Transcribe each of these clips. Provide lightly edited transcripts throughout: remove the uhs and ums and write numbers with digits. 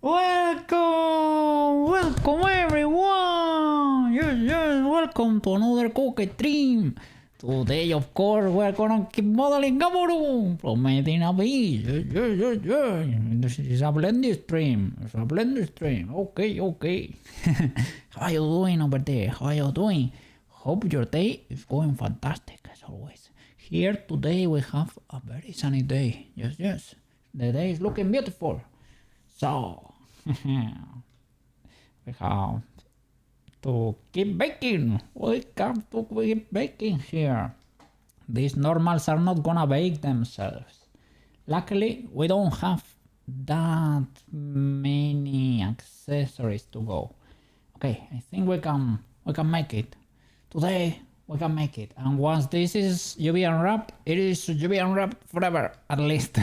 Welcome everyone! Yes, welcome to another cookie stream. Today, of course, we're gonna keep modeling GABUROON from Made in a Beach. Yes. This is a blended stream. Okay. How you doing over there? How you doing? Hope your day is going fantastic as always. Here today we have a very sunny day. Yes. The day is looking beautiful. So, we have to keep baking. We have to keep baking here. These normals are not gonna bake themselves. Luckily, we don't have that many accessories to go. Okay, I think we can make it. Today, we can make it. And once this is UV unwrapped, it is UV unwrapped forever, at least.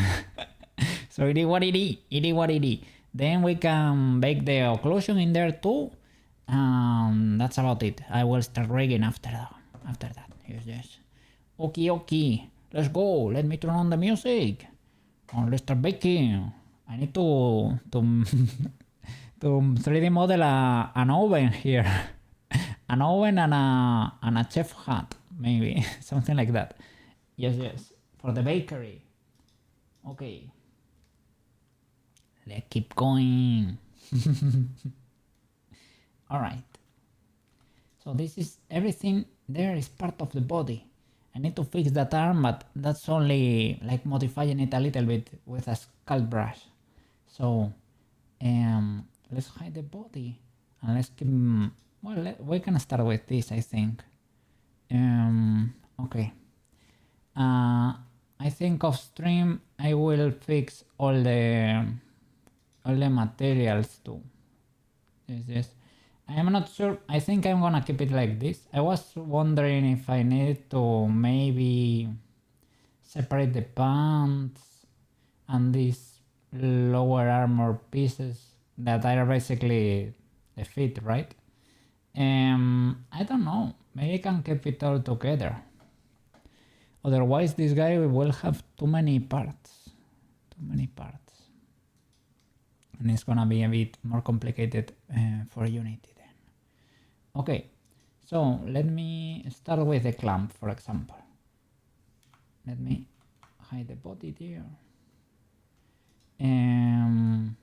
So it is what it is. Then we can bake the occlusion in there too. That's about it. I will start rigging after that. Yes. Okay. Let's go. Let me turn on the music. And let's start baking. I need to 3D model an oven here. An oven and a chef hat, maybe. Something like that. Yes. For the bakery. Okay. Let's keep going. Alright. So this is everything there is part of the body. I need to fix that arm, but that's only like modifying it a little bit with a sculpt brush. So let's hide the body and let's keep, well, we can start with this, I think. Okay. I think off stream I will fix all the materials too. Yes. I am not sure. I think I'm gonna keep it like this. I was wondering if I need to maybe separate the pants and these lower armor pieces that are basically the feet, right? I don't know. Maybe I can keep it all together. Otherwise, this guy will have too many parts. And it's gonna be a bit more complicated for Unity then. Okay, so let me start with the clamp, for example. Let me hide the body there. I'm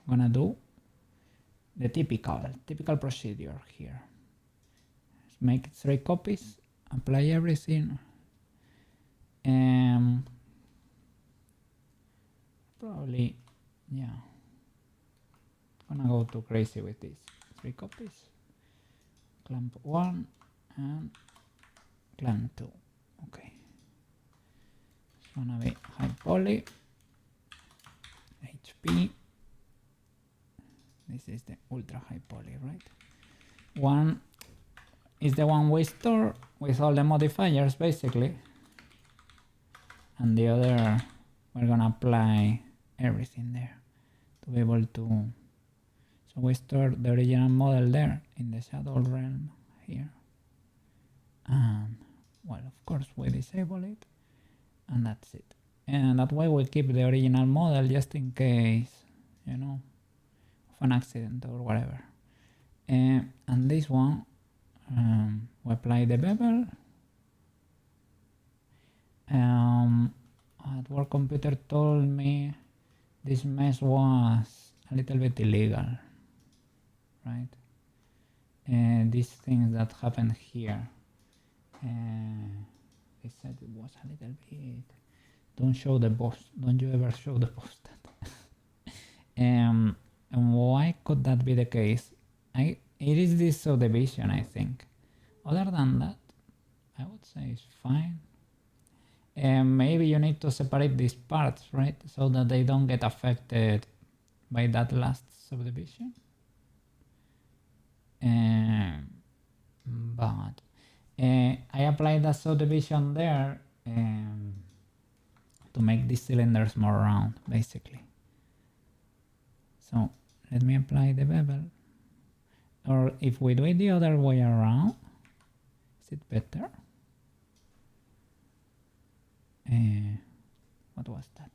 gonna do the typical procedure here. Let's make 3 copies, apply everything. Probably, yeah. Gonna go too crazy with this. 3 copies, clamp 1 and clamp 2. Okay, it's gonna be high poly, HP. This is the ultra high poly, right? One is the one we store with all the modifiers basically, and the other we're gonna apply everything there to be able to. So we store the original model there in the shadow realm here. And well, of course we disable it and that's it. And that way we keep the original model just in case, you know, of an accident or whatever. And this one, we apply the bevel. At work computer told me this mess was a little bit illegal. Right, these things that happen here, they said it was a little bit. Don't you ever show the post that. And why could that be the case? It is this subdivision, I think. Other than that, I would say it's fine. Maybe you need to separate these parts, right, so that they don't get affected by that last subdivision. But I applied that subdivision there to make these cylinders more round, basically. So let me apply the bevel. Or if we do it the other way around, is it better? What was that?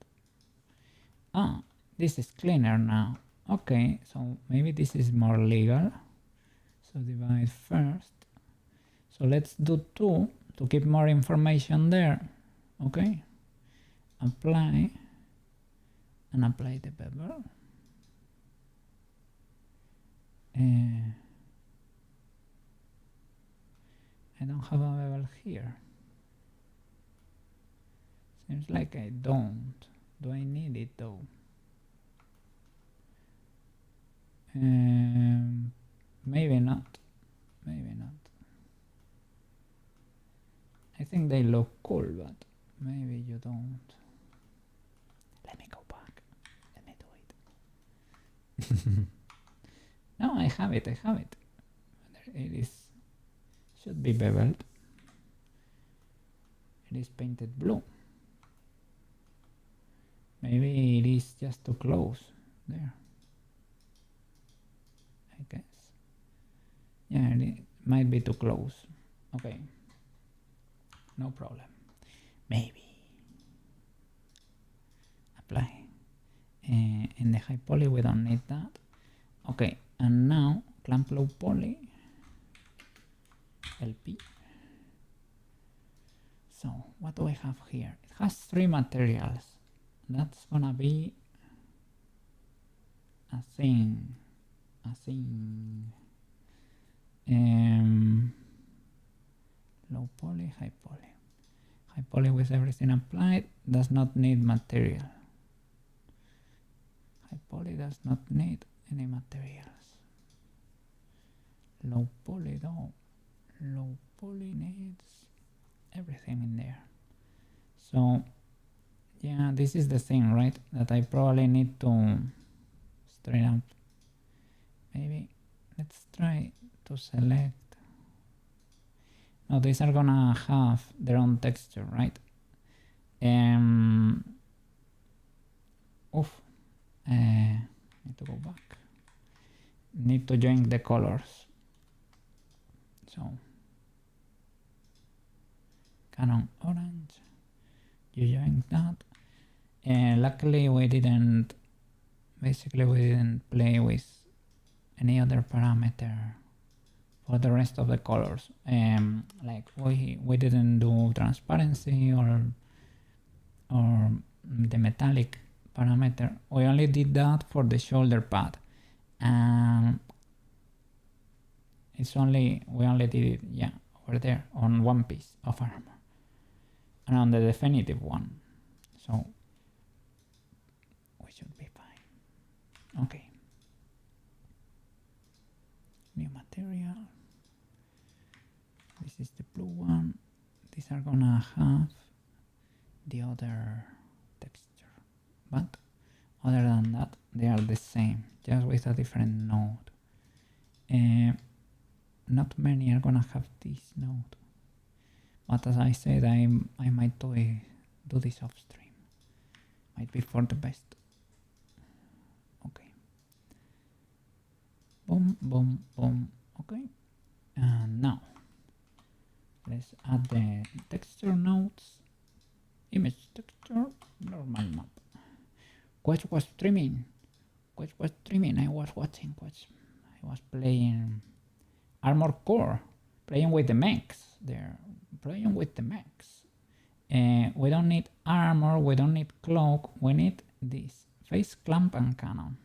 Ah, this is cleaner now. Okay, so maybe this is more legal. So divide first. So let's do 2 to keep more information there. Okay, apply and apply the bevel. I don't have a bevel here. Seems like I don't. Do I need it though? Maybe not. Maybe not. I think they look cool, but maybe you don't. Let me go back. Let me do it. No, I have it. I have it. There it is. Should be beveled. It is painted blue. Maybe it is just too close there. I guess. Yeah, it might be too close. Okay. No problem. Maybe. Apply. In the high poly we don't need that. Okay, and now clamp low poly. LP. So what do I have here? It has 3 materials. That's gonna be a thing. A thing. Low poly, high poly. High poly with everything applied does not need material. High poly does not need any materials. Low poly though. Low poly needs everything in there. So yeah, this is the thing, right? That I probably need to straight up. Maybe let's try to select. Now these are gonna have their own texture, right? Need to go back. Need to join the colors. So Canon orange. You join that. Luckily we didn't. Basically we didn't play with any other parameter for the rest of the colors. Like we didn't do transparency or the metallic parameter. We only did that for the shoulder pad. We only did it, yeah, over there on one piece of armor and on the definitive one. So we should be fine. Okay. New material. This is the blue one. These are gonna have the other texture, but other than that they are the same, just with a different node. Not many are gonna have this node, but as I said, I might do this off stream. Might be for the best. Okay. Boom, boom, boom. Okay. And now let's add the texture nodes. Image texture, normal map. Quest was streaming. I was watching Quest. I was playing Armor Core, playing with the mechs. There, playing with the mechs. We don't need armor. We don't need cloak. We need this face clamp and cannon.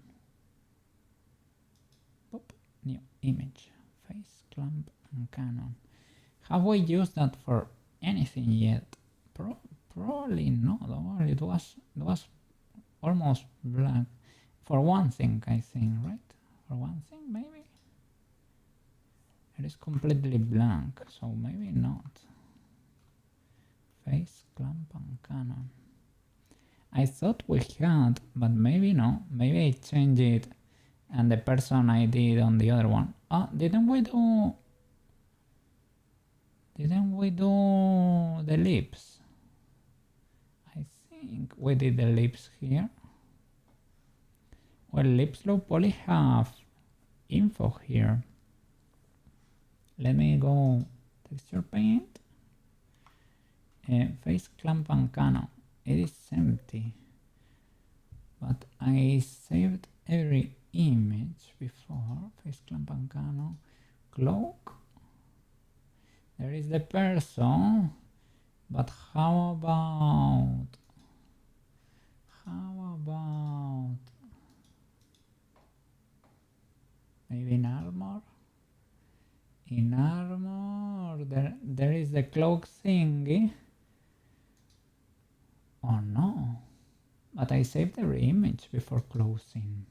Pop, new image. Face clamp and cannon. Have we used that for anything yet? Probably not. It was almost black for one thing, I think, right? For one thing, maybe. It is completely blank, so maybe not. Face clamp and cannon. I thought we had, but maybe no. Maybe I changed it, and the person I did on the other one. Oh, didn't we do the lips? I think we did the lips here. Well, lips low poly have info here. Let me go texture paint. Face clamp and cannon. It is empty, but I saved every image before. Face clamp and canon. Cloak. There is the person. But how about maybe in armor? In armor, there is the cloak thingy. Oh no, but I saved the image before closing.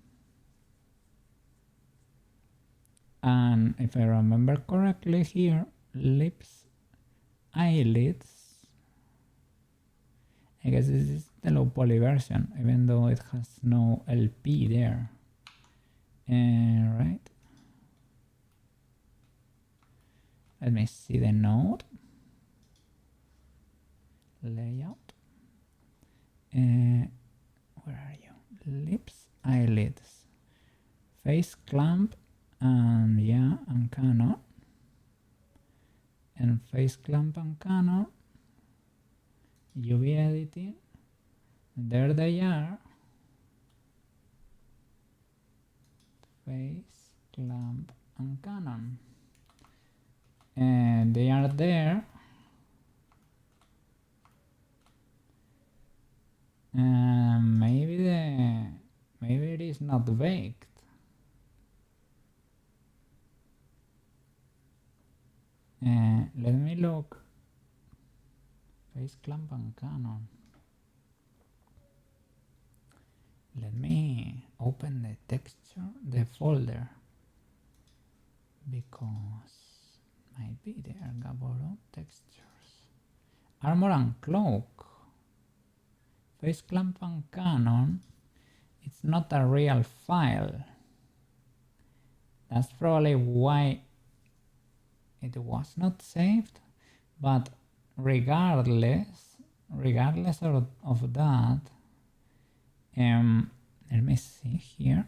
And if I remember correctly here, lips, eyelids. I guess this is the low poly version, even though it has no LP there. Right. Let me see the node. Layout. Where are you? Lips, eyelids, face clamp, and yeah, and canon. And face clamp and canon. UV editing. There they are. Face clamp and canon. And they are there. Maybe it is not baked. Let me look. Face clamp and canon. Let me open the texture, the folder, because might be there. GABUROON textures, armor and cloak, face clamp and canon. It's not a real file. That's probably why it was not saved. But regardless of that, let me see here.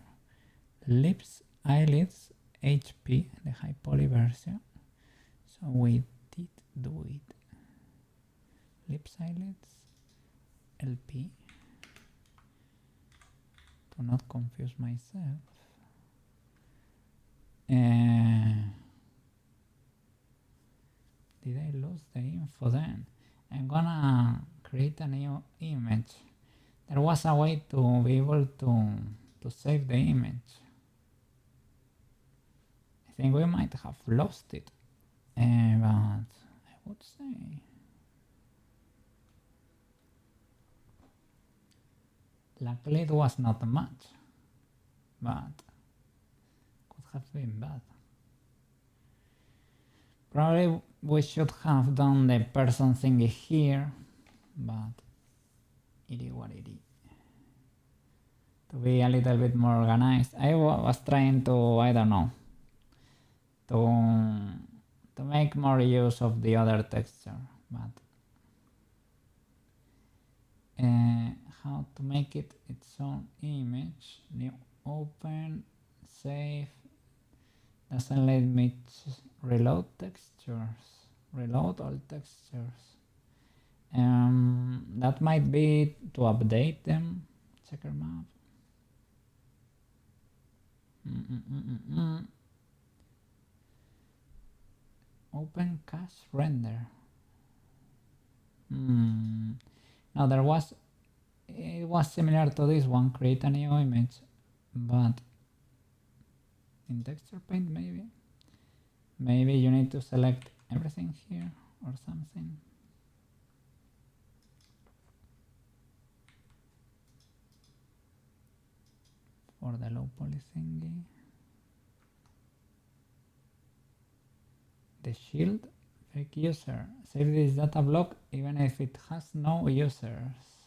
Lips, eyelids, HP, the high poly version. So we did do it. Lips, eyelids, LP. To not confuse myself. Did I lose the info then? I'm gonna create a new image. There was a way to be able to save the image. I think we might have lost it, but I would say luckily it was not much, but could have been bad. Probably we should have done the person thingy here, but it is what it is. To be a little bit more organized, I was trying to, I don't know, to make more use of the other texture, but how to make it its own image. New, open, save. Doesn't let me reload textures, reload all textures. That might be to update them. Checker map. Open cache render. Now there was, it was similar to this one, create a new image, but in texture paint maybe you need to select everything here or something. For the low poly thingy. The shield, fake user. Save this data block even if it has no users.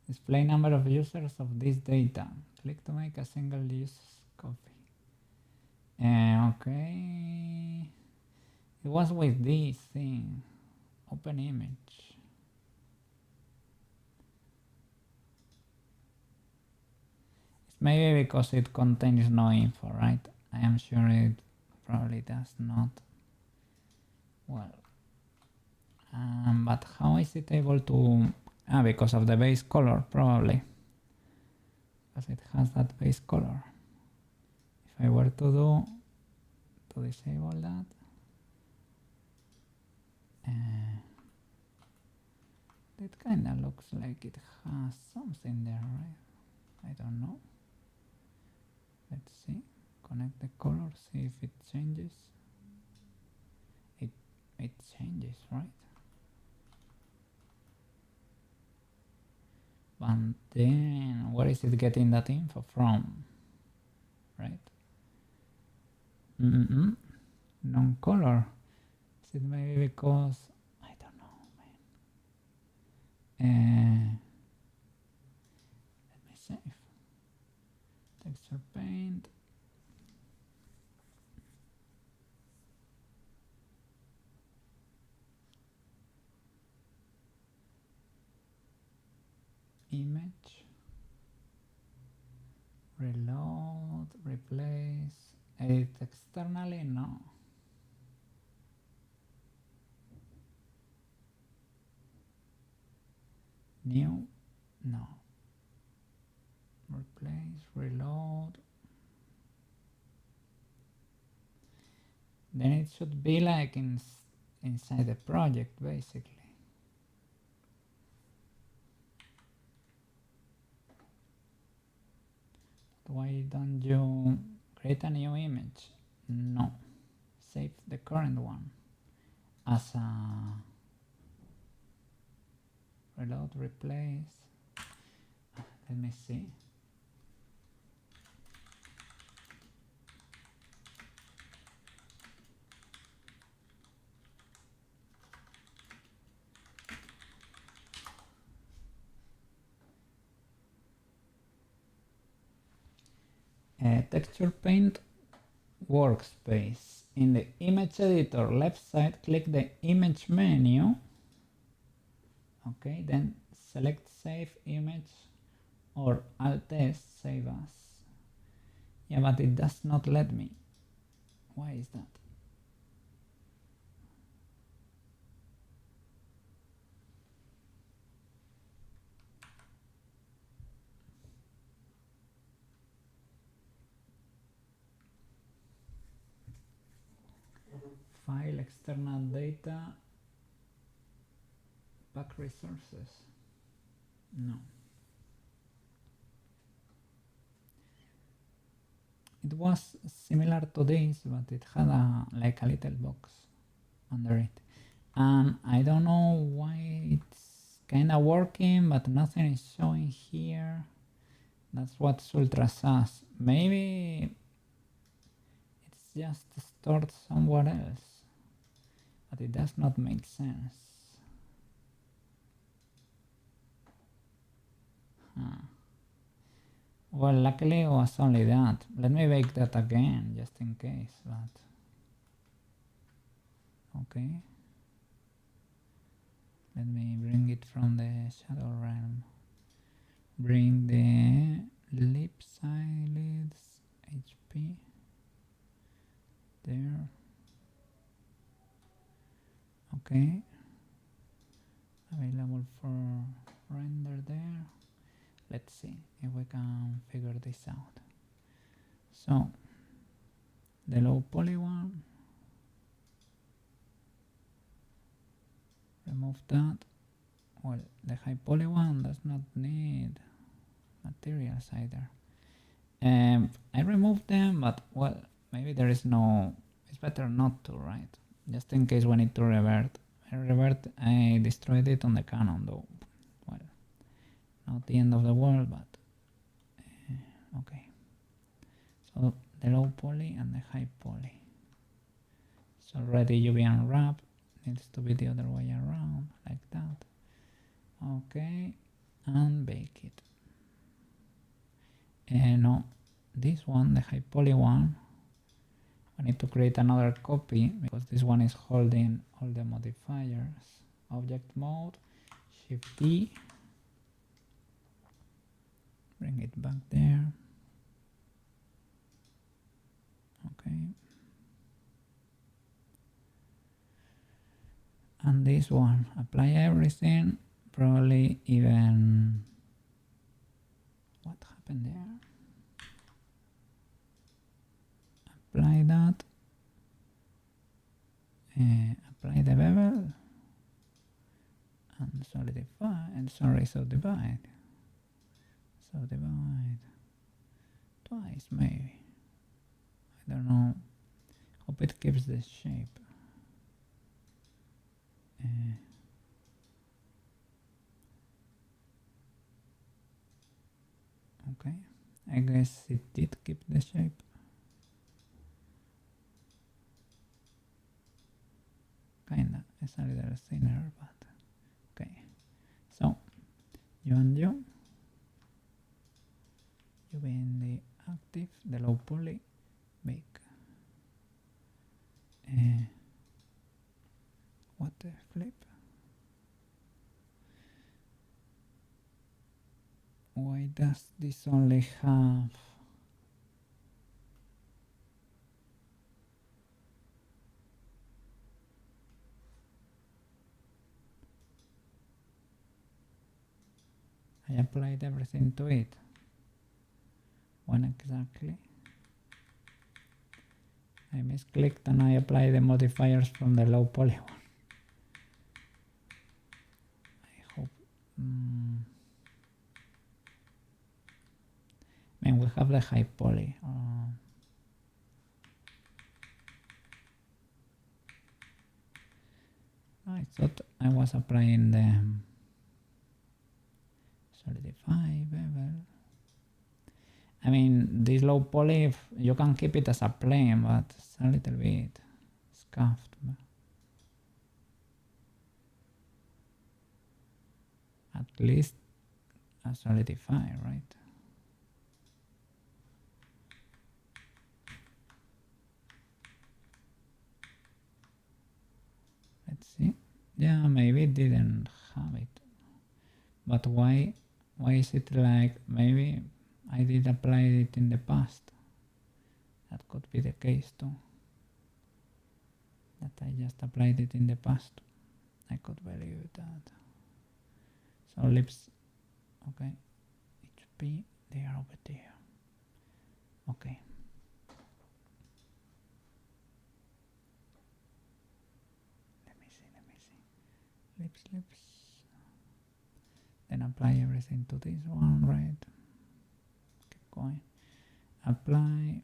Display number of users of this data. Click to make a single use copy. Okay. It was with this thing. Open image. It's maybe because it contains no info, right? I am sure it probably does not. Well, but how is it able to? Because of the base color, probably. because it has that base color. If I were to disable that, it kind of looks like it has something there, right? I don't know. Let's see. Connect the color, see if it changes. It changes, right? But then, where is it getting that info from? Right? Non-color. Is it maybe because I don't know, man. Let me save. Texture paint. Image. Reload. Replace. Edit externally? No. New? No. Replace, reload. Then it should be like inside the project, basically. Why don't you create a new image? No. Save the current one as a reload, replace. Let me see. Texture paint workspace. In the image editor left side, click the image menu. Okay, then select save image or alt S, save as. Yeah, but it does not let me. Why is that? File, external data, pack resources. No. It was similar to this, but it had like a little box under it. And I don't know why it's kind of working, but nothing is showing here. That's what Ultra says. Maybe it's just stored somewhere else, but it does not make sense. Well, luckily it was only that. Let me bake that again, just in case, but... Okay. Let me bring it from the shadow realm. Bring the lips, eyelids, HP. There. Okay. Available for render there. Let's see if we can figure this out. So, the low poly one, remove that. Well, the high poly one does not need materials either. I removed them, but well, maybe there is no, it's better not to, right? Just in case we need to revert. I destroyed it on the Canon though. Well, not the end of the world, but okay. So the low poly and the high poly. It's already UV unwrapped. Needs to be the other way around, like that. Okay, and bake it. No, this one, the high poly one, I need to create another copy because this one is holding all the modifiers. Object mode, Shift D, bring it back there. Okay. And this one, apply everything, probably even, what happened there? Apply that. Apply the bevel. And solidify. And sorry, subdivide. Subdivide. Twice maybe. I don't know. Hope it keeps the shape. Okay, I guess it did keep the shape. Kinda, it's a little thinner, but okay. So, you and you being the active, the low poly, bake. What the flip? Why does this only have I applied everything to it? When exactly? I misclicked and I applied the modifiers from the low poly one. I hope. I mean, we have the high poly. I thought I was applying the solidify bevel. I mean, this low poly, you can keep it as a plane, but it's a little bit scuffed. At least a solidify, right? Let's see. Yeah, maybe it didn't have it. But why is it like, maybe I did apply it in the past? That could be the case too. That I just applied it in the past. I could believe that. So lips, okay. HP, they are over there. Okay. Let me see. Lips. Then apply everything to this one, right? Keep going. Apply,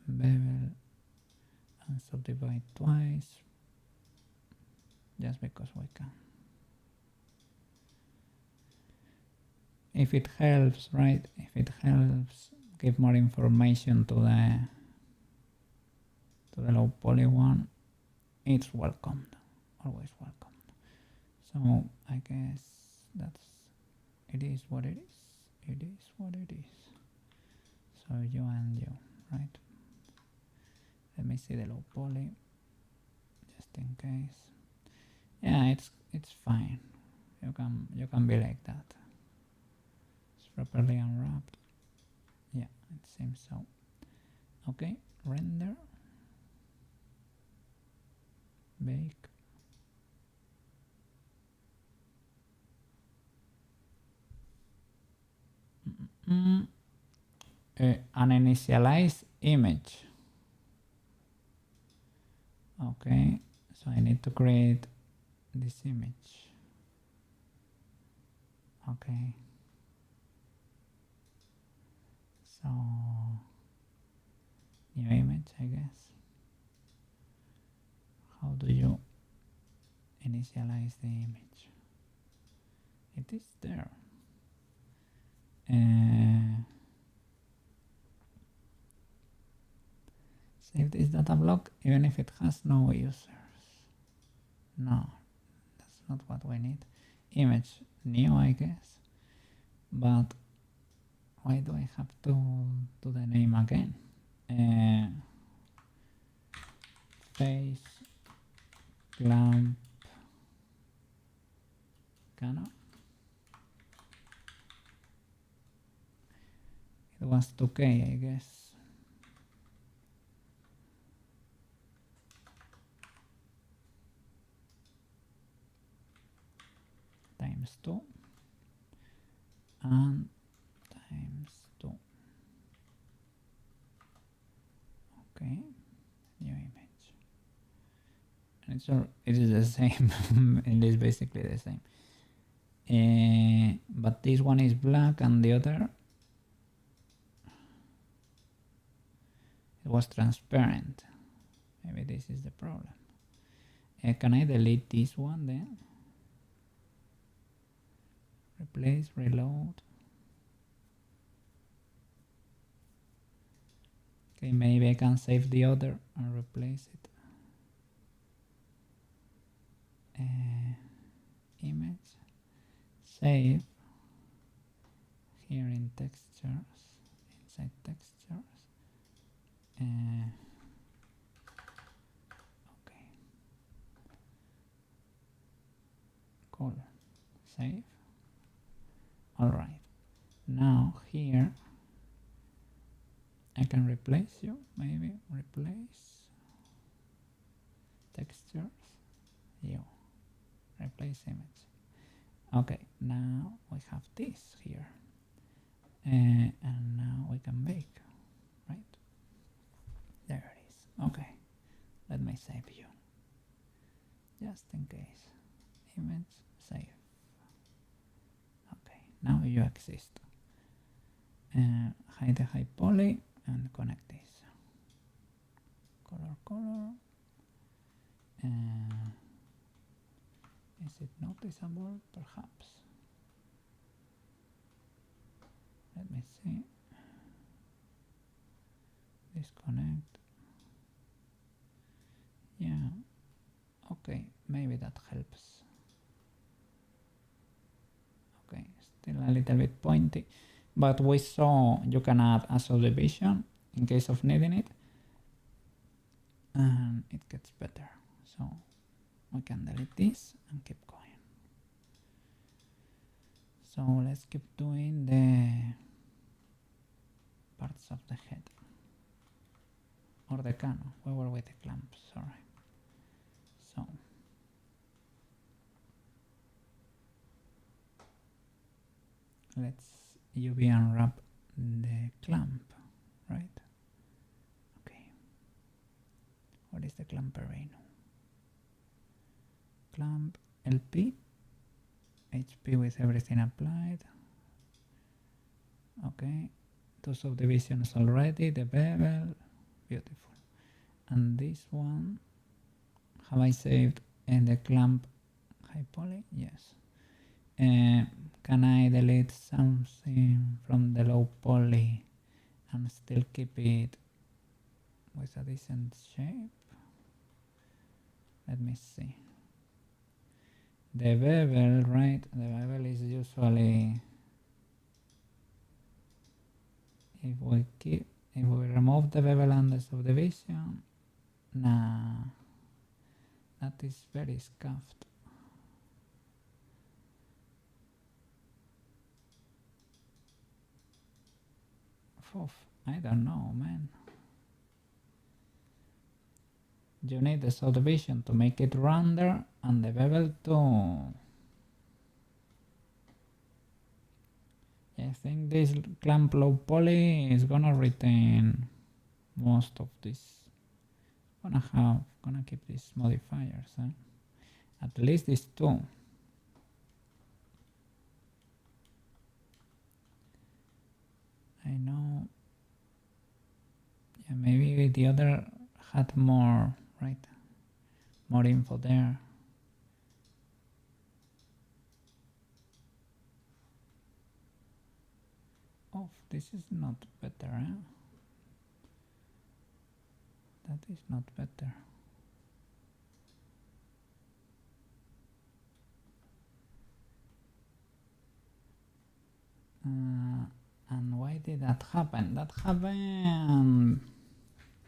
bevel, and subdivide twice. Just because we can. If it helps, right? If it helps give more information to the low poly one, it's welcomed. Always welcomed. So I guess it is what it is. It is what it is. So you and you, right? Let me see the low poly, just in case. Yeah, it's fine. You can be like that. It's properly unwrapped. Yeah, it seems so. Okay, render, bake. An initialized image. Okay, so I need to create this image. Okay, so new image, I guess. How do you initialize the image? It is there. Save this data block even if it has no users. No, that's not what we need. Image new, I guess. But why do I have to do the name again? Face clamp canal. It was 2K, I guess. Times 2 and times 2. Okay, new image. And it is the same. It is basically the same. But this one is black and the other it was transparent. Maybe this is the problem. Can I delete this one then? Replace, reload. Okay, maybe I can save the other and replace it. Image, save, here in textures, inside textures. Okay, cool, save. Alright, now here I can replace you, maybe replace textures, you, replace image. Okay, now we have this here, and now we can bake, right? There it is. Okay, let me save you, just in case. Image, save. Okay, now you exist. Hide the high poly and connect this. Color. Is it noticeable? Perhaps. Let me see. Disconnect. Yeah. Okay, maybe that helps. Okay, still a little bit pointy, but we saw you can add a subdivision in case of needing it, and it gets better. So we can delete this and keep going. So let's keep doing the parts of the head or the cano. We were with the clamp, sorry. So let's UV unwrap the clamp, right? Okay. What is the clamperino? Clamp LP, HP with everything applied. Okay, 2 subdivisions already, the bevel, beautiful. And this one, have I saved in the clamp high poly? Yes. Can I delete something from the low poly and still keep it with a decent shape? Let me see. The bevel, right? The bevel is usually, if we remove the bevel and the subdivision, nah, that is very scuffed. I don't know, man. You need the subdivision to make it rounder and the bevel to... I think this clamp low poly is gonna retain most of this. Gonna keep these modifiers, at least these two. I know. Yeah, maybe the other had more, right? More info there. Oh, this is not better, eh? That is not better. And why did that happen? That happened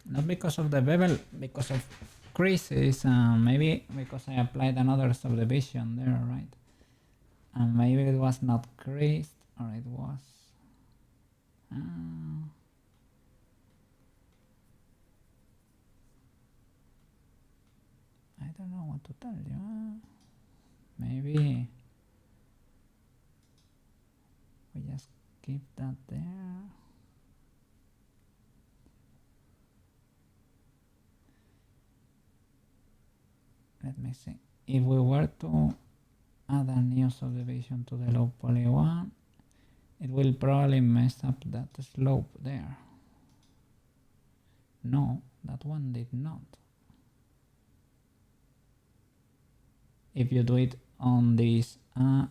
not because of the bevel, because of creases, maybe because I applied another subdivision there, right? And maybe it was not creased, or it was... I don't know what to tell you. Maybe we just keep that there. let me see. If we were to add a new subdivision to the low poly one, it will probably mess up that slope there. No, that one did not. If you do it on this,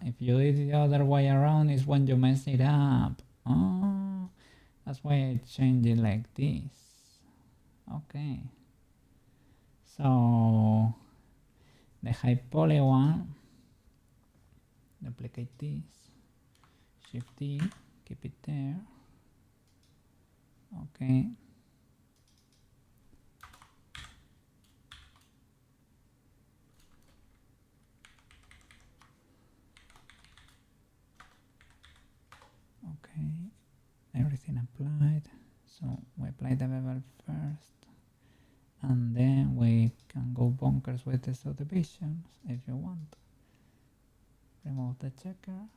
if you do it the other way around is when you mess it up. Oh, that's why I changed it like this. Okay. So the high poly one, duplicate this, shift D, keep it there. Okay. Okay, everything applied. So we apply the bevel first, and then we can go bonkers with the subdivisions if you want. Remove the checker,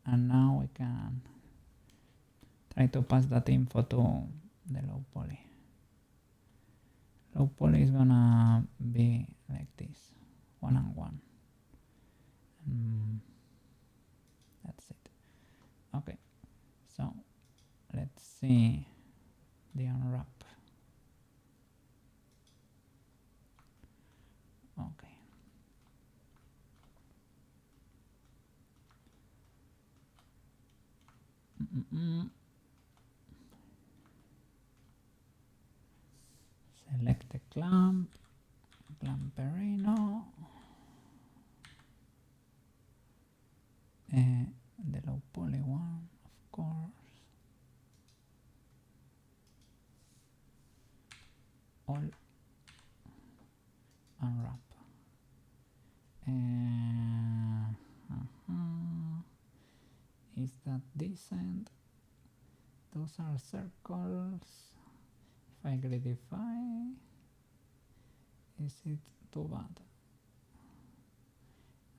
and now we can try to pass that info to the low poly. Low poly is gonna be like this, 1 and 1. That's it. Okay, so let's see the unwrap. Okay. Select the clamp, clamperino, the low poly one, of course. All unwrap. Is that this end? Those are circles. If I gridify, is it too bad?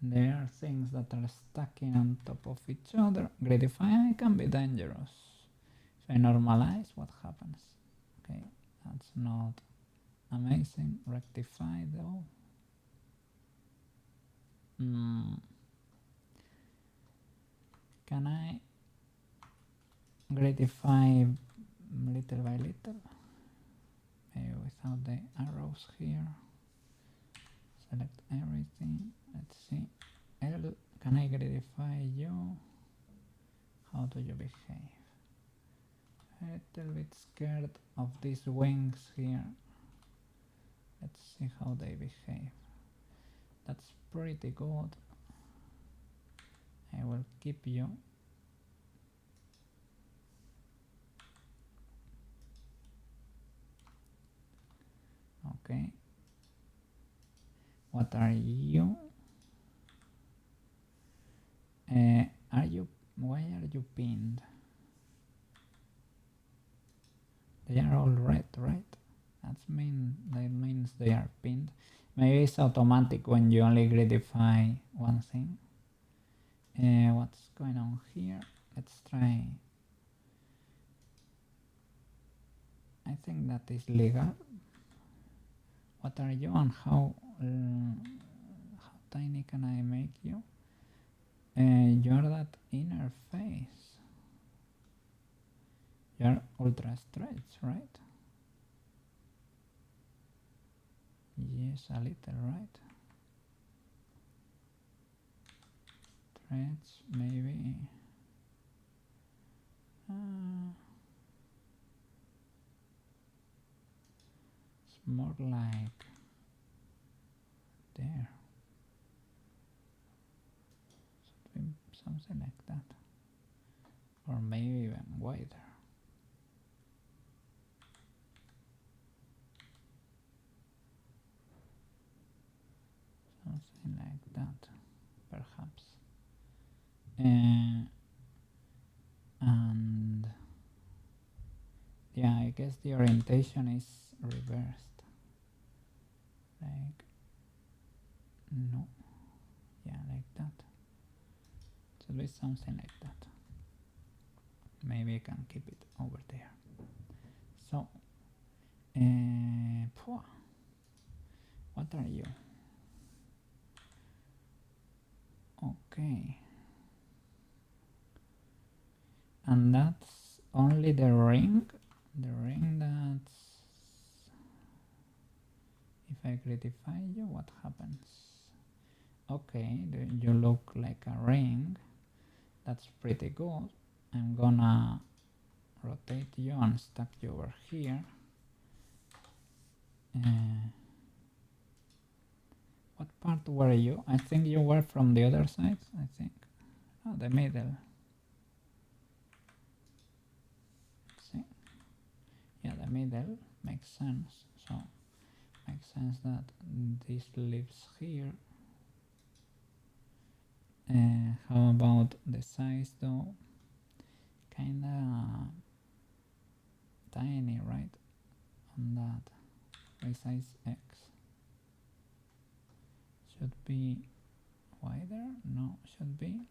There are things that are stacking on top of each other. Gridify can be dangerous. If I normalize, what happens? Okay, that's not amazing. Rectify though. Can I gridify little by little? Maybe without the arrows here. Select everything. Let's see. L, can I gridify you? How do you behave? A little bit scared of these wings here. Let's see how they behave. That's pretty good. I will keep you. Okay. What are you? Why are you pinned? They are all red, right? That means they are pinned. Maybe it's automatic when you only gridify one thing. What's going on here? Let's try. I think that is legal. What are you and how tiny can I make you? You're that inner face. You're ultra stretch, right? Yes, a little, right? Stretch, maybe. It's more like there. Something like that, or maybe even wider. Something like that, perhaps. And yeah, I guess the orientation is reversed. Like, no, yeah, like that. Should be something like that. Maybe I can keep it over there. So, what are you? Okay. And that's only the ring. The ring that's... If I gratify you, what happens? Okay, you look like a ring. That's pretty good. I'm gonna rotate you and stack you over here. What part were you? I think you were from the other side, I think. Oh, the middle. See? Yeah, the middle makes sense. So, makes sense that this lives here. How about the size though? Kinda tiny, right? On that. By size X. Should be wider? No, should be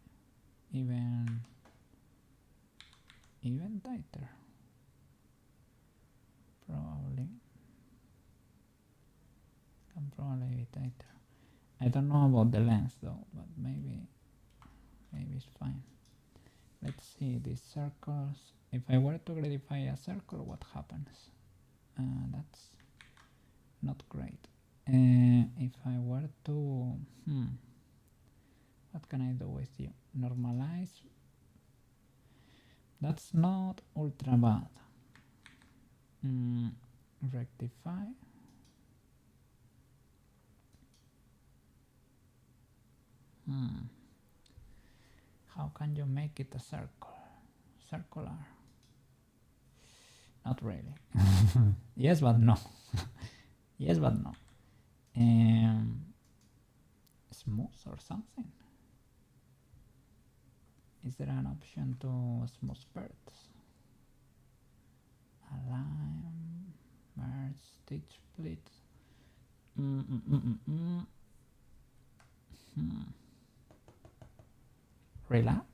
even tighter. Probably. Can probably be tighter. I don't know about the length though, but maybe it's fine. Let's see these circles. If I were to gratify a circle, what happens? That's not great. If I were to... what can I do with you? Normalize. That's not ultra bad. Rectify. How can you make it a circle? Circular? Not really. Yes, but no. Yes, but no. Smooth or something? Is there an option to smooth parts? Align, merge, stitch, split. Relax?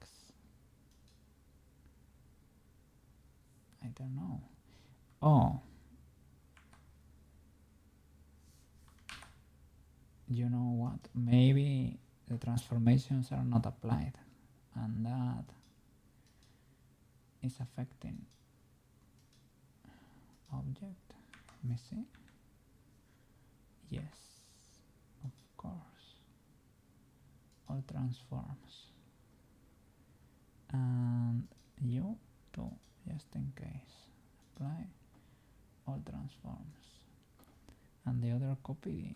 I don't know. Oh. You know what? Maybe the transformations are not applied and that is affecting object. Let me see. Yes, of course. All transforms. And you too, just in case. Apply all transforms. And the other copy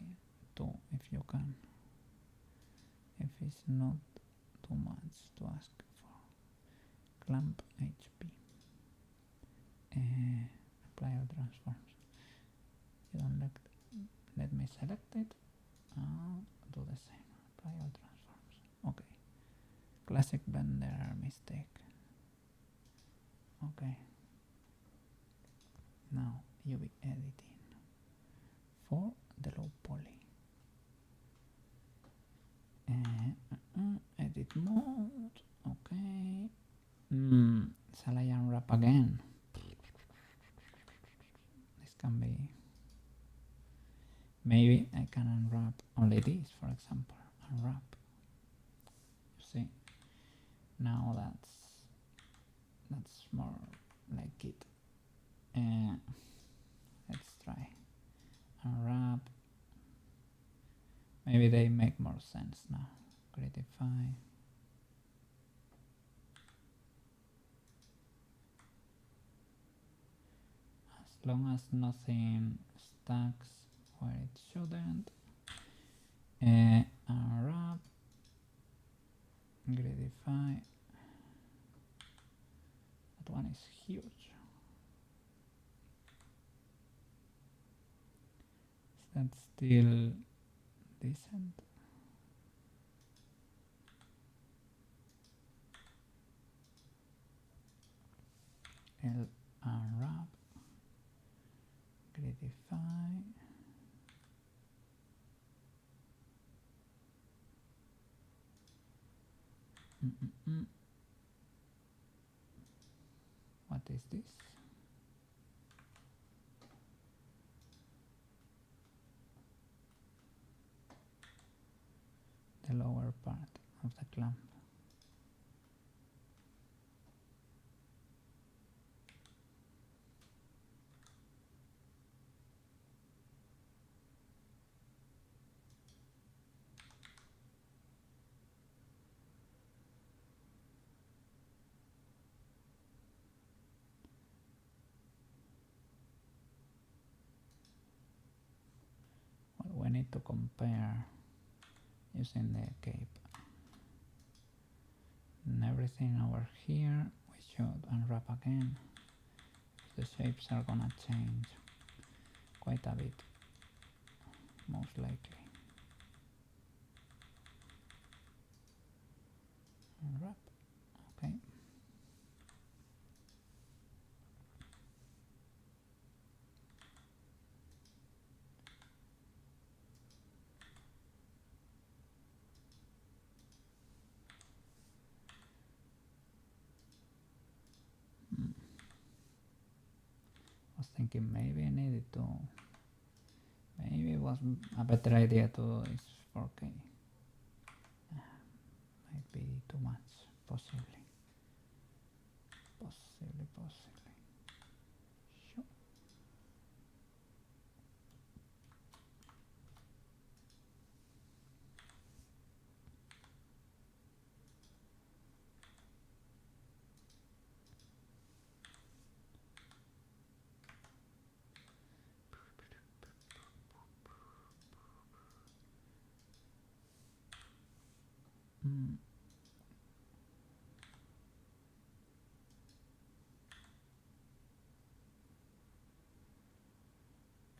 too, if you can. If it's not too much to ask for. Clamp HP. Apply all transforms. You don't let me select it. Do the same. Apply all transforms. Okay. Classic Blender mistake. Okay. Now UV editing for the low poly. Edit mode. Okay. Shall I unwrap again? This can be. Maybe I can unwrap only this, for example. Unwrap. You see? Now that's more like it. Let's try. Unwrap. Maybe they make more sense now. Gratify. As long as nothing stacks where it shouldn't. Unwrap. Gratify. That one is huge. Is that still decent? Unwrap. Gratify. What is this? The lower part of the clamp. need to compare using the cape. And everything over here we should unwrap again. The shapes are gonna change quite a bit, most likely. Unwrap, okay. I was thinking maybe I needed to, maybe it was a better idea to do this 4K. Might be too much, possibly. Possibly. Sure.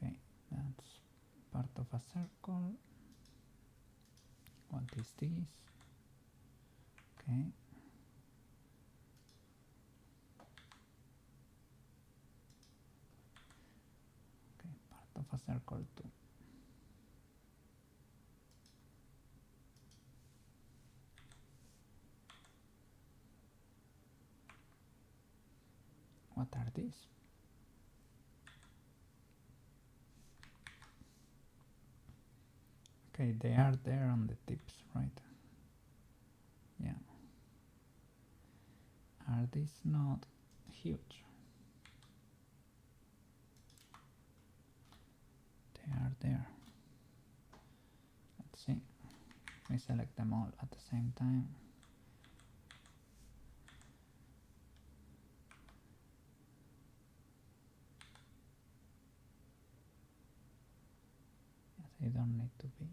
Okay, that's part of a circle. What is this? Okay. Okay, part of a circle too. What are these? Okay, they are there on the tips, right? Yeah. Are these not huge? They are there. Let's see. We select them all at the same time. Yes, they don't need to be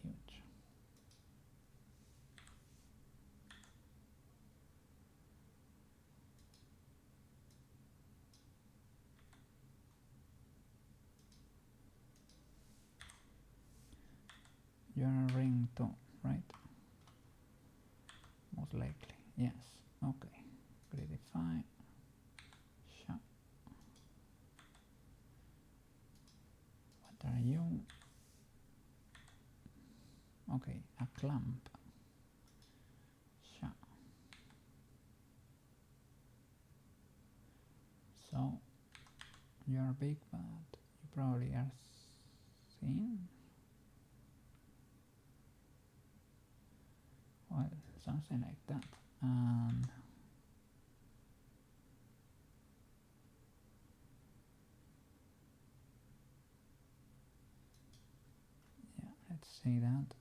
huge. You're a ring too, right? Most likely, yes. Okay. Gridify. Sure. What are you? Okay, a clamp. Sure. So you're big, but you probably are thin. Well, something like that. And yeah, let's see that.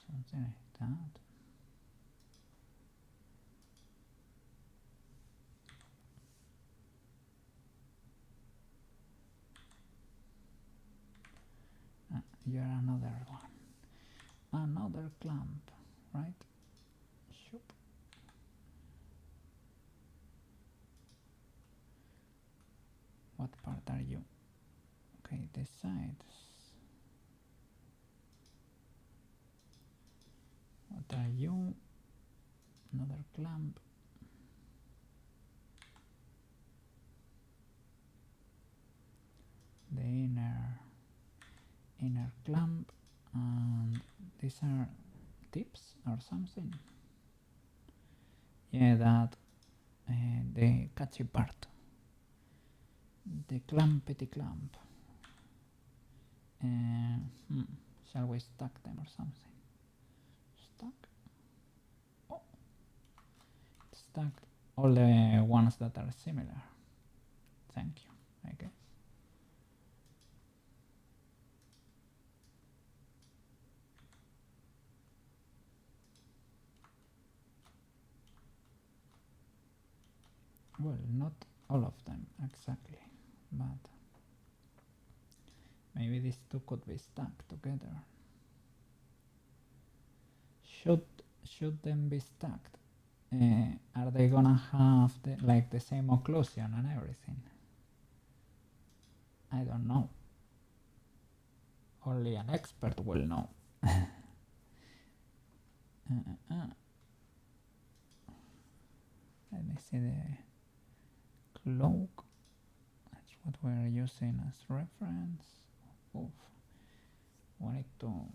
Something like that. You're another one. Another clamp, right? Shoop. What part are you? Okay, the sides. What are you? Another clamp. The inner clamp, and these are tips or something. Yeah, that the catchy part. The clampety clamp. Shall we stack them or something? Stack. Oh, stack all the ones that are similar. Thank you, I guess. well, not all of them exactly, but maybe these two could be stuck together. Should them be stacked? Are they gonna have the same occlusion and everything? I don't know. Only an expert will know. Let me see the cloak. That's what we're using as reference. Oof. We need to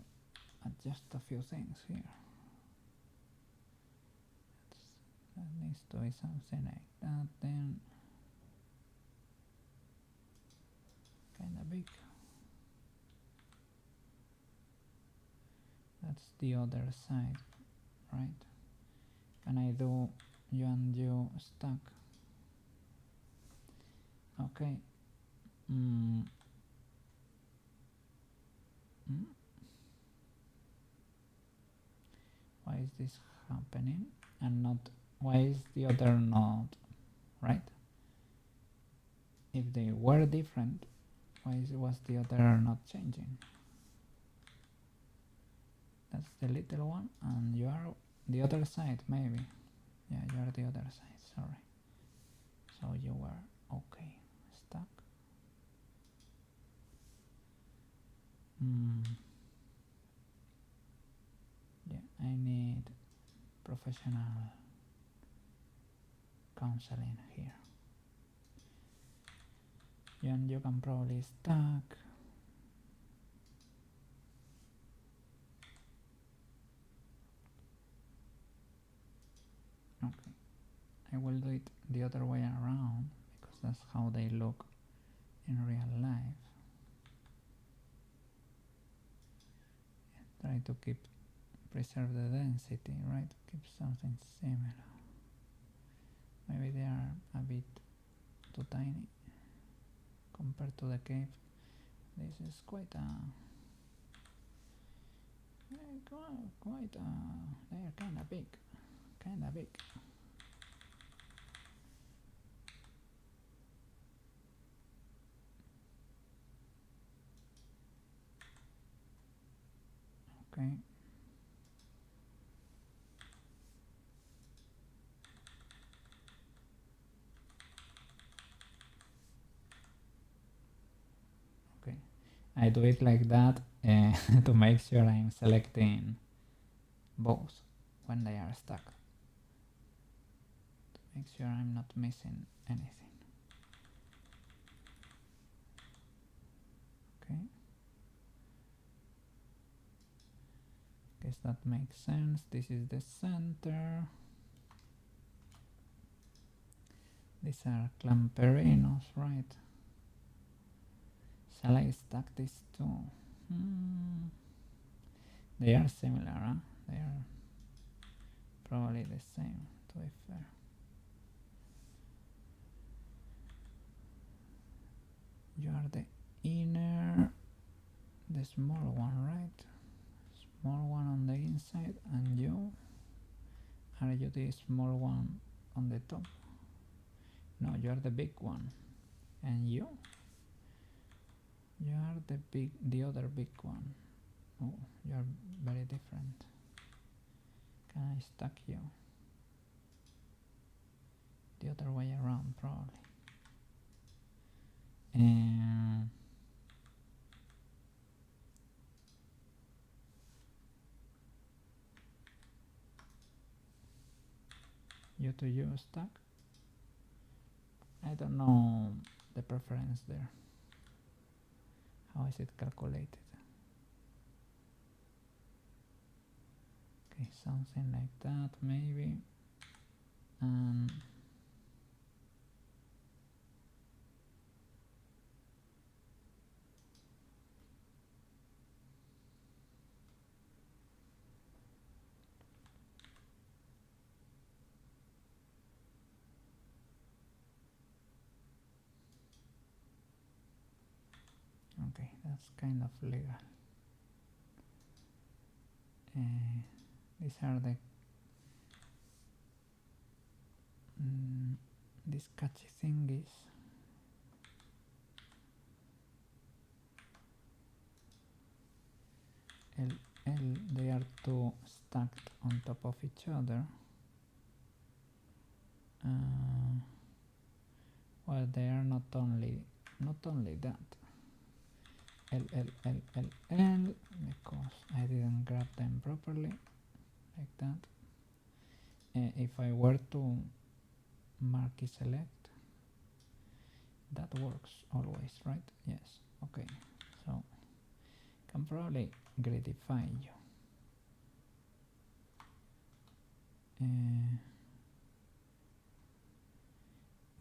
adjust a few things here. That needs to be something like that then. Kinda big. That's the other side, right? Can I do you and you stack? Okay. Why is this happening and not, why is the other not, right? If they were different, why was the other not changing? That's the little one, and you are the other side, maybe. Yeah, you are the other side, sorry. So you were, okay, stuck. Yeah, I need professional counseling here. And you can probably stack. Okay, I will do it the other way around because that's how they look in real life. Try to preserve the density, right? Keep something similar. Maybe they are a bit too tiny compared to the cave. This is quite a they're kind of big. Okay. Okay, I do it like that to make sure I'm selecting both when they are stuck. To make sure I'm not missing anything. Okay. Guess that makes sense. This is the center. These are clamperinos, right? Shall I stack these two? They are similar, huh? They are probably the same, to be fair. You are the inner, the small one, right? Small one on the inside, and you are you the small one on the top? No, you are the big one, and you are the other big one. Oh, you are very different. Can I stack you? The other way around, probably. And you to you stack. I don't know the preference there. How is it calculated? Okay, something like that maybe. Okay, that's kind of legal. These are the these catchy thingies. They are two stacked on top of each other. Well, they are not only that. L, because I didn't grab them properly, like that. If I were to marquee select, that works always, right? Yes. Okay. So can probably gridify you.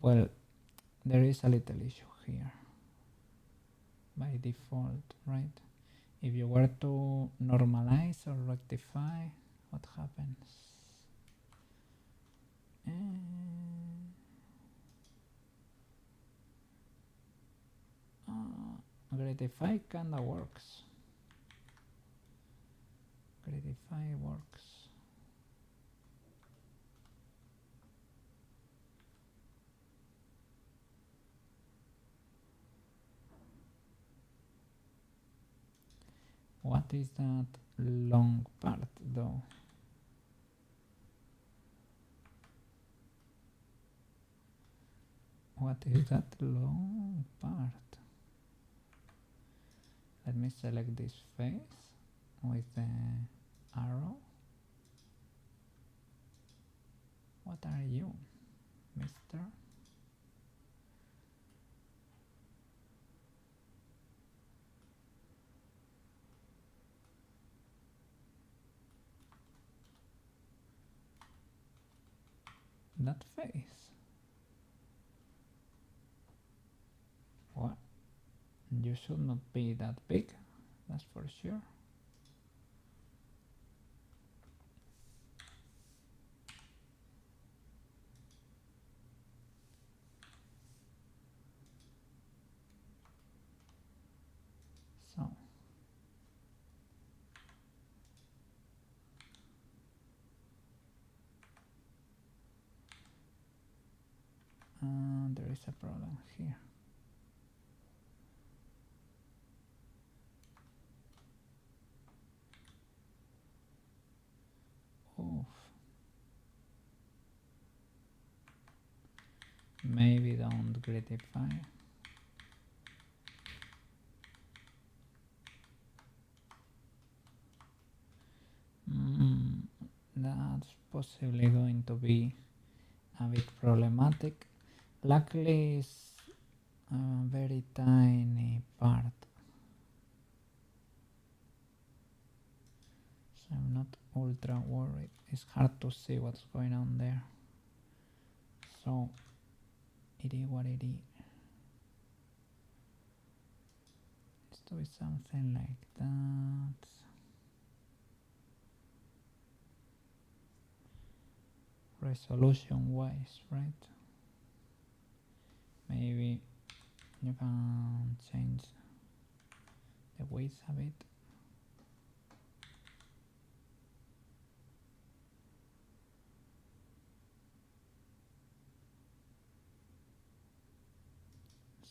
Well, there is a little issue here by default, right? If you were to normalize or rectify, what happens? Gridify kinda works. Gridify works. What is that long part though? What is that long part? Let me select this face with the arrow. What are you, mister? That face. What? You should not be that big, that's for sure. So there is a problem here. Oof. Maybe don't gridify. That's possibly going to be a bit problematic. Luckily it's a very tiny part, so I'm not ultra worried. It's hard to see what's going on there, so it is what it is. It's to be something like that. Resolution wise, right? Maybe you can change the width a bit.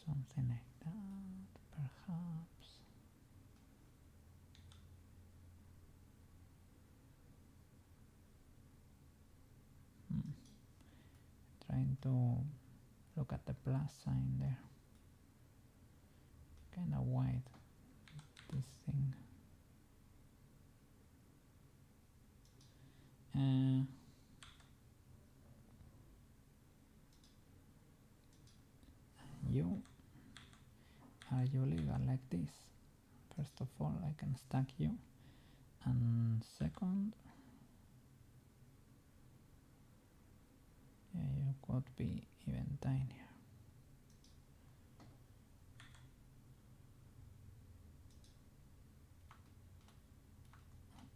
Something like that, perhaps. Trying to look at the plus sign there. Kind of wide, this thing. Are you legal like this? First of all, I can stack you, and second, yeah, you could be even tinier.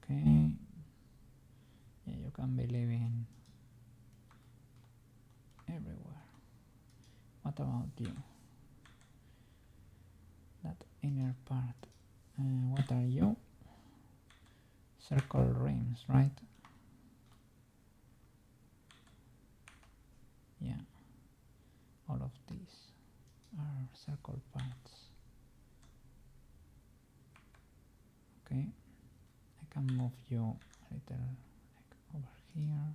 Okay, yeah, you can be living everywhere. What about you? That inner part. What are you? Circle rims, right? Yeah. you a little like over here.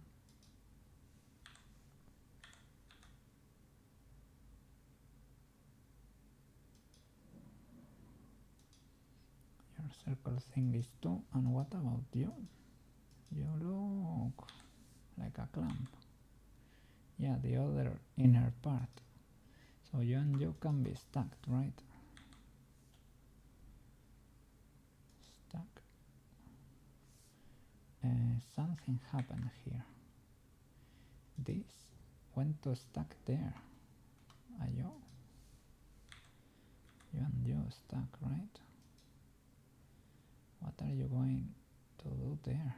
Your circle thing is too. And what about you? You look like a clamp. Yeah, the other inner part. So you and you can be stacked, right? Stuck. Something happened here. This went to stuck there. You and you stuck, right? What are you going to do there?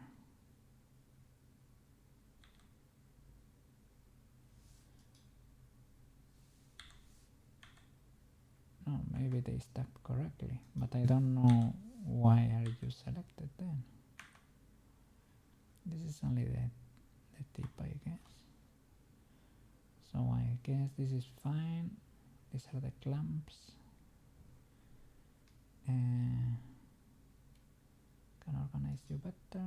No, maybe they stacked correctly, but I don't know why are you selected then. This is only the tip, I guess. So I guess this is fine. These are the clamps. Can organize you better.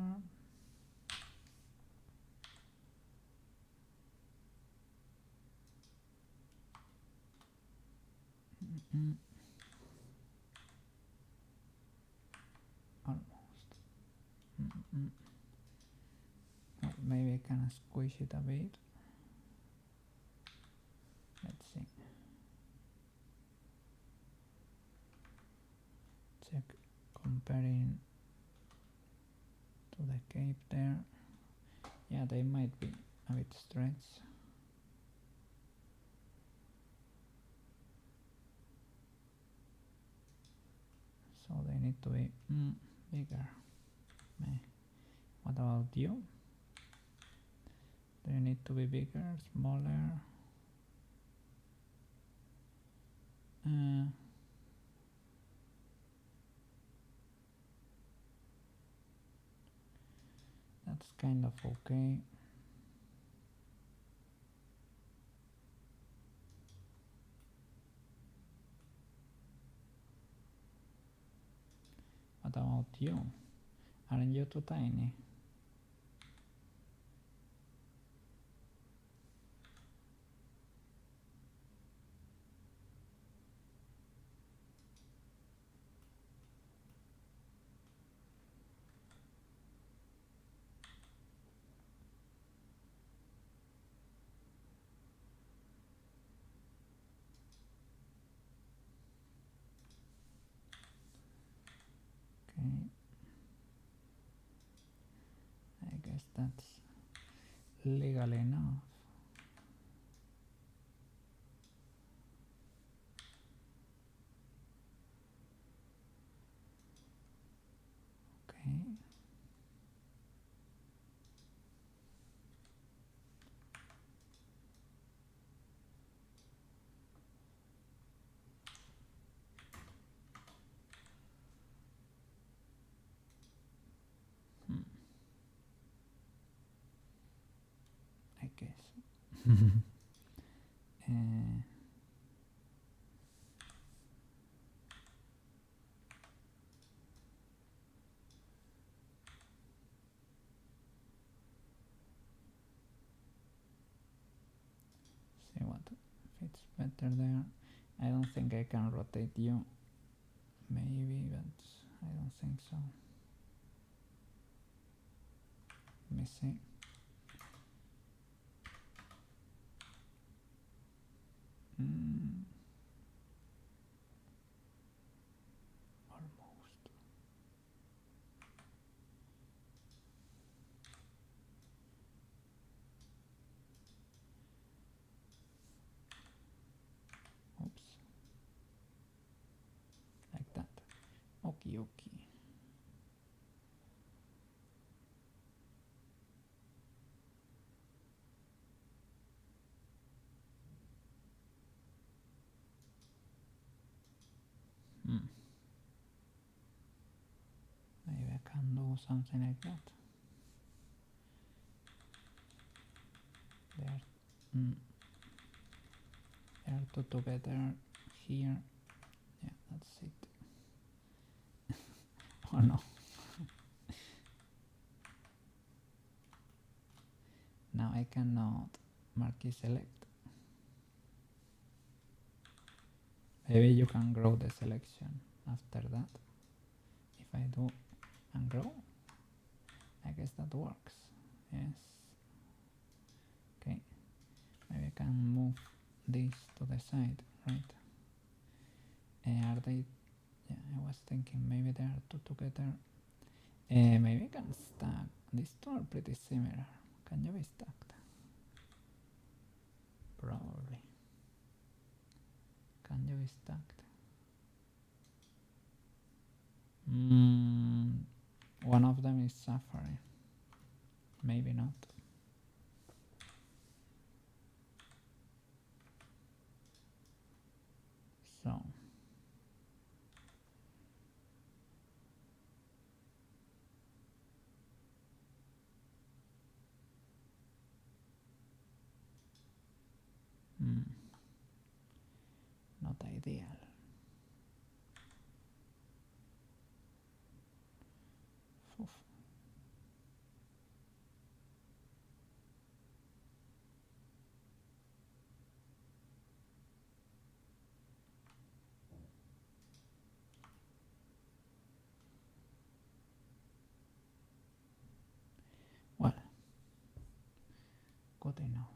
Almost. Well, maybe I can squish it a bit. Let's see. Check comparing to the cape there. Yeah, they might be a bit stretched. So they need to be bigger. What about you? Do you need to be bigger, smaller? That's kind of okay. What about you? Aren't you too tiny? Okay. I guess that's legal enough. Okay. I guess. See what fits better there. I don't think I can rotate you. Maybe, but I don't think so. Let me see. Almost. Oops. Like that. Okie dokie. Maybe I can do something like that. They are two together here. Yeah, that's it. Oh no. Now I cannot marquee select. Maybe you can grow the selection after that. If I do and grow, I guess that works. Yes. Okay. Maybe I can move this to the side, right? Are they? Yeah, I was thinking maybe they are two together. Maybe I can stack. These two are pretty similar. Can you be stacked? Probably. Can you be stacked? One of them is suffering. Maybe not. So. Not ideal. Oof. Well, good enough.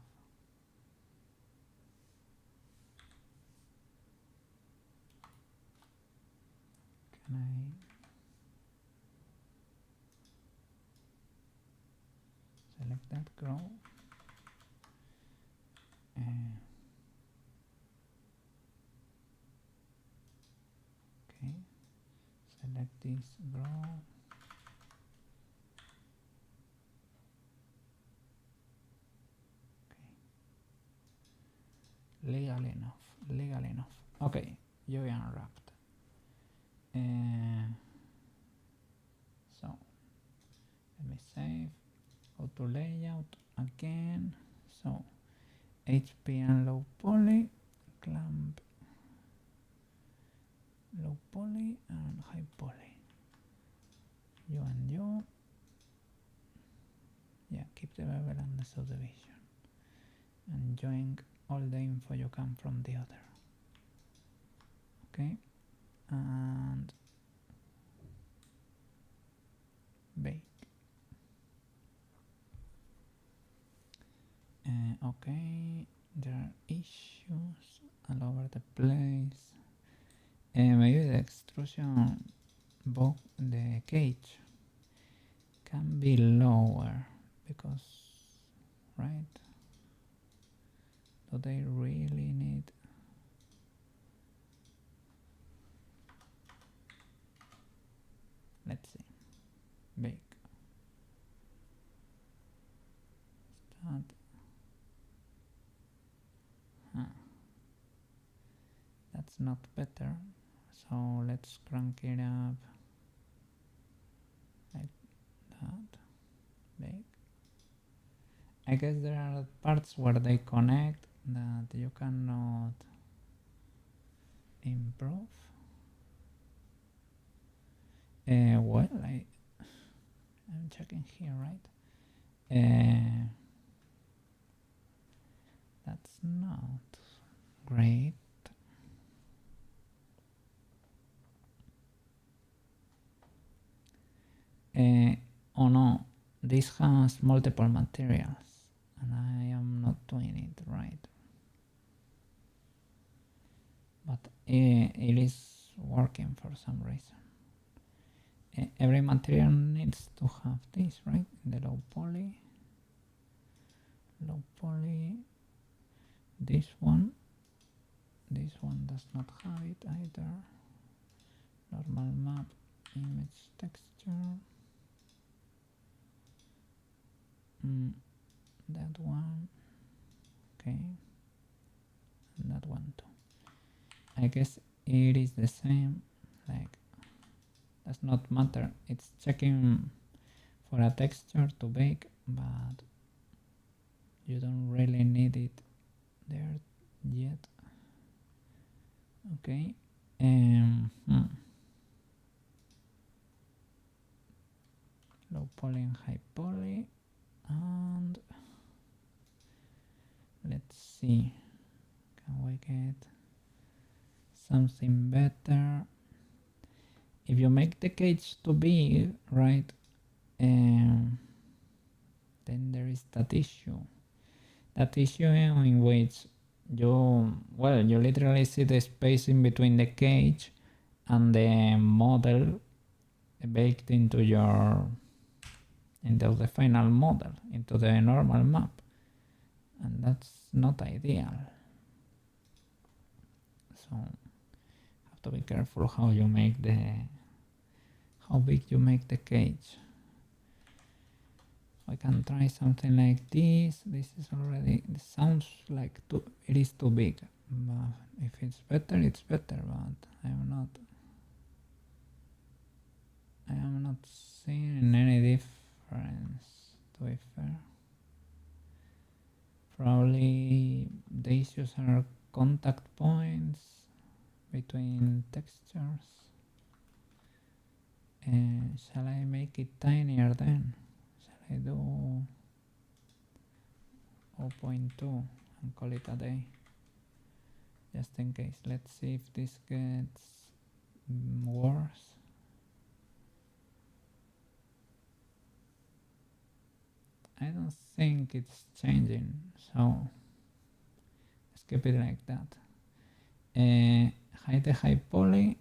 Can I select that grow? Okay, select this grow. Okay, legal enough. Okay, you unwrapped. So let me save. Go to layout again. So HP and low poly, clamp, low poly and high poly. You and you. Yeah, keep the bevel and the subdivision. And join all the info you can from the other. Okay, and bake. Okay, there are issues all over the place. Maybe the extrusion box, the cage, can be lower because, right? Do they really need? Let's see. Bake. Start. That's not better. So let's crank it up like that. Bake. I guess there are parts where they connect that you cannot improve. Well, I'm checking here, right? That's not great. Oh no, this has multiple materials and I am not doing it right. But it is working for some reason. Every material needs to have this, right? The low poly, this one does not have it either. Normal map, image texture, that one, okay, and that one too. I guess it is the same, like, does not matter. It's checking for a texture to bake, but you don't really need it there yet. Okay. Low poly and high poly, and see. Can we get something better? If you make the cage too big, right, then there is that issue. That issue in which you literally see the space in between the cage and the model baked into the final model, into the normal map, and that's not ideal. So have to be careful how big you make the cage. I can try something like this. This sounds like it is too big, but if it's better, it's better, but I am not seeing any difference, to be fair. Probably the issues are contact points between textures. Shall I make it tinier then? Shall I do 0.2 and call it a day? Just in case. Let's see if this gets worse. I don't think it's changing, so let's keep it like that. Hide the high poly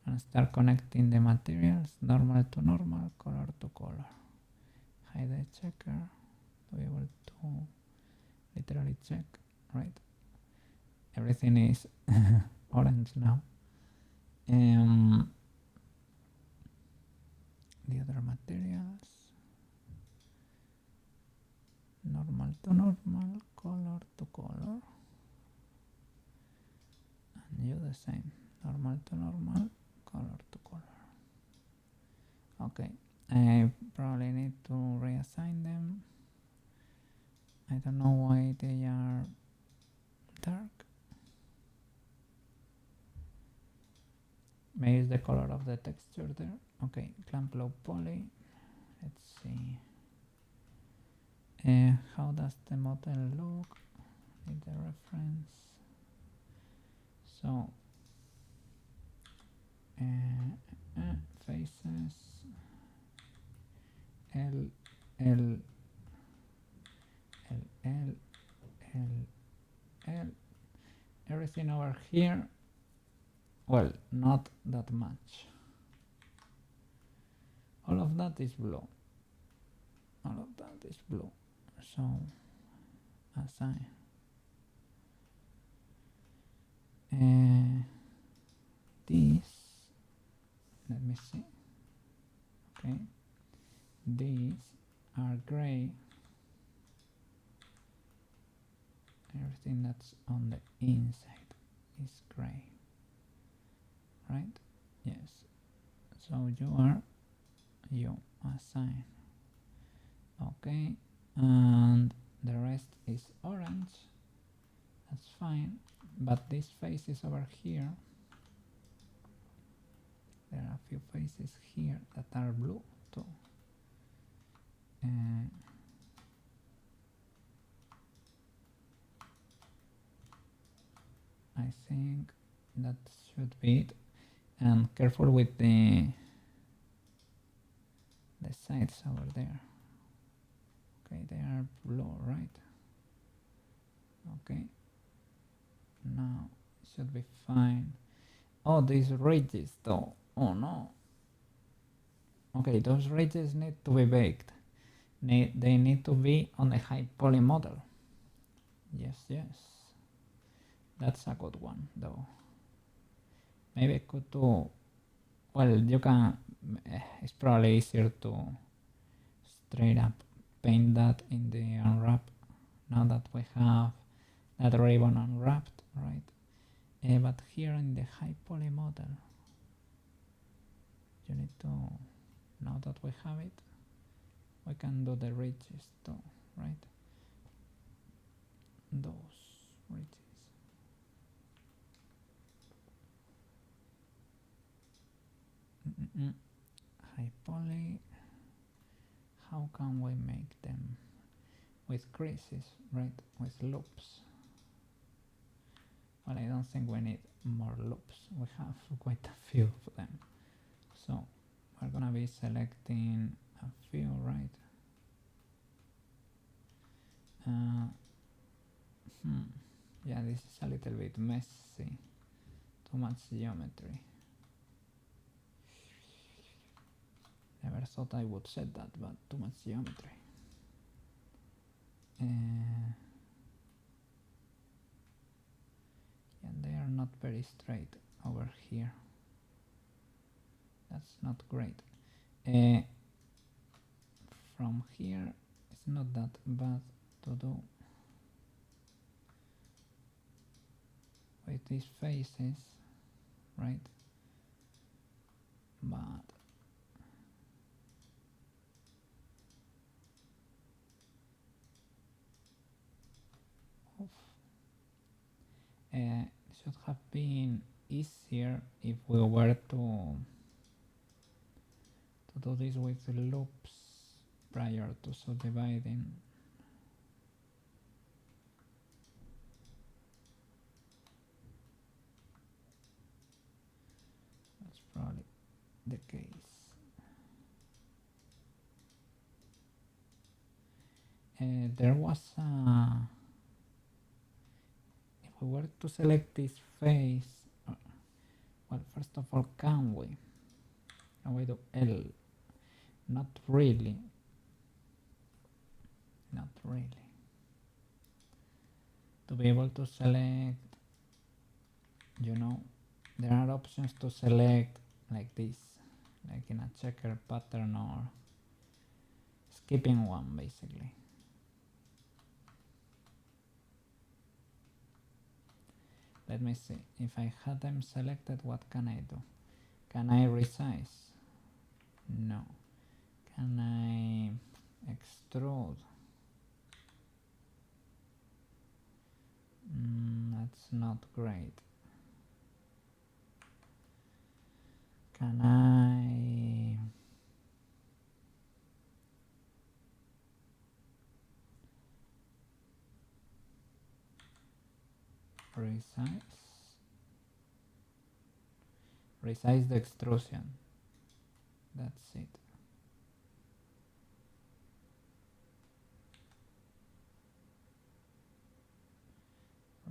and start connecting the materials, normal to normal, color to color. Hide the checker to be able to literally check, right? Everything is orange now. The other materials, normal to normal, color to color, and you the same, normal to normal, color to color. Okay, I probably need to reassign them. I don't know why they are dark. Maybe it's the color of the texture there. Okay, clamp low poly. Let's see. How does the model look? Need the reference. So faces L L L L L L. Everything over here, well, not that much. All of that is blue. All of that is blue. So assign. These, let me see. Okay, these are gray. Everything that's on the inside is gray, right? Yes. So you assign. Okay, and the rest is orange. That's fine, but this face is over here. There are a few faces here that are blue too. I think that should be it. And careful with the sides over there. Okay, they are blue, right? Okay. Now it should be fine. Oh, these ridges though. Oh no. Okay, those ridges need to be baked. They need to be on the high poly model. Yes, yes. That's a good one though. Maybe I could do, well, you can, it's probably easier to straight up paint that in the unwrap now that we have that ribbon unwrapped, right? But here in the high poly model, you need to, now that we have it, we can do the ridges too, right? Those ridges. High poly. How can we make them with creases, right? With loops. Well, I don't think we need more loops. We have quite a few of them. So we're gonna be selecting a few, right? Yeah, this is a little bit messy. Too much geometry. Never thought I would say that, but too much geometry. And they are not very straight over here. That's not great. From here, it's not that bad to do with these faces, right? But it should have been easier if we were to do this with the loops prior to subdividing. That's probably the case. There was if we were to select this face, well, first of all, can we do L? Not really. Not really. To be able to select, you know, there are options to select like this, like in a checker pattern, or skipping one basically. Let me see. If I had them selected, what can I do? Can I resize? No. Can I extrude? That's not great. Can I resize the extrusion? That's it.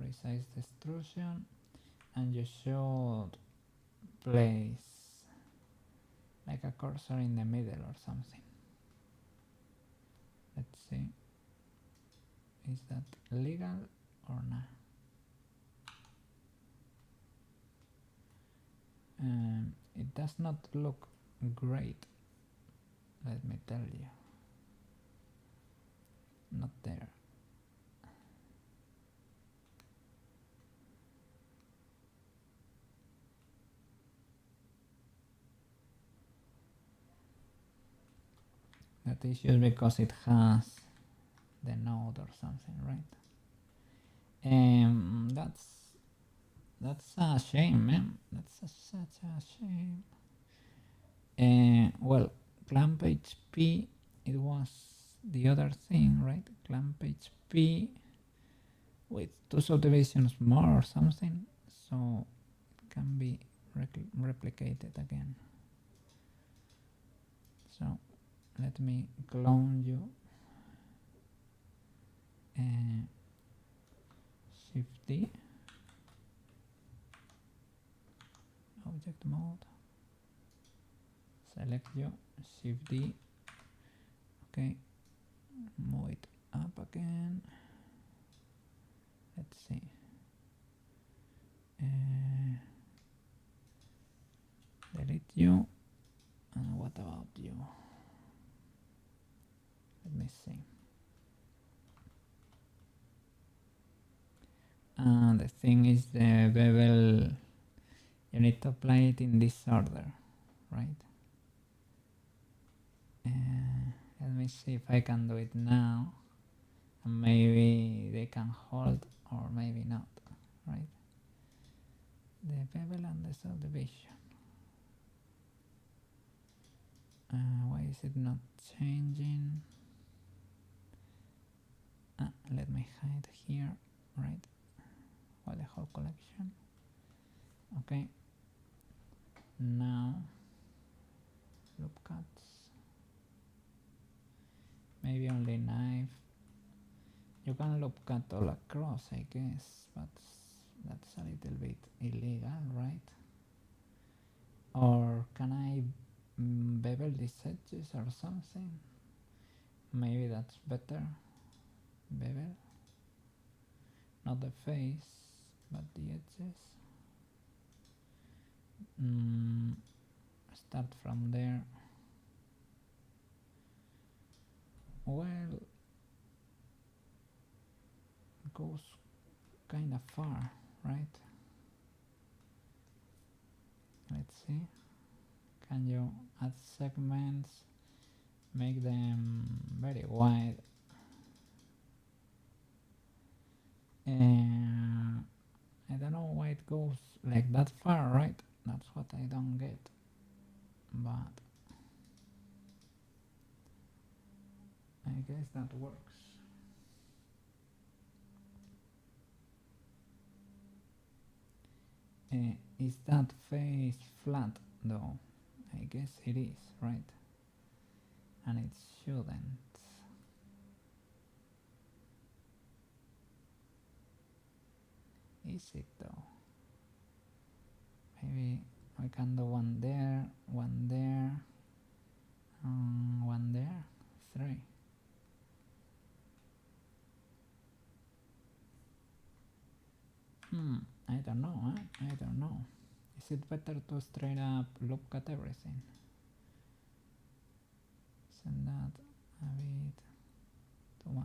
Resize the extrusion, and you should place like a cursor in the middle or something. Let's see. Is that legal or not? It does not look great, let me tell you. Not there. That is just because it has the node or something, right? That's a shame, man. That's such a shame. Well, clamp HP, it was the other thing, right? Clamp HP with 2 subdivisions more or something, so it can be replicated again. So let me clone you. Shift D. Object mode. Select you. Shift D. Okay. Move it up again. Let's see. Delete you. And what about you? Let me see. And the thing is, the bevel, you need to apply it in this order, right? Let me see if I can do it now, and maybe they can hold or maybe not, right? The bevel and the subdivision. Why is it not changing? Let me hide here, right? Well, the whole no collection. Okay, now loop cuts, maybe only knife. You can loop cut all across, I guess, but that's a little bit illegal, right? Or can I bevel these edges or something? Maybe that's better. Bevel, not the face, but the edges. Start from there. Well, goes kind of far, right? Let's see. Can you add segments, make them very wide? I don't know why it goes like that far, right? That's what I don't get. But I guess that works. Is that face flat though? I guess it is, right? And it shouldn't. Is it though? Maybe I can do one there, one there, one there, 3. I don't know, I don't know. Is it better to straight up loop cut everything? Isn't that a bit too much?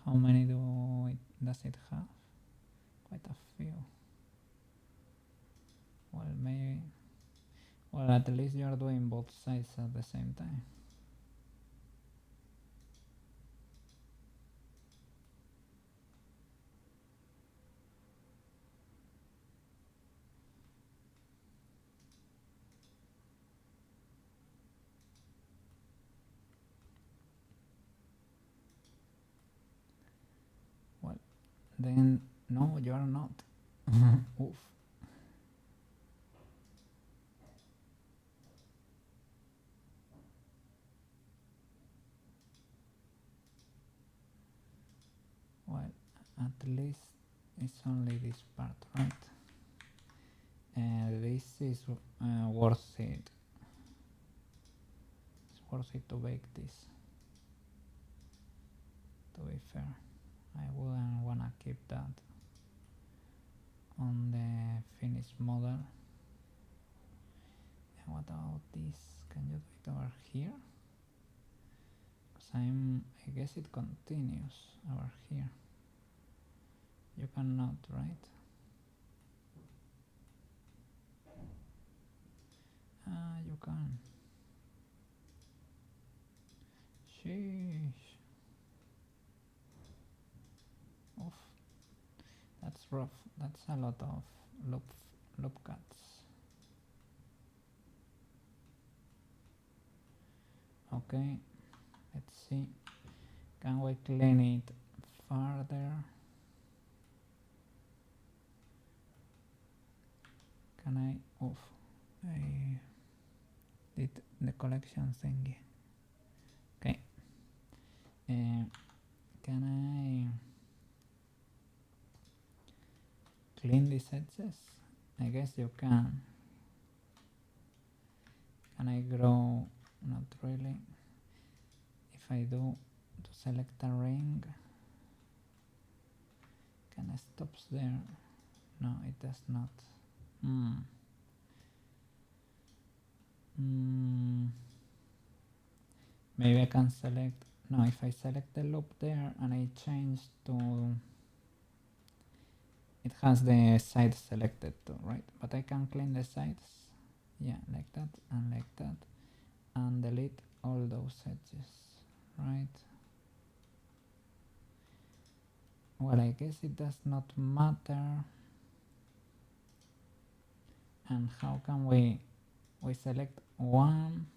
How many does it have? Quite a few. Well, maybe. Well, at least you are doing both sides at the same time. Well, then no, you are not. Oof. Well, at least it's only this part, right? This is worth it. It's worth it to bake this. To be fair, I wouldn't wanna keep that on the finished model. And what about this? Can you do it over here? Because I guess it continues over here. You cannot, right? Ah, you can. Sheesh. Oof. That's rough. That's a lot of loop cuts. Okay, let's see. Can we clean it further? Can I? Oof. I did the collection thingy. Okay. Can I clean these edges? I guess you can. Can I grow? Not really. If I do to select a ring, can I stop there? No, it does not. Maybe I can select. No, if I select the loop there and I change to, it has the sides selected too, right? But I can clean the sides, yeah, like that, and delete all those edges, right? Well, I guess it does not matter. And how can we select one?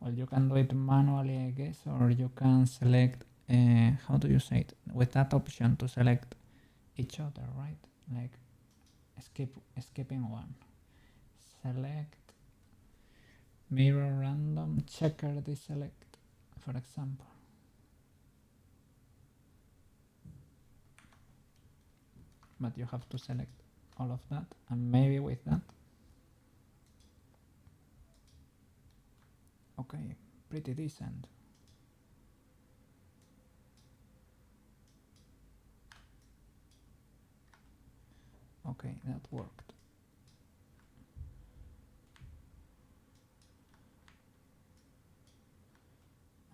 Well, you can do it manually, I guess, or you can select, how do you say it? With that option to select each other, right? Like skipping one. Select mirror random checker deselect, for example. But you have to select all of that, and maybe with that. Okay, pretty decent. Okay, that worked.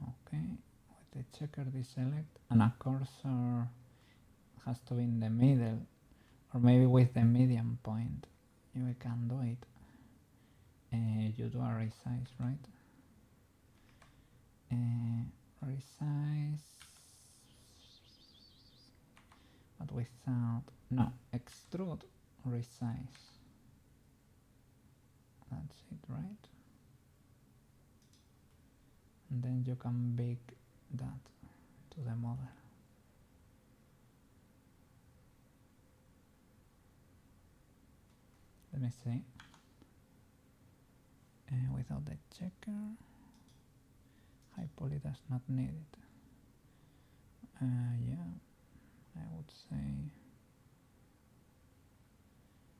Okay, with the checker deselect, and a cursor has to be in the middle, or maybe with the median point you can do it. You do a resize, right? Resize, but without, no, extrude, resize. That's it, right? And then you can bake that to the model. Let me see. Without the checker, high poly does not need it. Yeah, I would say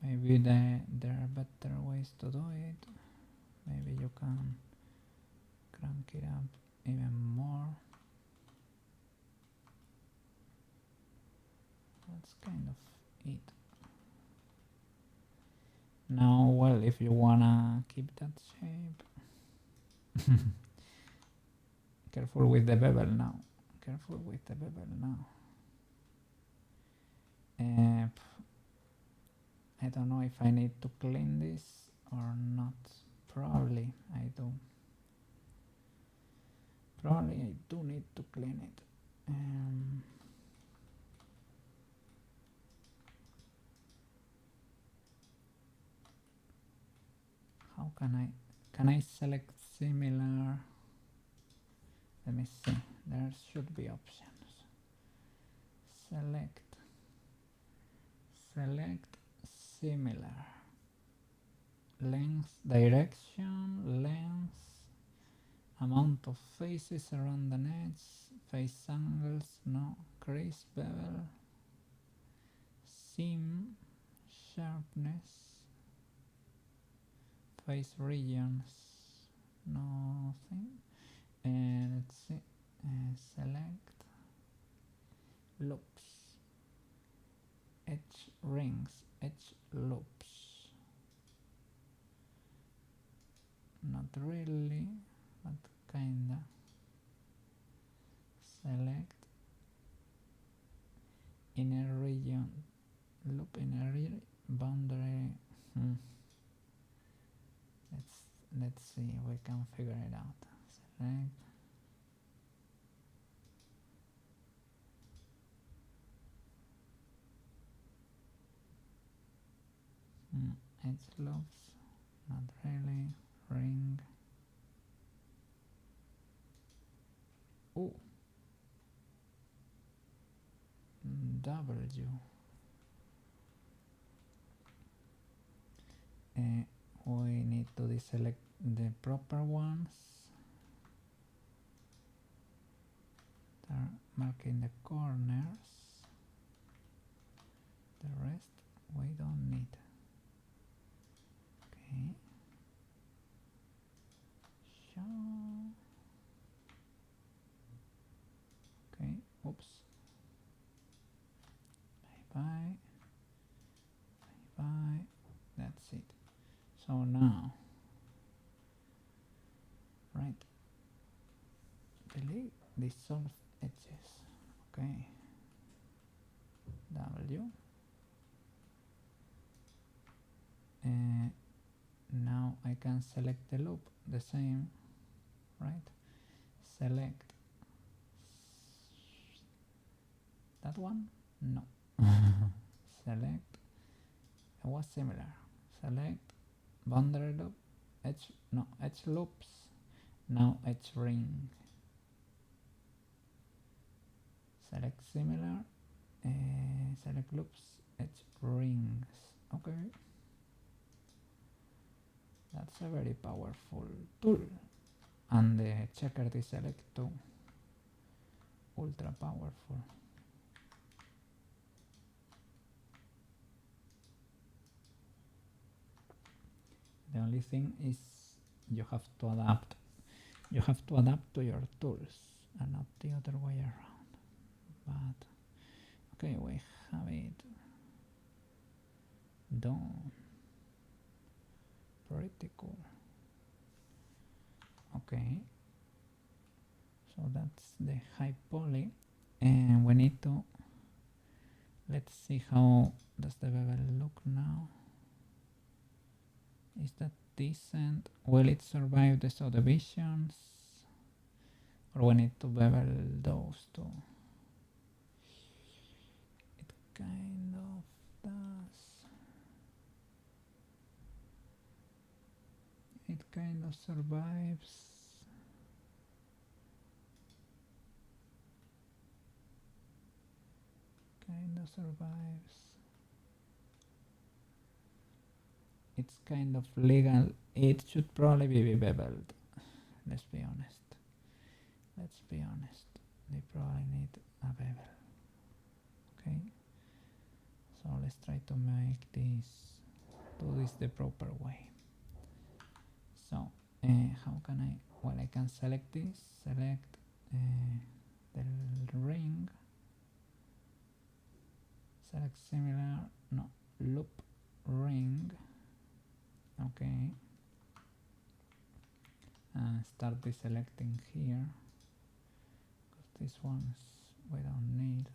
maybe there are better ways to do it. Maybe you can crank it up even more. That's kind of it. Now, well, if you wanna keep that shape, careful with the bevel now. Careful with the bevel now. I don't know if I need to clean this or not. Probably I do. Probably I do need to clean it. How can I select similar? Let me see, there should be options. Select similar, length, direction, length, amount of faces around the edge, face angles, no, crease, bevel, seam, sharpness, face regions, nothing. And let's see, select loops, edge rings, edge loops. Not really, but kinda. Select inner region, loop inner boundary. Let's see, we can figure it out. Select edge loops, not really. Ring. Oh, W. We need to deselect the proper ones. They're marking the corners. The rest we don't need. Okay. Show. Okay. Oops. Bye bye. Bye bye. That's it. So now, right, delete dissolve edges. Okay. W. Now I can select the loop, the same, right? Select that one? No. Select, it was similar. Select boundary loop, edge loops, Now edge ring. Select similar. Select loops. Edge rings. Okay. That's a very powerful tool. And the checker deselect too. Ultra powerful. The only thing is you have to adapt. You have to adapt to your tools and not the other way around. But okay, we have it done. Pretty cool. Okay, so that's the high poly, and we need to, let's see how does the bevel look now. Is that decent? Will it survive the subdivisions, or we need to bevel those two? It kind of does. It kind of survives. Kind of survives. It's kind of legal. It should probably be beveled. Let's be honest. Let's be honest. They probably need a bevel. Okay. So let's try to make this, do this the proper way. So how can I, well, I can select this, select the ring, select similar, no, loop ring, okay, and start deselecting here, because these ones we don't need.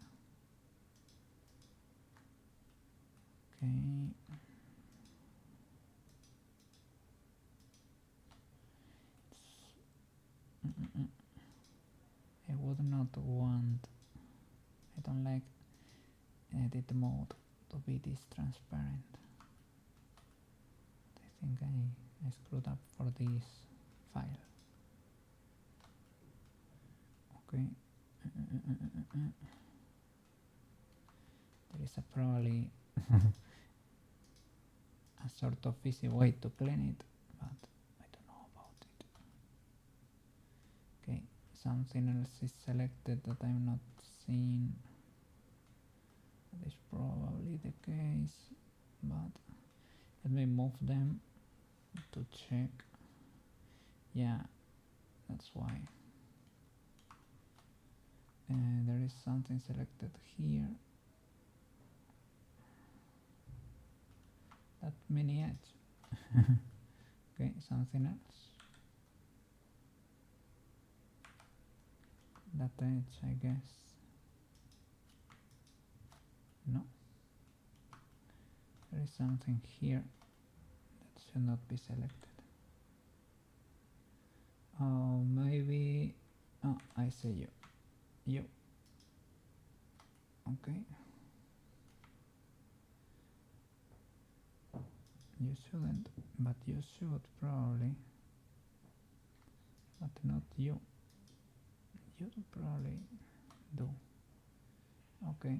Okay. I would not want, I don't like edit mode to be this transparent. I think I screwed up for this file. Okay. There is a probably a sort of easy way to clean it, but I don't know about it. Okay, something else is selected that I'm not seeing. That is probably the case, but let me move them to check. Yeah, that's why. There is something selected here. That mini edge. Okay, something else. That edge, I guess. No. There is something here that should not be selected. Oh, maybe. Oh, I see you. You. Okay. You shouldn't, but you should probably. But not you. You probably do. Okay.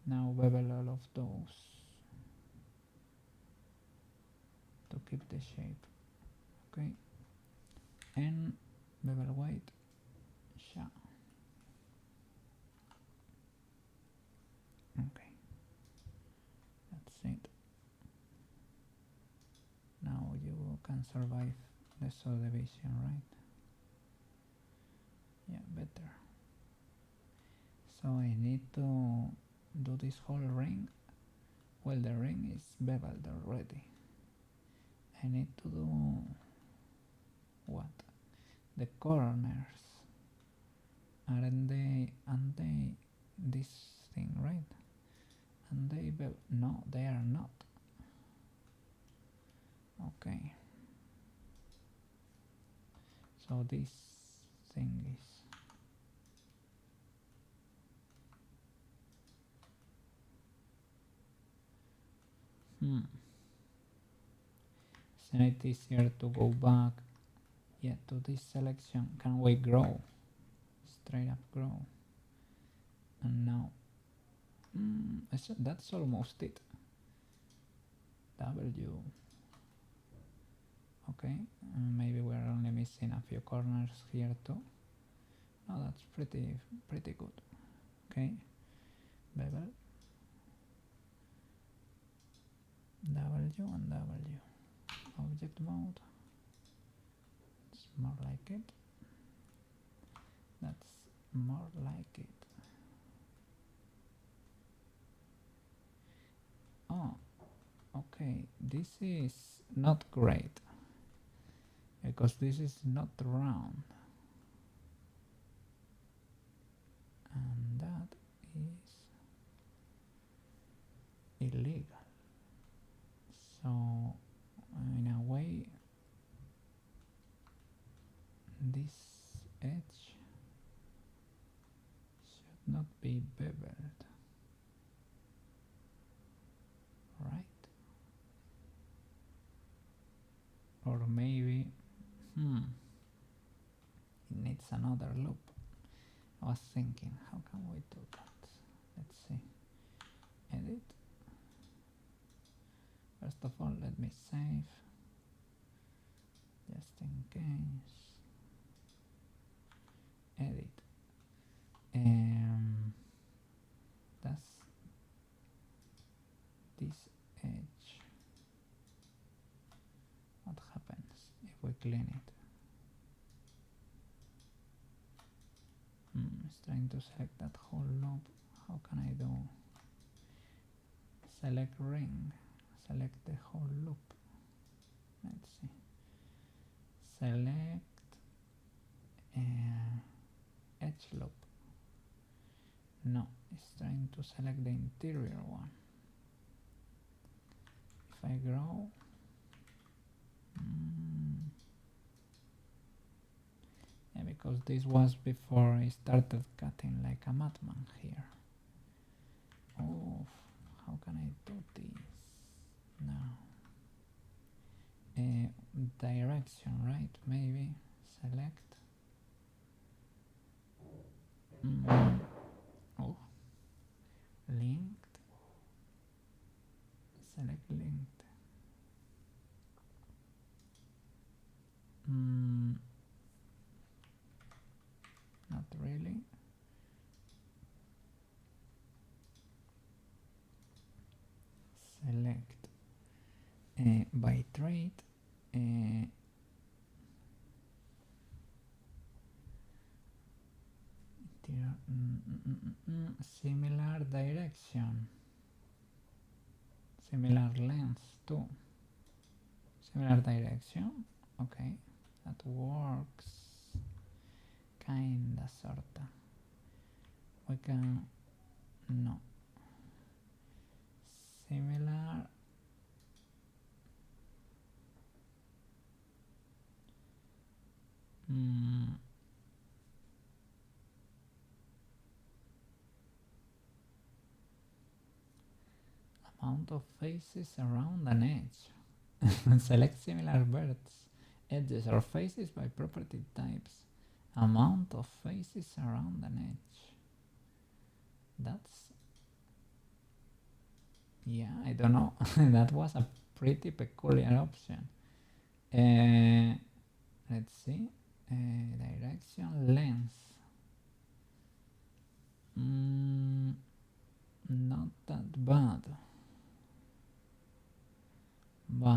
Now bevel all of those to keep the shape. Okay. And bevel weight. Sha. Okay. That's it. Now you can survive the subdivision, right? Yeah, better. So I need to do this whole ring. Well, the ring is beveled already. I need to do what? The corners. Aren't they this thing, right? And they no, they are not. Okay. So this thing is Isn't it easier to go back Yeah, to this selection, can we grow? Straight up grow. And now, that's almost it. W. Okay, maybe we're only missing a few corners here too. No, that's pretty good. Okay, bevel. W and W. Object mode. It's more like it. That's more like it. Oh, okay, this is not great because this is not round, and that is illegal. So in a way, this edge should not be beveled, right? Or maybe it needs another loop. I was thinking, how can we do that? Let's see. Edit. First of all, let me save, just in case. Edit. That's this edge. What happens if we clean it? It's trying to select that whole loop. How can I do? Select ring. Select the whole loop. Let's see. Select edge loop. No, it's trying to select the interior one. If I grow, yeah, because this was before I started cutting like a madman here. Oh, how can I do this now? Direction, right? Maybe select. Oh, linked. Select linked. Not really. Select by trait. Similar direction, similar length too. Similar direction. Okay, that works. Kinda, sorta. We can no. Similar. Amount of faces around an edge. Select similar birds, edges or faces by property types. Amount of faces around an edge. That's, yeah, I don't know. That was a pretty peculiar option. Let's see. Direction, length. Not that bad. But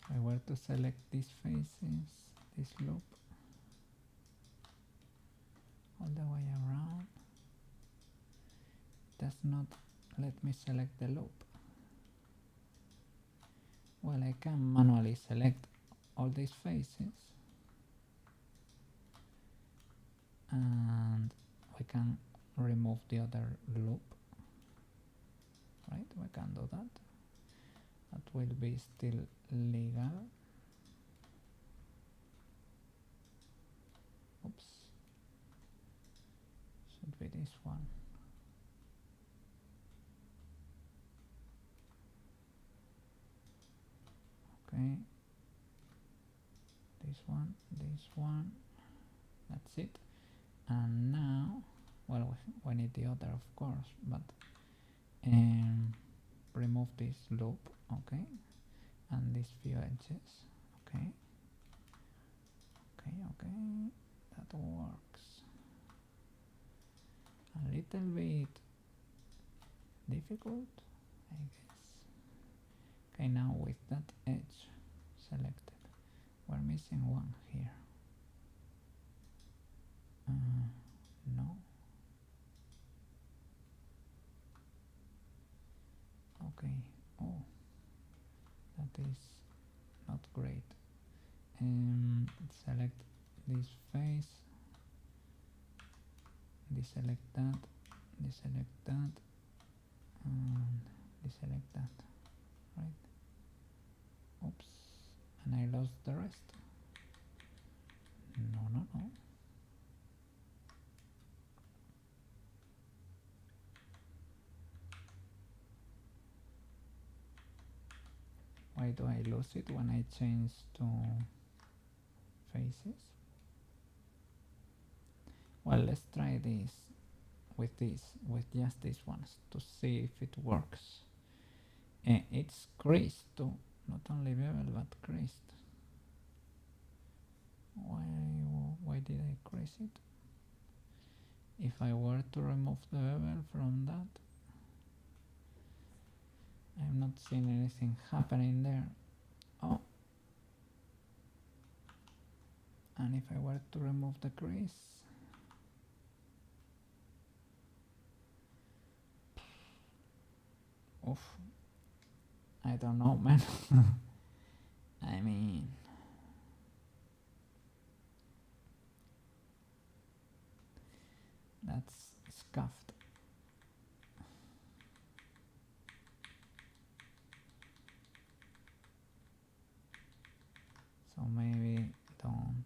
if I were to select these faces, this loop, all the way around, it does not let me select the loop. Well, I can manually select all these faces and we can remove the other loop, right? We can do that. That will be still legal. Oops, should be this one. Okay, this one, that's it. And now, well, we need the other, of course, but remove this loop, okay, and these few edges, okay, that works. A little bit difficult, I guess. Okay, now with that edge selected, we're missing one here. No. Okay. Oh, that is not great. Select this face. Deselect that. Deselect that. And deselect that. Right. Oops. And I lost the rest. No. Why do I lose it when I change to faces? Well, let's try this, with just these ones, to see if it works. It's creased too, not only bevel but creased. Why did I crease it? If I were to remove the bevel from that, I'm not seeing anything happening there. Oh, and if I were to remove the crease, oof, I don't know, man. I mean, that's scuffed. So maybe don't.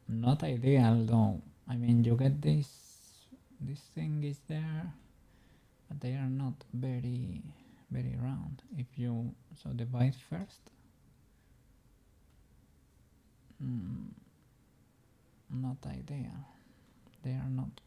Not ideal though. I mean, you get this thing is there, but they are not very round. If you divide first, not ideal. They are not.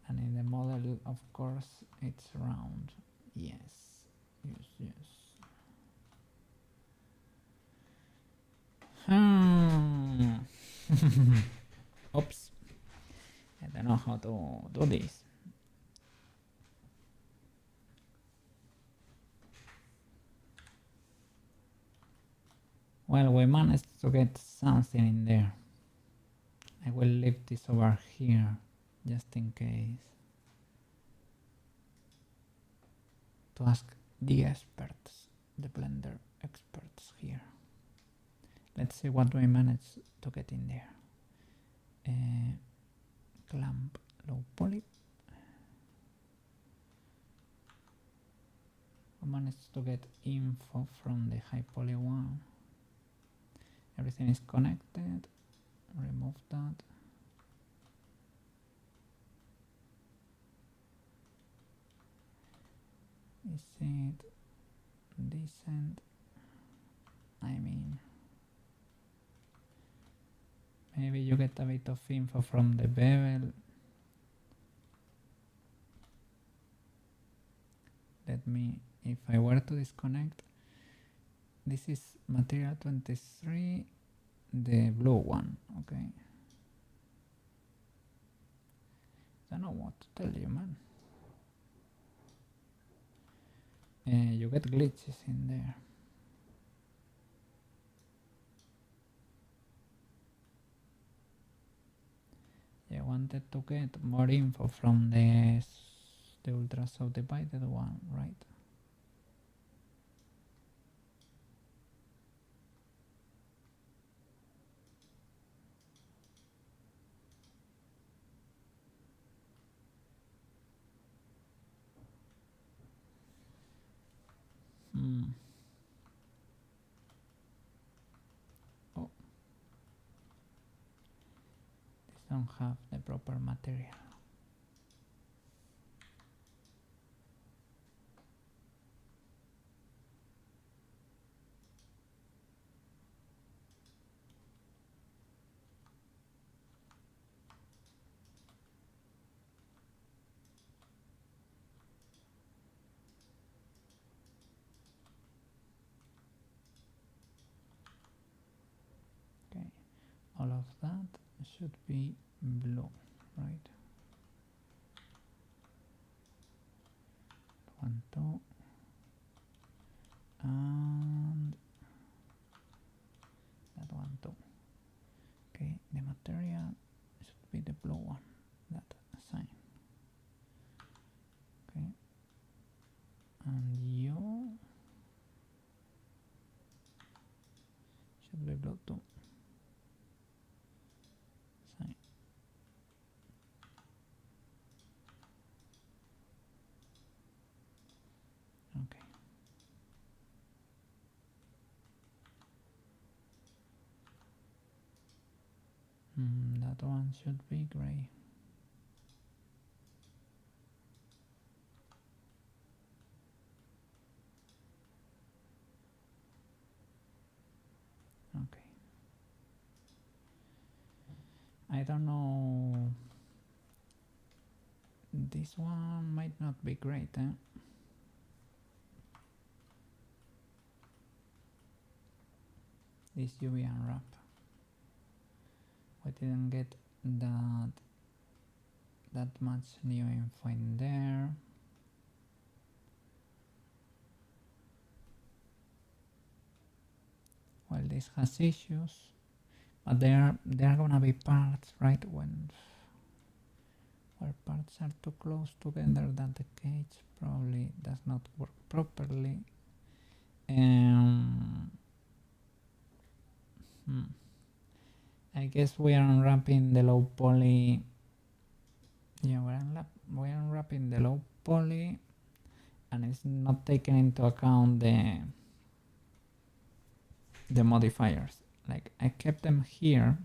And in the model, of course, it's round. Yes. Oops. I don't know how to do this. Well, we managed to get something in there. I will leave this over here just in case, to ask the experts, the Blender experts here. Let's see what we managed to get in there. Clamp low poly. We managed to get info from the high poly one. Everything is connected. Remove that. Is it decent? I mean, maybe you get a bit of info from the bevel. Let me, if I were to disconnect, this is material 23, the blue one, okay. I don't know what to tell you, man. You get glitches in there. I wanted to get more info from the ultra subdivided one, right? Oh, this don't have the proper material. All of that should be blue, right? 1, 2, and that one too. Okay, the material should be the blue one, that sign. Okay, and you should be blue too. Sign. Okay. That one should be gray. Okay. I don't know. This one might not be great, eh? This UV unwrap. We didn't get that much new info in there. Well, this has issues, but there are gonna be parts, right? Where parts are too close together that the cage probably does not work properly. I guess we are unwrapping the low poly. Yeah, we're unwrapping the low poly, and it's not taking into account the modifiers. Like, I kept them here,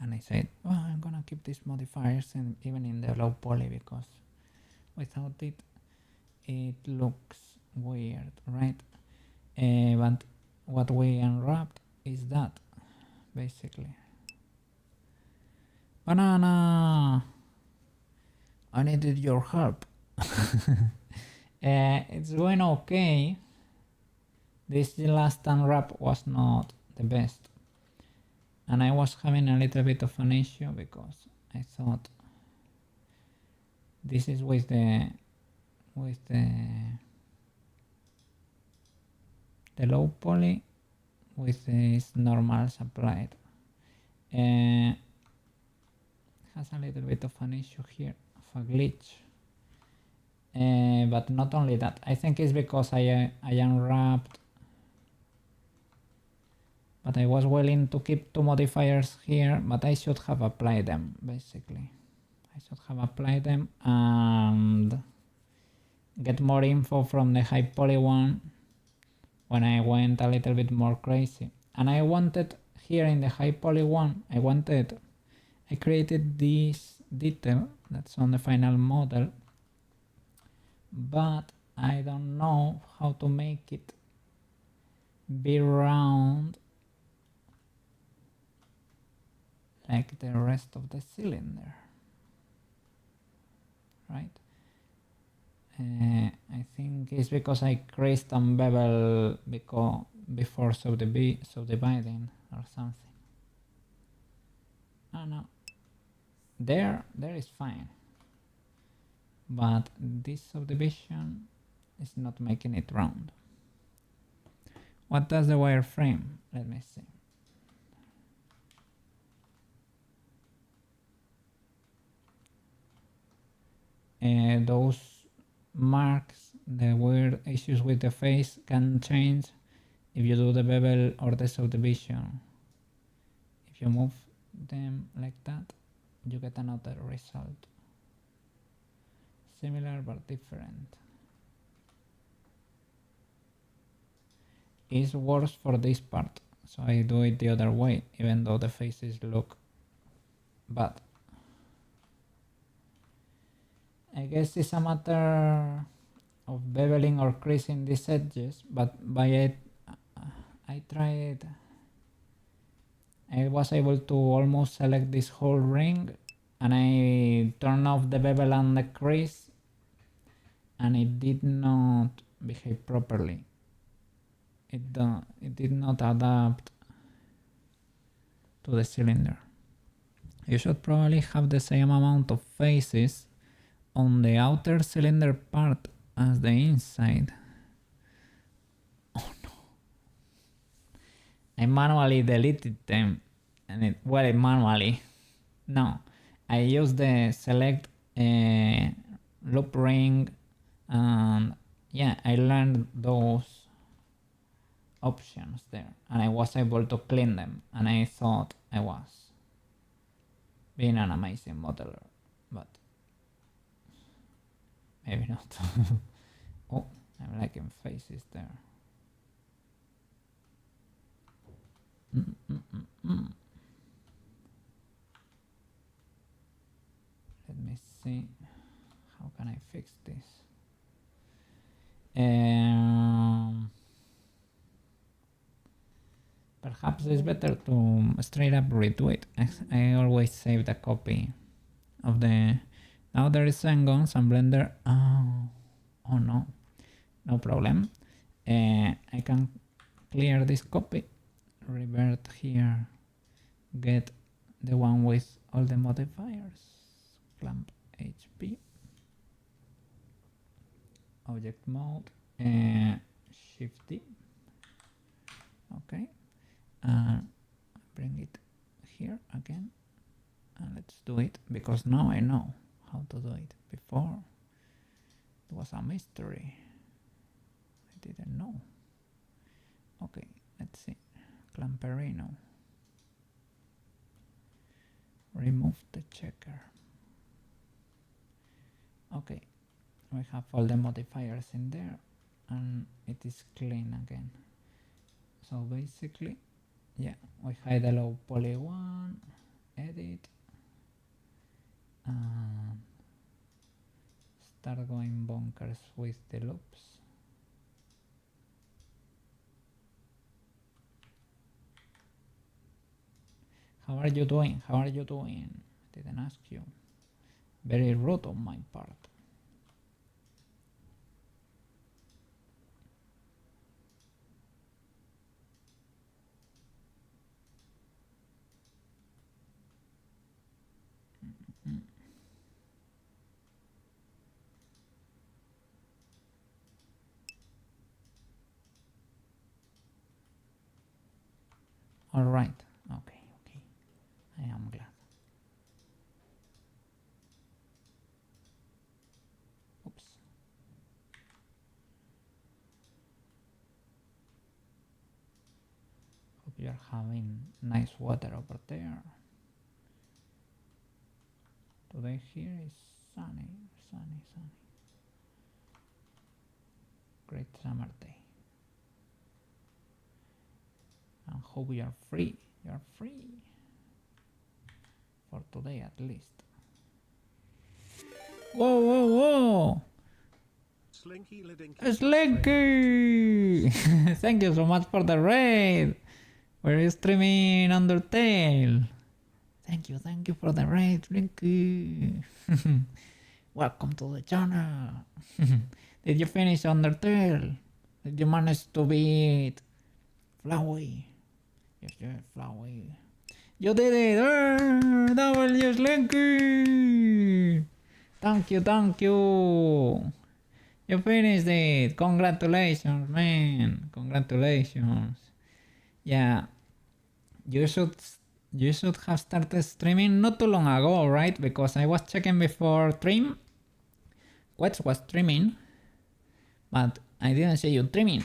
and I said, oh, I'm gonna keep these modifiers and even in the low poly, because without it looks weird, right? But what we unwrapped is that, basically. Banana, I needed your help. It's going okay. This last unwrap was not the best, and I was having a little bit of an issue because I thought this is with the low poly with this normals applied. Has a little bit of an issue here, of a glitch. But not only that, I think it's because I unwrapped, but I was willing to keep 2 modifiers here, but I should have applied them, basically. I should have applied them and get more info from the high poly one when I went a little bit more crazy. And I wanted, here in the high poly one, I created this detail that's on the final model, but I don't know how to make it be round like the rest of the cylinder, right? I think it's because I creased on bevel before subdividing or something. Oh no, there is fine, but this subdivision is not making it round. What does the wireframe? Let me see. Those marks, the weird issues with the face, can change if you do the bevel or the subdivision. If you move them like that, you get another result. Similar but different. is worse for this part. So I do it the other way, even though the faces look bad. I guess it's a matter of beveling or creasing these edges, but by it, I tried. I was able to almost select this whole ring, and I turned off the bevel and the crease, and it did not behave properly. It did not adapt to the cylinder. You should probably have the same amount of faces on the outer cylinder part as the inside. Oh no. I manually deleted them, and manually. No, I used the select loop ring, and yeah, I learned those options there, and I was able to clean them, and I thought I was being an amazing modeler, but maybe not. Oh, I'm liking faces there. Let me see, how can I fix this? Perhaps it's better to straight up redo it. I always save the copy of the... Now there is Sengon, some Blender. Oh no, no problem. I can clear this copy, revert here, get the one with all the modifiers, clamp HP, object mode, Shift D. Okay, bring it here again, and let's do it, because now I know how to do it. Before it was a mystery, I didn't know. Okay, let's see, Clamperino, remove the checker. Okay, we have all the modifiers in there, and it is clean again. So basically, yeah, we hide the low poly one, edit, and start going bonkers with the loops. How are you doing? How are you doing? I didn't ask you. Very rude on my part. All right. Okay. Okay. I am glad. Oops. Hope you're having nice water over there. Today here is sunny, sunny, sunny. Great summer day. And hope you are free. You are free. For today at least. Whoa, whoa, whoa! Slinky Slinky! Thank you so much for the raid. We're streaming Undertale. Thank you for the raid, Slinky. Welcome to the channel. Did you finish Undertale? Did you manage to beat Flowey? Yes, Flowey. You did it! W Slinky! Thank you! You finished it! Congratulations, man! Congratulations! Yeah, you should have started streaming not too long ago, right? Because I was checking before stream. Quetz was streaming, but I didn't see you streaming.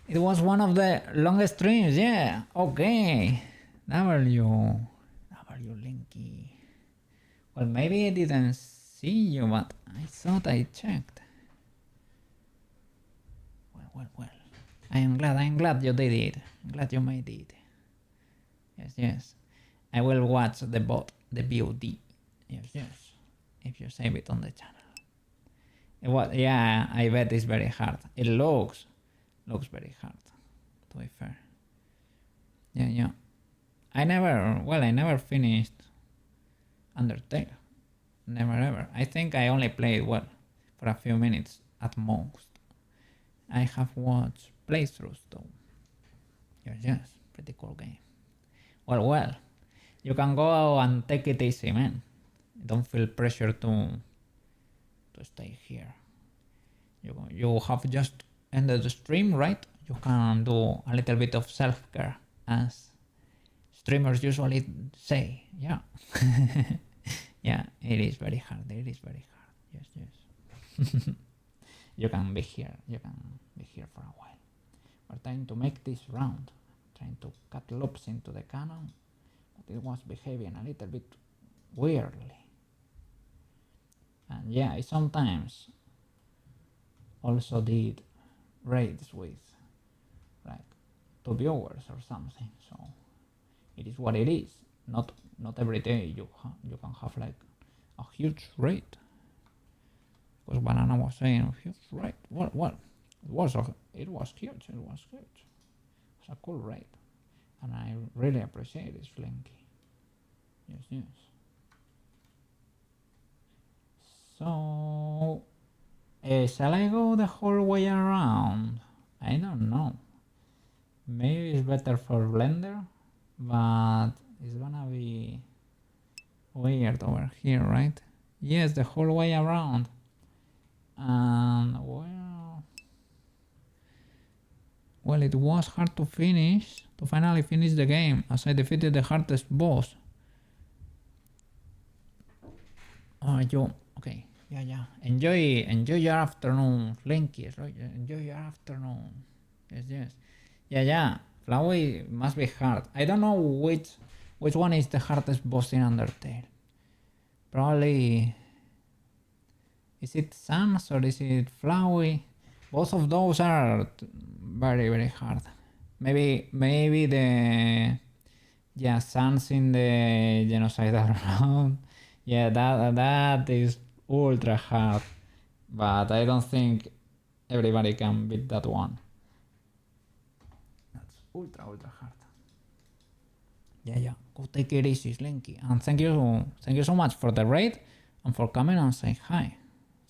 It was one of the longest streams, yeah. Okay. W Linky. Well, maybe I didn't see you, but I thought I checked. Well. I am glad you did it. I'm glad you made it. Yes. I will watch the VOD. Yes. If you save it on the channel. Yeah, I bet it's very hard. It looks very hard, to be fair. Yeah. I never finished Undertale. Never ever. I think I only played, for a few minutes at most. I have watched playthroughs though. Yes. Pretty cool game. Well. You can go and take it easy, man. Don't feel pressure to stay here. You have just ended the stream, right? You can do a little bit of self-care, as streamers usually say. Yeah. Yeah, it is very hard. Yes. You can be here for a while. We're trying to make this round, trying to cut loops into the cannon, but it was behaving a little bit weirdly. And yeah, I sometimes also did raids with like 2 viewers or something, so it is what it is. Not every day you can have like a huge raid. Because Banana was saying huge raid. What? It was huge. It was a cool raid, and I really appreciate it, Slinky. Yes. So, shall I go the whole way around? I don't know. Maybe it's better for Blender, but it's gonna be weird over here, right? Yes, the whole way around. And well, it was hard to finally finish the game, as I defeated the hardest boss. Okay, yeah. Enjoy your afternoon, Linky, right? Enjoy your afternoon. Yes. Yeah. Flowey must be hard. I don't know which one is the hardest boss in Undertale. Probably, is it Sans or is it Flowey? Both of those are very, very hard. Maybe the Sans in the genocidal round. Yeah, that is ultra hard, but I don't think everybody can beat that one. That's ultra hard. Yeah. Go take it easy, Slinky, and thank you so much for the raid and for coming and saying hi.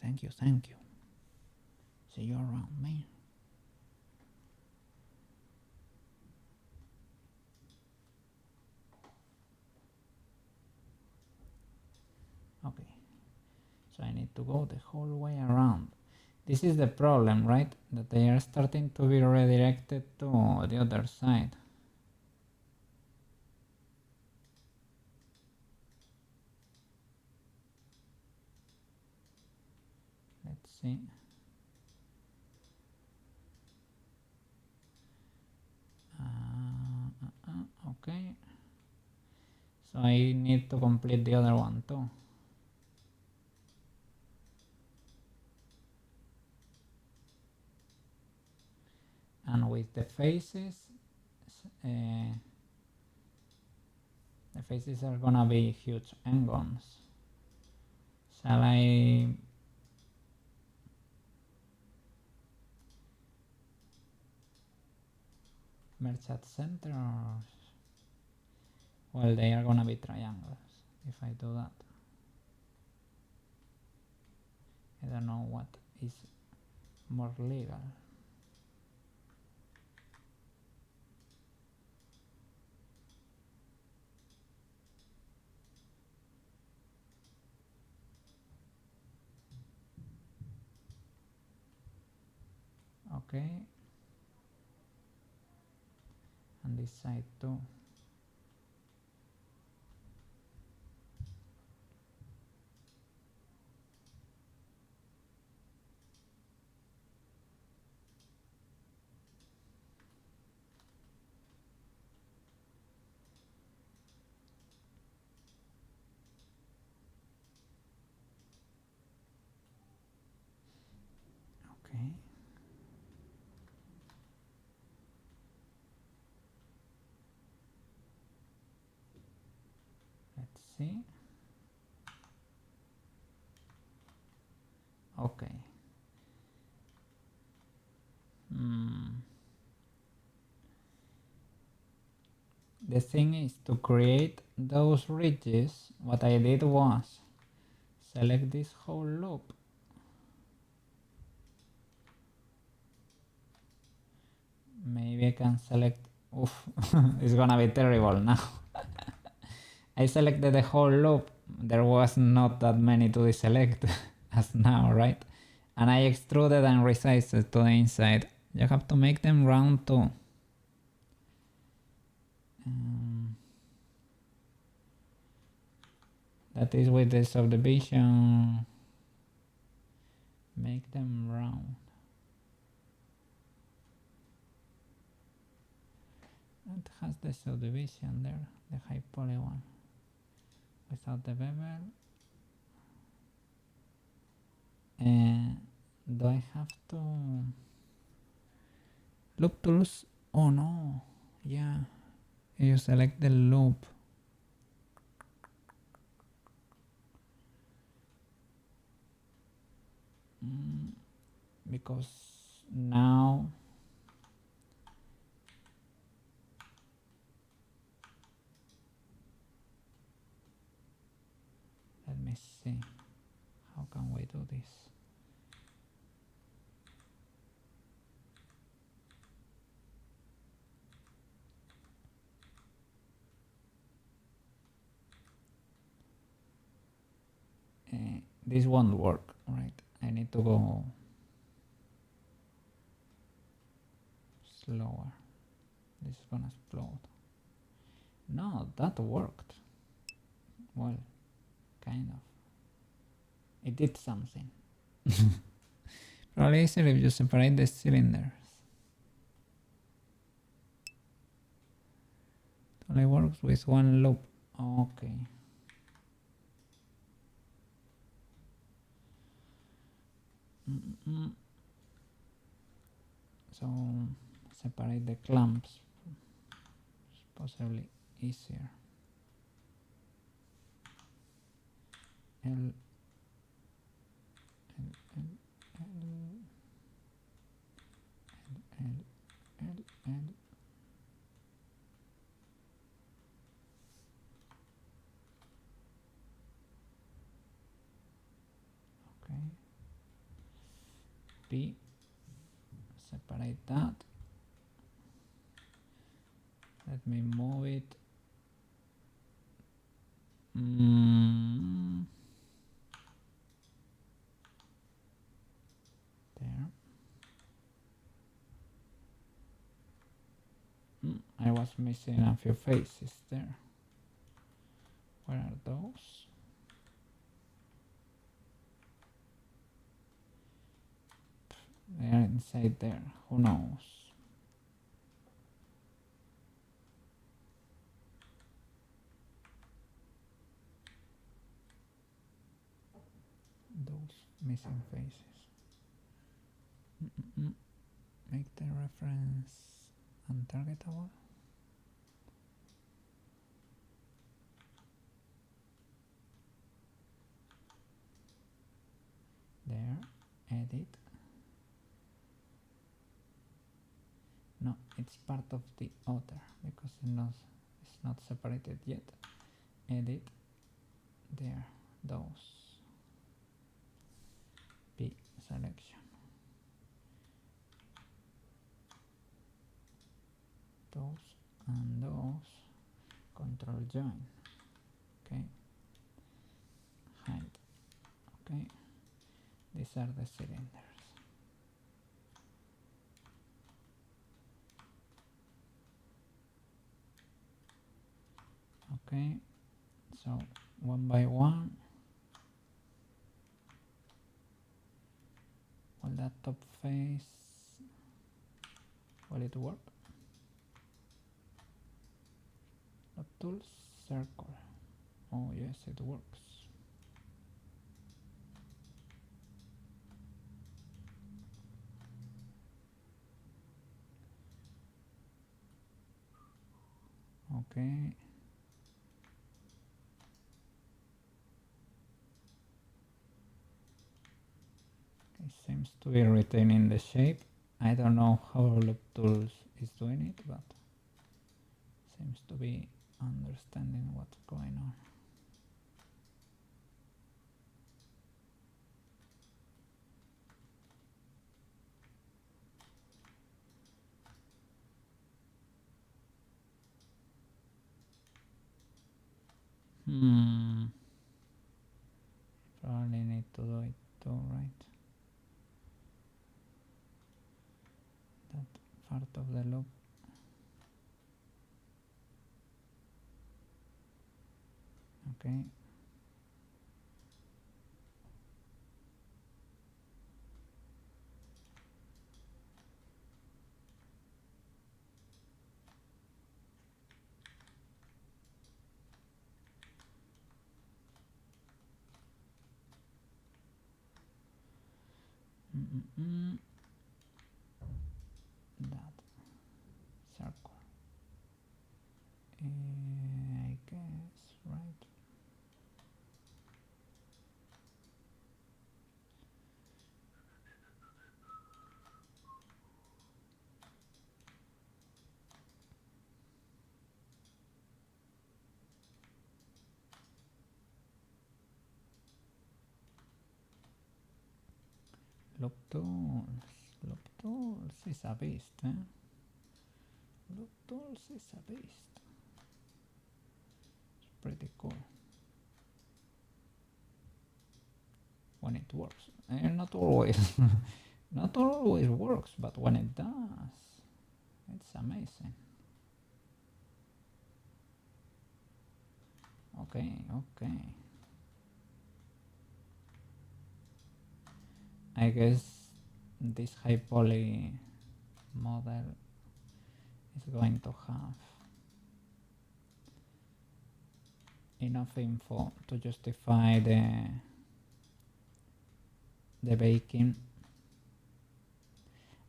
Thank you. See you around, man. Okay, so I need to go the whole way around. This is the problem, right? That they are starting to be redirected to the other side. Let's see. Okay. So I need to complete the other one too. And with the faces are gonna be huge engons. Shall I merge at center, or well, they are gonna be triangles if I do that. I don't know what is more legal. Okay, and this side too. Okay. see. Okay. The thing is, to create those ridges, what I did was select this whole loop. Maybe I can select, oof, it's gonna be terrible now. I selected the whole loop. There was not that many to deselect as now, right? And I extruded and resized it to the inside. You have to make them round too. That is with the subdivision. Make them round. It has the subdivision there, the high poly one, without the bevel. Do I have to loop tools? Oh no, yeah, you select the loop. Because now let me see, how can we do this? This won't work, right? I need to go slower. This is gonna explode. No, that worked. Well, kind of. It did something. Probably easier if you separate the cylinders. It only works with one loop. Okay. So separate the clamps. It's possibly easier. L, L, L, L, L, L, L. Okay. P, separate that. Let me move it. There. I was missing a few faces there. Where are those? They are inside there. Who knows? Those missing faces. Make the reference untargetable. There, edit. No, it's part of the other because it's not separated yet. Edit. There, those. P, selection. Those and those. Control join. Okay. Hide. Okay. These are the cylinders. Okay, so one by one. Will that top face, will it work? Not tools, circle. Oh yes, it works. Okay. Seems to be retaining the shape. I don't know how Loop Tools is doing it, but seems to be understanding what's going on. Probably need to do it too, right? That part of the loop. Okay. That circle. I guess, right? Loop Tools is a beast, eh? Loop Tools is a beast. It's pretty cool. When it works. Not always. Not always works, but when it does, it's amazing. Okay, okay. I guess this high poly model is going to have enough info to justify the baking.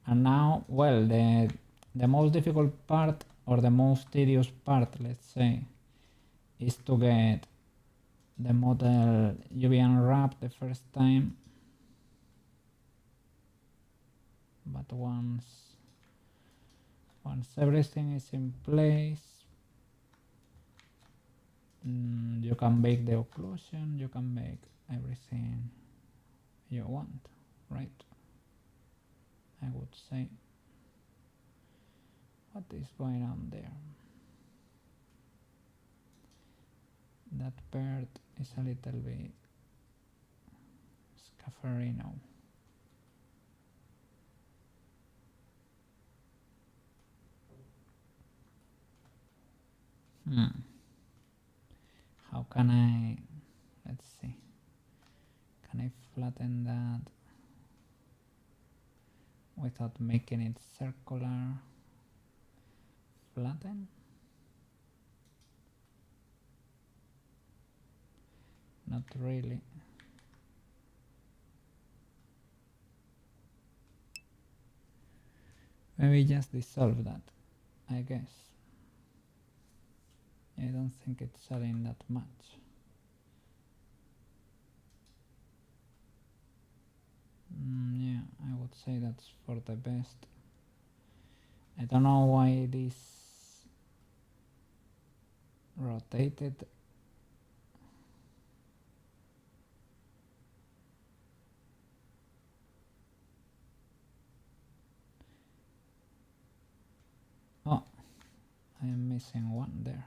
And now, well, the most difficult part, or the most tedious part, let's say, is to get the model UV unwrapped the first time. But once everything is in place, you can bake the occlusion, you can make everything you want, right? I would say. What is going on there? That bird is a little bit scaffarino. How can I, let's see, can I flatten that without making it circular? Flatten? Not really. Maybe just dissolve that, I guess. I don't think it's adding that much. Yeah, I would say that's for the best. I don't know why this rotated. Oh, I am missing one there.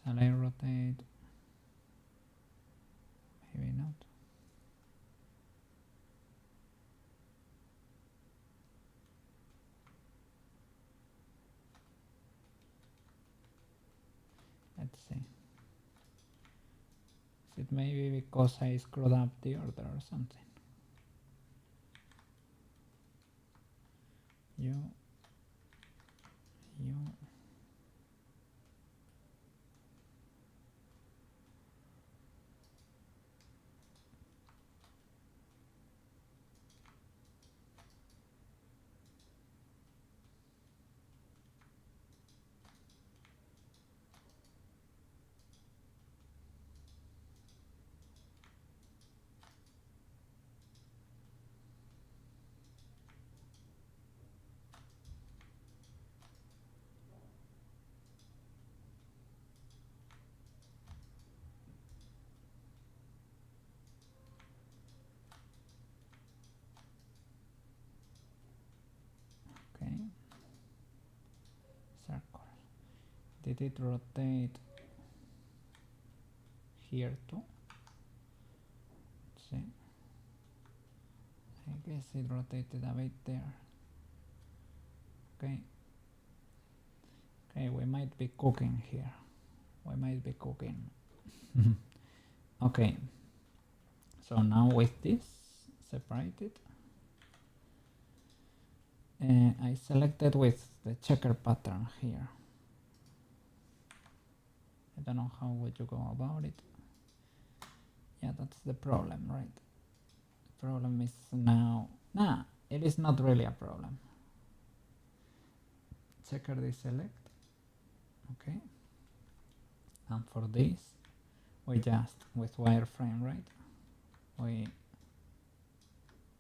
Shall I rotate? Maybe not. Let's see. Is it maybe because I screwed up the order or something? You. Did it rotate here too? Let's see. I guess it rotated a bit there. Okay. Okay, we might be cooking here. We might be cooking. Okay. So now with this separated, I selected with the checker pattern here. I don't know how would you go about it. Yeah, that's the problem, right? The problem is now, it is not really a problem. Checker deselect, okay. And for this, we just, with wireframe, right? We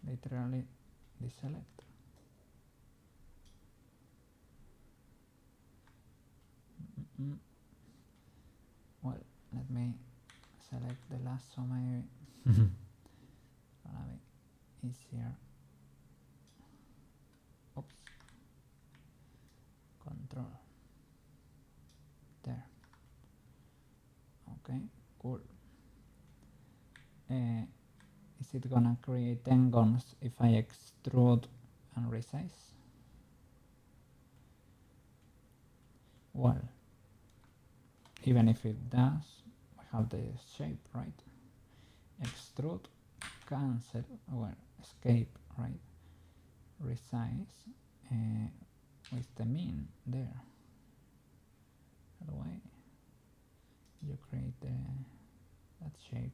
literally deselect. Well, let me select the last so maybe gonna be easier. Oops. Control. There. Okay, cool. Is it gonna create engons if I extrude and resize? Well, even if it does, we have the shape, right? Extrude, cancel, well, escape, right? Resize with the mean there. How do you create that shape?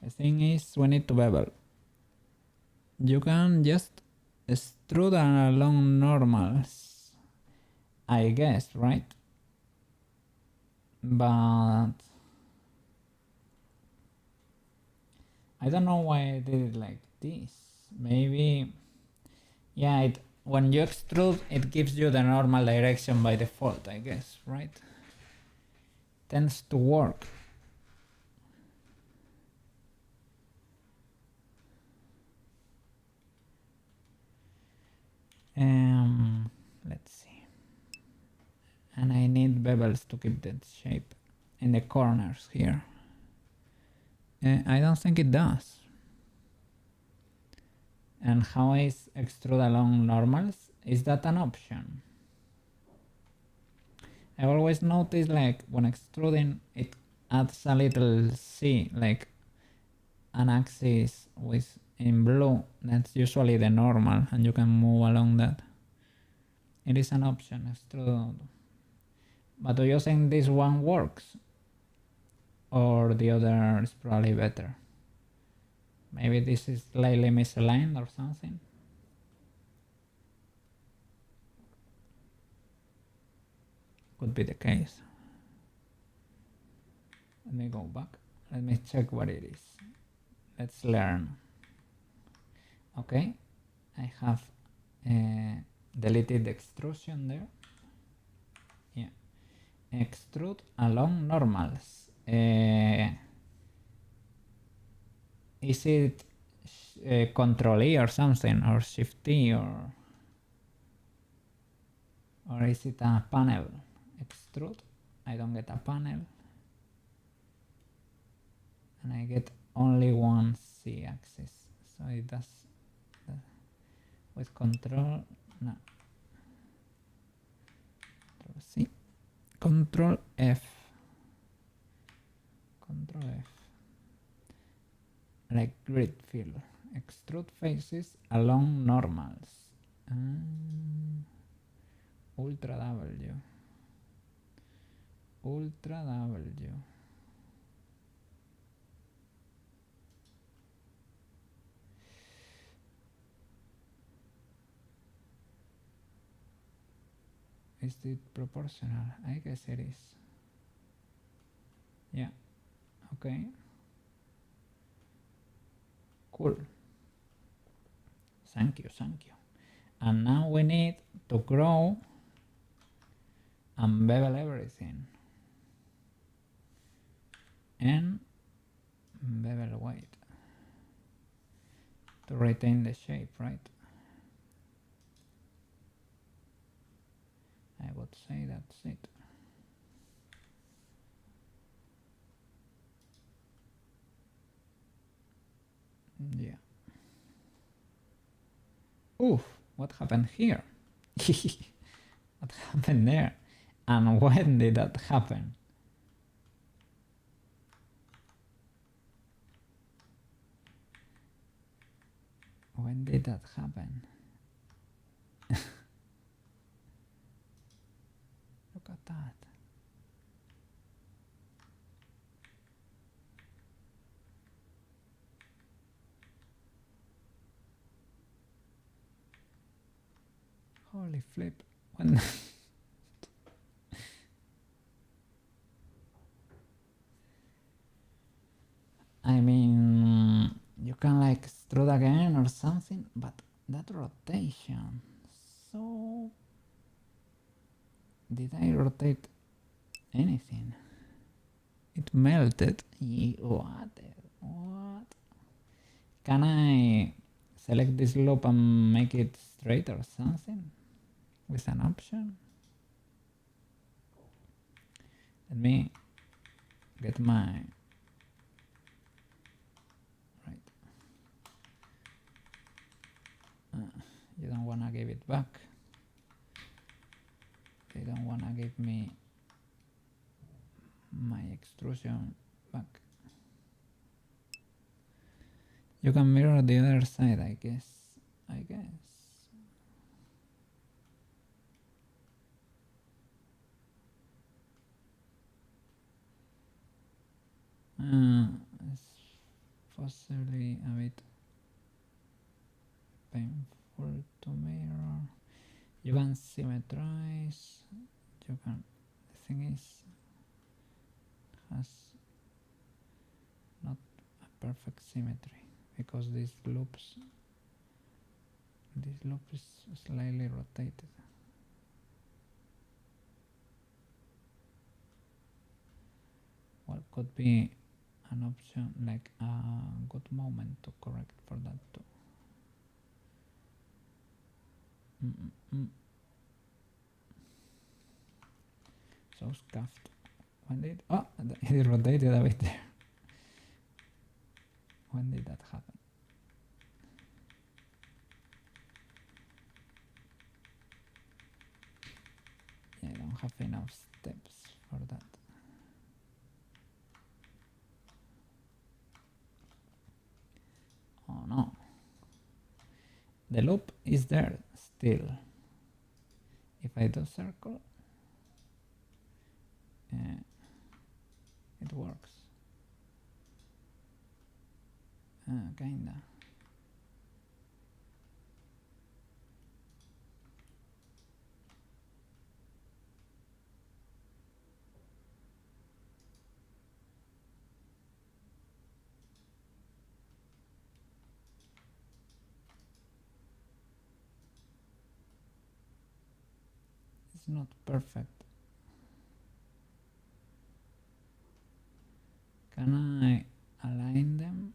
The thing is, we need to bevel. You can just extrude along normals, I guess, right? But I don't know why I did it like this. Maybe, yeah, when you extrude, it gives you the normal direction by default, I guess, right? Tends to work. Let's see. And I need bevels to keep that shape in the corners here. I don't think it does. And how is extrude along normals? Is that an option? I always notice, like, when extruding, it adds a little C, like an axis with in blue. That's usually the normal, and you can move along that. It is an option, extrude. But do you think this one works? Or the other is probably better? Maybe this is slightly misaligned or something? Could be the case. Let me go back. Let me check what it is. Let's learn. Okay, I have deleted the extrusion there. Yeah, extrude along normals. Is it Control E or something, or Shift E, or is it a panel? Extrude. I don't get a panel, and I get only one C axis. So it does with Control. No. Control C. Control F. Control F. Like grid fill. Extrude faces along normals. Ultra W. Ultra W. Is it proportional? I guess it is. Yeah. Okay. Cool. Thank you, thank you. And now we need to grow and bevel everything. And bevel weight. To to retain the shape, right? I would say that's it. Yeah. Oof, what happened here? What happened there? And when did that happen? When did that happen? Look at that. Holy flip. When I mean, you can like extrude again or something, but that rotation. So, did I rotate anything? It melted. What? What? Can I select this loop and make it straight or something with an option? Let me get my right. You don't wanna give it back. They don't wanna give me my extrusion back. You can mirror the other side, I guess. It's possibly a bit painful to mirror. You can symmetrize. You can. The thing is, has not a perfect symmetry because this loop is slightly rotated. What could be an option, like a good moment to correct for that too? So scuffed. When did it rotated a bit there? When did that happen? Yeah, I don't have enough steps for that. Oh no. The loop is there still. If I do circle, it works. Kinda. It's not perfect. Can I align them?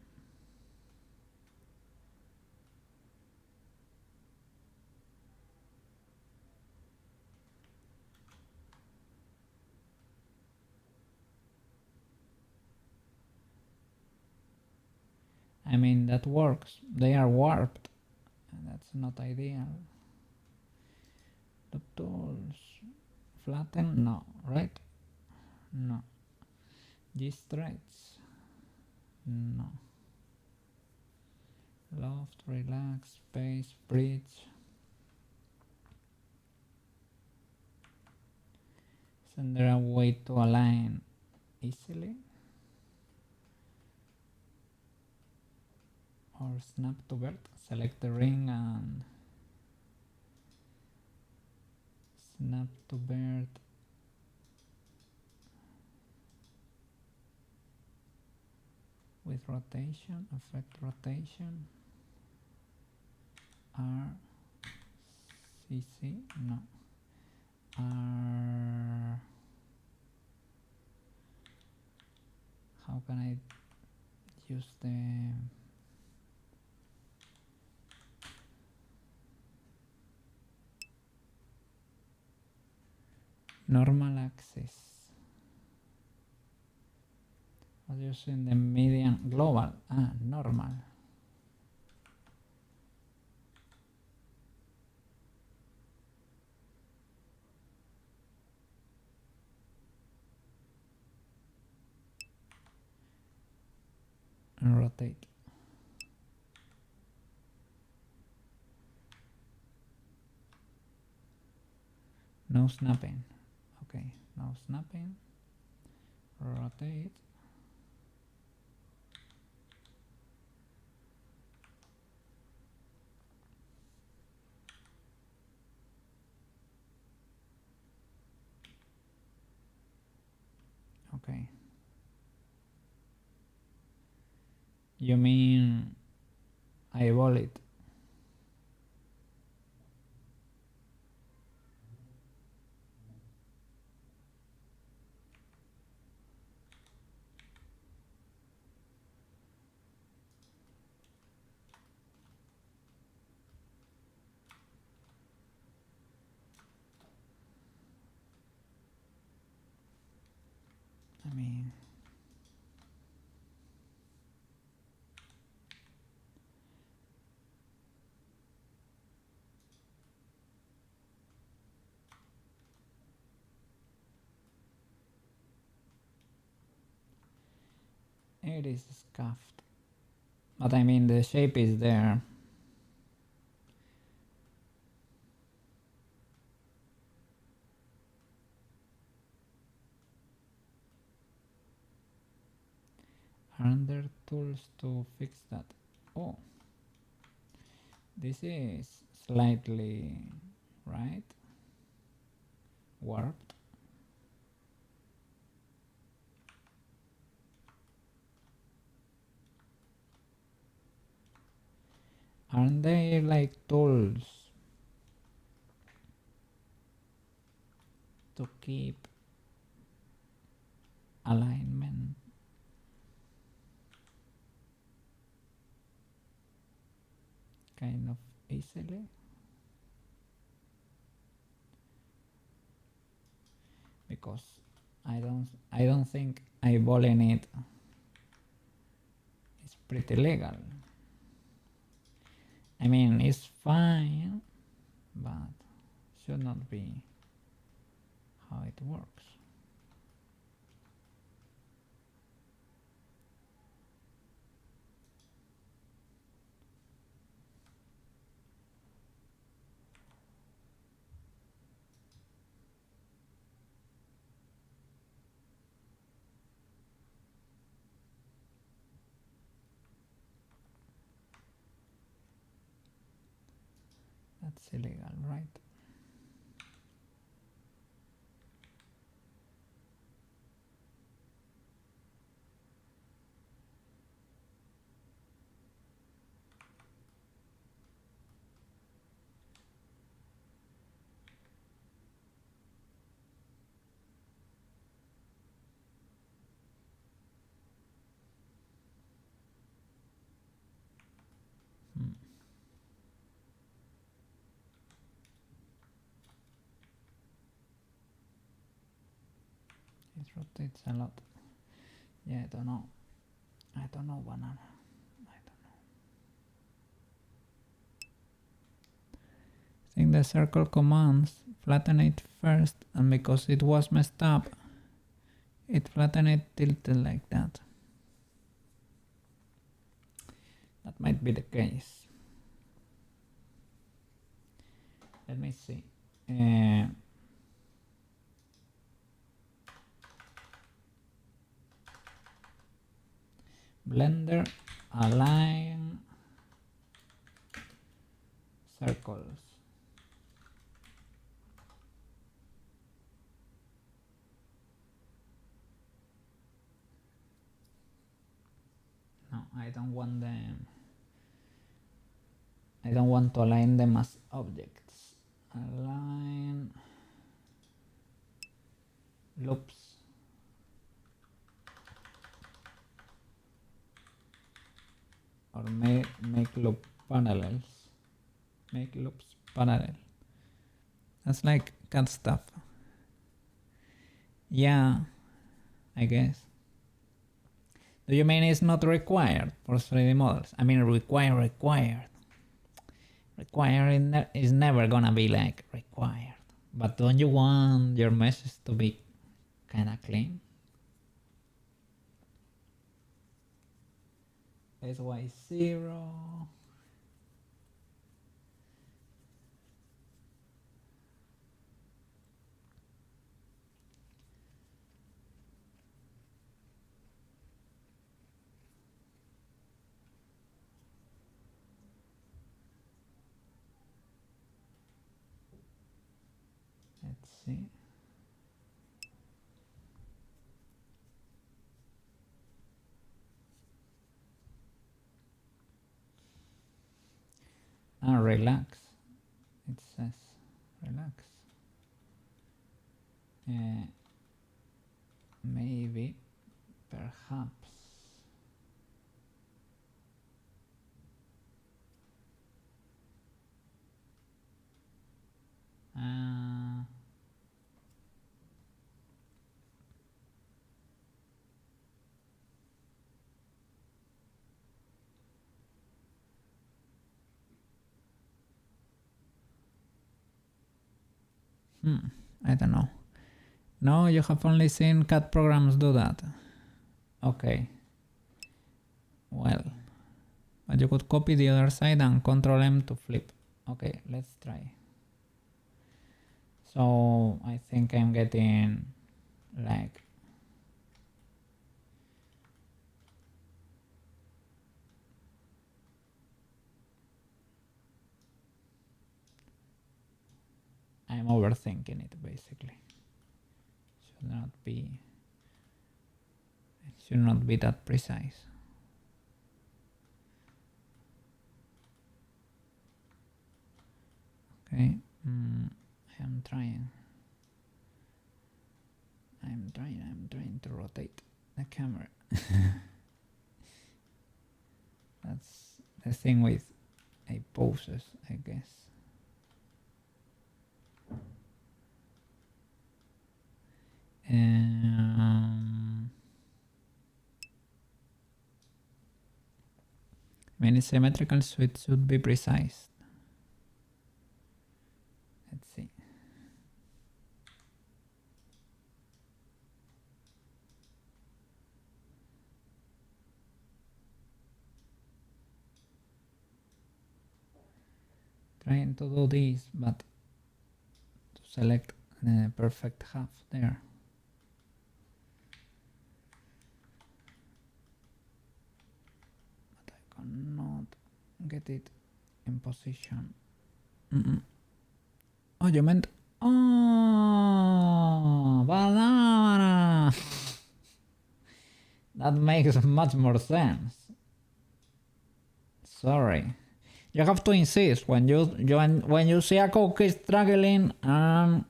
I mean, that works. They are warped. And that's not ideal. The tools. Flatten? No, right? No. G-stretch? No. Loft, relax, space, bridge. Isn't there a way to align easily? Or snap to bird? Select the ring and snap to bird. With rotation, affect rotation. R, CC, no. R, how can I use the Normal axis. What do you see in the median? Global. Ah, normal. And rotate. No snapping. Okay, no snapping. Rotate. Okay. You mean eyeball it? I mean, it is scuffed, but I mean the shape is there. Aren't there tools to fix that? Oh, this is slightly right, warped. Aren't there like tools to keep alignment? Kind of easily. Because I don't think eyeballing it is pretty legal. I mean, it's fine, but should not be how it works. That's illegal, right? It rotates a lot. Yeah, I don't know. I don't know, banana. I don't know. I think the circle commands flatten it first, and because it was messed up, it flattened it tilted like that. That might be the case. Let me see. Blender align circles. No, I don't want them. I don't want to align them as objects. Align loops. Or make loop parallels. Make loops parallel. That's like cat stuff. Yeah, I guess. Do you mean it's not required for 3D models? I mean required. Required is never gonna be like required. But don't you want your meshes to be kinda clean? SY0. Let's see. Relax. It says relax. Maybe, perhaps. I don't know. No, you have only seen CAD programs do that. Okay. Well, but you could copy the other side and Control M to flip. Okay, let's try. So I think I'm getting like I'm overthinking it basically. It should not be that precise. Okay, I'm trying to rotate the camera. That's the thing with poses, I guess. I mean, it's symmetrical, so it should be precise. Let's see. Trying to do this, but to select the perfect half there. But I cannot get it in position. Oh, you meant... Oh, banana! That makes much more sense. Sorry. You have to insist when you see a cookie struggling and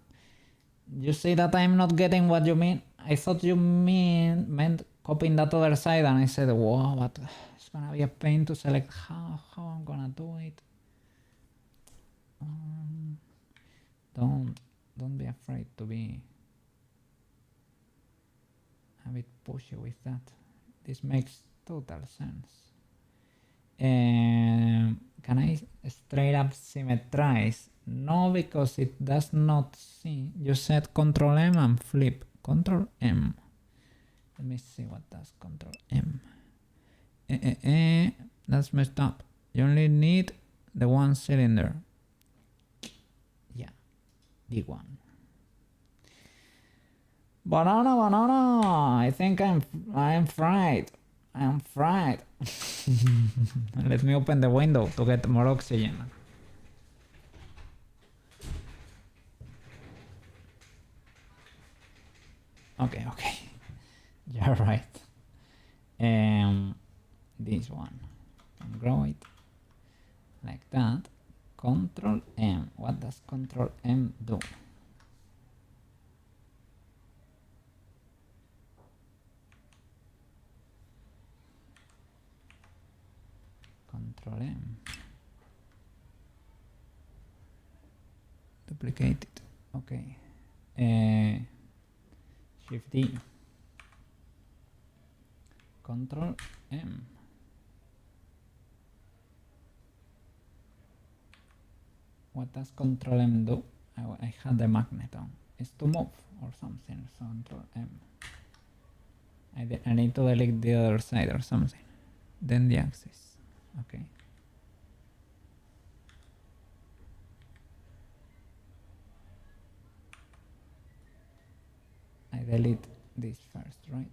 you see that I'm not getting what you mean. I thought you meant copying that other side, and I said, whoa, but it's gonna be a pain to select how I'm gonna do it. Don't be afraid to be a bit pushy with that. This makes total sense. Can I straight up symmetrize? No, because it does not see. You said Control M and flip. Control M. Let me see what does Control M. That's messed up. You only need the one cylinder. Yeah, the one. Banana. I think I'm fried. I'm fried. Let me open the window to get more oxygen. Okay. You're right. This one. Can grow it like that. Control M. What does Control M do? Control M. Duplicate it. Okay. Shift D. Control M. What does Control M do? I had the magnet on. It's to move or something. So Control M. I need to delete the other side or something. Then the axis. Okay. I delete this first, right?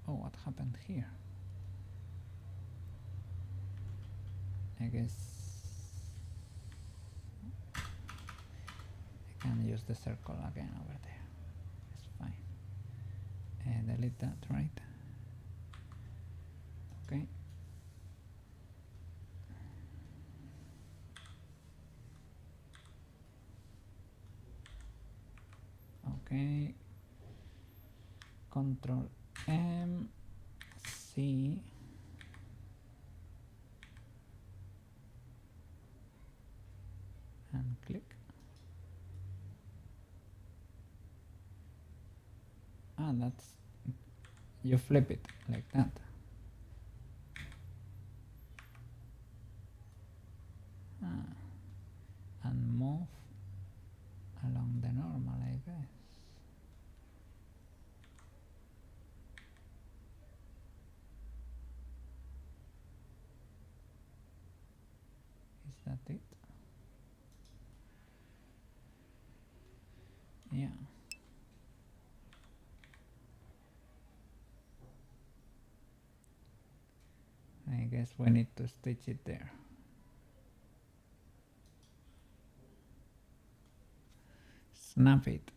Oh, what happened here? I guess I can use the circle again over there. It's fine. Delete that, right? Okay. Okay. Control M, C. And click. Ah, that's, you flip it like that. And move along the normal, I guess. Is that it? Yeah. I guess we need to stitch it there. Snap it.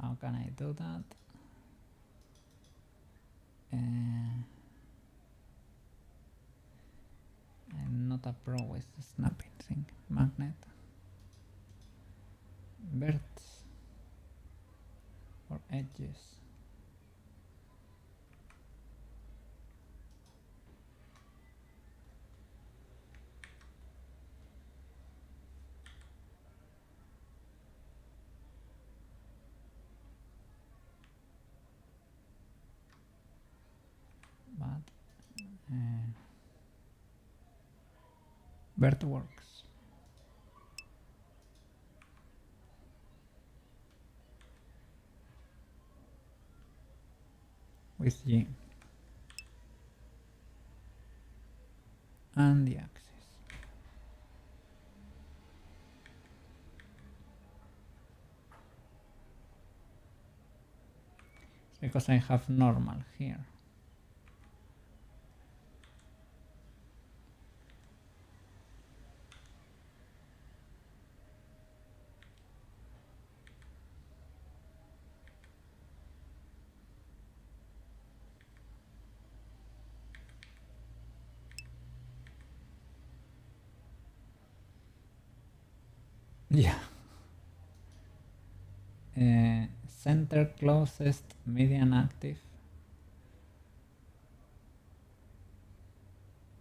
How can I do that? I'm not a pro with the snapping thing. Magnet. Verts. Or edges. But vert works. With G. And the axis. It's because I have normal here. Yeah. Center closest median active.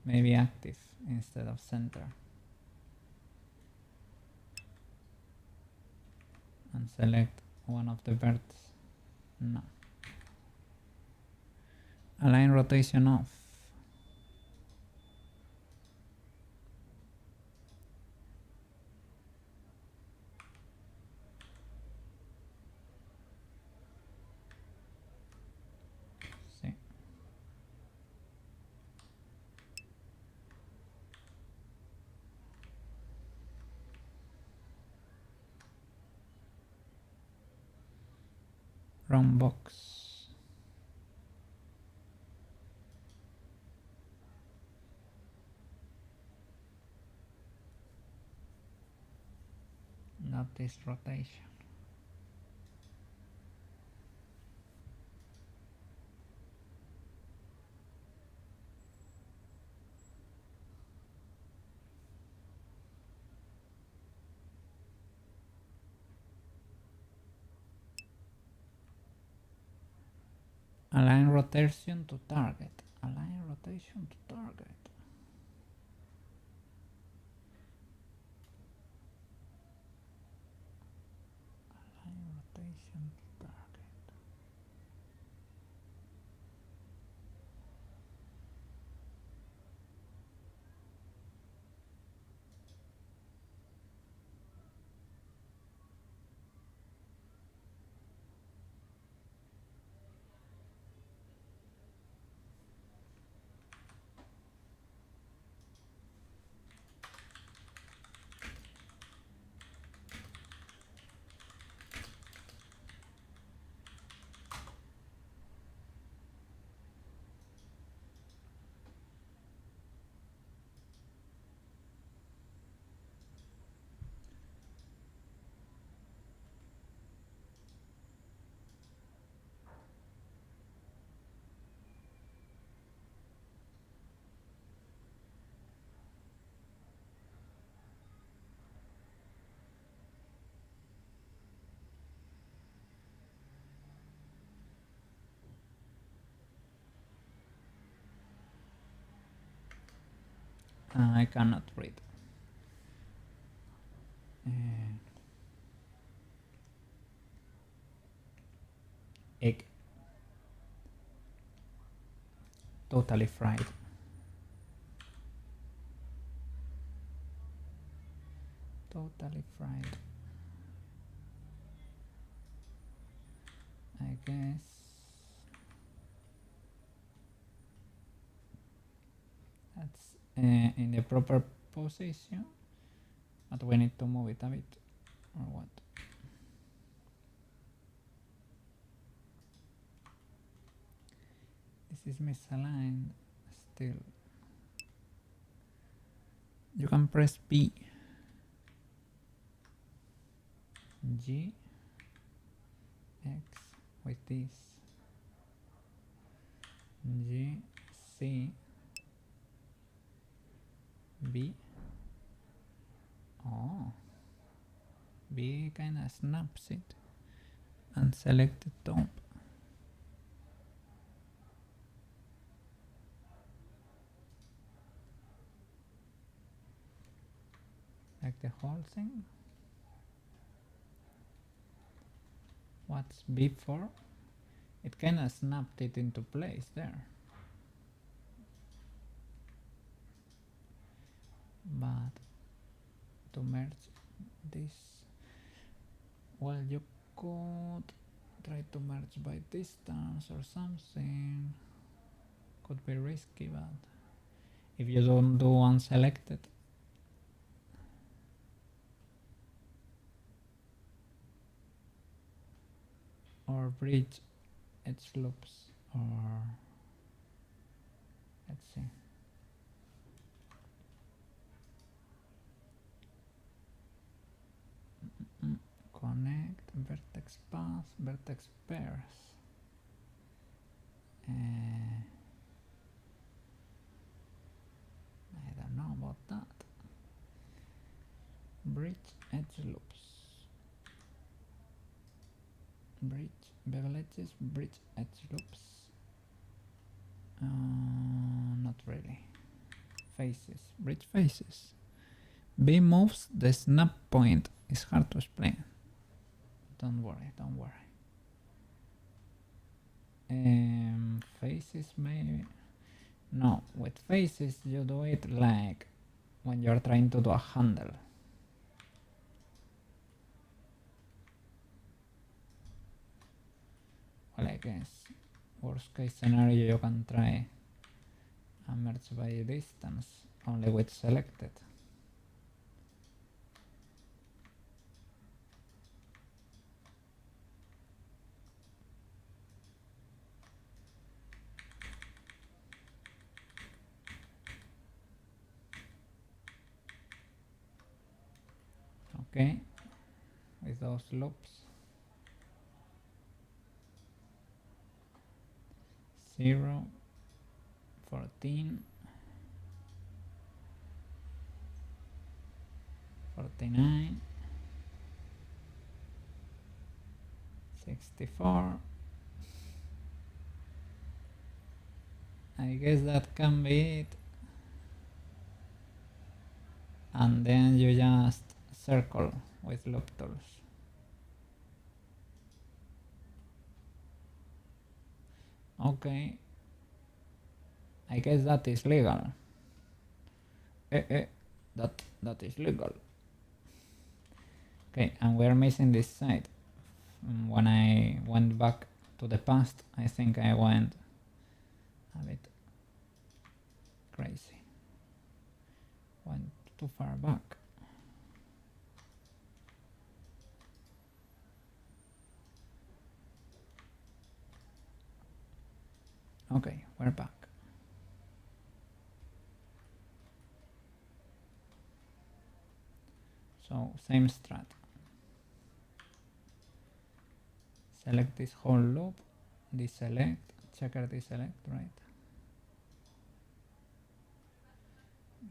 Maybe active instead of center. And select one of the verts. No. Align rotation off. See. Wrong box. Not this rotation. Align rotation to target. Align rotation to target. Align rotation to target. I cannot read. Egg. Totally fried. Totally fried. I guess. That's in the proper position, but we need to move it a bit, or what? This is misaligned still. You can press B, G, X with this, G, C, B. Oh, B kinda snaps it and select the top. Like the whole thing. What's B for? It kinda snapped it into place there. But to merge this, well, you could try to merge by distance or something. Could be risky, but if you don't do unselected, or bridge edge loops, or let's see. Connect vertex path, vertex pairs. I don't know about that. Bridge edge loops. Bridge bevel edges, bridge edge loops. Not really. Faces, bridge faces. B moves the snap point. It's hard to explain. Don't worry, don't worry. Faces maybe. No, with faces you do it like when you're trying to do a handle. Well, I guess worst case scenario you can try a merge by distance only with selected. Okay, with those loops. 0, 14, 49, 64, I guess that can be it. And then you just circle with loop tools. Okay. I guess that is legal. That is legal. Okay, and we're missing this side. When I went back to the past, I think I went a bit crazy. Went too far back. Okay, we're back. So same strat. Select this whole loop, deselect, checker deselect, right?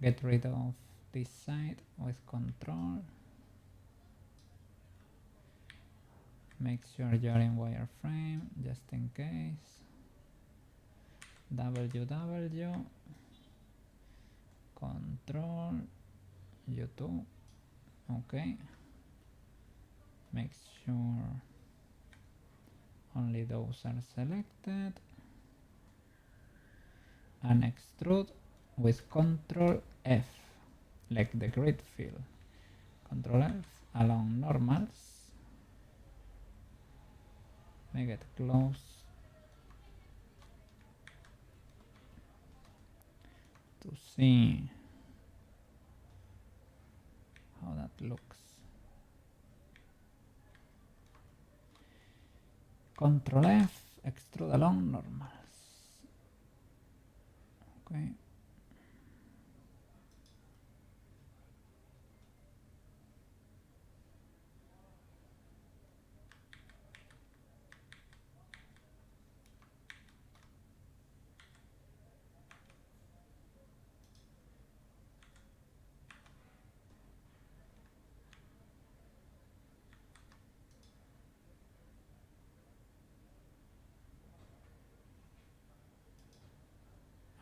Get rid of this side with control. Make sure you're in wireframe just in case. WW, control, U2, okay. Make sure only those are selected. And extrude with Control F, like the grid fill. Control F along normals. Make it close to see how that looks. Control F, extrude along normals. Okay.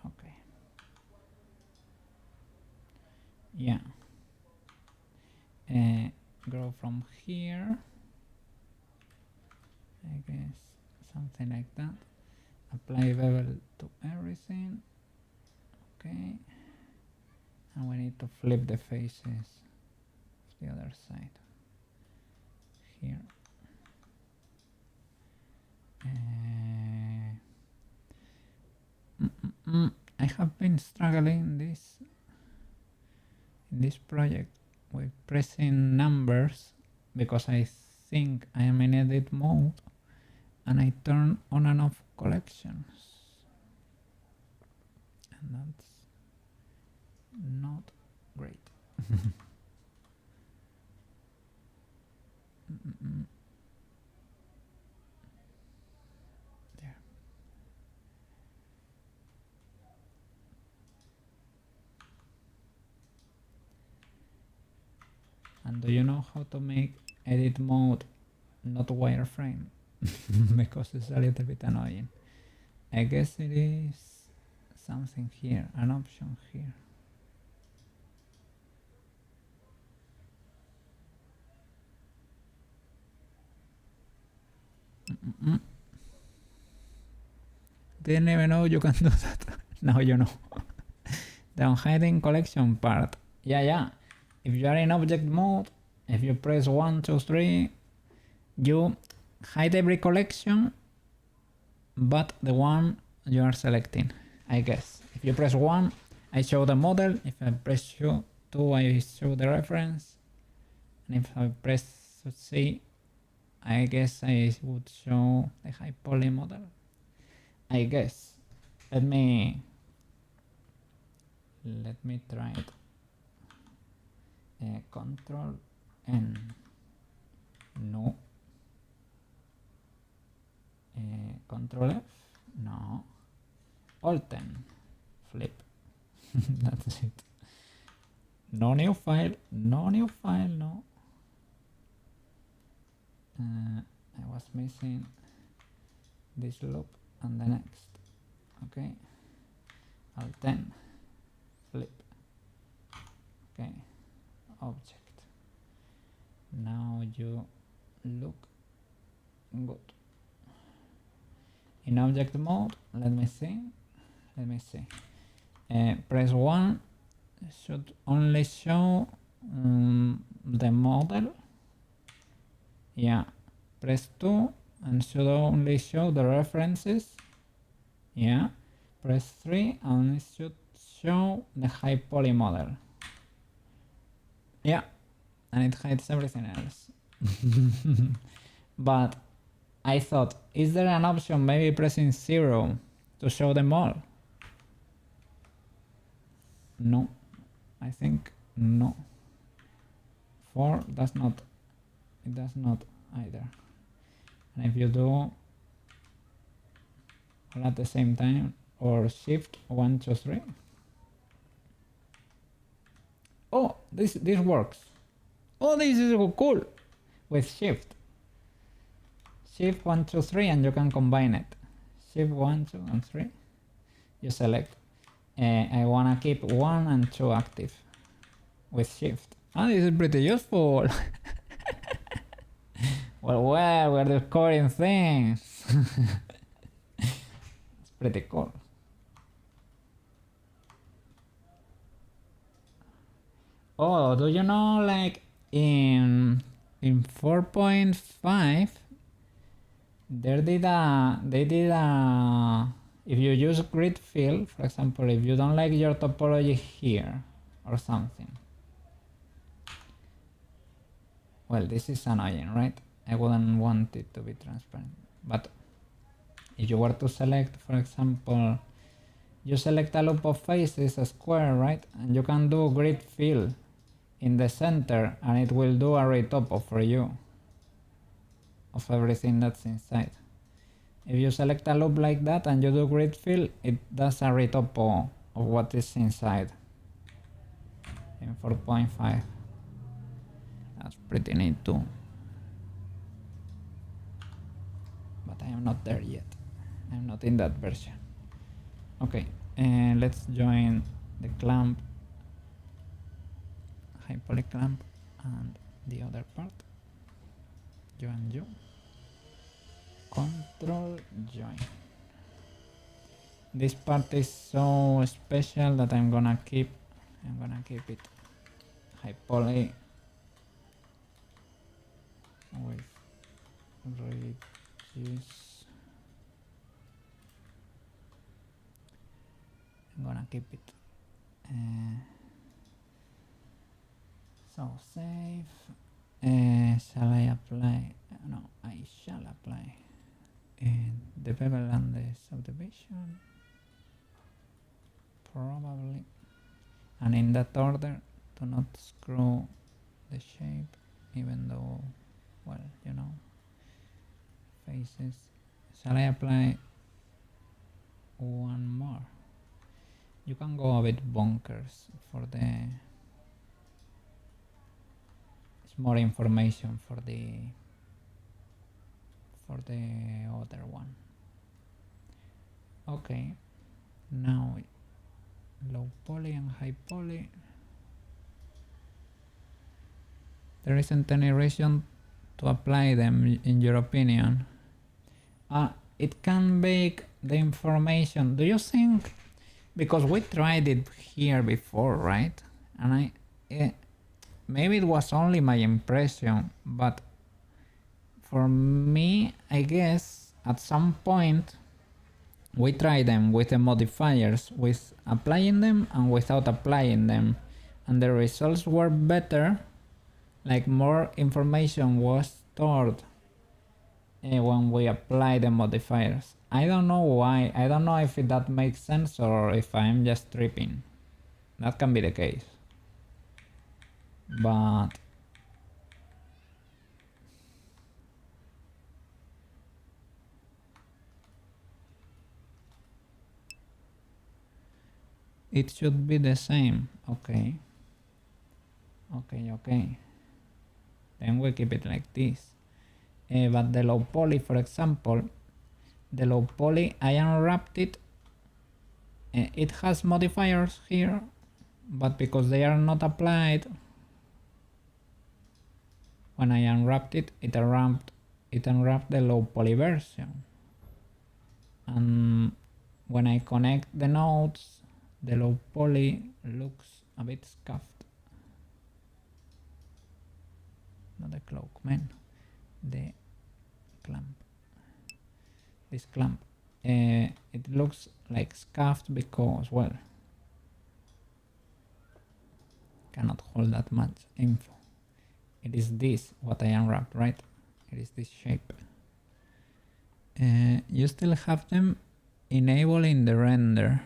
Okay. Yeah. Grow from here. I guess something like that. Apply bevel to everything. Okay. And we need to flip the faces of the other side. Here. I have been struggling in this project with pressing numbers because I think I am in edit mode and I turn on and off collections, and that's not great. There. And do you know how to make edit mode not wireframe? Because it's a little bit annoying. I guess it is something here, an option here. Didn't even know you can do that. Now you know. The unhiding collection part. Yeah. If you are in object mode, if you press 1, 2, 3, you hide every collection but the one you are selecting, I guess. If you press 1, I show the model. If I press 2, I show the reference. And if I press C, I guess I would show the high poly model. I guess. Let me try it. Control N. No. Control F. No. Alt N. Flip. That's it. No new file. No new file. No. I was missing this loop and the next. Okay. Alt 10, flip. Okay, object. Now you look good. In object mode, let me see. Press 1 should only show the model. Yeah. Press 2 and should only show the references. Yeah. Press 3 and it should show the high poly model. Yeah. And it hides everything else. But I thought, is there an option maybe pressing 0 to show them all? No, I think no. 4 does not, it does not either. And if you do all at the same time, or shift 1, 2, 3. Oh, this works. Oh, this is cool. With shift 1, 2, 3, and you can combine it. Shift 1, 2, and 3. You select. I wanna keep 1 and 2 active with shift. Oh, this is pretty useful. well, we're discovering things. It's pretty cool. Oh, do you know, like in 4.5 they did a if you use grid fill, for example, if you don't like your topology here or something. Well, this is annoying, right? I wouldn't want it to be transparent. But if you were to select, for example, you select a loop of faces, a square, right? And you can do grid fill in the center and it will do a retopo for you of everything that's inside. If you select a loop like that and you do grid fill, it does a retopo of what is inside in 4.5. That's pretty neat too. But I am not there yet. I'm not in that version. Okay, let's join the clamp, high poly clamp, and the other part. You and you. Control join. This part is so special that I'm gonna keep it high poly with reduce. I'm gonna keep it. So save. Shall I apply? No, I shall apply the bevel and the subdivision, probably, and in that order, to not screw the shape, even though, well, you know, faces. Shall I apply one more? You can go a bit bonkers for the more information for the other one. Okay, now low poly and high poly. There isn't any reason to apply them in your opinion. It can bake the information. Do you think, because we tried it here before, right? And maybe it was only my impression, but for me, I guess at some point we tried them with the modifiers, with applying them and without applying them, and the results were better, like more information was stored when we apply the modifiers. I don't know why. I don't know if that makes sense or if I'm just tripping. That can be the case. But it should be the same. Okay. Then we keep it like this. But the low poly, for example, the low poly, I unwrapped it It has modifiers here, but because they are not applied, when I unwrapped it, it unwrapped the low poly version. And when I connect the nodes, the low poly looks a bit scuffed. Not the cloak, man. The clamp. This clamp. It looks like scuffed because, well, cannot hold that much info. It is this what I unwrapped, right? It is this shape. You still have them enabled in the render.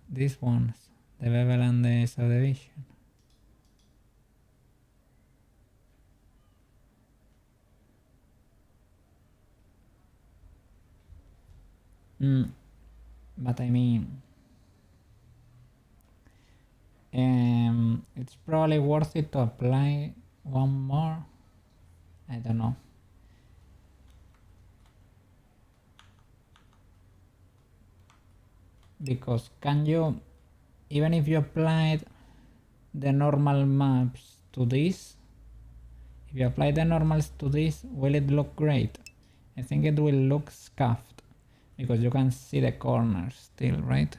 These ones, the bevel and the subdivision. But I mean, it's probably worth it to apply one more. I don't know. Because can you, even if you applied the normal maps to this, if you apply the normals to this, will it look great? I think it will look scuffed because you can see the corners still, right?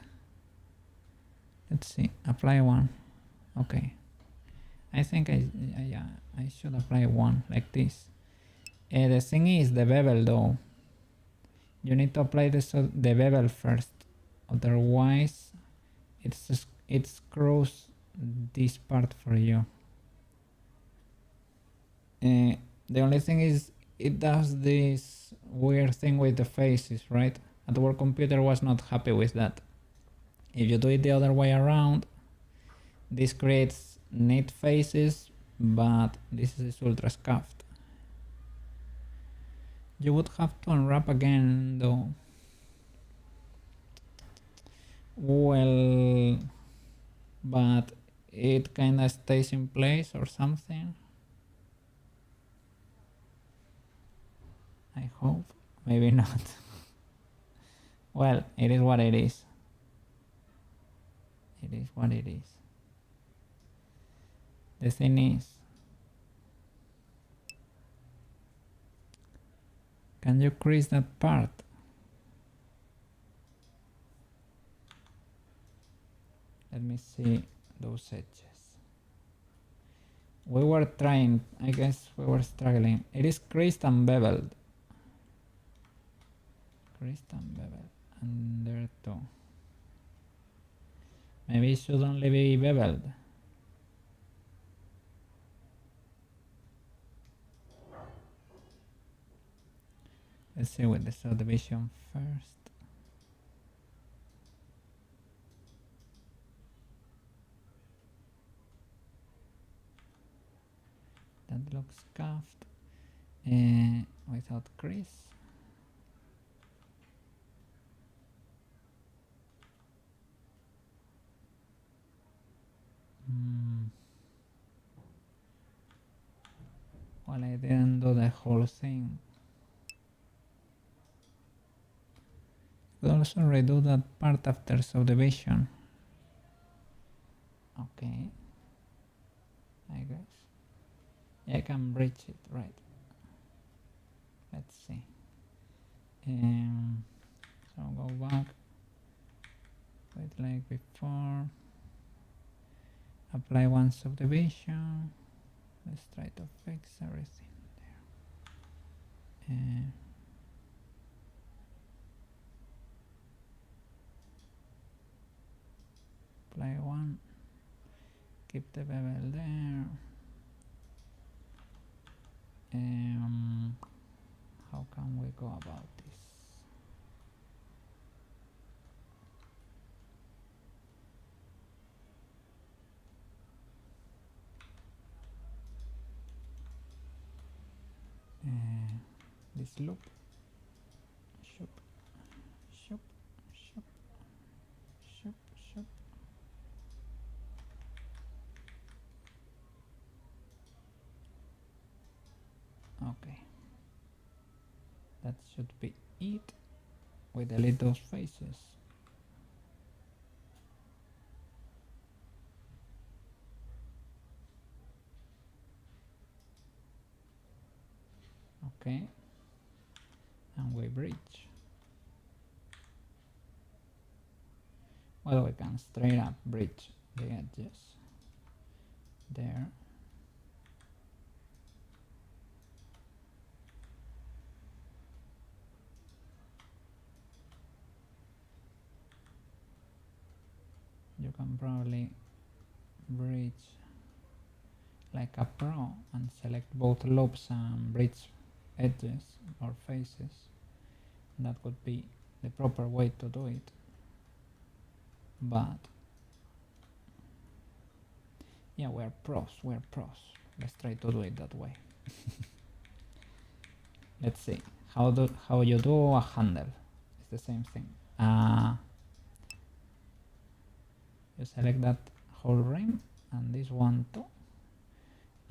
Let's see, apply one. Okay. I think I should apply one like this. The thing is the bevel though. You need to apply the bevel first. Otherwise, it screws this part for you. The only thing is it does this weird thing with the faces, right? And our computer was not happy with that. If you do it the other way around, this creates neat faces, but this is ultra scuffed. You would have to unwrap again though. Well, but it kinda stays in place or something. I hope. Maybe not. Well, it is what it is. It is what it is. The thing is, can you crease that part? Let me see those edges. We were trying, I guess we were struggling. It is creased and beveled. Creased and beveled. And there too. Maybe it should only be beveled. Let's see with the subdivision first. That looks scuffed without crease. Well, I didn't do the whole thing. Could also redo that part after subdivision. Okay. I guess. Yeah, I can bridge it, right. Let's see. So go back. Wait like before. Apply one subdivision. Let's try to fix everything there. Apply one. Keep the bevel there. How can we go about this? This loop. Shoop, shoop, shoop, shoop, shoop. Okay. That should be it. We delete those faces. Okay, and we bridge. Well, we can straight up bridge the edges there. You can probably bridge like a pro and select both loops and bridge edges or faces. That would be the proper way to do it. But yeah, we're pros. Let's try to do it that way. Let's see how you do a handle. It's the same thing. You select that whole rim and this one too,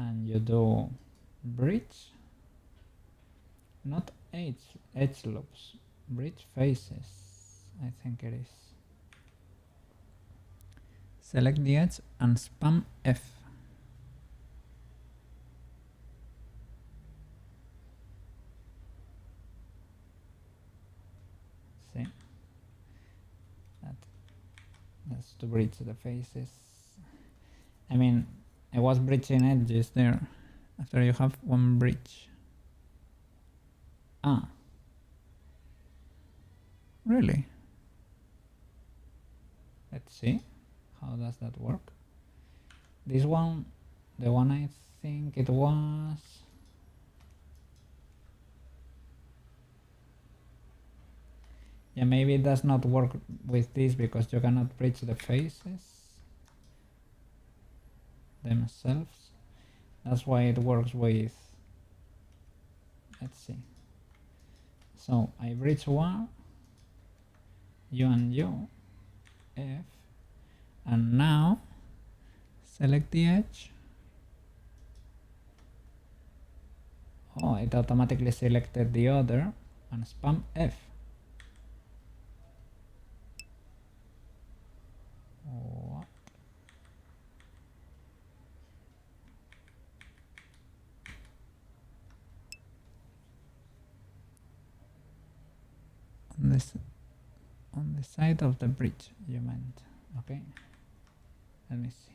and you do bridge, not edge loops, bridge faces, I think it is. Select the edge and spam F. See? That's to bridge the faces. I mean, I was bridging edges there. After you have one bridge. Ah. Really? Let's see. How does that work? This one, the one I think it was... Yeah, maybe it does not work with this because you cannot bridge the faces themselves. That's why it works with... Let's see. So I bridge one, U and U, F, and now select the edge. Oh, it automatically selected the other and spam F. What? On the side of the bridge, you meant. Okay. Let me see.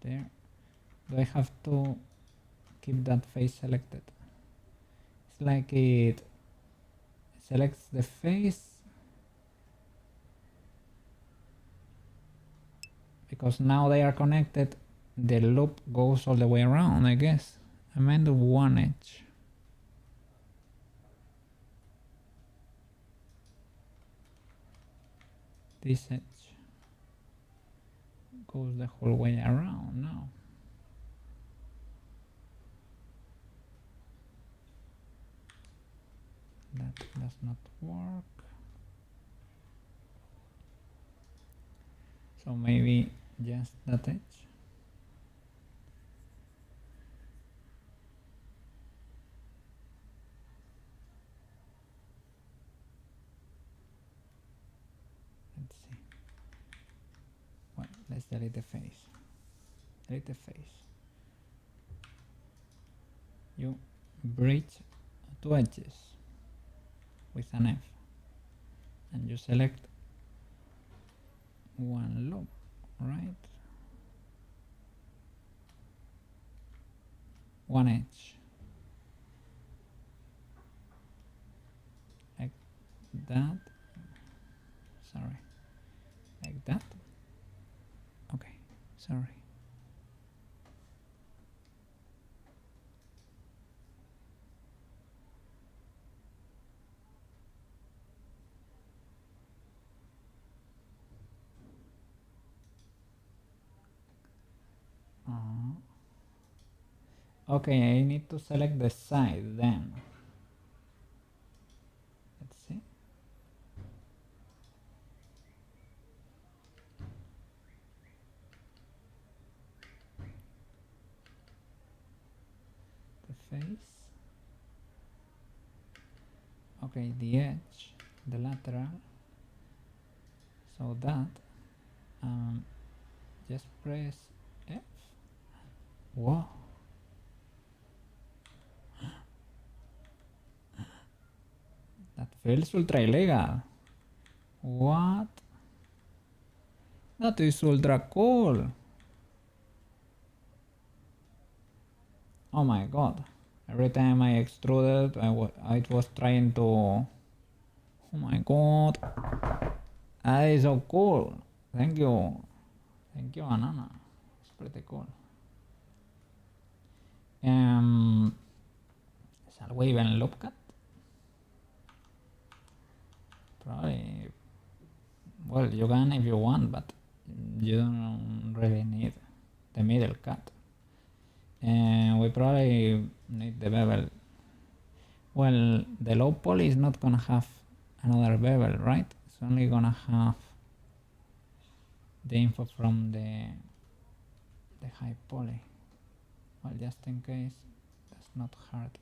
There. Do I have to keep that face selected? It's like it selects the face because now they are connected. The loop goes all the way around, I guess. I meant one edge. This edge goes the whole way around now. That does not work. So maybe just that edge. Let's see. Well, let's delete the face. Delete the face. You bridge two edges with an F and you select one loop, right? One edge like that. Sorry, like that. Okay, sorry. Okay, I need to select the side then. Let's see. The face. okay, the edge, the lateral, so that just press F. Whoa. That feels ultra illegal. What? That is ultra cool. Oh my god. Every time I extruded, I was trying to... Oh my god. That is so cool. Thank you. Thank you, Banana. It's pretty cool. Shall we even loop cut? Probably. Well, you can if you want, but you don't really need the middle cut. And we probably need the bevel. Well, the low poly is not gonna have another bevel, right? It's only gonna have the info from the high poly. Well, just in case, that's not hard.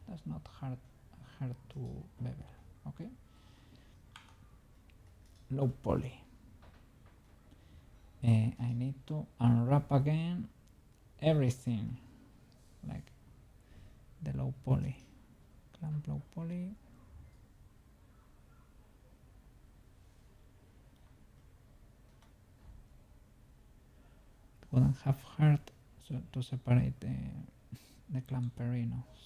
That's not hard to bevel. Okay. Low poly. I need to unwrap again everything, like the low poly, clamp low poly. Wouldn't have hard to separate the clamperinos.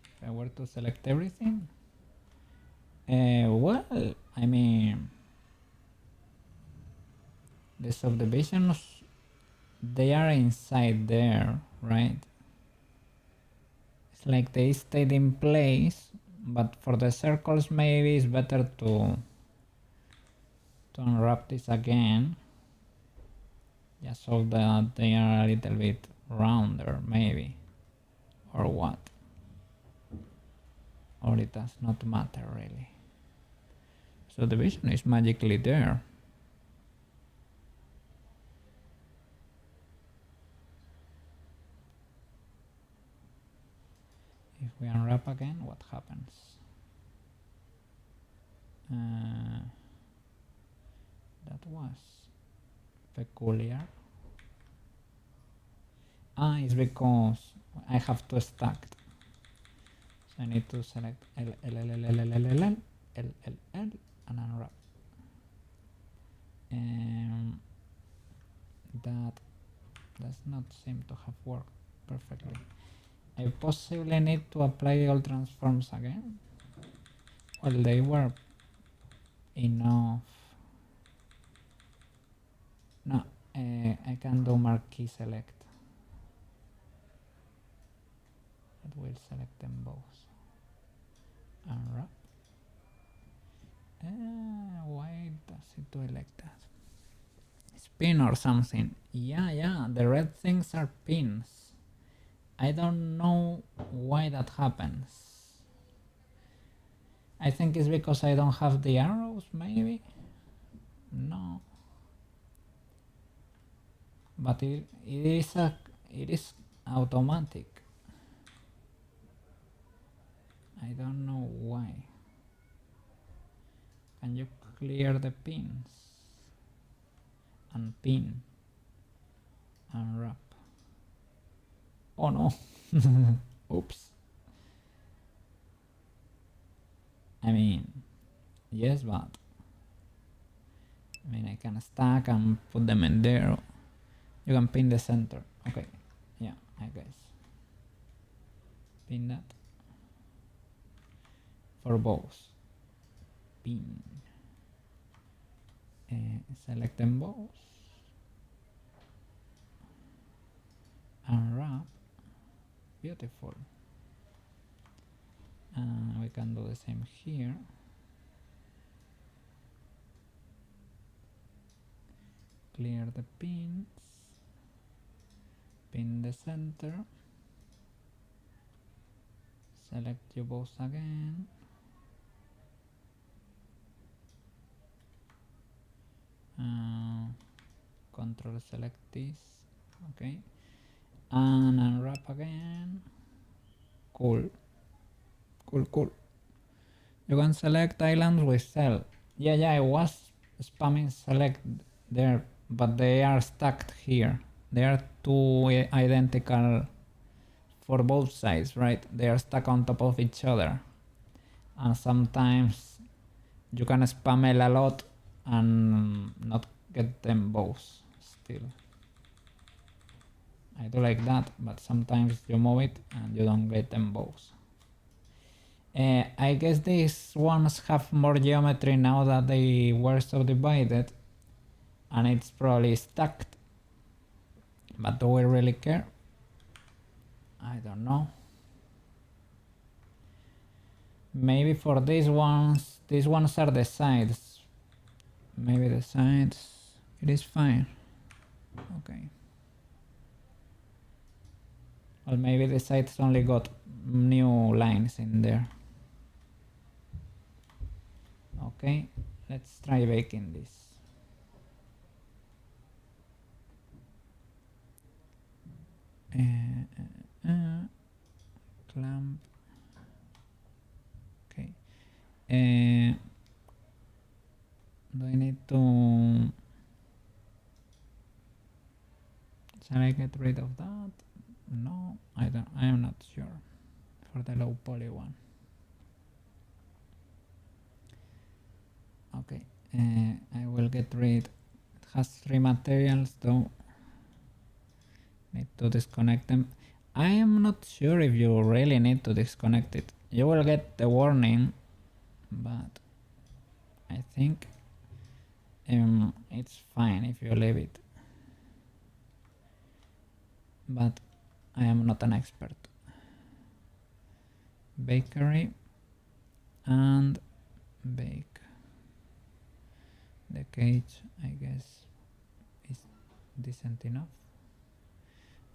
If I were to select everything, well, I mean, the subdivisions, they are inside there, right? It's like they stayed in place, but for the circles maybe it's better to unwrap this again, just so that they are a little bit rounder maybe, or what, or it does not matter really. So the vision is magically there. If we unwrap again, what happens? That was peculiar. It's because I have to stack. So I need to select L, L, L, L, L, L, L, L, L, L, L, L, and unwrap. That does not seem to have worked perfectly. I possibly need to apply all transforms again. Well, they were enough. No, I can do marquee select. It will select them both. Unwrap. Why does it do it like that? It's pin or something. Yeah, the red things are pins. I don't know why that happens. I think it's because I don't have the arrows, maybe? No. But it is automatic. I don't know why. Can you clear the pins? Unpin. Unwrap. Oh no. Oops. I mean, yes, but I mean, I can stack and put them in there. You can pin the center. Okay. Yeah, I guess. Pin that. For both. Pin. Select them both. Unwrap. Beautiful. We can do the same here. Clear the pins. Pin the center. Select you both again. Control select this. Okay. and unwrap again. Cool. Cool. You can select islands with cell. Yeah, I was spamming select there, but they are stacked here. They are two identical for both sides, right? They are stuck on top of each other. And sometimes you can spam L a lot and not get them both still. I do like that, but sometimes you move it and you don't get them both. I guess these ones have more geometry now that they were subdivided, and it's probably stacked. But do we really care? I don't know. Maybe for these ones are the sides. Maybe the sides, it is fine. Okay. Well, maybe the sides only got new lines in there. Okay, let's try baking this. Clamp. Okay. Do I need to... Shall I get rid of that? No, I am not sure for the low poly one. Okay, I will get rid. It has 3 materials though. Need to disconnect them. I am not sure if you really need to disconnect it. You will get the warning, but I think it's fine if you leave it. But I am not an expert. Bakery and bake. The cage, I guess, is decent enough.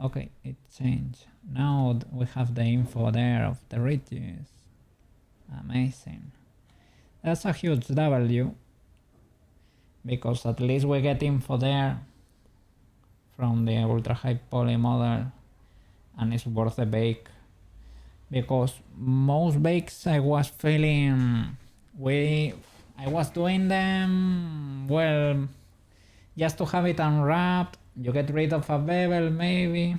Okay, it changed. Now we have the info there of the ridges. Amazing. That's a huge W, because at least we get info there from the ultra high poly model, and it's worth the bake, because most bakes I was feeling I was doing them, well, just to have it unwrapped. You get rid of a bevel maybe,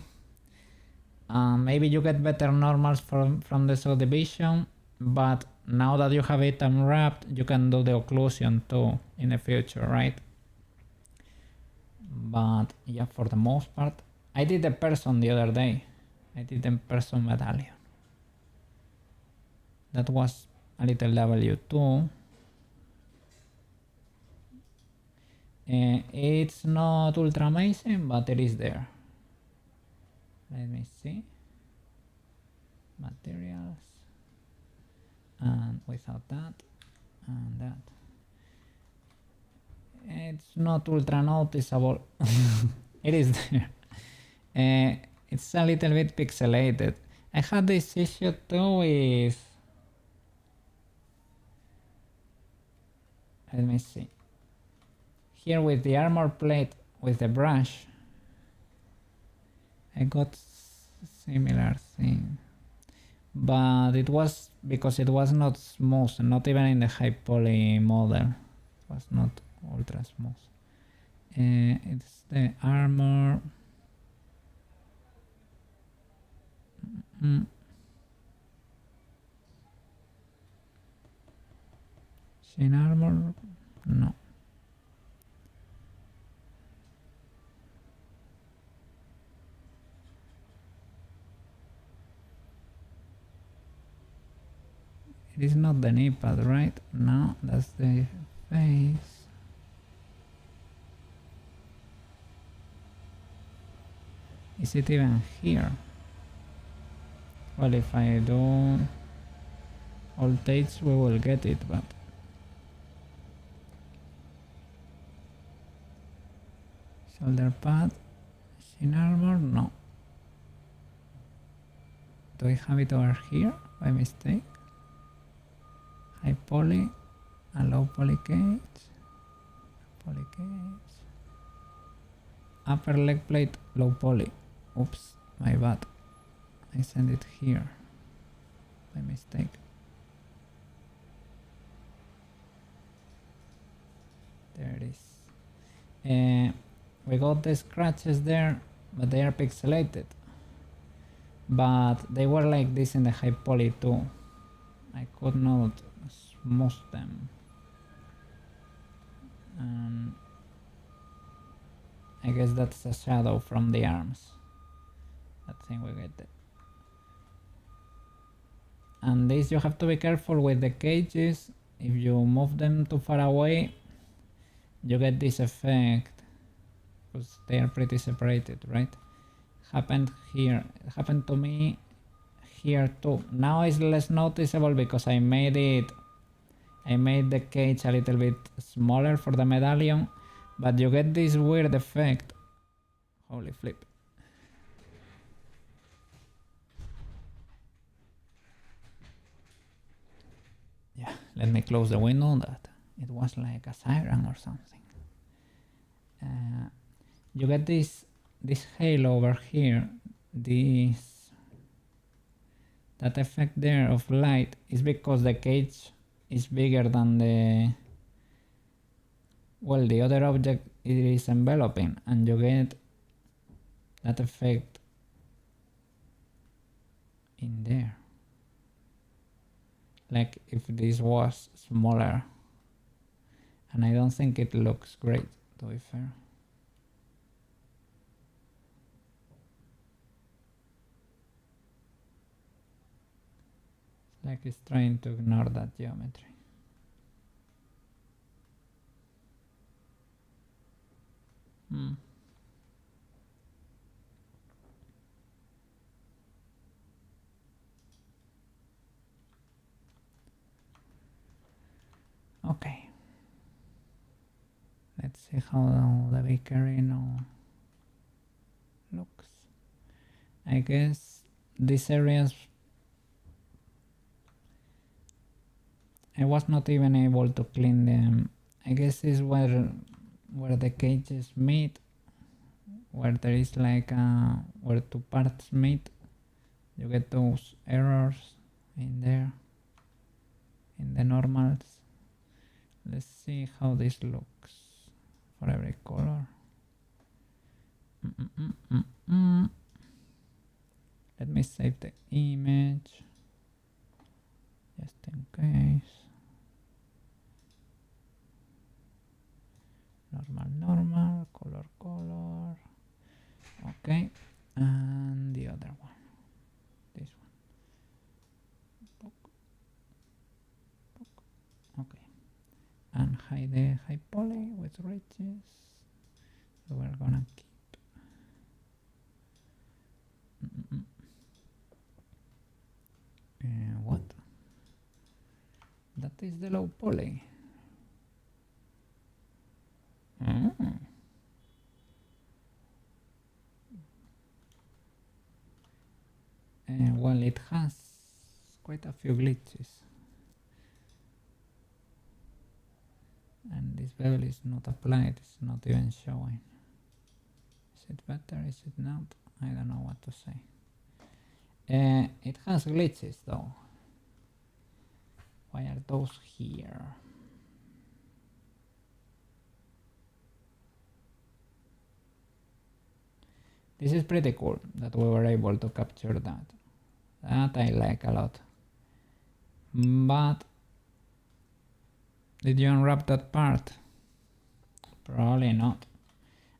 maybe you get better normals from the subdivision, but now that you have it unwrapped, you can do the occlusion too in the future, right? But yeah, for the most part, I did the person the other day. I did the person medallion. That was a little W2. It's not ultra amazing, but it is there. Let me see. Materials. And without that, and that. It's not ultra noticeable. It is there. It's a little bit pixelated. I had this issue too with... Let me see. Here with the armor plate with the brush, I got similar thing, but it was because it was not smooth, not even in the high poly model. It was not ultra smooth. It's the armor. Shin armor? No. It is not the knee pad, right? No, that's the face. Is it even here? Well, if I do voltage, we will get it, but... Shoulder pad, shin armor, no. Do I have it over here by mistake? High poly and low poly cage. Poly cage. Upper leg plate, low poly. Oops. My bad. I sent it here by mistake. There it is. We got the scratches there, but they are pixelated. But they were like this in the high poly too. I could not smooth them. And I guess that's a shadow from the arms. I think we get it. And this you have to be careful with the cages. If you move them too far away, you get this effect because they are pretty separated, right? Happened here. It happened to me here too. Now it's less noticeable because I made the cage a little bit smaller for the medallion, but you get this weird effect. Holy flip. Yeah, let me close the window. That it was like a siren or something. You get this halo over here. That effect there of light is because the cage is bigger than the other object it is enveloping, and you get that effect in there. Like if this was smaller, and I don't think it looks great, to be fair. Like it's trying to ignore that geometry. Okay. Let's see how the Vicarino looks. I guess these areas I was not even able to clean them. I guess this is where the cages meet, where there is like where two parts meet. You get those errors in there, in the normals. Let's see how this looks for every color. Let me save the image just in case. Normal, color. Okay, and the other one, this one. Okay, and hide the high poly with ridges. So we're gonna keep. What? That is the low poly. Well, it has quite a few glitches, and this bevel is not applied, it's not even showing. Is it better, is it not? I don't know what to say. It has glitches though. Why are those here? This is pretty cool that we were able to capture that. That I like a lot. But did you unwrap that part? Probably not.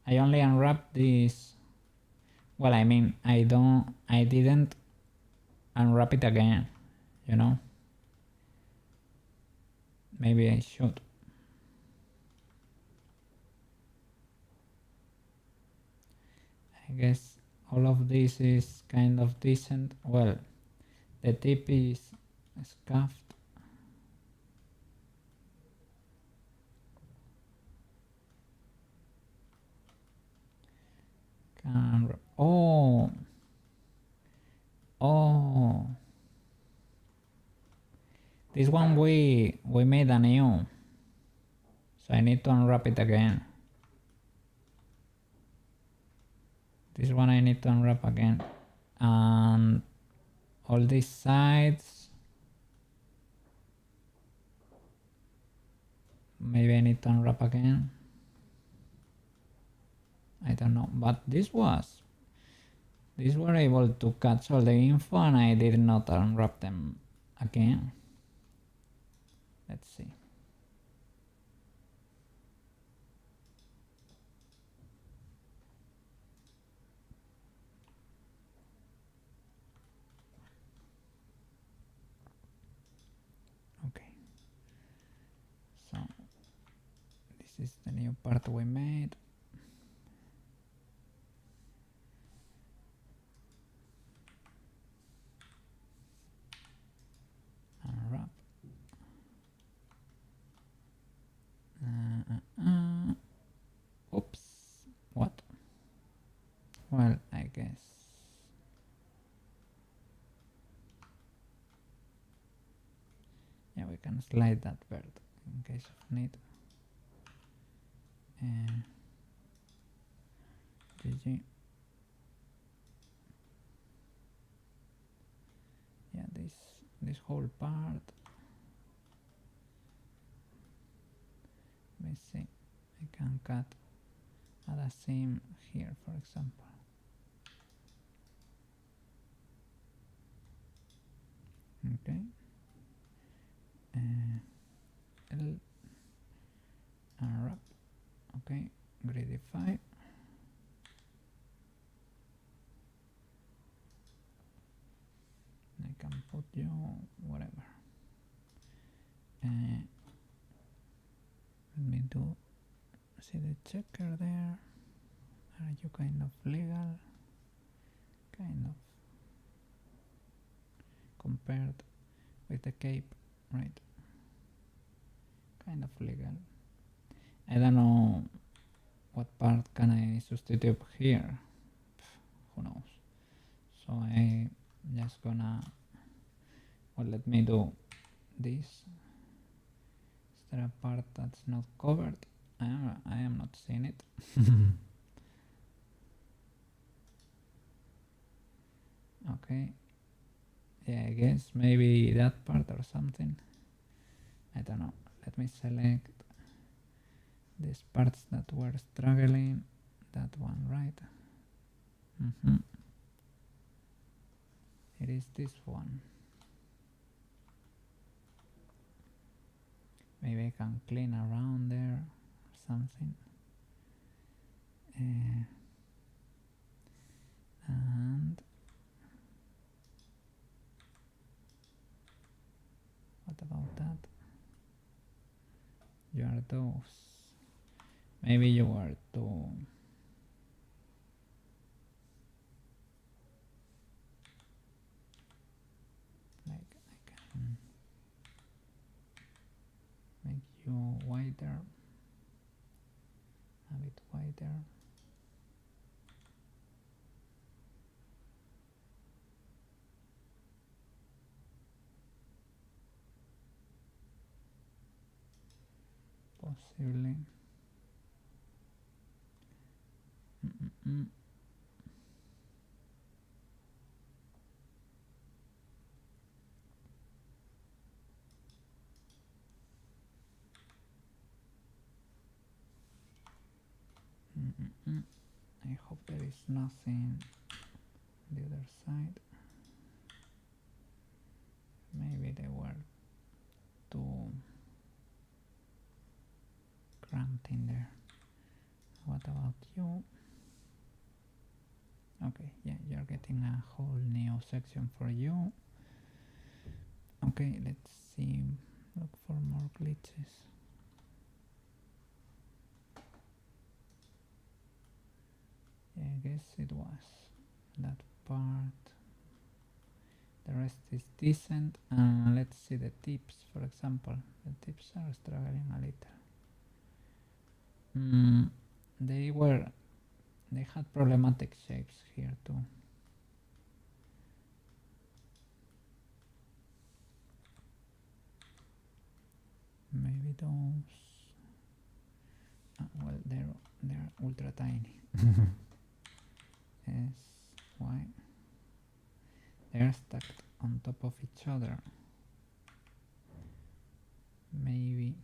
I only unwrapped this. Well, I mean, I didn't unwrap it again, you know? Maybe I should. I guess all of this is kind of decent. Well, the tip is scuffed. Oh, this one we made a new, so I need to unwrap it again. This one I need to unwrap again. and all these sides. Maybe I need to unwrap again. I don't know, but these were able to catch all the info and I did not unwrap them again. Let's see. Okay. So this is the new part we made. Unwrap. Oops. What? Well, I guess. Yeah, we can slide that bird in case of need. GG. Yeah, this whole part. Let me see. I can cut add a seam here, for example. Okay. Unwrap. Okay. Gridify. I can put you whatever. Let me do. See the checker there. Are you kind of legal? Kind of. Compared with the cape, right? Kind of legal. I don't know what part can I substitute here. Who knows? So I just gonna. Well, let me do this. Is there a part that's not covered? I am not seeing it. Okay. Yeah, I guess maybe that part or something. I don't know. Let me select these parts that were struggling. That one, right? It is this one. Maybe I can clean around there or something. And what about that? You are those. Maybe you are too. Like I can make you wider, a bit wider. Possibly. I hope there is nothing on the other side. Maybe they were too cramped in there. What about you? Okay, yeah, you're getting a whole new section for you. Okay, let's see. Look for more glitches. Yeah, I guess it was that part. The rest is decent. Let's see the tips, for example. The tips are struggling a little. They had problematic shapes here too. Maybe those. Well, they're ultra tiny. Yes, why? They're stacked on top of each other. Maybe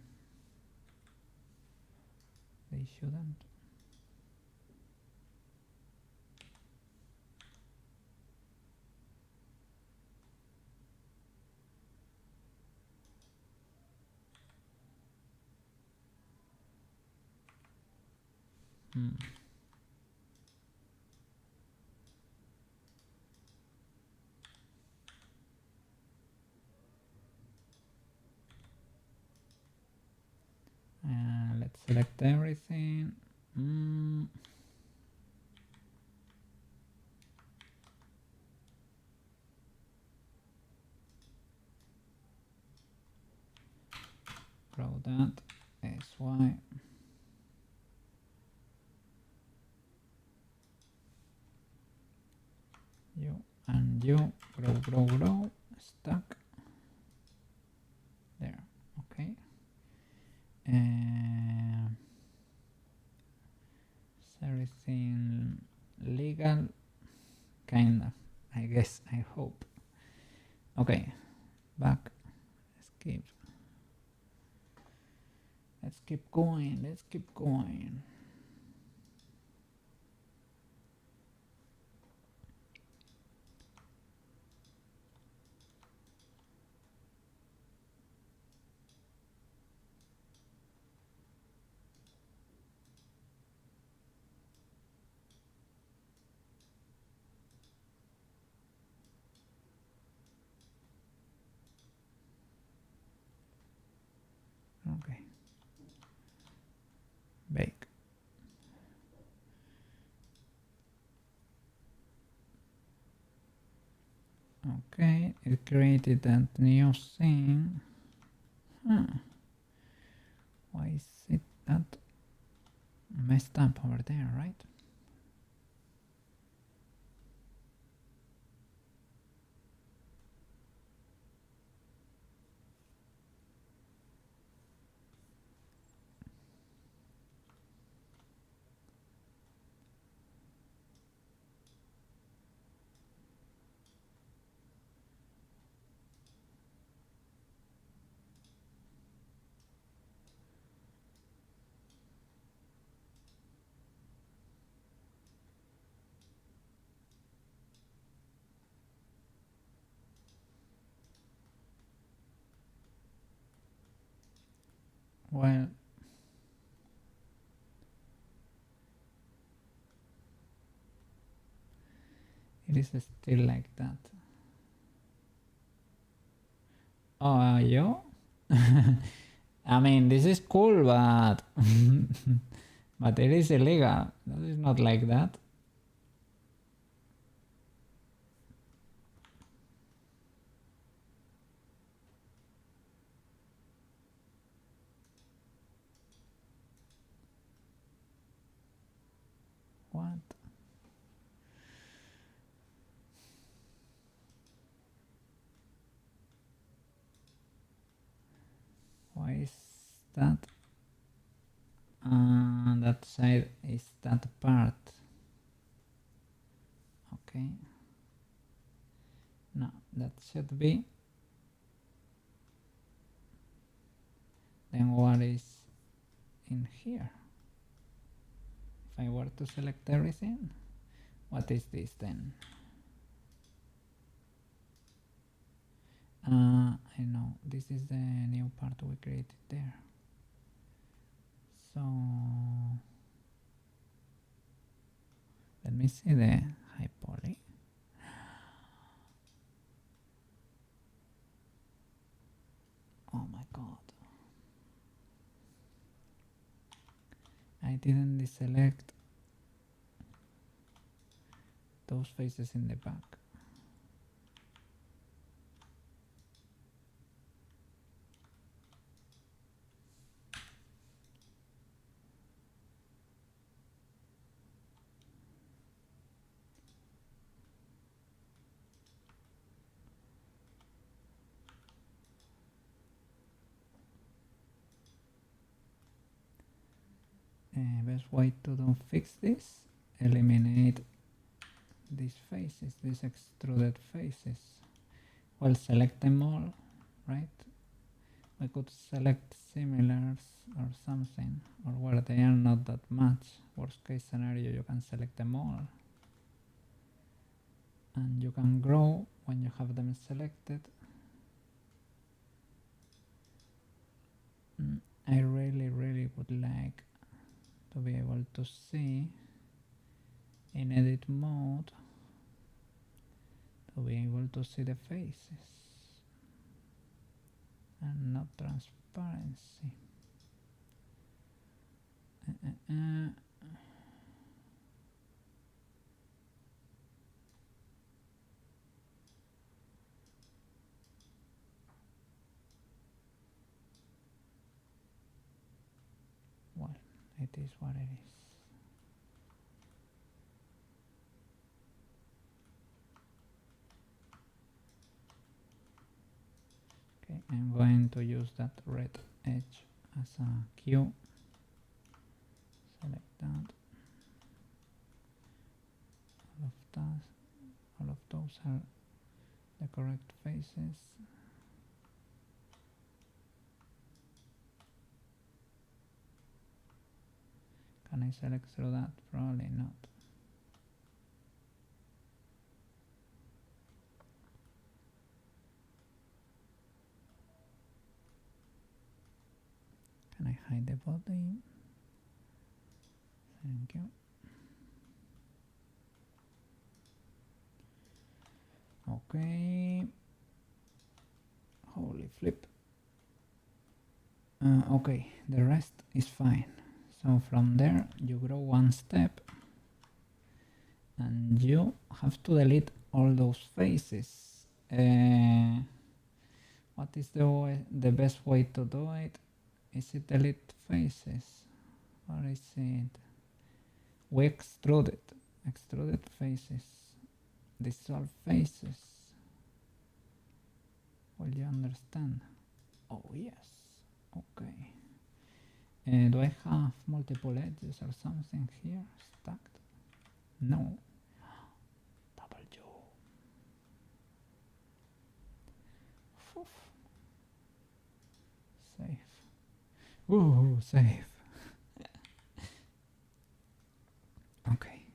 they shouldn't. Let's select everything. Grow that SY. You and you grow, stack. There, okay. Is everything legal? Kinda, I guess, I hope. Okay, back, let's keep going. Okay, bake. Okay, it created that new thing. Why is it that messed up over there, right? Well, it is still like that. Oh, yo? I mean, this is cool, but but it is illegal. That is not like that. What? Why is that? That side is that part. Okay. No, that should be. Then what is in here? If I were to select everything, what is this then? I know, this is the new part we created there. So let me see the high poly. Oh my god. I didn't deselect those faces in the back. Best way to don't fix this, eliminate these faces, these extruded faces. Well, select them all, right? We could select similars or something, or where they are not that much. Worst case scenario, you can select them all. And you can grow when you have them selected. I really would like to be able to see in edit mode, to be able to see the faces and not transparency. Well, it is what it is. Okay, I'm going to use that red edge as a cue. Select that. All of those are the correct faces. Can I select through that? Probably not. Can I hide the body? Thank you. Okay. Holy flip. Okay, the rest is fine. So from there you grow one step and you have to delete all those faces. What is the best way to do it? Is it delete faces or is it we extruded faces, dissolve faces? Will you understand? Oh yes, okay. Do I have multiple edges or something here stacked? No. Double U. Oof. Save. Ooh, save. Okay.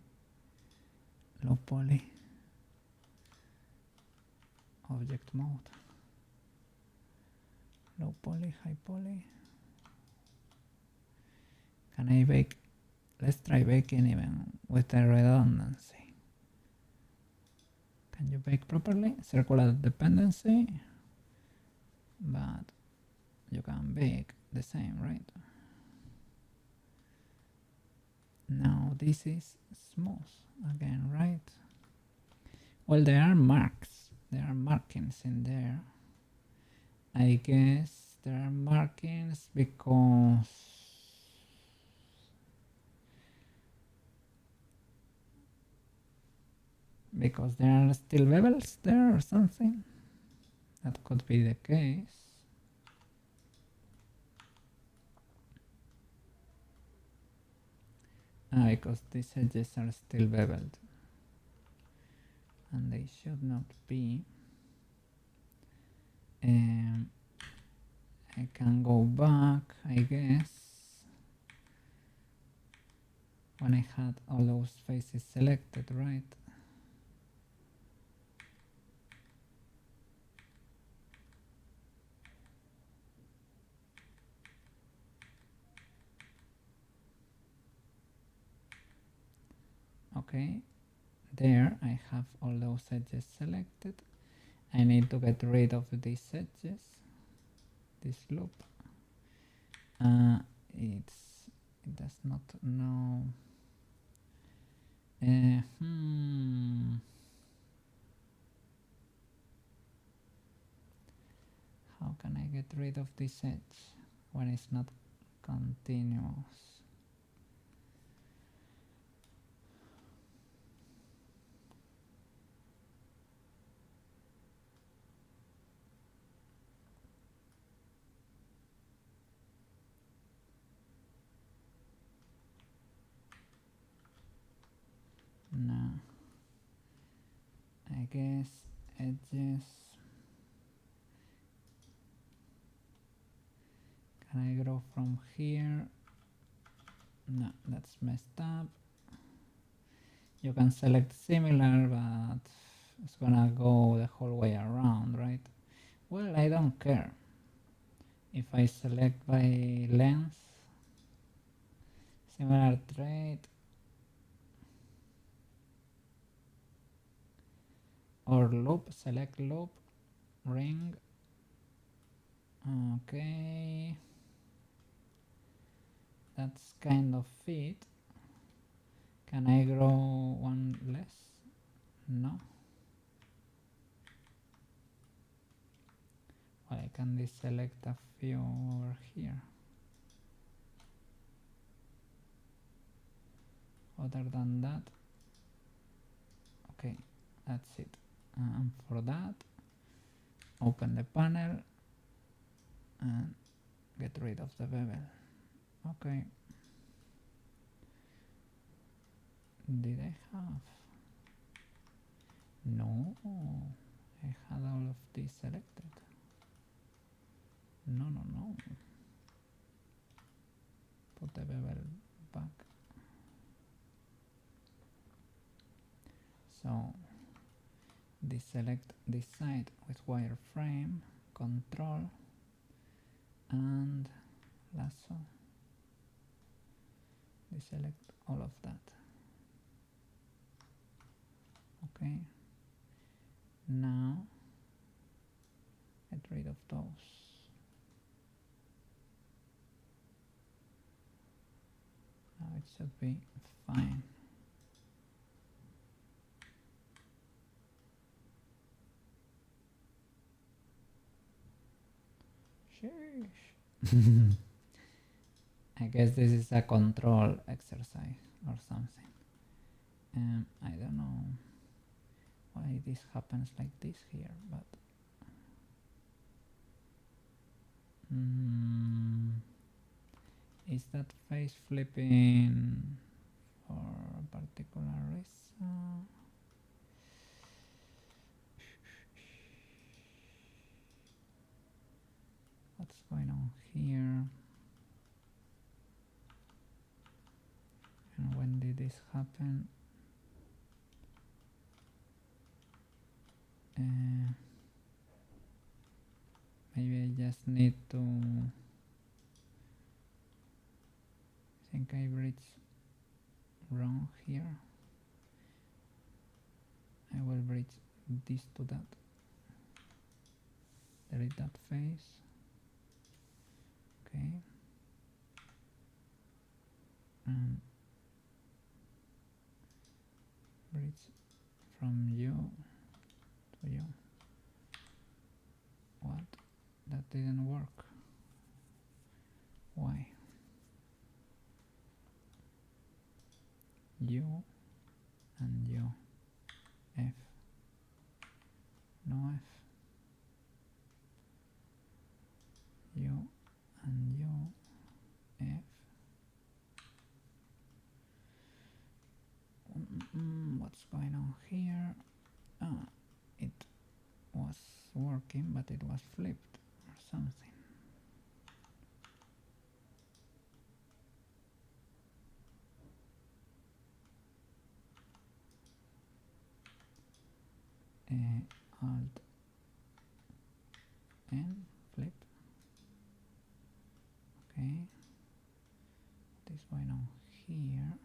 Low poly. Object mode. Low poly, high poly. Can I bake? Let's try baking even with the redundancy. Can you bake properly? Circular dependency. But you can bake the same, right? Now this is smooth again, right? Well, there are marks. There are markings in there. I guess there are markings because there are still bevels there or something. That could be the case. Because these edges are still beveled. And they should not be. I can go back, I guess, when I had all those faces selected, right? Okay, there I have all those edges selected. I need to get rid of these edges, this loop. It does not know. How can I get rid of this edge when it's not continuous? No. guess edges. Can I grow from here? No, that's messed up. You can select similar, but it's gonna go the whole way around, right? Well, I don't care. If I select by length, similar trait, or loop, select loop, ring. Okay, that's kind of it. Can I grow one less? No. Well, I can deselect a few over here. Other than that, okay, that's it. And for that, open the panel and get rid of the bevel. Okay. Did I have? No, I had all of these selected. No. Put the bevel back. So deselect this side with wireframe, control, and lasso. Deselect all of that. Okay. Now get rid of those. Now it should be fine. Sheesh. I guess this is a control exercise or something. I don't know why this happens like this here, but is that face flipping for a particular reason? What's going on here? And when did this happen? Maybe I just need to. I think I reached wrong here. I will bridge this to that. Delete that face. Okay. And bridge from you to you. What? That didn't work. Why? U and U. F. No F. U and U. F. What's going on here? It was working, but it was flipped or something. Alt N, flip. Okay. What is going on here?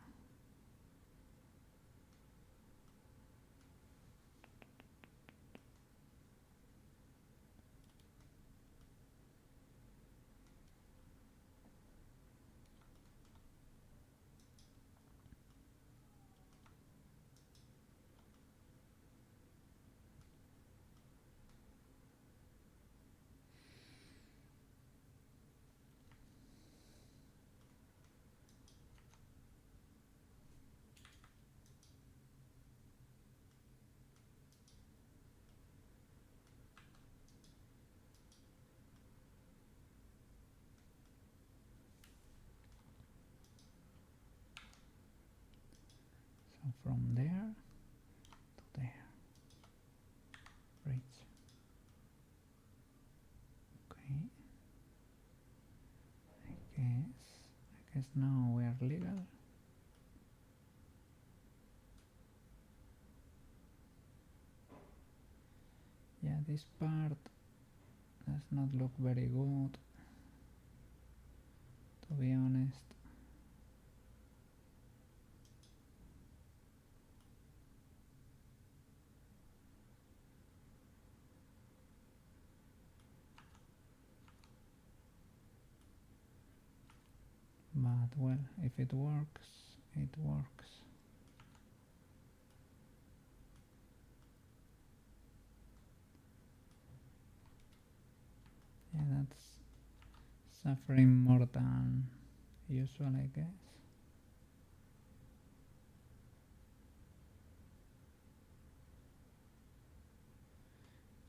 So from there to there. guess now we are legal. Yeah, this part does not look very good, to be honest. But well, if it works, it works. Yeah, that's suffering more than usual, I guess.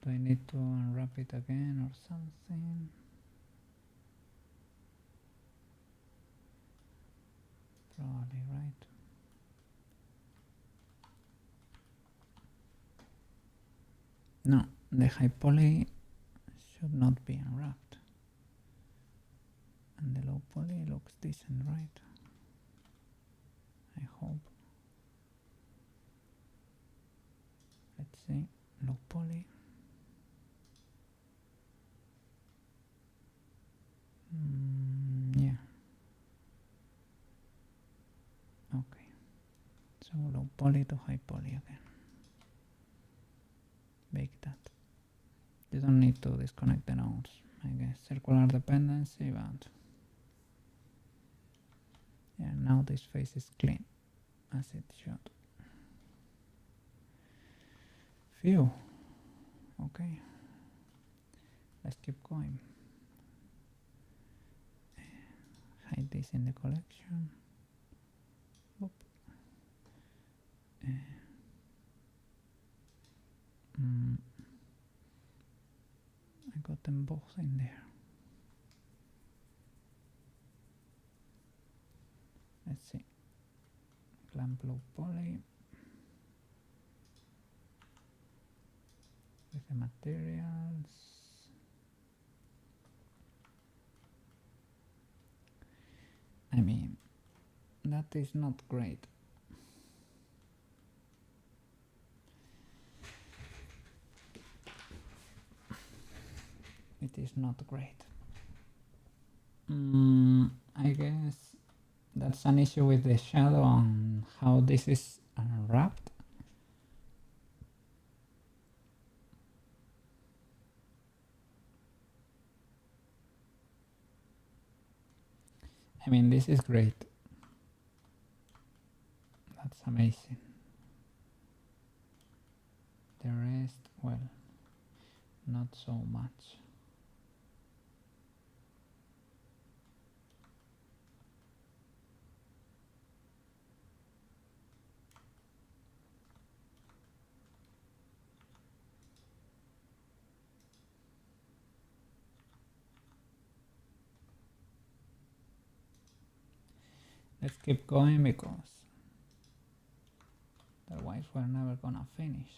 Do I need to unwrap it again or something? Probably, right? No, the high poly should not be unwrapped. And the low poly looks decent, right? I hope. Let's see, low poly. Yeah. Okay. So low poly to high poly again. Bake that. You don't need to disconnect the nodes, I guess. Circular dependency, but yeah, now this face is clean, as it should. Phew. Okay. Let's keep going. Hide this in the collection. Boop. I got them both in there. Let's see. Clamp low poly with the materials. I mean, that is not great. It is not great. I guess that's an issue with the shadow and how this is unwrapped. I mean, this is great. That's amazing. The rest, well, not so much. Let's keep going because otherwise we're never gonna finish.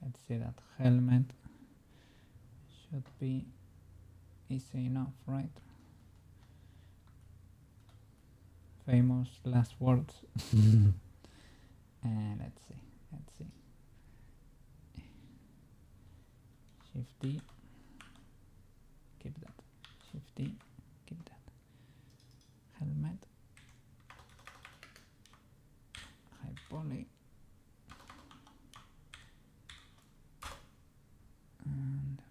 Let's see, that helmet should be easy enough, right? Famous last words. Let's see. Shift D, keep that. Shift D, keep that. Helmet, high poly, and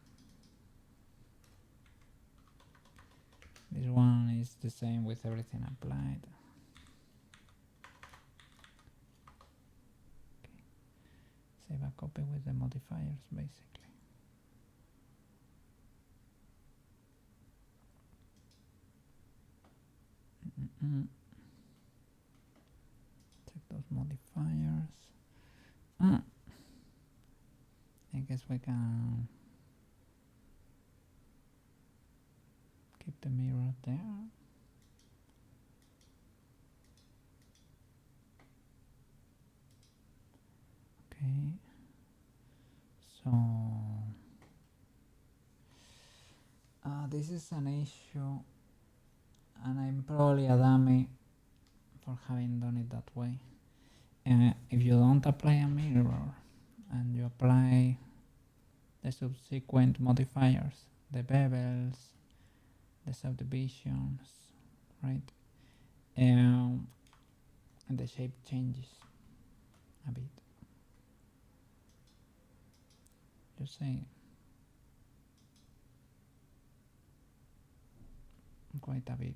this one is the same with everything applied. Okay. Save a copy with the modifiers, basically. Check those modifiers. I guess we can keep the mirror there. So this is an issue, and I'm probably a dummy for having done it that way. If you don't apply a mirror and you apply the subsequent modifiers, the bevels, the subdivisions, right? And the shape changes a bit. You see, quite a bit.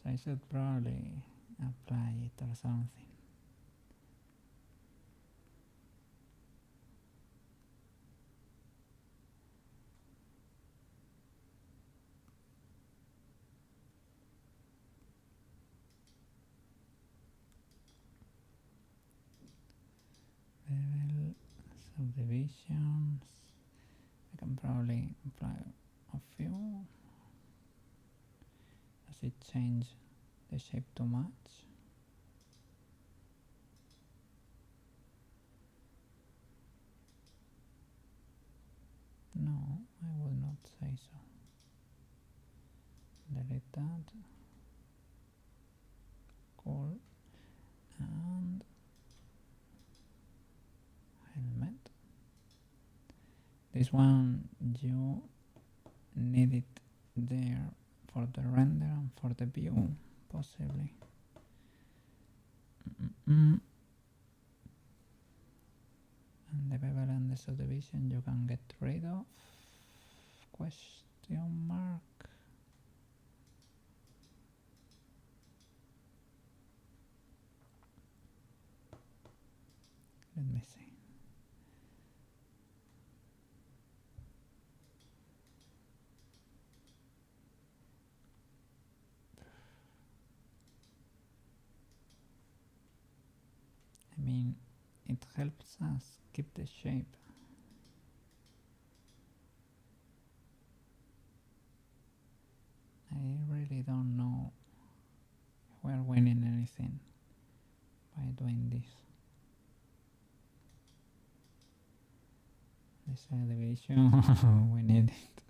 So I should probably apply it or something. Bevel, subdivisions. I can probably apply a few. Does it change the shape too much? No, I would not say so. Delete that. Cool. And helmet. This one you need it there for the render and for the view, possibly. And the bevel and the subdivision you can get rid of. Question mark. Let me see. I mean, it helps us keep the shape. I really don't know if we're winning anything by doing this. This elevation, we need it.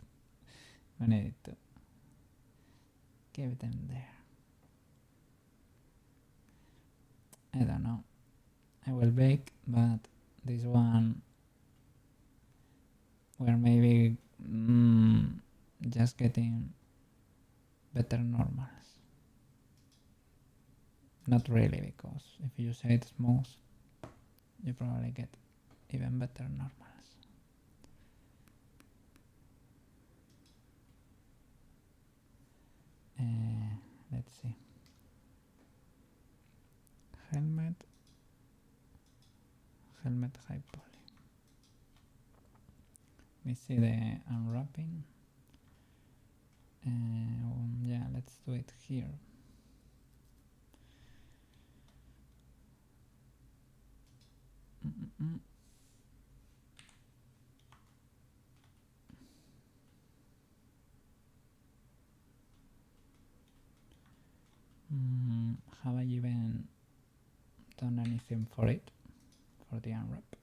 We need it to keep them there. I don't know. I will bake, but this one we're maybe just getting better normals. Not really, because if you say it smooth, you probably get even better normals. Let's see. Helmet high poly. Let me see the unwrapping. Yeah, let's do it here. Have I even done anything for it? For the unwrap?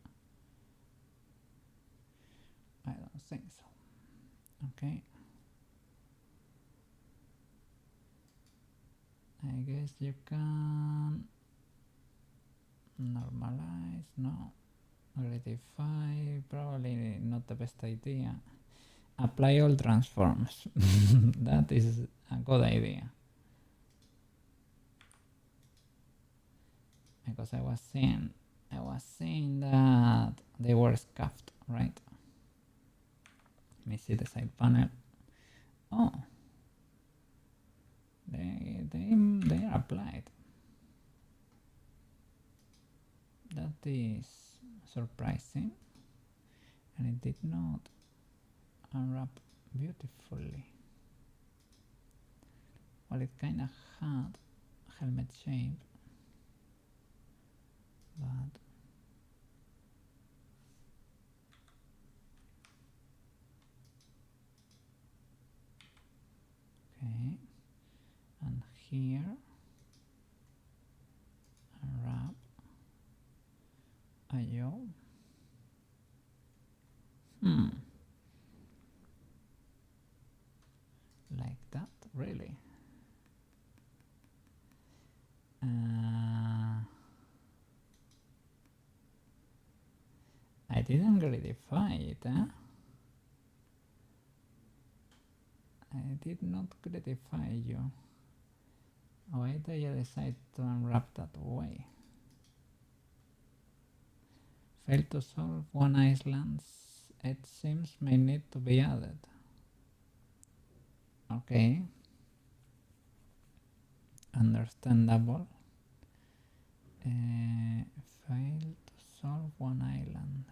I don't think so. Okay. I guess you can normalize, no. Gratify, probably not the best idea. Apply all transforms. That is a good idea. Because I was seeing that they were scuffed, right? Let me see the side panel. Oh, they are applied. That is surprising, and it did not unwrap beautifully. Well, it kind of had helmet shape, but okay. And here unwrap like that, really. I didn't gridify it, eh? I did not gridify you. Why did you decide to unwrap that way? Failed to solve one island. It seems may need to be added. Okay. Understandable. Failed to solve one island.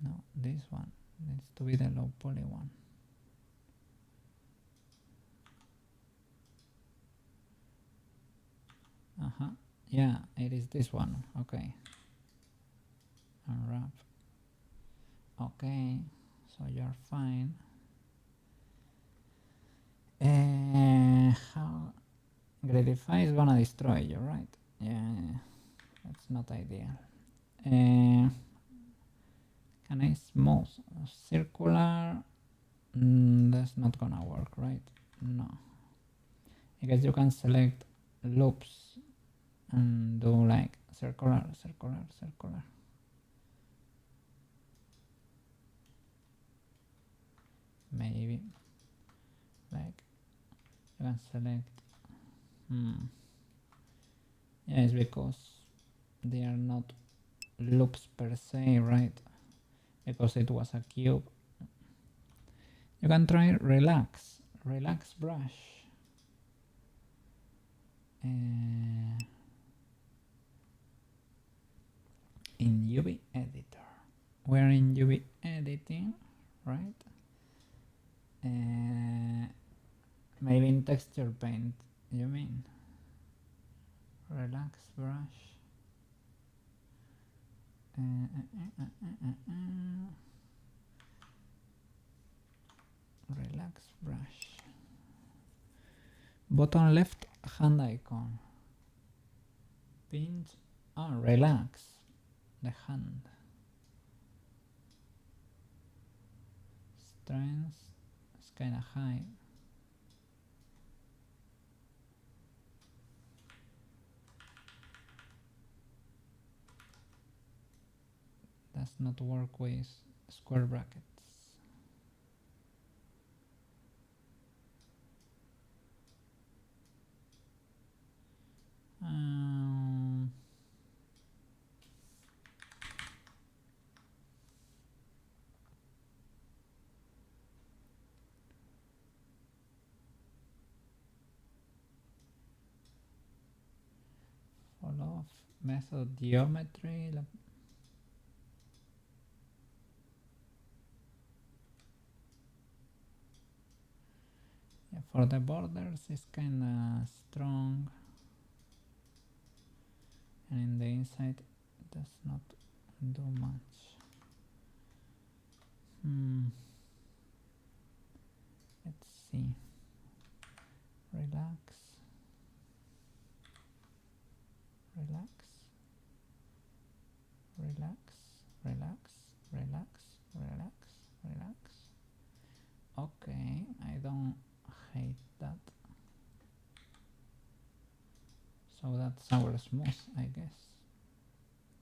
No, this one needs to be the low poly one. Yeah, it is this one. Okay. Unwrap. Okay, so you're fine. How Gradify is gonna destroy you, right? Yeah, that's not ideal. Can I smooth? Circular? That's not gonna work, right? No. I guess you can select loops and do like circular, circular, circular. Maybe like you can select. Yeah, it's because they are not loops per se, right? Because it was a cube. You can try relax brush. In UV editor. We're in UV editing, right? Maybe in texture paint, you mean? Relax brush. Relax brush. Bottom left hand icon. Pinch. Relax the hand. Strength is kind of high. Does not work with square brackets. Follow method geometry. Yeah, for the borders it's kind of strong, and in the inside it does not do much. Let's see. Relax. Relax. Relax. Relax. Relax. Relax. Relax. Okay, I don't hate that. So that's our smooth, I guess.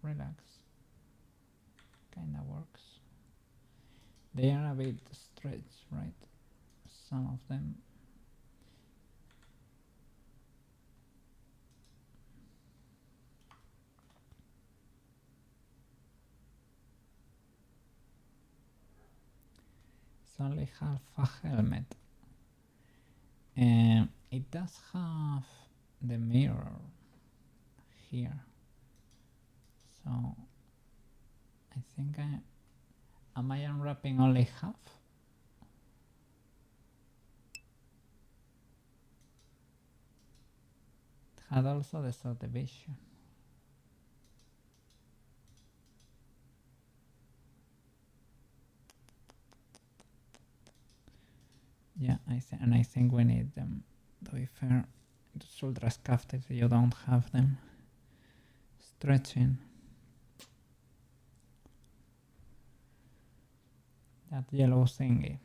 Relax. Kinda works. They are a bit stretched, right? Some of them. It's only half a helmet. And it does have the mirror here. So I think am I unwrapping only half? It had also the subdivision. Yeah, I think we need them. To be fair, it's ultra scuffed if you don't have them. stretching that yellow thingy.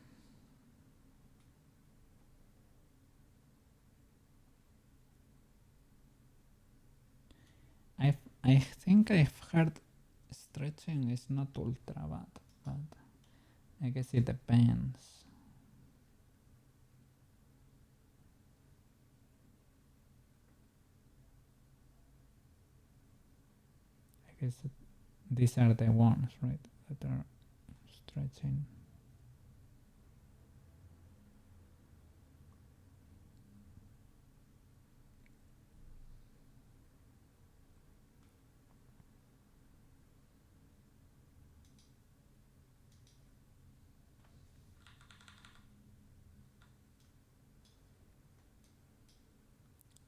I think I've heard stretching is not ultra bad, but I guess it depends. I guess these are the ones, right, that are stretching.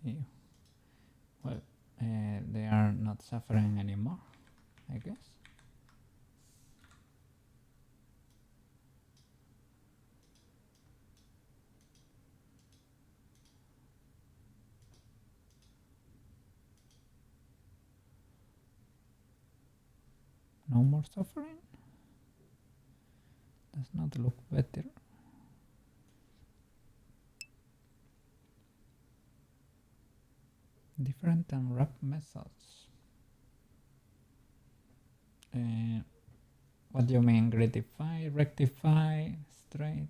Yeah. Well, they are not suffering anymore, I guess. No more suffering? Does not look better. Different unwrap methods. What do you mean? Gratify, rectify, straight,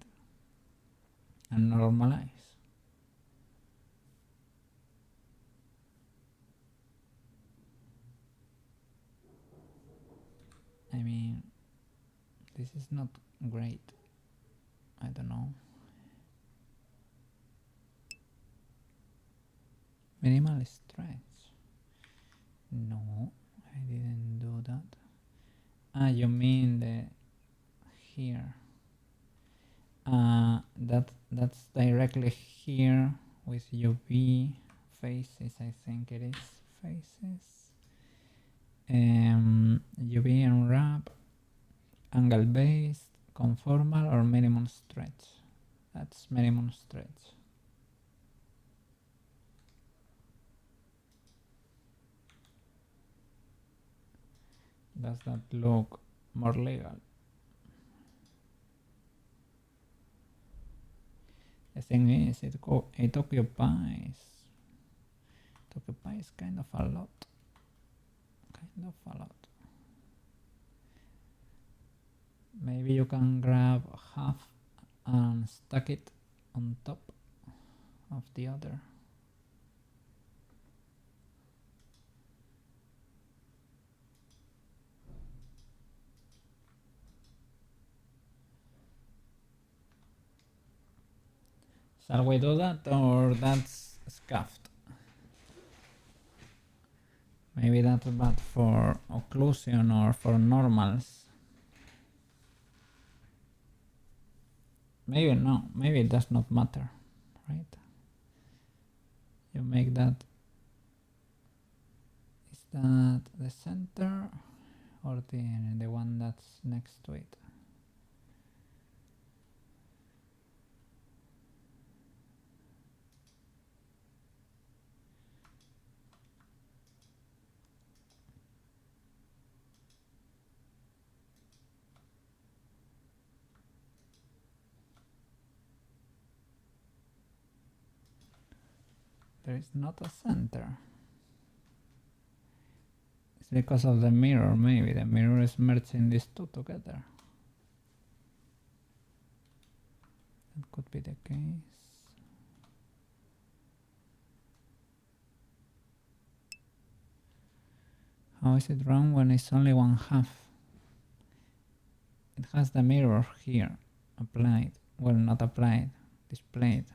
and normalize? I mean, this is not great. I don't know. Minimal stretch. No, I didn't do that. Ah, you mean the here? That's directly here with UV faces. I think it is faces. UV unwrap, angle based, conformal, or minimum stretch. That's minimum stretch. Does that look more legal? The thing is, it occupies kind of a lot. Maybe you can grab half and stack it on top of the other. Shall we do that, or that's scuffed? Maybe that's bad for occlusion or for normals. Maybe no, maybe it does not matter, right? You make that. Is that the center or the one that's next to it? There is not a center. It's because of the mirror, maybe. The mirror is merging these two together. That could be the case. How is it wrong when it's only 1/2? It has the mirror here applied. Well, not applied, displayed.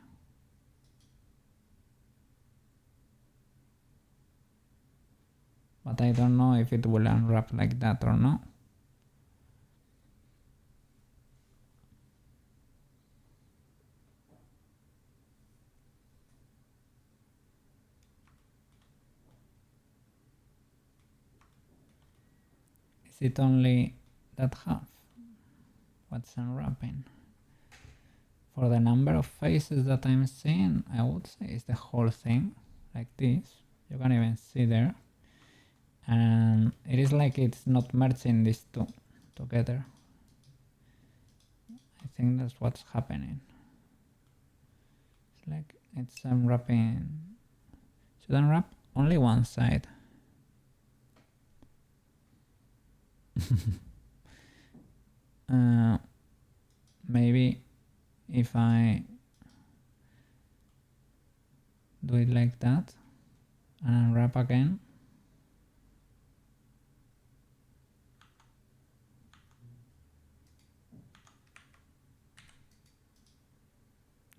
But I don't know if it will unwrap like that or not. Is it only that half? What's unwrapping? For the number of faces that I'm seeing, I would say it's the whole thing, like this. You can even see there. and it is like it's not merging these two together. I think that's what's happening. It's like it's unwrapping. Should unwrap only one side. Maybe if I do it like that and unwrap again.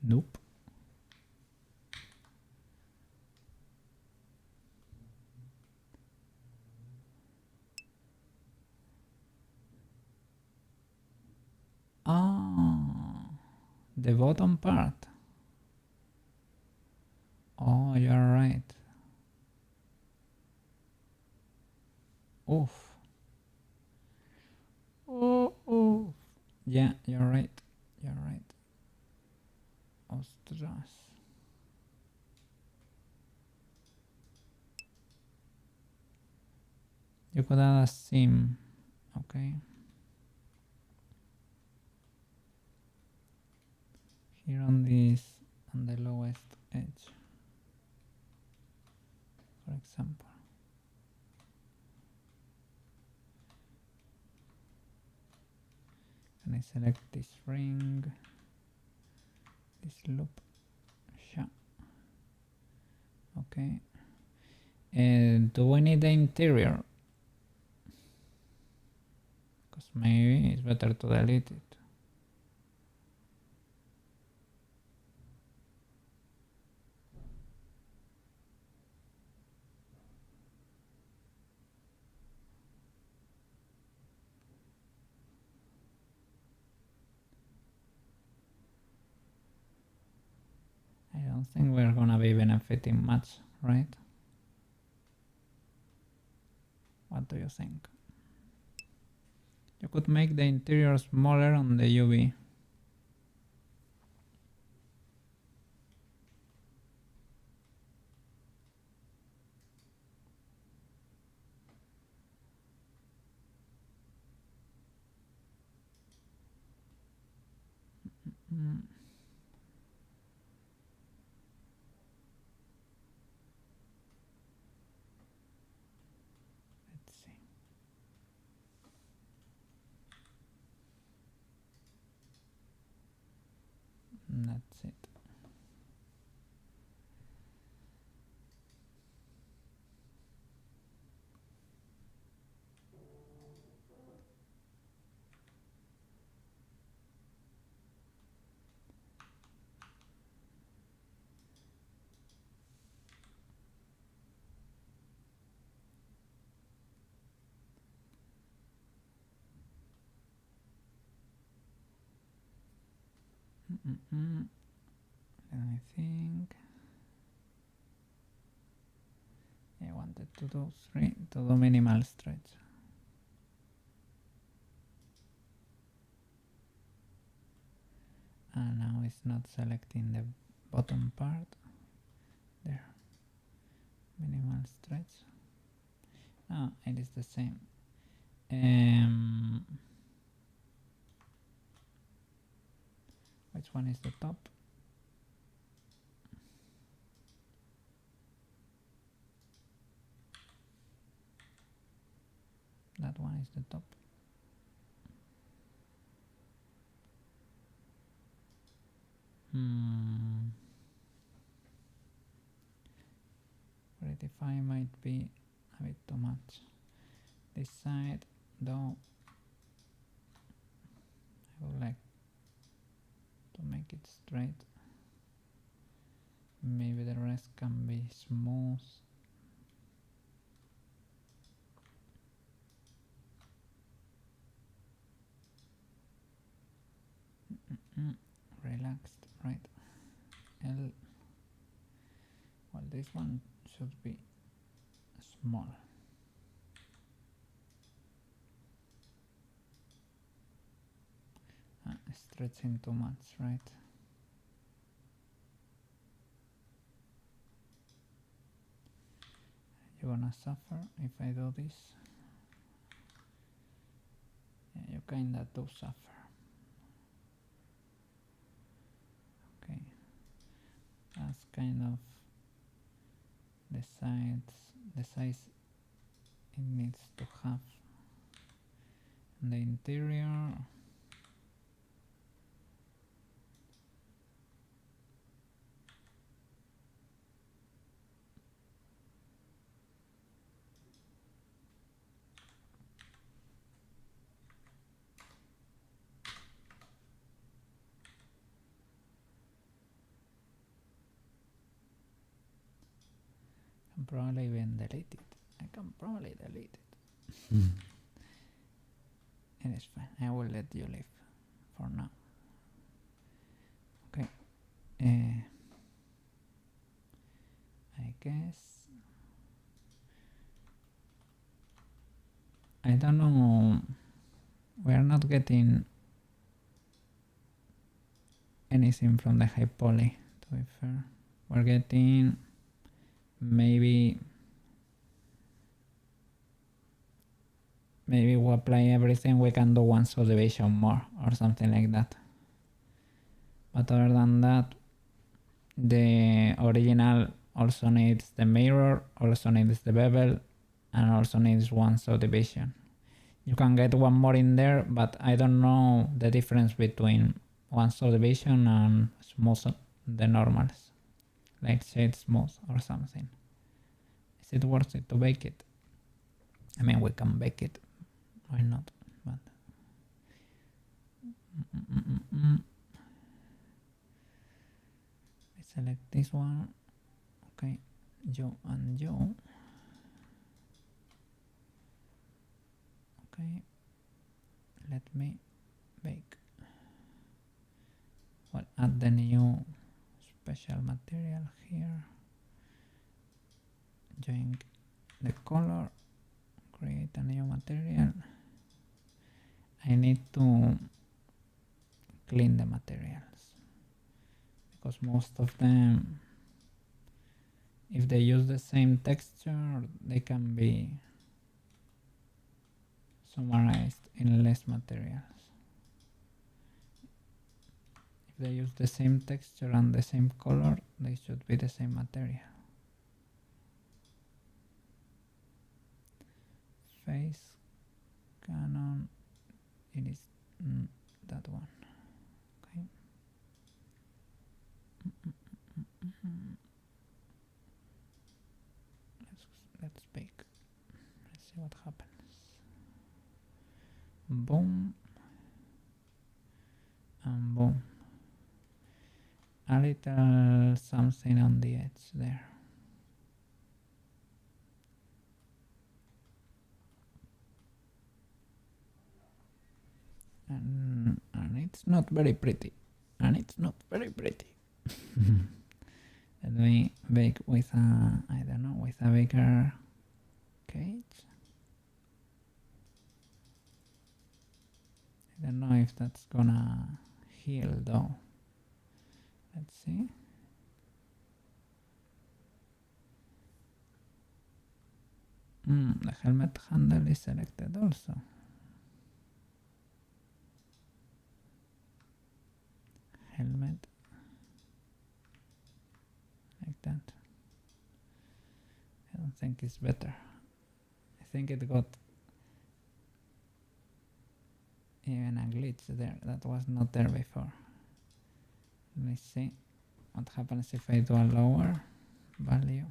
Nope. Oh, the bottom part. Oh, you're right. Oof. Oh. Yeah, you're right. You're right. Ostras. You could add a seam. Okay. Here on this, on the lowest edge, for example. And I select this ring, this loop, sha. Okay. Do we need the interior? Because maybe it's better to delete it. I don't think we're gonna be benefiting much, right? What do you think? You could make the interior smaller on the UV. Let's see. That's it. And I think I wanted to do minimal stretch. And now it's not selecting the bottom part. There. Minimal stretch. Ah, it is the same. Which one is the top? That one is the top. Redefine might be a bit too much. This side, though, I would like to make it straight. Maybe the rest can be smooth. Relaxed, right? Well, this one should be small. Stretching too much, right? you're gonna suffer if I do this. Yeah, you kinda do suffer. Okay, that's kind of the size it needs to have. And the interior, can probably even delete it. I can probably delete it. It is fine. I will let you live for now. Okay. I guess I don't know. We are not getting anything from the high poly, to be fair. We're getting maybe we apply everything, we can do one subdivision more or something like that. But other than that, the original also needs the mirror, also needs the bevel, and also needs one subdivision. You can get one more in there, but I don't know the difference between one subdivision and smooth the normals, like shade smooth or something. Is it worth it to bake it? I mean, we can bake it, why not? But I select this one. Okay, you and you. Okay, let me bake. Well, add the new special material here. Join the color, create a new material. I need to clean the materials because most of them, if they use the same texture, they can be summarized in less materials. If they use the same texture and the same color, they should be the same material. Face, Canon, it is that one. Okay. Let's bake. Let's see what happens. Boom and boom. A little something on the edge there. And it's not very pretty. And it's not very pretty. Let me bake with a, I don't know, with a bigger cage. I don't know if that's gonna heal though. Let's see. The helmet handle is selected also. Helmet. Like that. I don't think it's better. I think it got even a glitch there that was not there before. Let me see what happens if I do a lower value.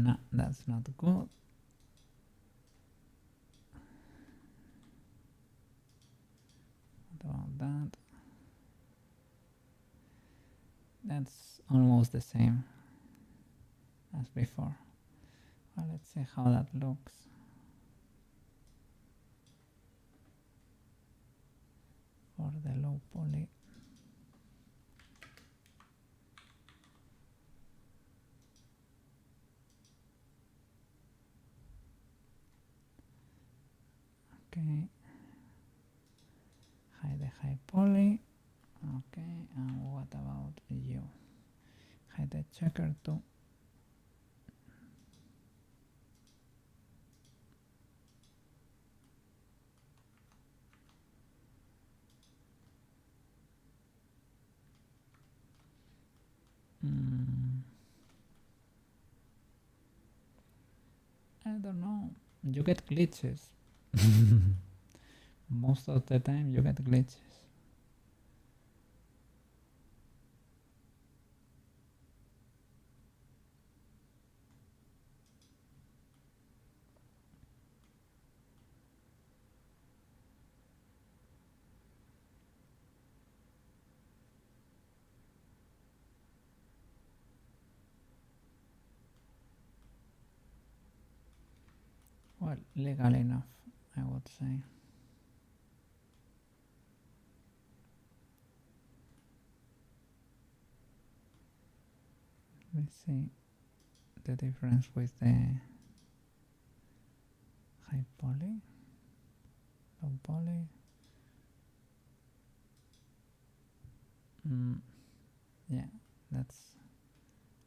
No, that's not good. What about that? That's almost the same as before. Well, let's see how that looks. For the low poly. Okay. Hide the high poly. Okay, and what about you? Hide the checker too. I don't know. You get glitches. Most of the time you get glitches. Well, legal enough, I would say. Let's see the difference with the high poly, low poly. Yeah, that's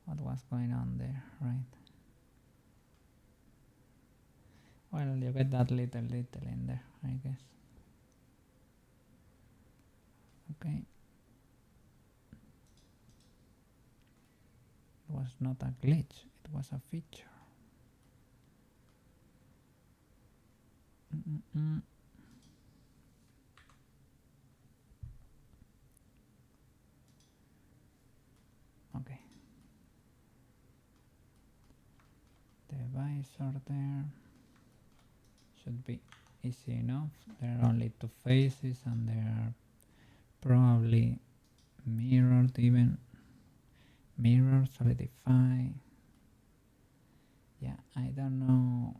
what was going on there, right? Well, you get that little in there, I guess. Okay. It was not a glitch, it was a feature. Okay. The visor there should be easy enough. There are only two faces and they are probably mirrored even. Mirror, solidify. Yeah, I don't know.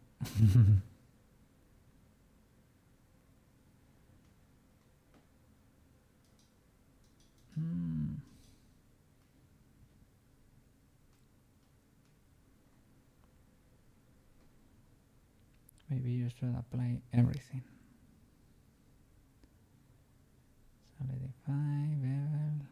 Maybe you should apply everything. Solidify, bevel.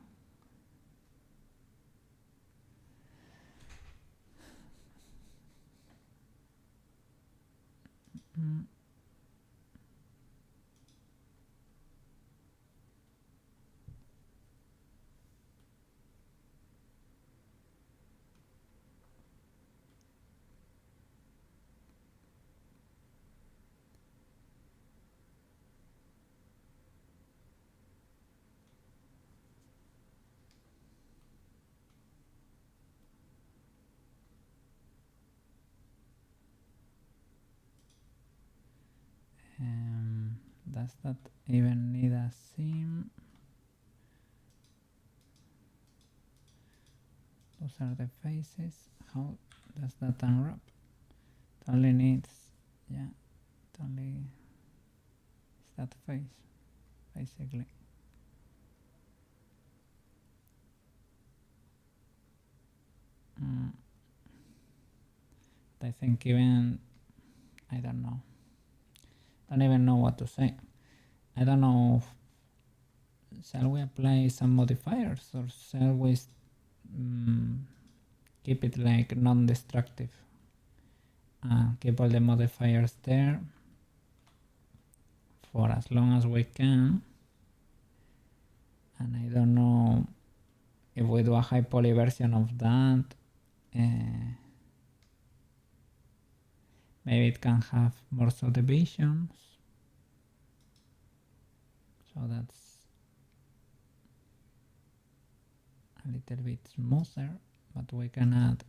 Does that even need a seam? Those are the faces. How does that unwrap? It only needs, yeah, it only is that face, basically. I think even, I don't know. Don't even know what to say. I don't know. Shall we apply some modifiers or shall we keep it like non-destructive? Keep all the modifiers there for as long as we can. And I don't know if we do a high poly version of that. Maybe it can have more subdivisions. So that's a little bit smoother, but we can add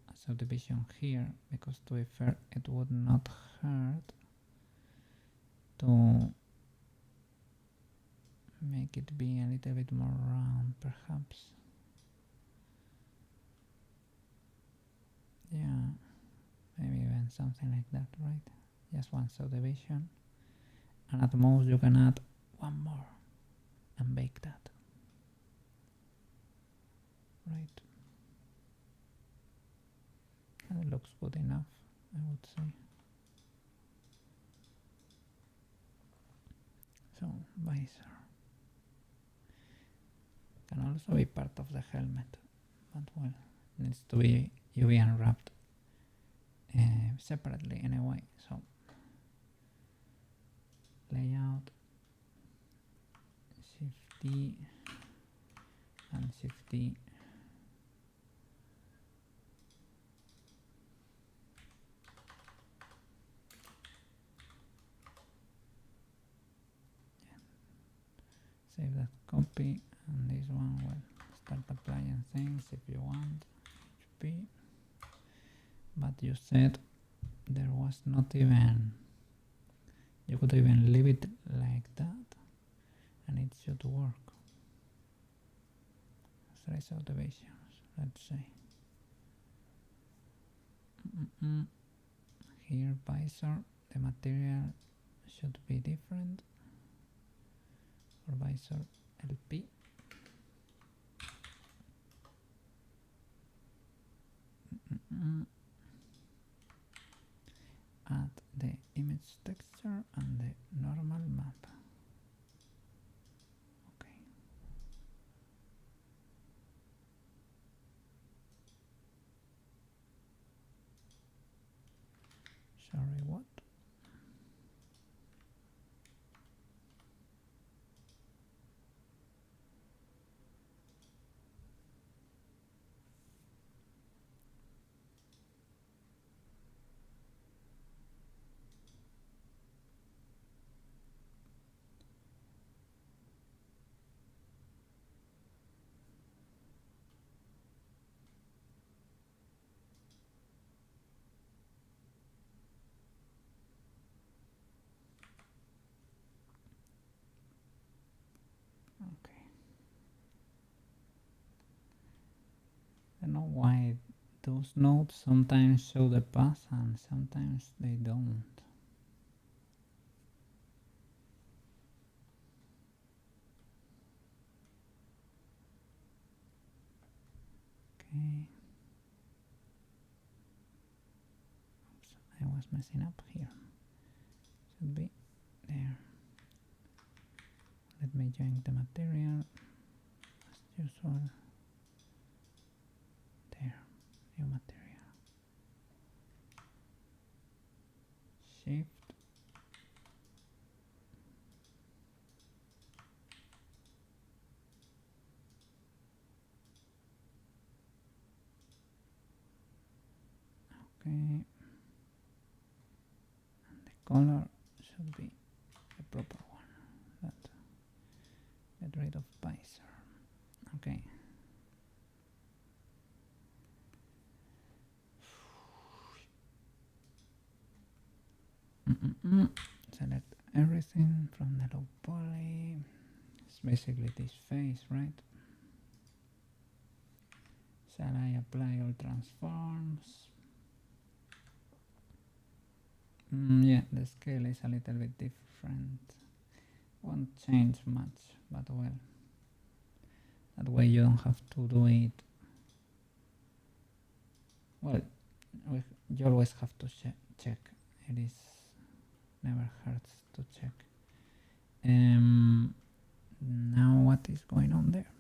a subdivision here because to be fair it would not hurt to make it be a little bit more round perhaps. Yeah, maybe even something like that, right? Just one subdivision, and at most you can add one more and bake that, right? And it looks good enough, I would say. So visor can also be part of the helmet, but well, needs to be UV unwrapped separately anyway. So layout, Shift D and Shift D. Save that copy, and this one, well, start applying things if you want. HP, but you said there was not even, you could even leave it like that and it should work. 3 subdivisions, let's say. Here visor, the material should be different. For visor LP. Add the image texture and the normal map. Okay. Sorry, what? Okay. I don't know why those nodes sometimes show the path and sometimes they don't. Okay. Oops, I was messing up here. Should be there. Let me join the material as usual. There, new material. Shift. Okay. And the color should be the proper one. That. Get rid of visor. Okay. Select everything from the low poly. It's basically this face, right? Shall I apply all transforms? Yeah, the scale is a little bit different. Won't change much, but well, that way you don't have to do it. Well, you always have to check. It is never hurts to check. Now what is going on there?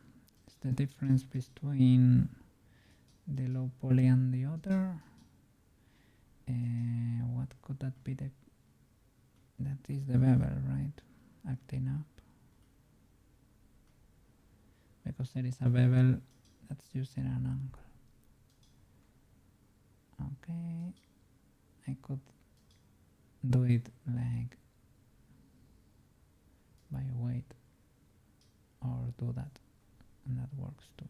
It's the difference between the low poly and the other. What could that be? That is the bevel, right? Acting up. Because there is a bevel that's using an angle. Okay. I could do it like by weight or do that, and that works too.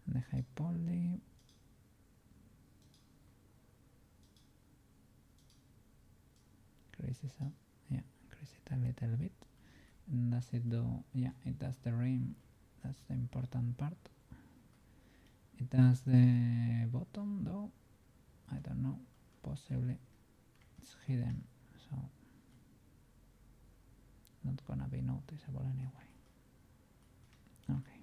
And the high poly, increases up, yeah, increase it a little bit. And does it do, yeah, it does the rim, that's the important part. It does the bottom though, I don't know, possibly it's hidden, so not gonna be noticeable anyway. Okay.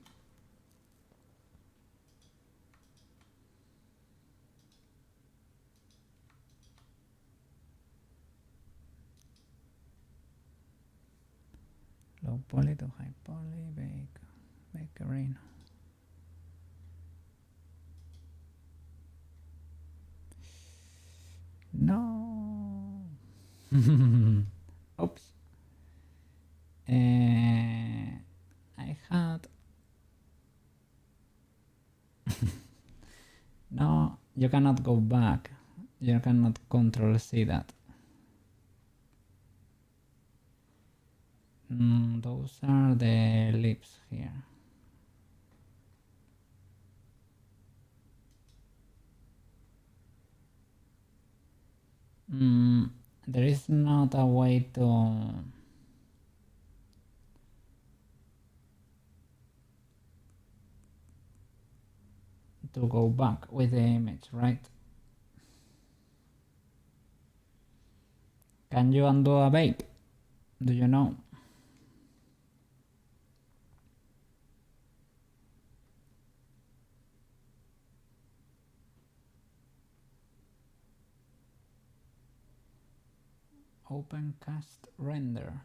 Low poly to high poly, bakering. No. Oops. I had. No, you cannot go back. You cannot control C that. Those are the lips here. There is not a way to go back with the image, right? Can you undo a bake? Do you know? Open cast render.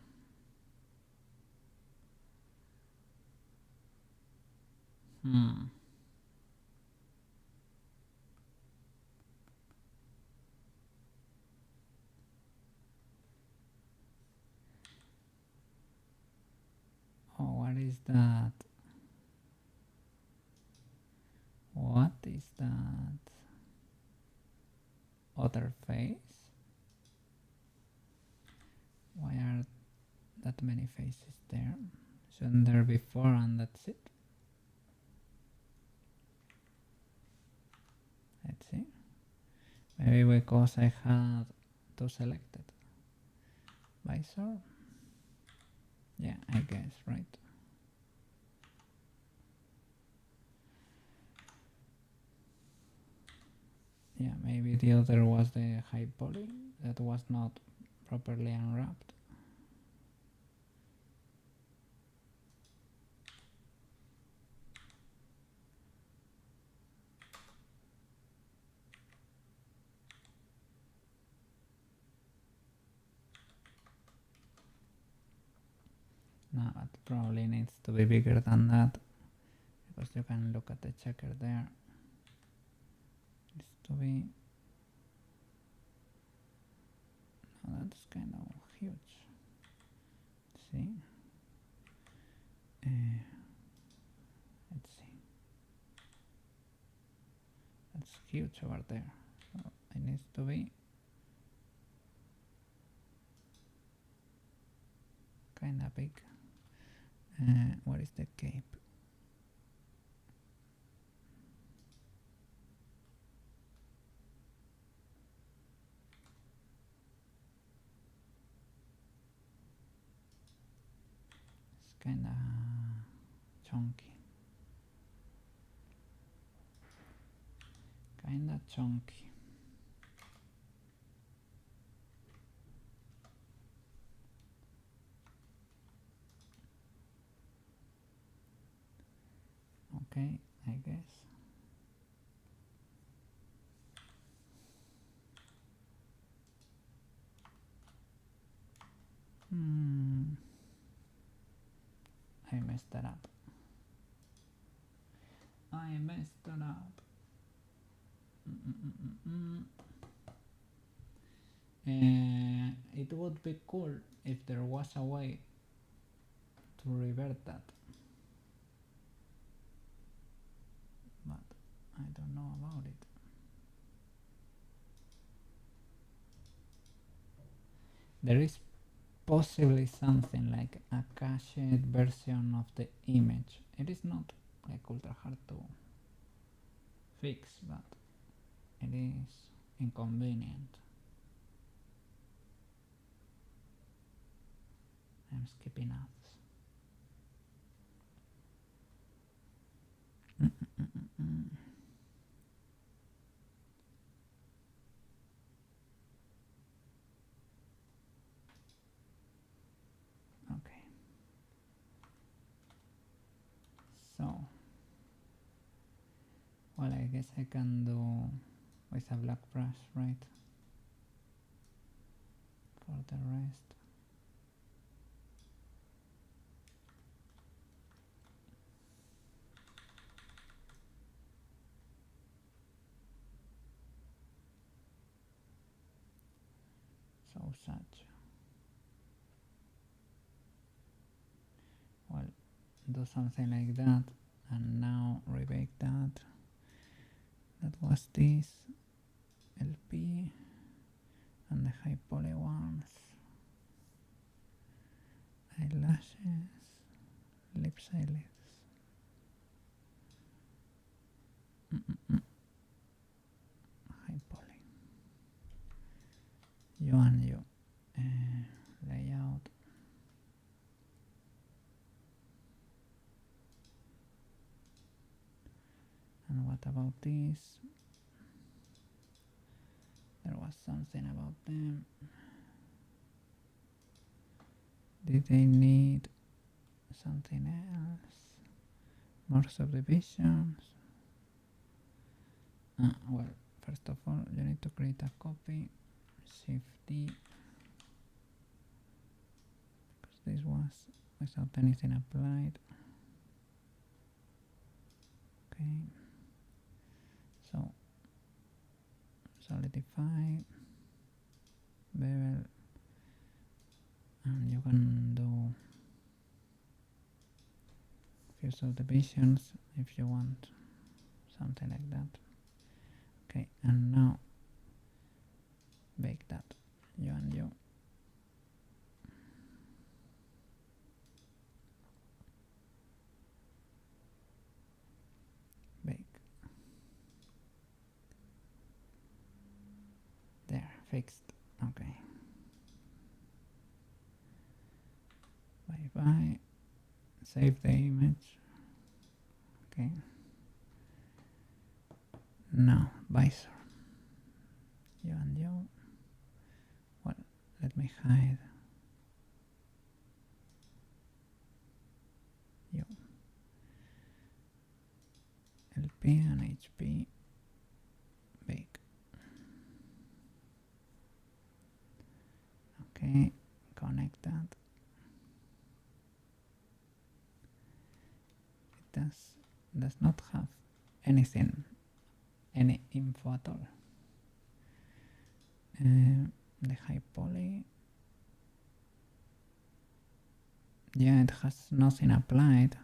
Oh, what is that? What is that? Other face? Why are that many faces there? Shouldn't there be 4 and that's it? Let's see. Maybe because I had 2 selected. Visor? Yeah, I guess, right. Yeah, maybe the other was the high poly that was not properly unwrapped. No, it probably needs to be bigger than that because you can look at the checker there. It needs to be. No, that's kind of huge. See? Let's see. That's huge over there. So it needs to be kind of big. What is the cape? It's kind of chunky. Kind of chunky. Okay, I guess. I messed that up. I messed that up. It would be cool if there was a way to revert that. But I don't know about it. There is possibly something like a cached version of the image. It is not like ultra hard to fix, but it is inconvenient. I'm skipping ads. Okay. So, well, I guess I can do with a black brush, right? For the rest. So such. Well, do something like that, and now rebake that. That was this LP and the high poly ones. Eyelashes, lips, eyelids. High poly. You and you. Layout. And what about this? There was something about them. Did they need something else? More subdivisions? Well, first of all, you need to create a copy. Shift D. Because this was without anything applied. Okay. So, solidify. Bevel. And you can do few subdivisions if you want something like that. Okay, and now bake that. You and you. Bake. There, fixed. Okay. Bye bye. Save the image. Okay. Now, visor. You and you. Well, let me hide you. LP and HP. Bake. Okay, connect that. It does not have anything, any info at all. The high poly, yeah, it has nothing applied.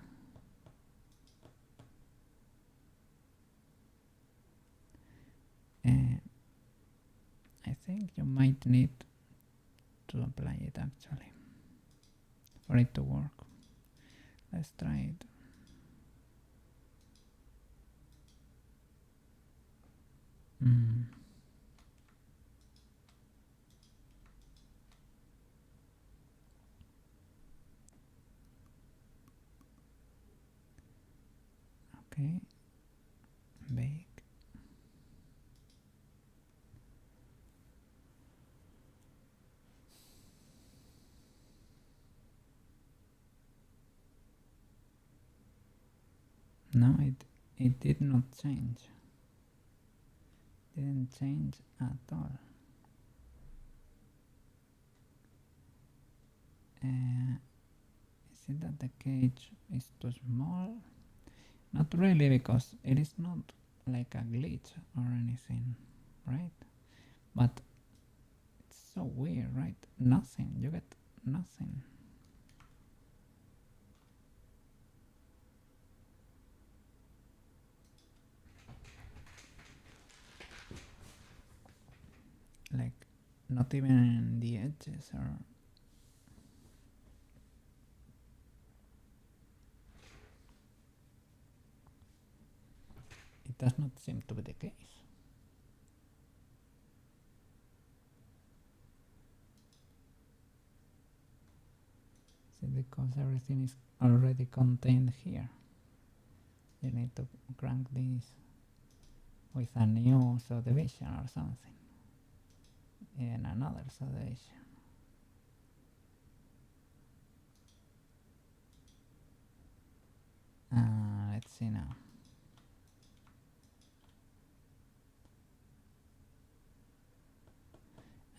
I think you might need to apply it actually for it to work. Let's try it. Okay, bake. No, it did not change. Didn't change at all. Is it that the cage is too small? Not really, because it is not like a glitch or anything, right? But it's so weird, right? Nothing, you get nothing. Like, not even in the edges or... It does not seem to be the case. See, because everything is already contained here. You need to crank this with a new subdivision or something. In another subdivision. Let's see now.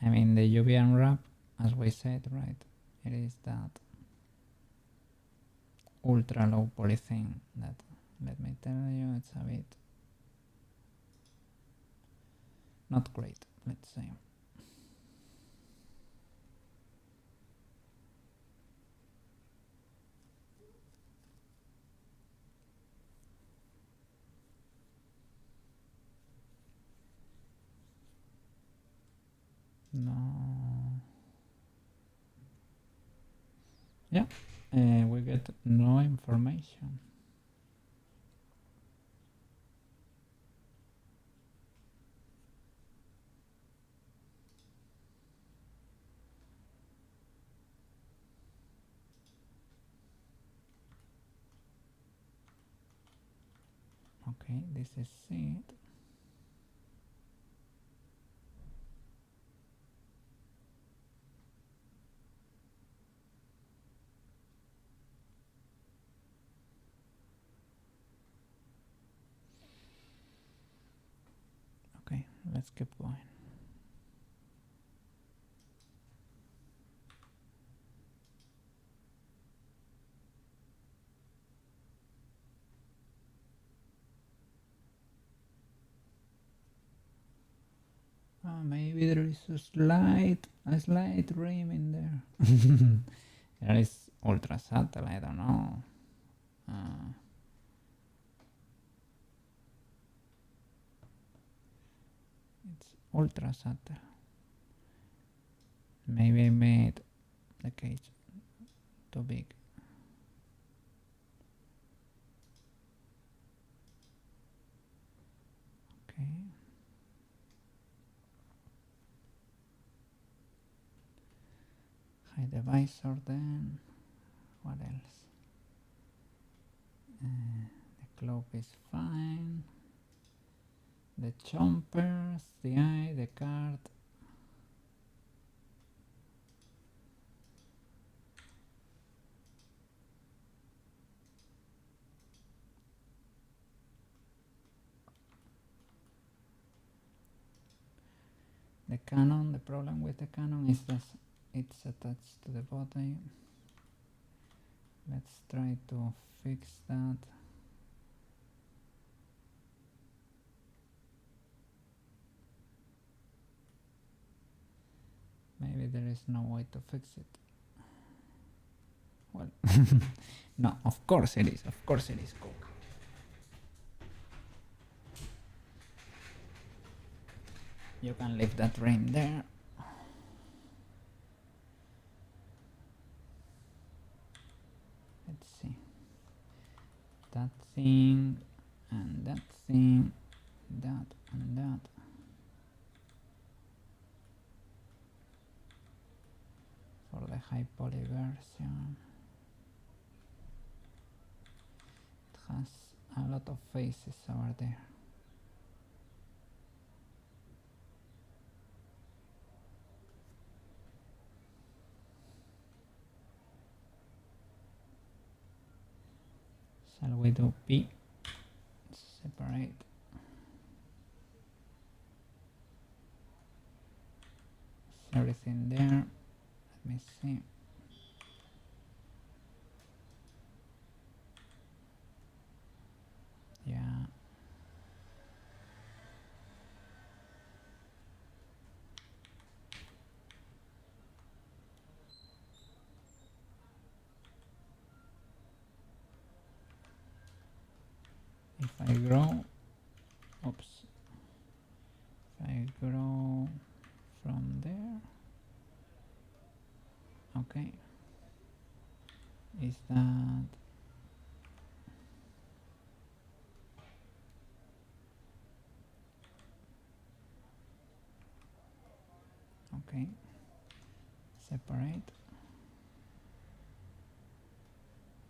I mean, the UV unwrap, as we said, right? It is that ultra low poly thing that, let me tell you, it's a bit not great, let's say. No. Yeah, we get no information. Okay, this is it. Okay, let's keep going. Maybe there is a slight rim in there. There is ultra subtle, I don't know. It's ultra subtle. Maybe I made the cage too big. Okay. Hide the visor then. What else? The cloak is fine. The chompers, the eye, the card. The cannon, the problem with the cannon is that it's attached to the body. Let's try to fix that. Maybe there is no way to fix it. Well, no, of course it is, Cook. You can leave that rim there. Let's see. That thing, and that thing, that and that. For the high poly version. It has a lot of faces over there. Shall we do P? Separate. Is everything there? Let me see. Yeah. If I grow, oops. If I grow from there, okay. Is that okay? Separate.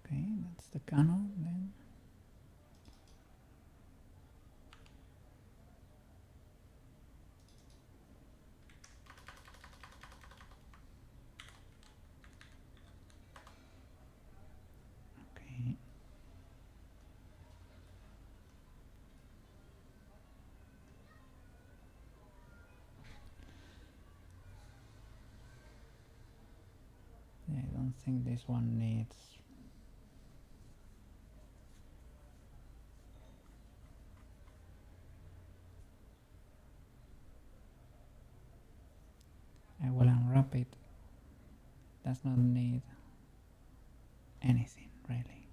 Okay, that's the cannon then. Okay. I don't think this one needs. I will unwrap it. Does not need anything really.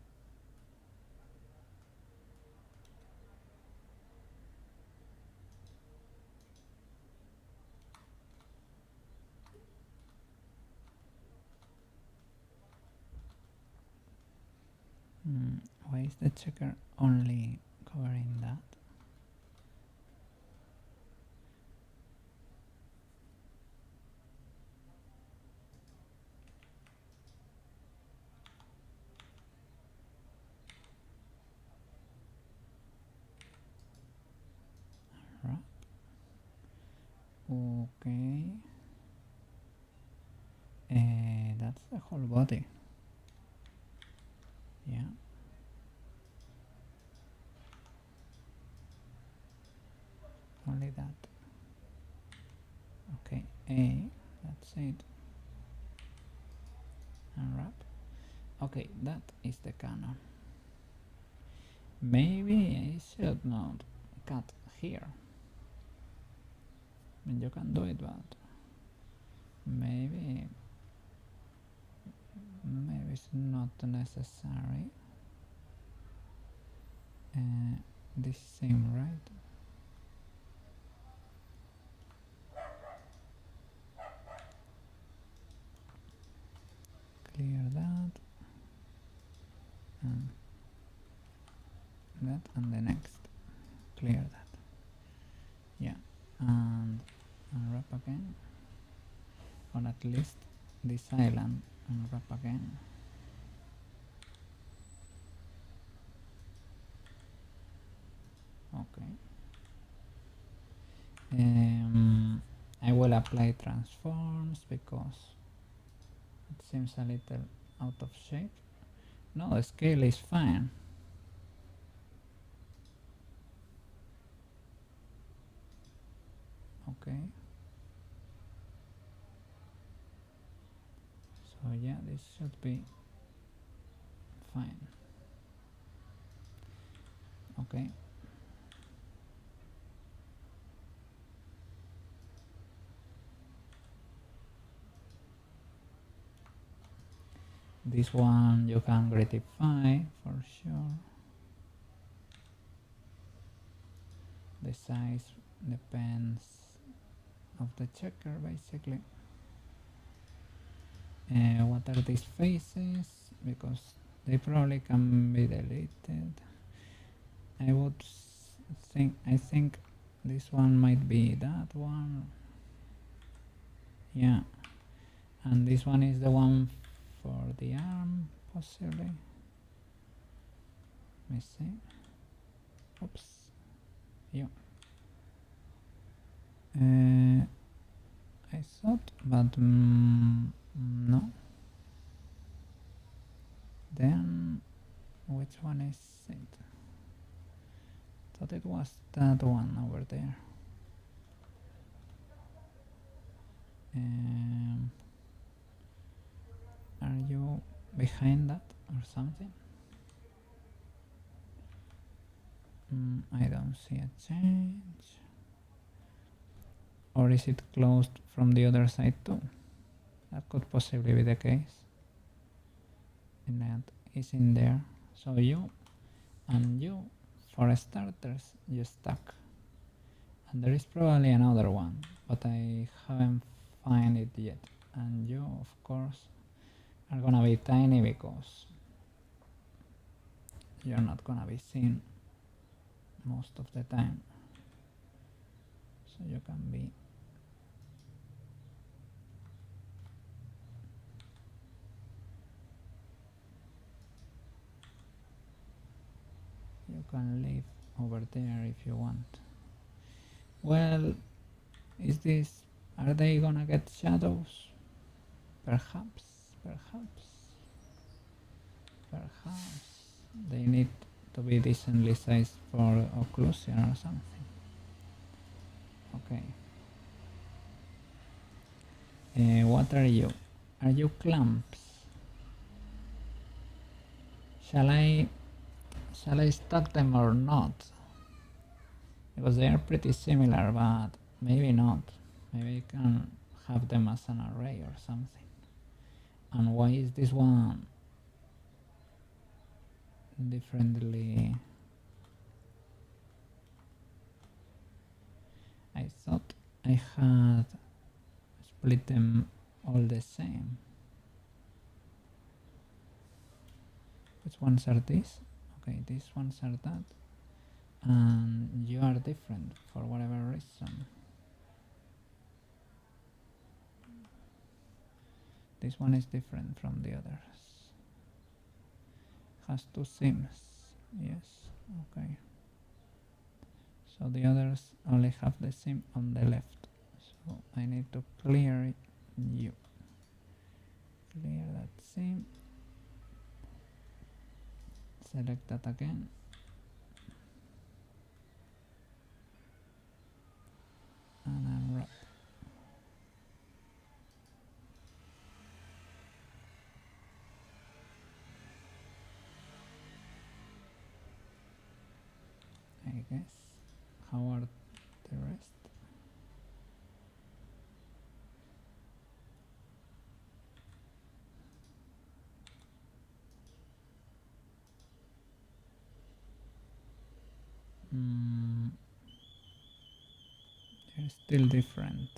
is the checker only covering that? Right. Okay. That's the whole body. Yeah. Only that. Okay, that's it. Unwrap. Okay, that is the cannon. Maybe I should not cut here. I mean, you can do it, but maybe it's not necessary. This seems right. Clear that and the next. Clear that. Yeah, and unwrap again, or at least this island. Unwrap again. Okay. I will apply transforms because it seems a little out of shape. No, the scale is fine. Okay. So yeah, this should be fine. Okay. This one you can gratify for sure. The size depends of the checker basically. What are these faces? Because they probably can be deleted. I think this one might be that one. Yeah, and this one is the one for the arm possibly. Let me see. Oops. Yeah. I thought, but no. Then which one is it? Thought it was that one over there. Are you behind that or something? I don't see a change. Or is it closed from the other side too? That could possibly be the case. And that is in there. So you and you, for starters, you stuck. And there is probably another one, but I haven't find it yet. And you, of course, are gonna be tiny because you're not gonna be seen most of the time. So you can be live over there if you want. Well, are they gonna get shadows? Perhaps they need to be decently sized for occlusion or something. Okay. What are you? Are you clamps? Shall I stack them or not? Because they are pretty similar, but maybe not. Maybe I can have them as an array or something. And why is this one differently? I thought I had split them all the same. Which ones are these? Okay, these ones are that, and you are different for whatever reason. This one is different from the others. Has two seams. Yes, okay. So the others only have the seam on the left. So I need to clear you. Clear that seam. Select that again. And unwrap. I guess. How are the rest? They're still different.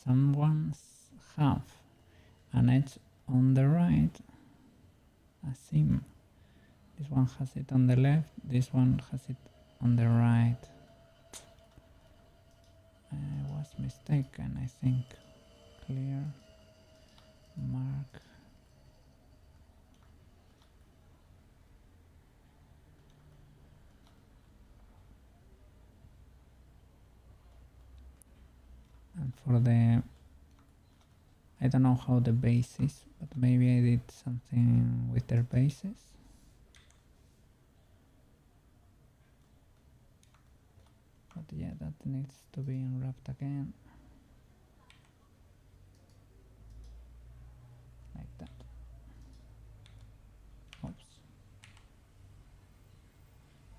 Some ones have an edge on the right, a seam. This one has it on the left, this one has it on the right. I was mistaken, I think. Clear, mark. And for the, I don't know how the base is, but maybe I did something with their bases. But yeah, that needs to be unwrapped again. Like that. Oops.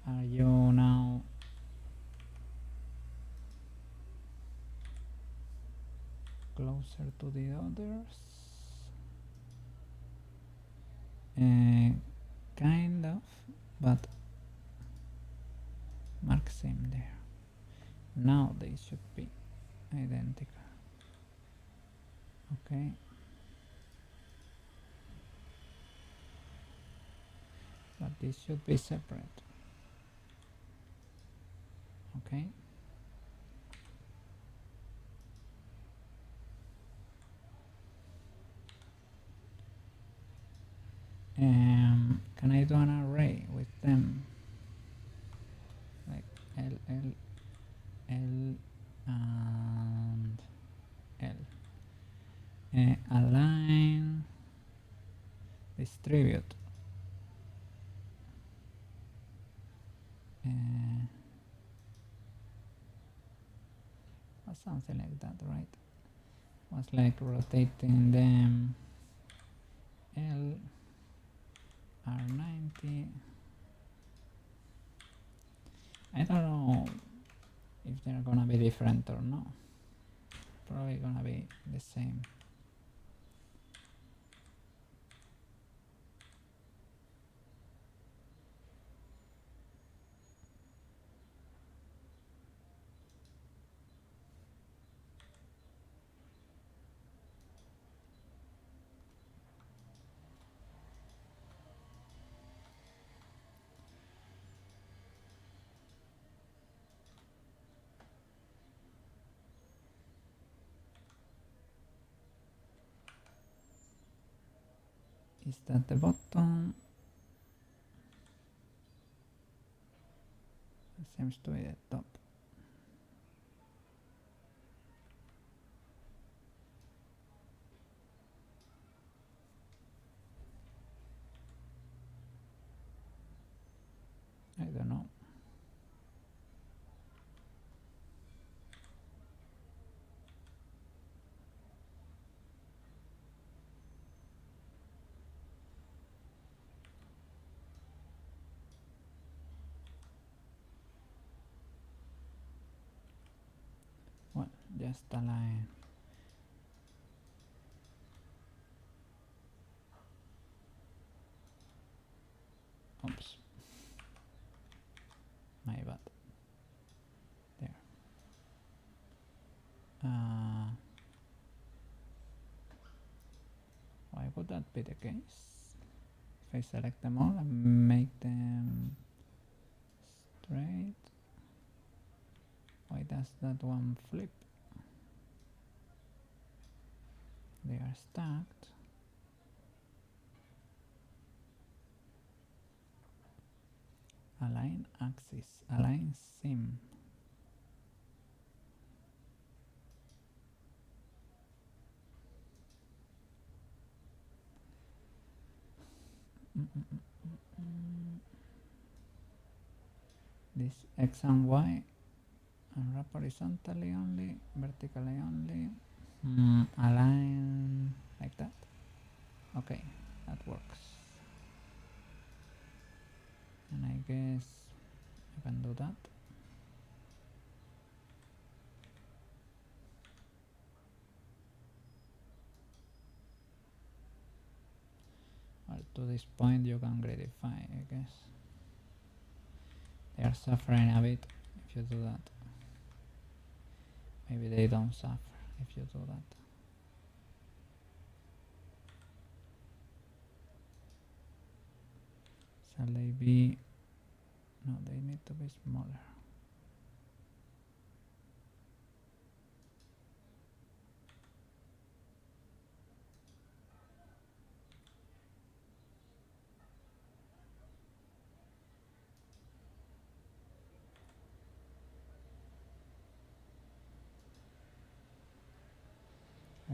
Are you now closer to the others? Kind of, but mark same there. Now they should be identical. Okay. But this should be separate. Okay. Can I do an array with them? Like L, L, L, and L. Align, distribute. Or something like that, right? Was like rotating them. L, R90. I don't know if they're gonna be different or not. Probably gonna be the same. Is that the bottom? It seems to be the top. I don't know. just a line. Oops, my bad. There. Why would that be the case? If I select them all and make them straight, why does that one flip? They are stacked. Align axis, align seam. This X and Y unwrap horizontally only, vertically only. Align like that. Okay, that works. And I guess I can do that. Well, to this point you can gradify, I guess. They are suffering a bit if you do that. Maybe they don't suffer if you do that. Shall they be... No, they need to be smaller.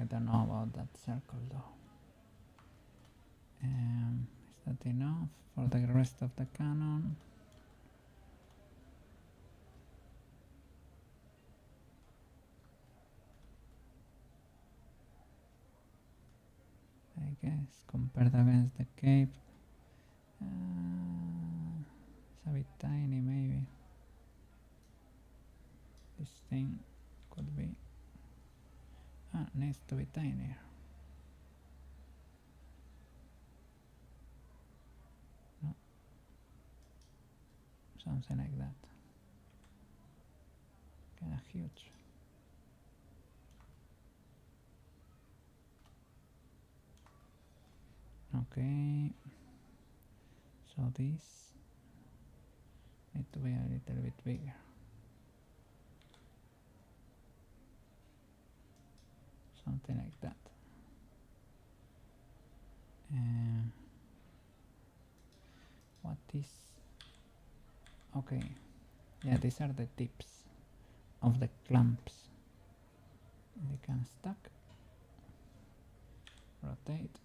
I don't know about that circle though. Is that enough for the rest of the cannon? I guess compared against the cape, it's a bit tiny maybe. This thing could be... needs to be tinier. No. Something like that. Kinda huge. Okay. So this need to be a little bit bigger. Something like that. What is... Okay. Yeah, these are the tips of the clamps. They can stack. Rotate.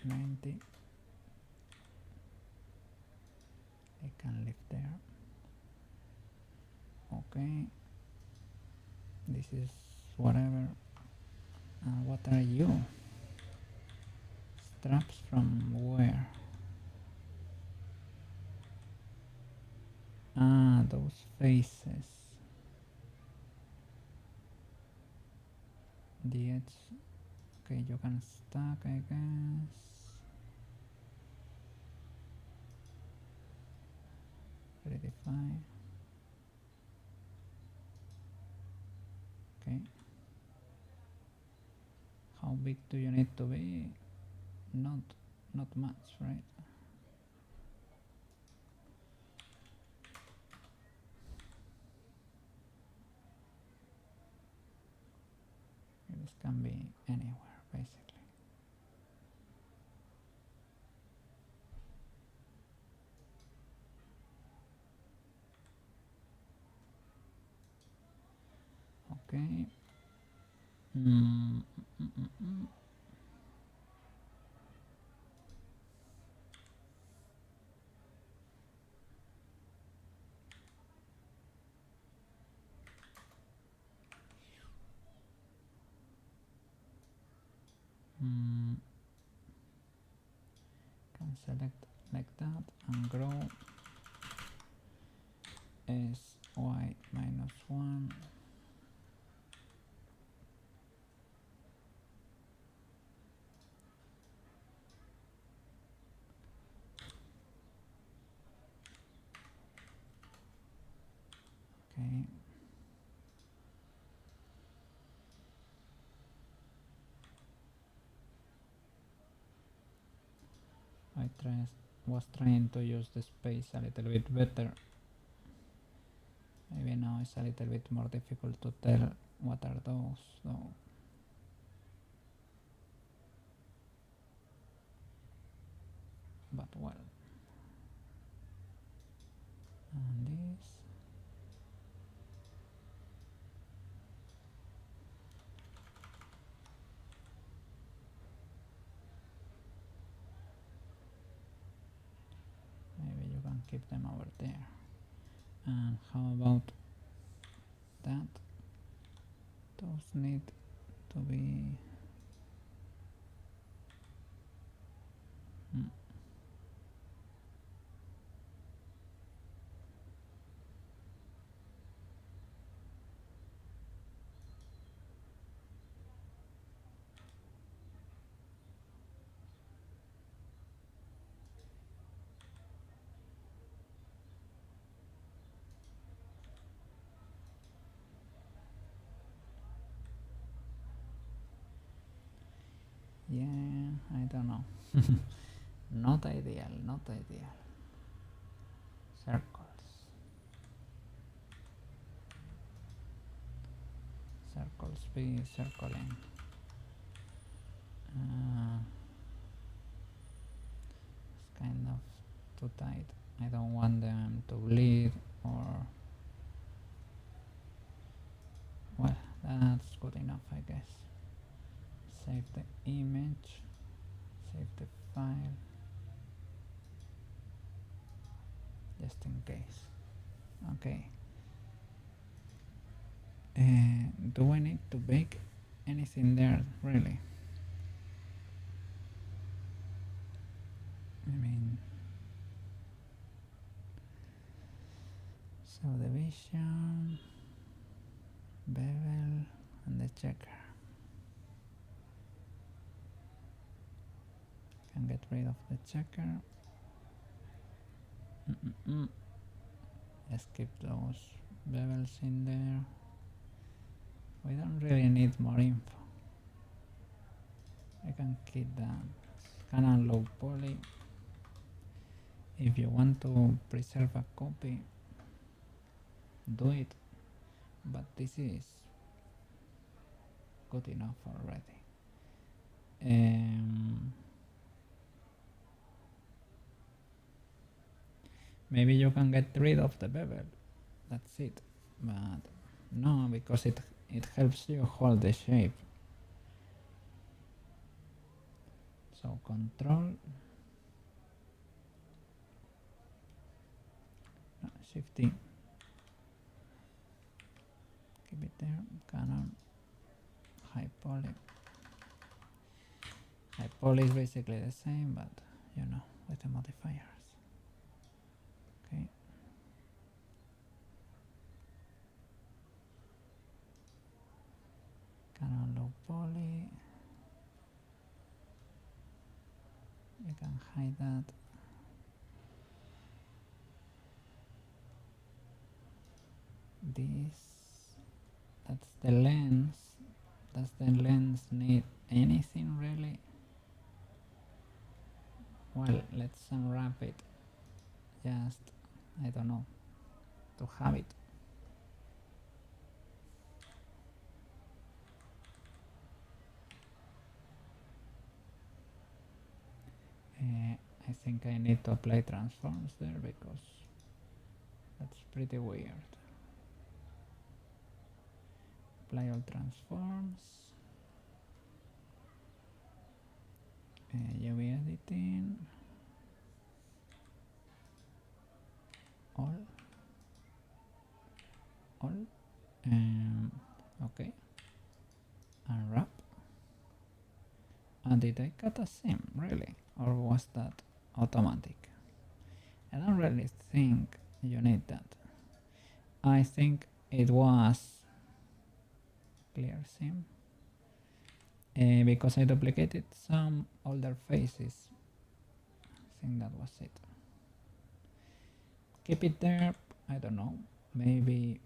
90. They can lift there. Okay. This is whatever. What are you? Straps from where? Those faces. The edge. Okay, you can stack, I guess. Redefine. Okay. How big do you need to be? Not much, right? This can be anywhere, basically. Okay. Can select like that and grow S y -1 was trying to use the space a little bit better. Maybe now it's a little bit more difficult to tell what are those though. But well. And this. Maybe you can keep them over there. And how about that? Those need to be yeah, I don't know. Not ideal, not ideal. Circles. Circles be circling. It's kind of too tight. I don't want them to bleed or... Well, that's good enough, I guess. Save the image. Save the file. Just in case. Okay. Do I need to bake anything there, really? I mean, subdivision, bevel, and the checker. Can get rid of the checker. Let's keep those bevels in there. We don't really need more info. I can keep that. Scan and low poly. If you want to preserve a copy, do it. But this is good enough already. Maybe you can get rid of the bevel. That's it. But no, because it helps you hold the shape. So control, shift E, keep it there. Canon, high poly. High poly is basically the same, but you know, with the modifiers. Okay. Canon low poly. You can hide that. That's the lens. Does the lens need anything really? Well, let's unwrap it. Just, I don't know, to have it. I think I need to apply transforms there because that's pretty weird. Apply all transforms. UV editing. All. Okay. Unwrap. And did I cut a seam, really? Or was that automatic? I don't really think you need that. I think it was clear seam because I duplicated some older faces. I think that was it. Keep it there. I don't know. Maybe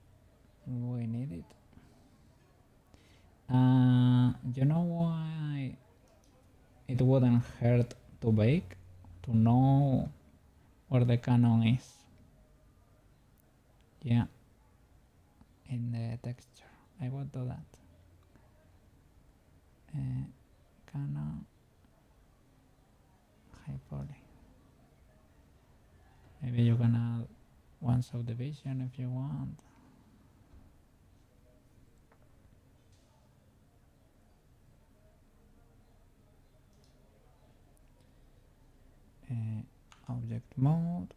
we need it. You know why it wouldn't hurt to bake? to know where the canon is. Yeah, in the texture. I will do that. Canon high poly. Maybe you can add one subdivision if you want. Object mode,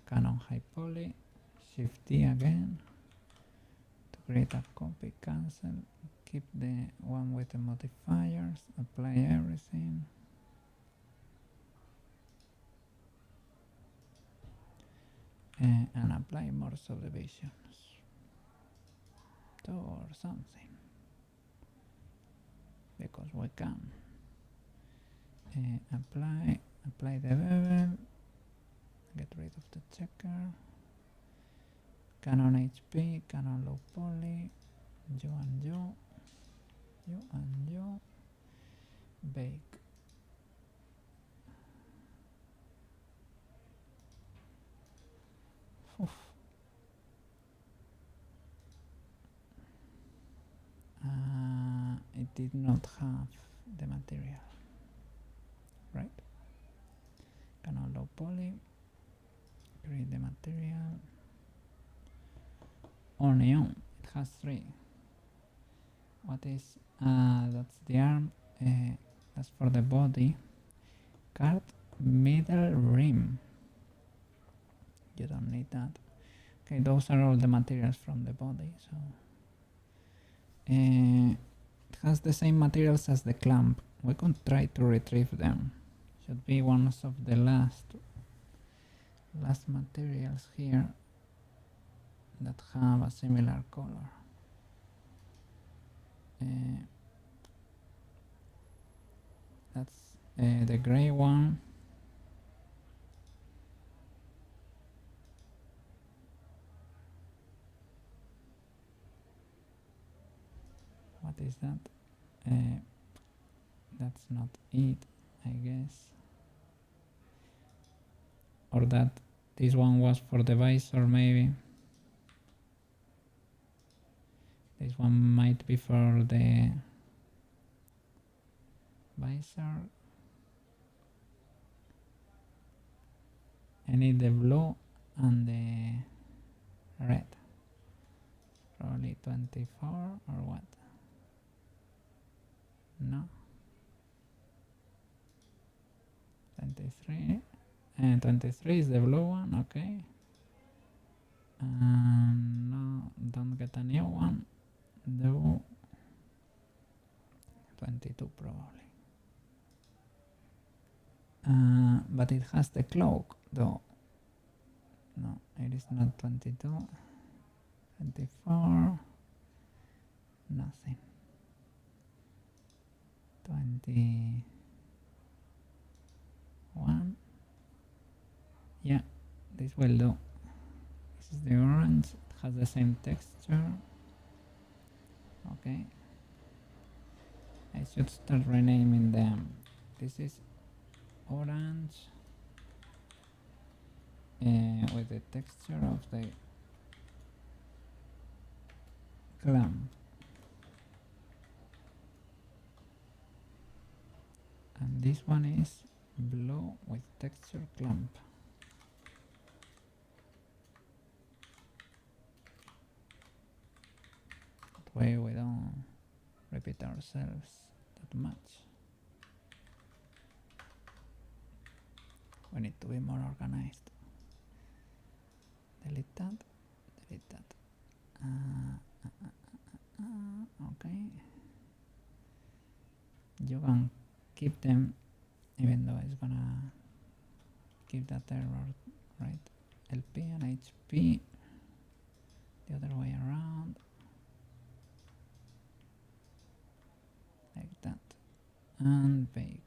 Canon high poly, Shift D again to create a copy, cancel, keep the one with the modifiers, apply everything. And apply more subdivisions or something because we can. Apply the bevel, get rid of the checker, Canon HP, Canon low poly, you and you, bake. Oof. It did not have the material, right? Canon low poly, create the material. Onion, it has 3. What is, that's the arm, that's for the body. Card middle rim, you don't need that. Okay, those are all the materials from the body, so it has the same materials as the clamp. We can try to retrieve them. Should be one of the last materials here that have a similar color. That's the gray one. What is that? That's not it, I guess. Or that this one was for the visor, maybe. This one might be for the visor. I need the blue and the red. Probably 24 or what? No. 23. And 23 is the blue one, okay. No, don't get a new one. Do 22 probably. But it has the cloak though. No, it is not 22. 24. Nothing. 21. Yeah, this will do. This is the orange. It has the same texture. Okay. I should start renaming them. This is orange with the texture of the clamp. And this one is blue with texture clamp. That way we don't repeat ourselves that much. We need to be more organized. Delete that, delete that. Okay. You can keep them even though it's gonna give that error, right? LP and HP, the other way around, like that, and bake.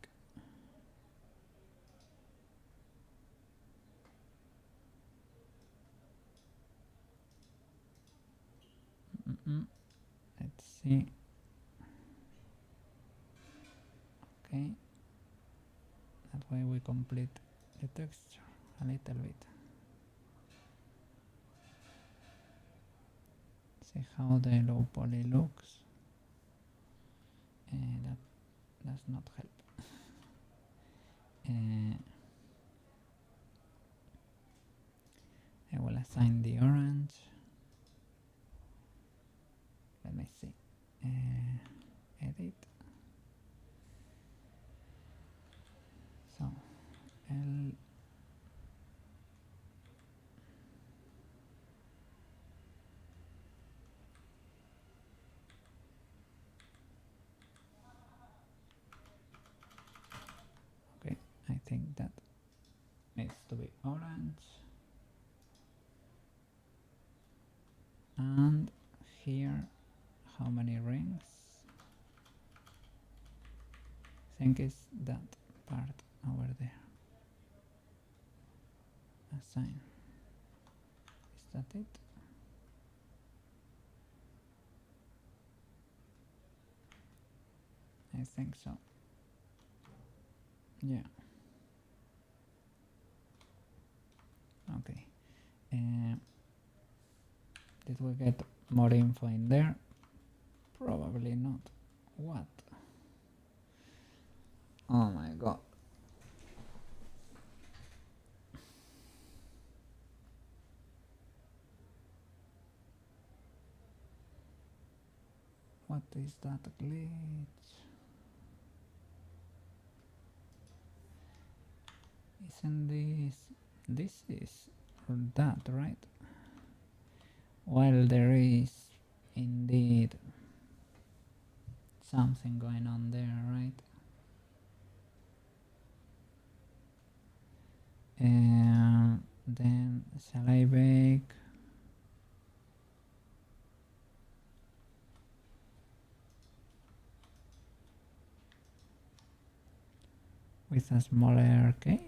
Let's see. Okay, that way we complete the texture a little bit. See how the low poly looks. That does not help. I will assign the orange. Let me see. Edit. So L. Okay, I think that needs to be orange. And here, how many rings? I think it's that part over there. Assign. Is that it? I think so. Yeah. Okay. Did we get more info in there? Probably not. What? Oh my god. What is that glitch? Isn't this is that, right? Well, there is indeed something going on there, right? Then shall I bake? With a smaller cage?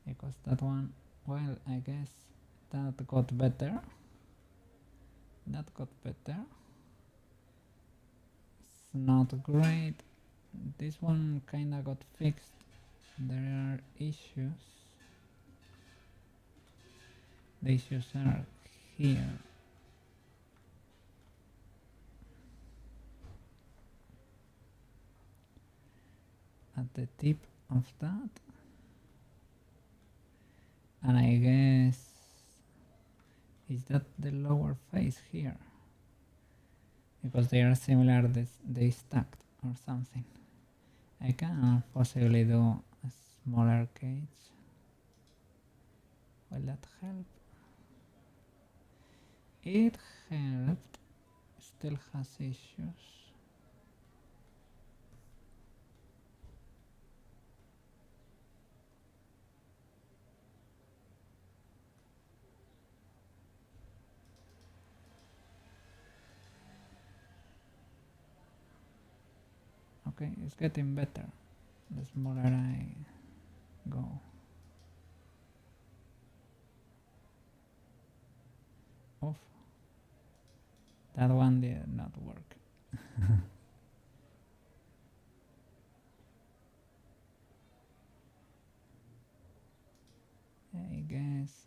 Because that one, well, I guess that got better. That got better. It's not great. This one kinda got fixed. There are issues. The issues are here. At the tip of that. And I guess, is that the lower face here? Because they are similar, they stacked or something. I can possibly do a smaller cage. Will that help? It helped. Still has issues. Okay, it's getting better the smaller I go. Off. That one did not work. I guess.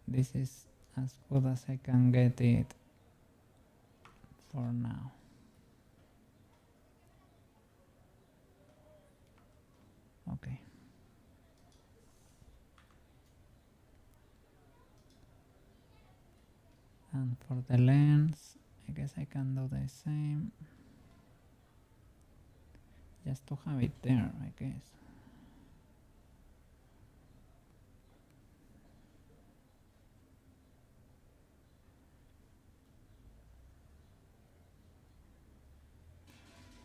This is as good as I can get it for now. Okay. And for the lens, I guess I can do the same. Just to have it there, I guess.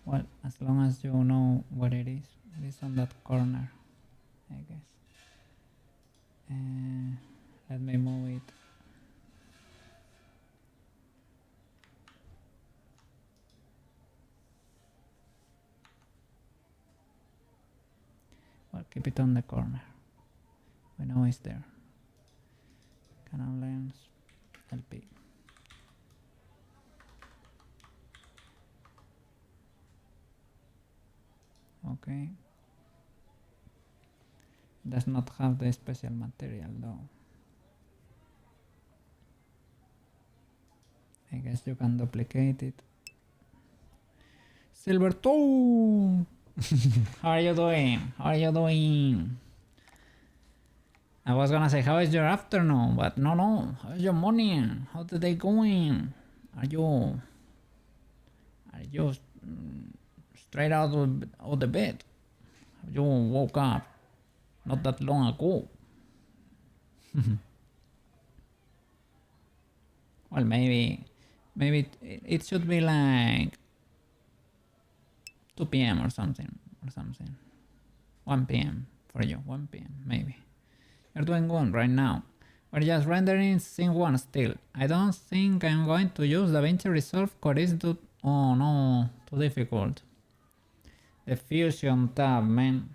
Well, as long as you know what it is on that corner. I guess. Let me move it. Well, keep it on the corner. We know it's there. Canon lens, LP. Okay. Does not have the special material though. I guess you can duplicate it. Silver toe! How are you doing? How are you doing? I was gonna say, how is your afternoon? But no. How is your morning? How's the day going? Are you straight out of the bed? Have you woke up not that long ago? Well, maybe it should be like 2 p.m. or something. 1 p.m. for you. 1 p.m. maybe. You're doing good right now. We're just rendering scene 1 still. I don't think I'm going to use DaVinci Resolve Core. Oh no, too difficult. The Fusion tab, man.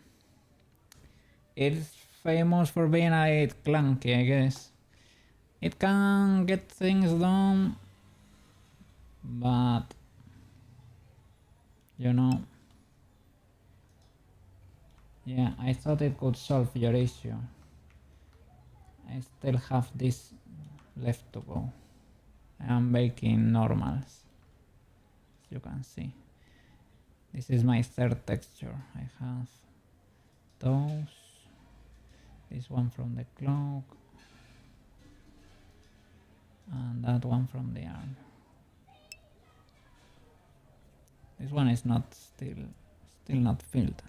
It's famous for being a bit clunky, I guess. It can get things done, but you know, yeah, I thought it could solve your issue. I still have this left to go. I am making normals, as you can see. This is my third texture. I have those, this one from the cloak, and that one from the arm. This one is not still not filled.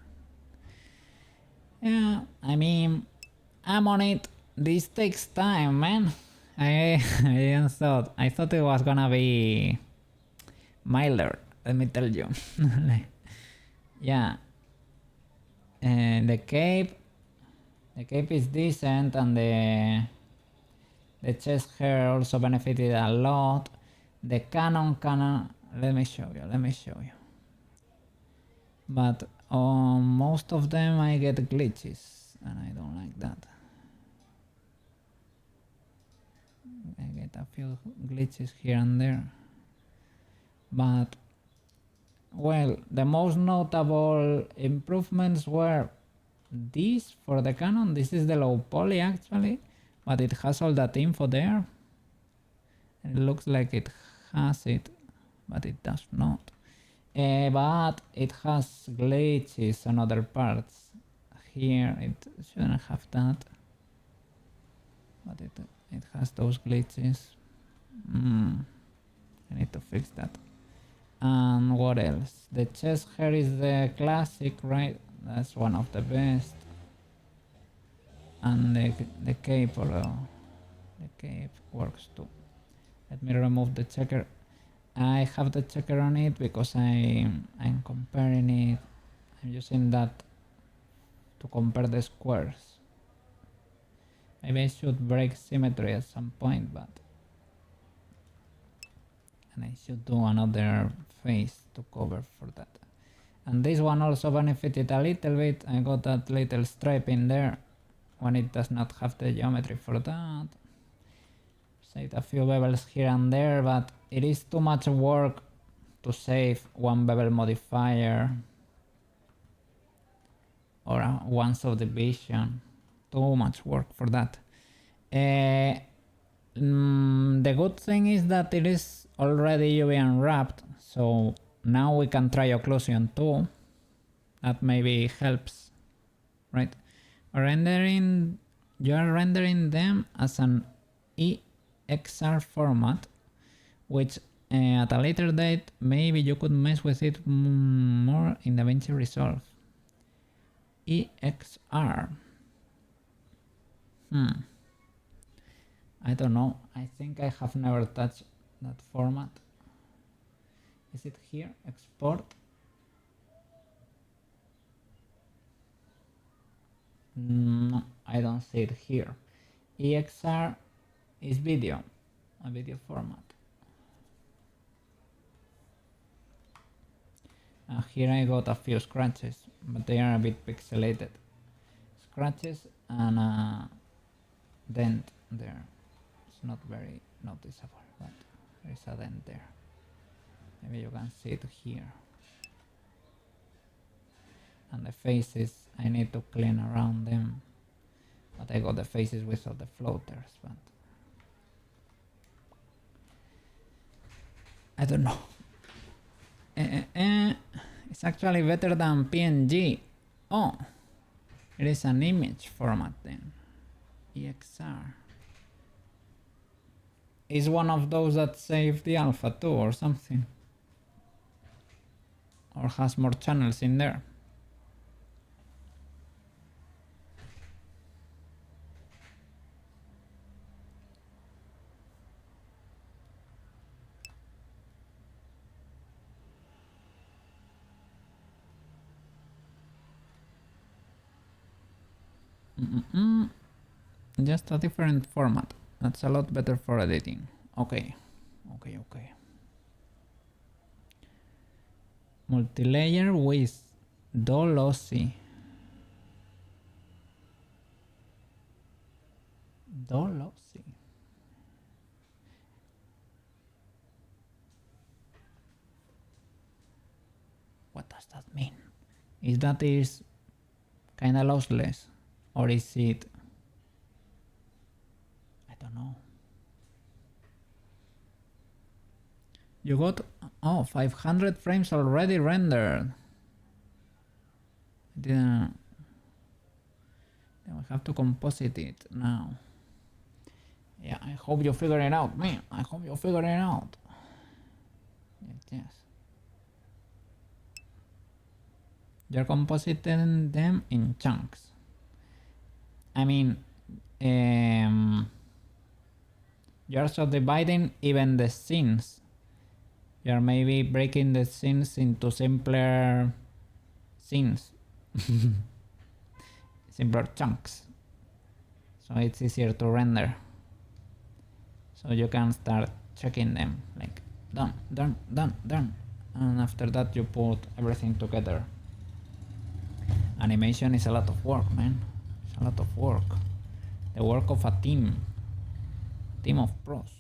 Yeah, I mean, I'm on it. This takes time, man. I thought it was gonna be milder, let me tell you. Yeah. The cape is decent, and the chest hair also benefited a lot. The cannon, let me show you. But on most of them I get glitches, and I don't like that. I get a few glitches here and there. But well, the most notable improvements were this for the cannon. This is the low poly actually, but it has all that info there. It looks like it has it, but it does not. But it has glitches on other parts. Here it shouldn't have that, but it has those glitches. I need to fix that. And what else? The chest hair is the classic, right? That's one of the best. And the cape, although the cape works too. Let me remove the checker. I have the checker on it because I'm comparing it. I'm using that to compare the squares. Maybe I should break symmetry at some point, but and I should do another face to cover for that. And this one also benefited a little bit. I got that little stripe in there when it does not have the geometry for that. Saved a few bevels here and there, but it is too much work to save one bevel modifier or one subdivision. Too much work for that. The good thing is that it is already UV unwrapped, so now we can try occlusion too. That maybe helps, right? You are rendering them as an EXR format, which at a later date maybe you could mess with it more in DaVinci Resolve. EXR. I don't know. I think I have never touched that format. Is it here? Export? can see it here. EXR is video, a video format. Here I got a few scratches, but they are a bit pixelated. Scratches and a dent there. It's not very noticeable, but there is a dent there. Maybe you can see it here. And the faces, I need to clean around them. But I got the faces without the floaters, but I don't know. It's actually better than PNG. Oh, it is an image format then. EXR. Is one of those that save the alpha too or something? Or has more channels in there? Just a different format. That's a lot better for editing. Okay. Multilayer with Dolosi. What does that mean? Is that is kinda lossless? Or is it... I don't know. You got 500 frames already rendered. Then we have to composite it now. Yeah, I hope you figure it out, man. I hope you figure it out. Yes. You're compositing them in chunks. I mean, you're subdividing even the scenes. You're maybe breaking the scenes into simpler scenes. Simpler chunks. So it's easier to render. So you can start checking them like done. And after that you put everything together. Animation is a lot of work, man. It's a lot of work. The work of a team of pros.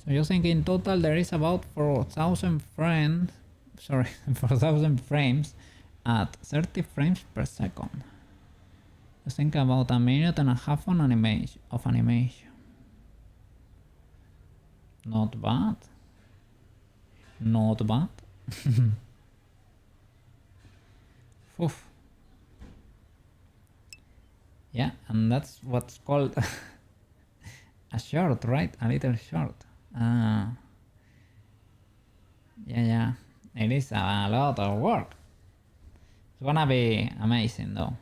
So you think in total there is about 4,000 frames, 4,000 frames at 30 frames per second. You think about 1.5 minutes on animation. Not bad. Not bad. Oof. Yeah, and that's what's called a short, right? A little short. Yeah. It is a lot of work. It's gonna be amazing though.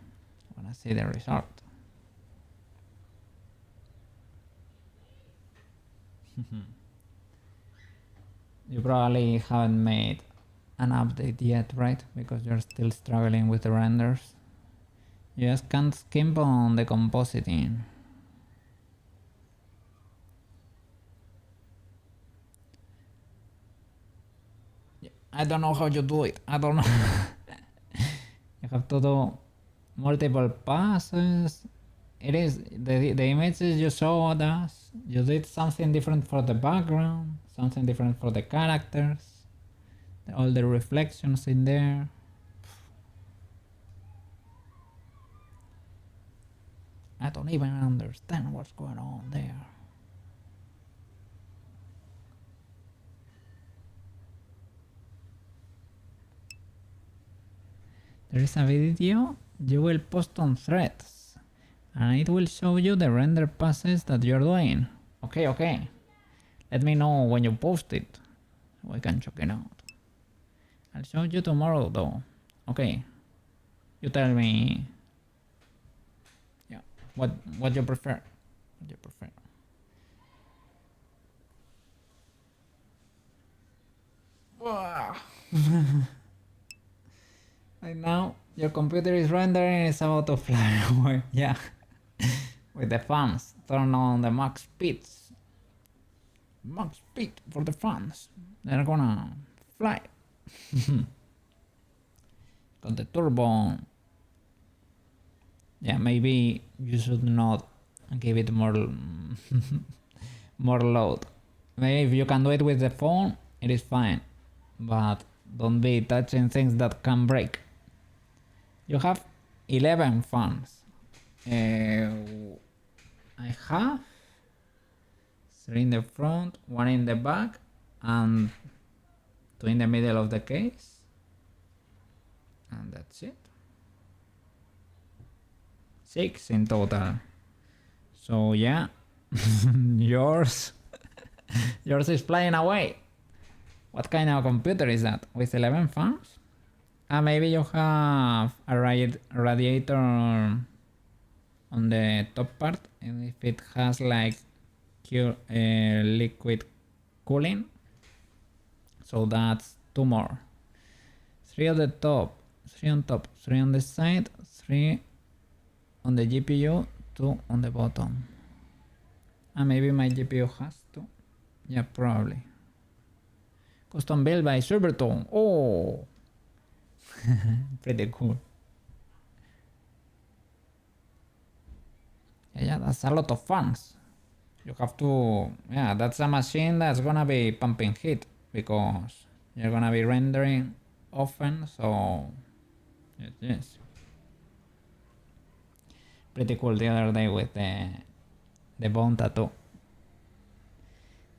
I wanna see the result. You probably haven't made an update yet, right? Because you're still struggling with the renders. You just can't skimp on the compositing. I don't know how you do it. I don't know. You have to do multiple passes. It is the images you showed us. You did something different for the background, something different for the characters, all the reflections in there. I don't even understand what's going on there. There is a video you will post on Threads and it will show you the render passes that you're doing. Okay. Let me know when you post it so we can check it out. I'll show you tomorrow though. Okay. You tell me. Yeah. What you prefer? What you prefer? Wow. Right now, your computer is rendering, it's about to fly away. Yeah. With the fans. Turn on the max speeds. Max speed for the fans. They're gonna fly. Got the turbo. Yeah, maybe you should not give it more more load. Maybe if you can do it with the phone, it is fine. But don't be touching things that can break. You have 11 fans. I have 3 in the front, 1 in the back, and 2 in the middle of the case. And that's it. 6 in total. So yeah, yours is flying away. What kind of computer is that? With 11 fans? Maybe you have a radiator on the top part, and if it has like liquid cooling, so that's 2 more. 3 on the top, 3 on top, 3 on the side, 3 on the GPU, 2 on the bottom. Maybe my GPU has 2. Yeah, probably. Custom built by Silvertone. Oh, pretty cool. Yeah, that's a lot of fans. You have to, yeah, that's a machine that's gonna be pumping heat because you're gonna be rendering often, so yes. Pretty cool the other day with the bone tattoo.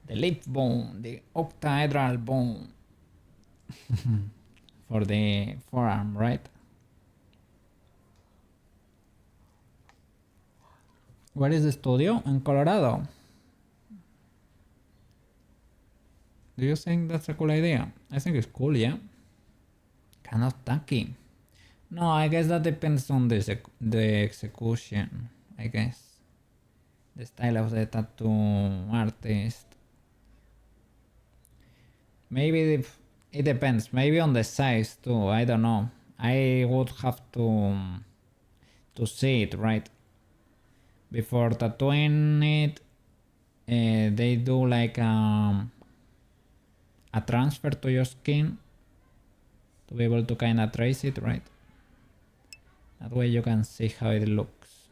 The lip bone, the octahedral bone for the forearm, right? Where is the studio? In Colorado. Do you think that's a cool idea? I think it's cool, yeah. Kind of tacky. No, I guess that depends on the execution, I guess. The style of the tattoo artist. Maybe it depends. Maybe on the size too. I don't know. I would have to see it, right? Before tattooing it, they do like a transfer to your skin to be able to kind of trace it, right? That way you can see how it looks.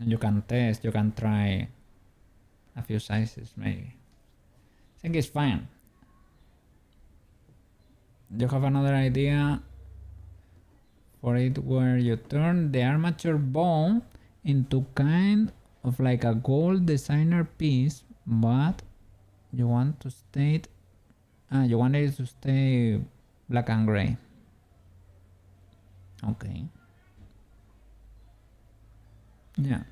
And you can test, you can try a few sizes maybe. I think it's fine. You have another idea for it where you turn the armature bone into kind of like a gold designer piece, but you want to stay you want it to stay black and gray. Okay. Yeah.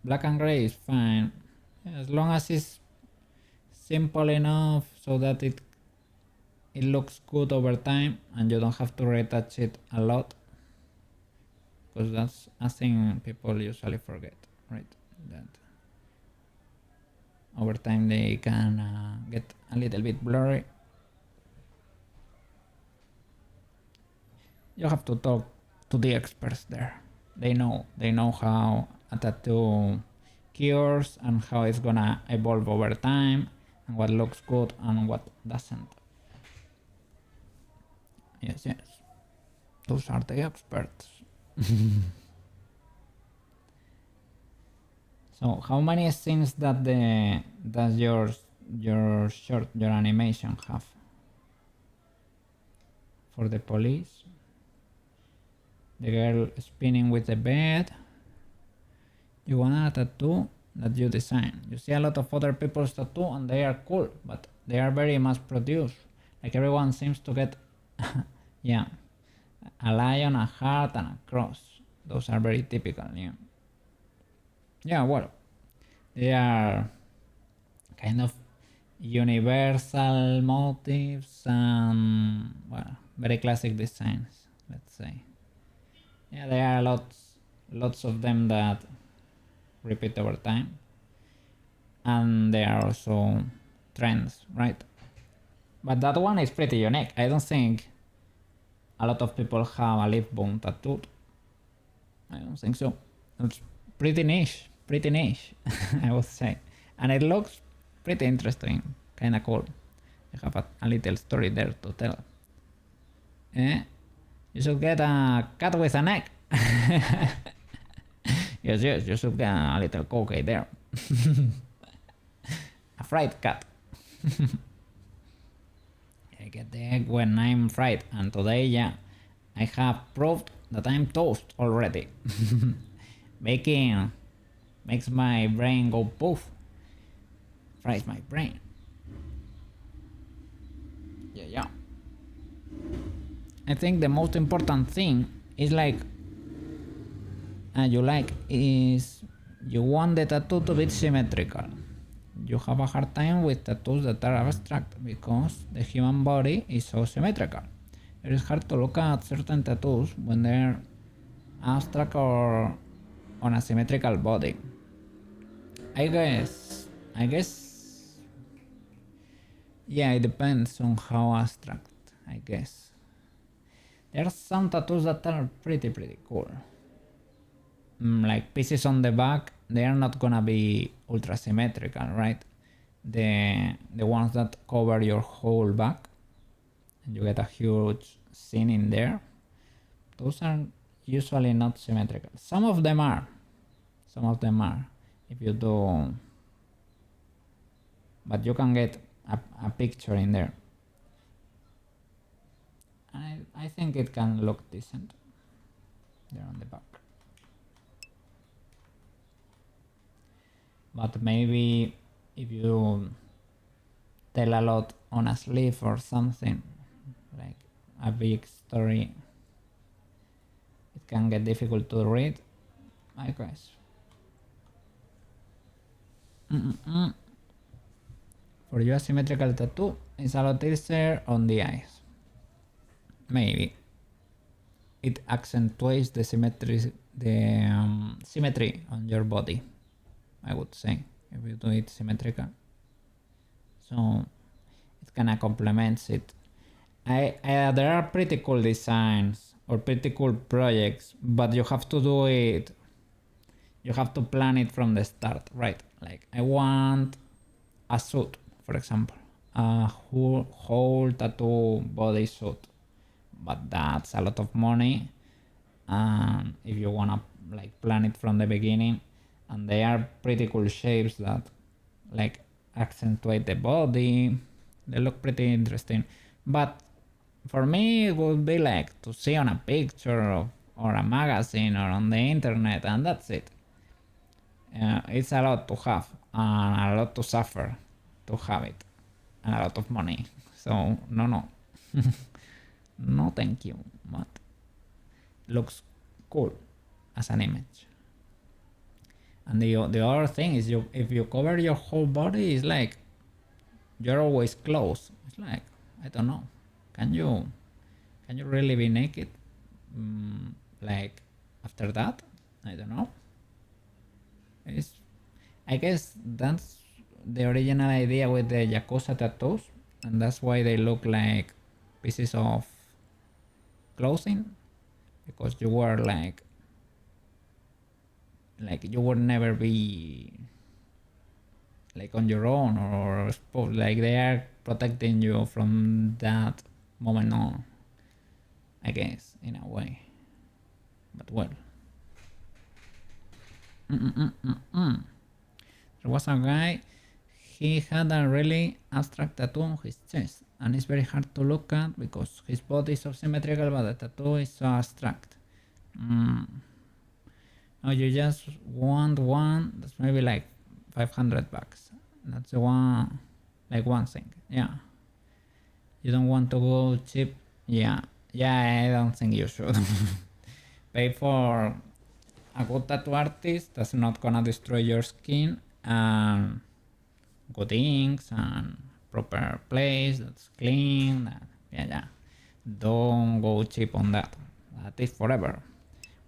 Black and gray is fine. As long as it's simple enough so that it looks good over time and you don't have to retouch it a lot, because that's a thing people usually forget, right? That over time they can get a little bit blurry. You have to talk to the experts there. They know how a tattoo cures and how it's gonna evolve over time and what looks good and what doesn't. Yes, those are the experts. So how many scenes does your animation have? For the police, the girl spinning with the bed. You want a tattoo that you design. You see a lot of other people's tattoo and they are cool, but they are very mass produced. Like everyone seems to get yeah, a lion, a heart, and a cross. Those are very typical, yeah. Yeah, well, they are kind of universal motifs and, well, very classic designs, let's say. Yeah, there are lots of them that repeat over time, and there are also trends, right? But that one is pretty unique. I don't think a lot of people have a lip bone tattoo. I don't think so. It's pretty niche, I would say. And it looks pretty interesting, kinda cool. I have a little story there to tell. You should get a cat with an egg. Yes, you should get a little cookie there. A fried cat. I get the egg when I'm fried, and today, yeah, I have proved that I'm toast already. Baking makes my brain go poof. Fries my brain. Yeah. I think the most important thing is like, is you want the tattoo to be symmetrical. You have a hard time with tattoos that are abstract because the human body is so symmetrical. It is hard to look at certain tattoos when they're abstract or on a symmetrical body. I guess, yeah, it depends on how abstract, I guess. There are some tattoos that are pretty cool. Like pieces on the back, they are not gonna be ultra symmetrical, right? The ones that cover your whole back and you get a huge seam in there, those are usually not symmetrical. Some of them are if you do, but you can get a picture in there. I think it can look decent there on the back. But maybe if you tell a lot on a sleeve or something, like a big story, it can get difficult to read, I guess. For you, a symmetrical tattoo is a lot easier on the eyes. Maybe it accentuates the symmetry on your body, I would say, if you do it symmetrical. So it kinda complements it. There are pretty cool designs or pretty cool projects, but you have to do it. You have to plan it from the start, right? Like I want a suit, for example, a whole tattoo body suit, but that's a lot of money. And if you wanna like plan it from the beginning, and they are pretty cool shapes that like accentuate the body, they look pretty interesting. But for me, it would be like to see on a picture or a magazine or on the internet, and that's it. It's a lot to have and a lot to suffer to have it, and a lot of money. So no. No thank you, but looks cool as an image. And the other thing is, if you cover your whole body, it's like you're always close. It's like, I don't know, can you really be naked like after that? I don't know. I guess that's the original idea with the Yakuza tattoos, and that's why they look like pieces of clothing, because you were like you would never be like on your own or like they are protecting you from that moment on, I guess, in a way. But well, there was a guy, he had a really abstract tattoo on his chest, and it's very hard to look at because his body is so symmetrical, but the tattoo is so abstract. No, you just want one that's maybe like $500. That's the one, like one thing. Yeah, you don't want to go cheap. Yeah, I don't think you should. Pay for a good tattoo artist that's not gonna destroy your skin, and good inks and proper place that's clean. Yeah, don't go cheap on that. That is forever.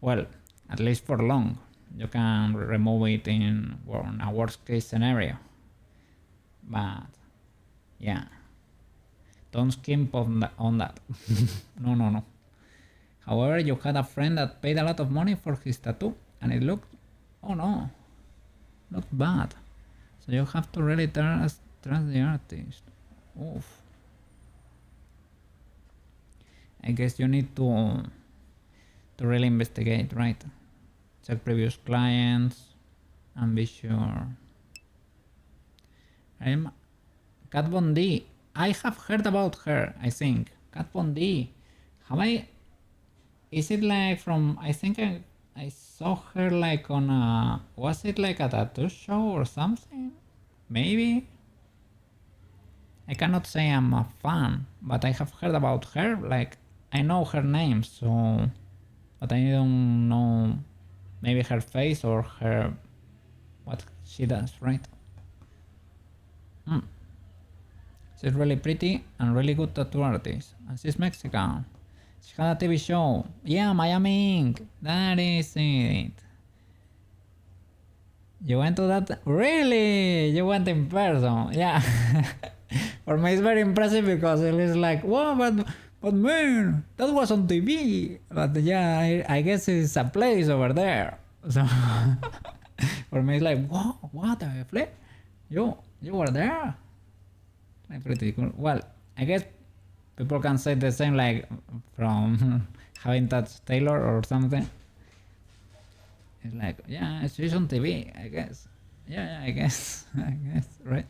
Well, at least for long. You can remove it in a worst case scenario, but yeah, don't skimp on that. No. However, you had a friend that paid a lot of money for his tattoo, and it looked, oh no, looked bad. So you have to really trust the artist. Oof. I guess you need to really investigate, right? Check previous clients and be sure. I'm Kat Von D. I have heard about her, I think. Kat Von D. Have I... Is it like from... I think I saw her like on a... Was it like a tattoo show or something? Maybe? I cannot say I'm a fan, but I have heard about her. Like, I know her name, so... But I don't know... Maybe her face or her... What she does, right? She's really pretty and really good tattoo artist. And she's Mexican. She had a TV show. Yeah, Miami Ink. That is it. You went to that? Really? You went in person? Yeah. For me it's very impressive because it is like, whoa, but man, that was on TV. But yeah, I guess it's a place over there. So for me it's like, whoa, what a flip? You were there? Like pretty cool. Well, I guess people can say the same like from having touched Taylor or something. It's like, yeah, she's on TV, I guess. Yeah, I guess. I guess, right?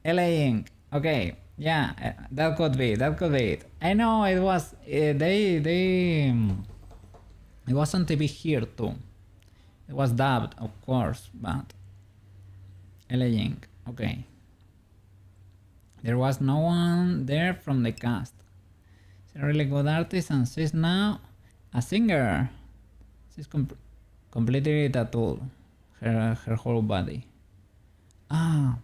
LA Ink. Okay, yeah, that could be it. I know it was, it was on TV here too. It was dubbed, of course, but LA Ink. Okay. There was no one there from the cast. She's a really good artist and she's now a singer. She's completely tattooed, her whole body. Ah,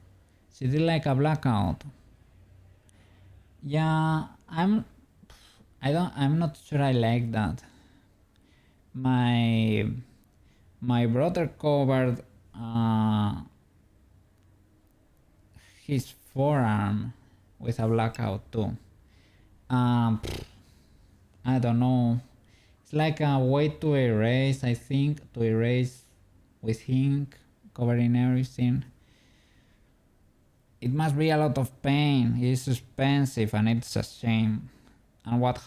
she did like a blackout. Yeah, I'm not sure I like that. My brother covered his forearm with a blackout too. I don't know. It's like a way to erase, I think, to erase with ink, covering everything. It must be a lot of pain. It's expensive and it's a shame. And what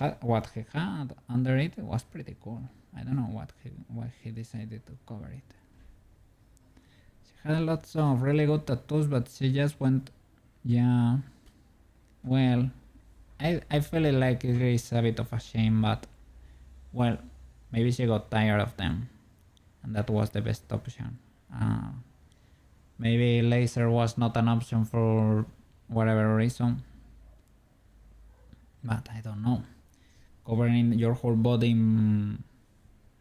he had under it was pretty cool. I don't know why he decided to cover it. She had lots of really good tattoos, but she just went, yeah. Well, I feel like it is a bit of a shame, but well, maybe she got tired of them, and that was the best option. Maybe laser was not an option for whatever reason, but I don't know. Covering your whole body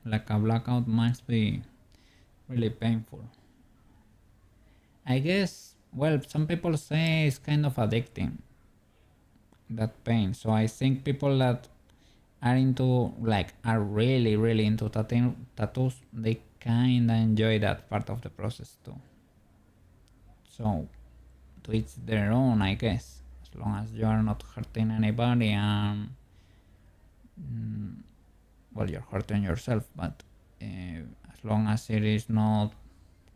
like a blackout must be really painful. I guess, well, some people say it's kind of addicting, that pain. So I think people that are really into tattoos, they kinda enjoy that part of the process too. So to each their own, I guess, as long as you are not hurting anybody and well, you're hurting yourself, but as long as it is not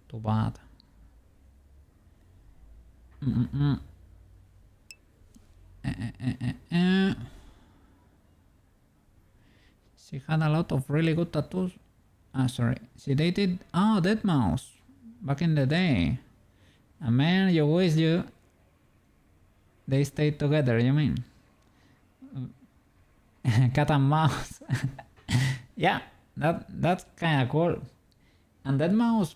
too bad. She had a lot of really good tattoos. Sorry, she dated Deadmau5 back in the day. A man you wish they stayed together, you mean? Cat and mouse. Yeah, that's kinda cool. And Deadmau5,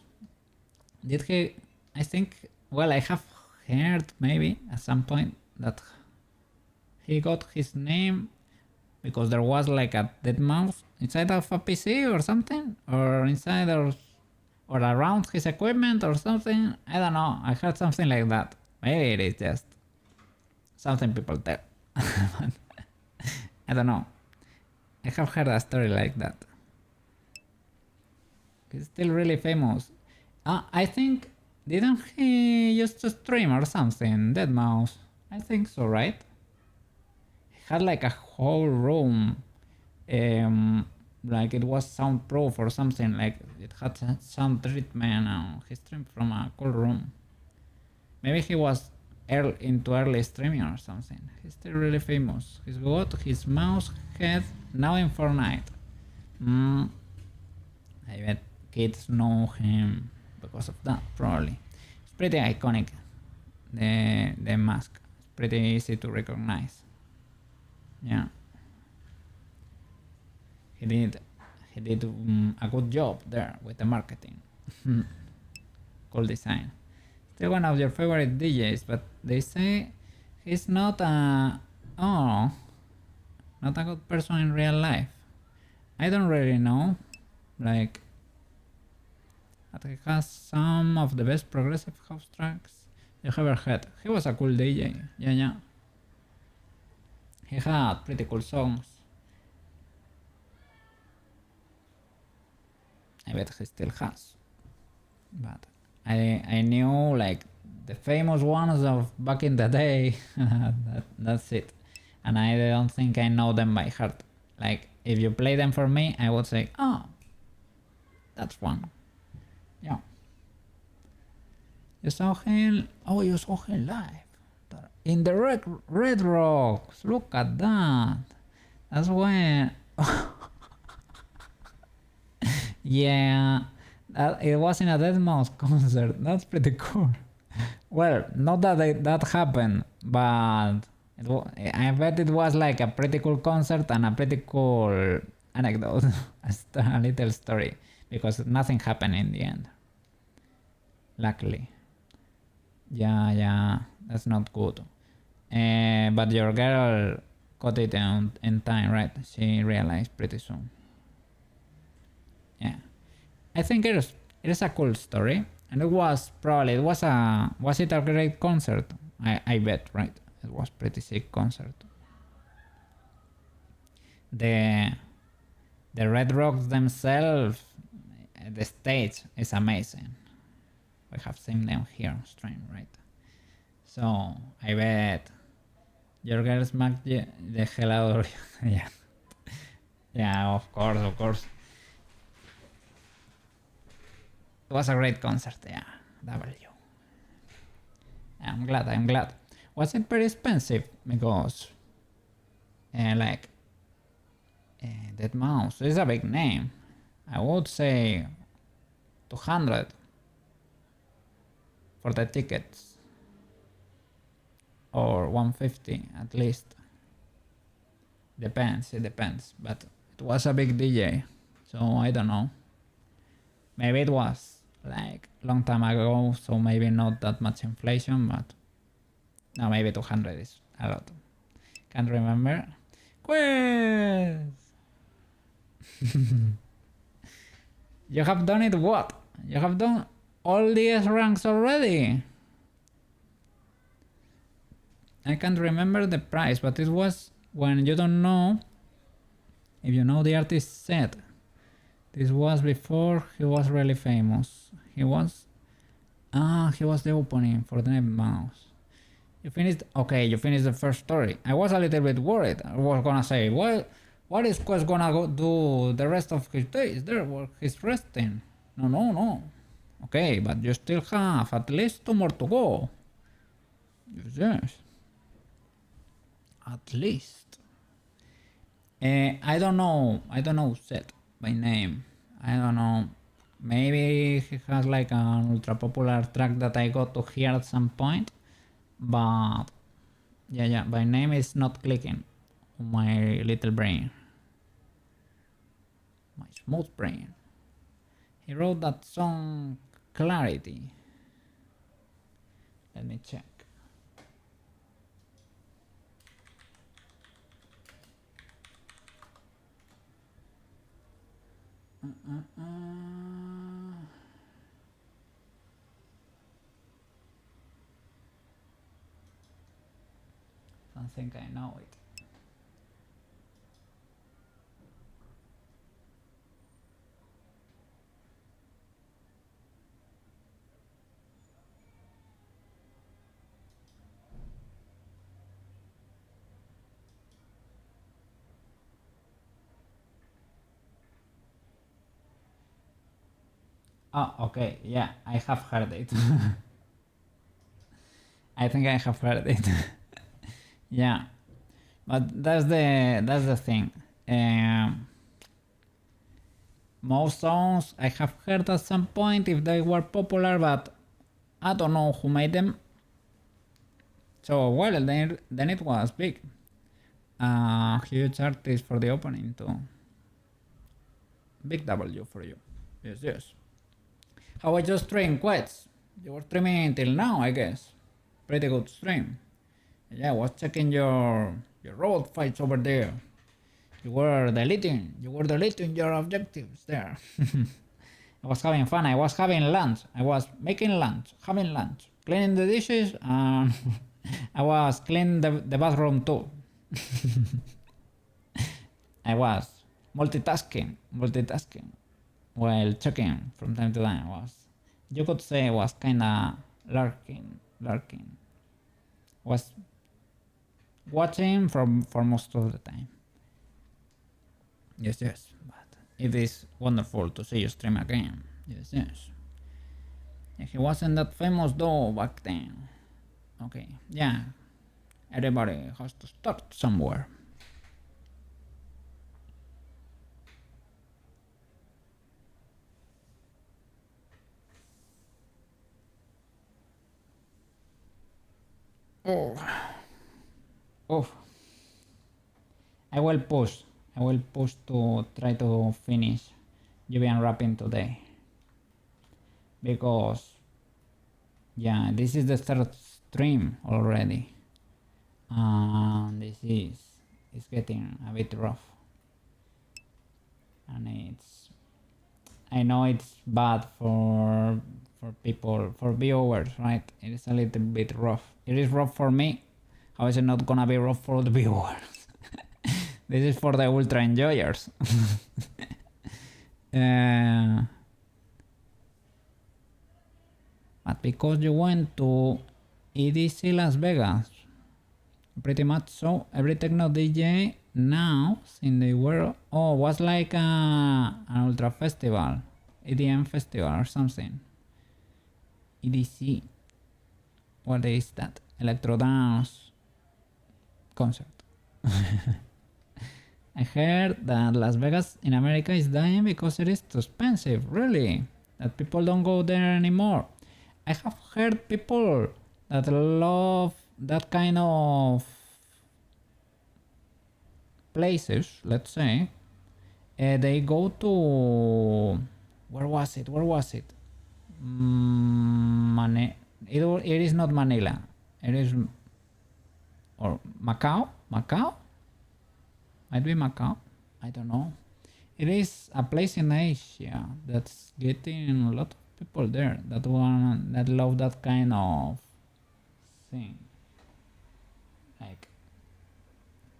did he, I think, well, I have heard maybe at some point that he got his name because there was like a Deadmau5 inside of a PC or something, or inside or around his equipment or something. I don't know, I heard something like that. Maybe it is just something people tell. I don't know. I have heard a story like that. He's still really famous. I think, didn't he used to stream or something, Deadmau5? I think so, right? He had like a whole room Like it was soundproof or something, like it had sound treatment, and he streamed from a cool room. Maybe he was into early streaming or something. He's still really famous. He's got his mouse head now in Fortnite. I bet kids know him because of that, probably. It's pretty iconic, the mask. It's pretty easy to recognize. Yeah. He did a good job there with the marketing. Cool design. Still one of your favorite DJs, but they say he's not a not a good person in real life. I don't really know. Like, but he has some of the best progressive house tracks you ever had. He was a cool DJ. Yeah. He had pretty cool songs. I bet he still has. But I knew like the famous ones of back in the day. That's it. And I don't think I know them by heart. Like, if you play them for me, I would say, oh, that's one. Yeah. You saw him? Oh, you saw him live. In the Red Rocks. Look at that. That's when... Yeah, it was in a deadmau5 concert. That's pretty cool. Well, not that that happened, but I bet it was like a pretty cool concert and a pretty cool anecdote. A little story, because nothing happened in the end. Luckily. Yeah, that's not good. But your girl got it in time, right? She realized pretty soon. Yeah, I think it is a cool story, and was it a great concert? I bet, right? It was pretty sick concert. The Red Rocks themselves, the stage is amazing. We have seen them here on stream, right? So I bet your girl smacked the hell out of you. Yeah, of course. It was a great concert, yeah. W. I'm glad. Was it very expensive? Because, like, deadmau5 is a big name. I would say 200 for the tickets, or 150 at least. It depends. But it was a big DJ, so I don't know. Maybe it was like long time ago, so maybe not that much inflation, but no, maybe 200 is a lot. Can't remember. Quiz! You have done it what? You have done all the S ranks already. I can't remember the price, but it was when you don't know, if you know the artist set. This was before he was really famous. He was the opening for the deadmau5. You finished the first story. I was a little bit worried. I was gonna say, well, what is Quest gonna go do the rest of his days there where he's resting? No. Okay, but you still have at least 2 more to go. Yes. At least. I don't know Seth by name. I don't know. Maybe he has like an ultra popular track that I got to hear at some point. But yeah, by name is not clicking on my little brain. My smooth brain. He wrote that song Clarity. Let me check. Don't think I know it. Oh, okay, yeah, I have heard it. I think I have heard it. Yeah, but that's the thing. Most songs I have heard at some point if they were popular, but I don't know who made them. So well, then it was big. Huge artist for the opening too. Big W for you. Yes, yes. How was your stream, Quets? You were streaming till now, I guess. Pretty good stream. Yeah, I was checking your road fights over there. You were deleting your objectives there. I was having fun. I was having lunch. I was making lunch, having lunch, cleaning the dishes, and I was cleaning the bathroom too. I was multitasking while checking from time to time. You could say, was kinda lurking. Was watching for most of the time. Yes, but it is wonderful to see you stream again. Yes. He wasn't that famous though back then. Okay, yeah. Everybody has to start somewhere. Oh. I will push to try to finish Jubian rapping today. Because yeah, this is the third stream already. And this is getting a bit rough. And I know it's bad for people, for viewers, right? It is a little bit rough. It is rough for me. How is it not gonna be rough for the viewers? This is for the ultra enjoyers. But because you went to EDC Las Vegas, pretty much so, every techno DJ now in the world was like an ultra festival, EDM festival or something. EDC, what is that? Electro dance concert. I heard that Las Vegas in America is dying because it is too expensive. Really? That people don't go there anymore. I have heard people that love that kind of places, let's say. They go to... Where was it? It is not Manila. It is... Or Macau? Might be Macau. I don't know. It is a place in Asia that's getting a lot of people there that love that kind of thing, like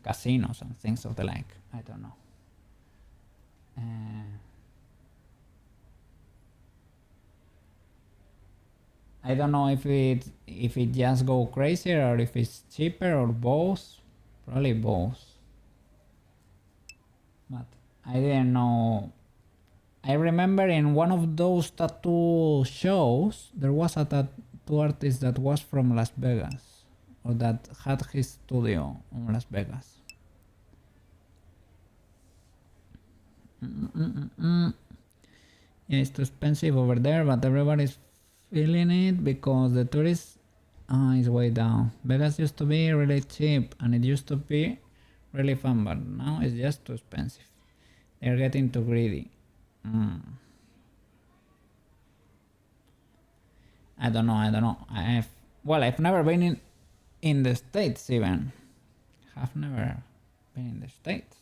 casinos and things of the like. I don't know. I don't know if it just go crazier or if it's cheaper or both. Probably both. But I didn't know. I remember in one of those tattoo shows there was a tattoo artist that was from Las Vegas, or that had his studio in Las Vegas. Yeah, it's too expensive over there, but everybody's feeling it because the tourist is way down. Vegas used to be really cheap and it used to be really fun, but now it's just too expensive. They're getting too greedy. I don't know. I've never been in the States even. Have never been in the States.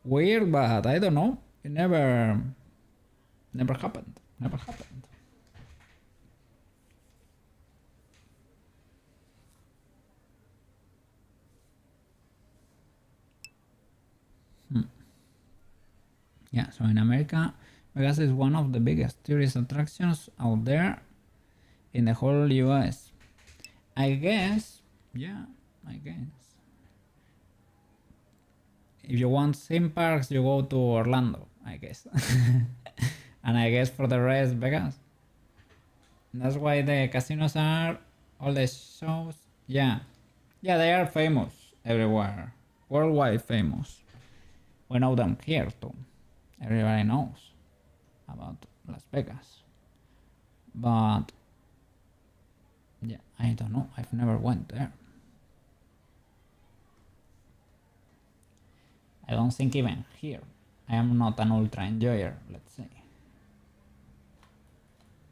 Weird, but I don't know. It never happened. Yeah, so in America, Vegas is one of the biggest tourist attractions out there in the whole US. I guess. If you want theme parks, you go to Orlando, I guess. And I guess for the rest, Vegas. That's why the casinos are all the shows. Yeah, they are famous everywhere, worldwide famous. We know them here too. Everybody knows about Las Vegas. But yeah, I don't know. I've never went there. I don't think even here. I am not an ultra enjoyer, let's say.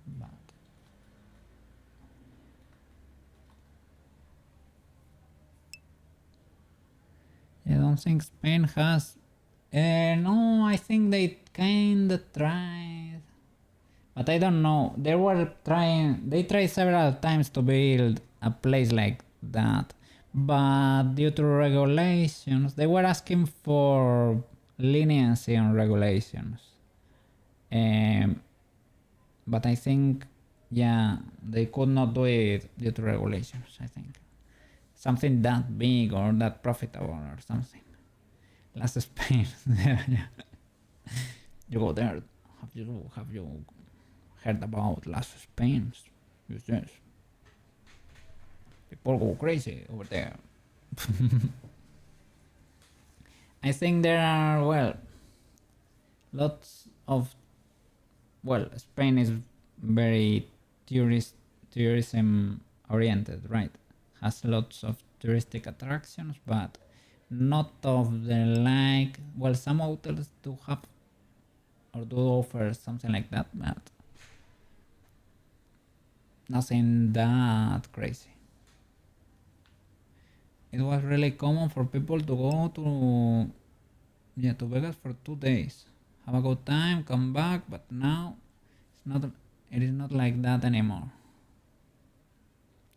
But I don't think Spain has. No, I think they kinda tried. But I don't know. They tried several times to build a place like that. But due to regulations, they were asking for leniency on regulations. But I think, yeah, they could not do it due to regulations, I think. Something that big or that profitable or something. Last Spain. Yeah. You go there. Have you heard about Last Spain? Yes. People go crazy over there. I think there are, lots of, Spain is very tourism oriented, right? Has lots of touristic attractions, but not of the some hotels do have or do offer something like that, but nothing that crazy. It was really common for people to go to Vegas for 2 days, have a good time, come back, but now it is not like that anymore.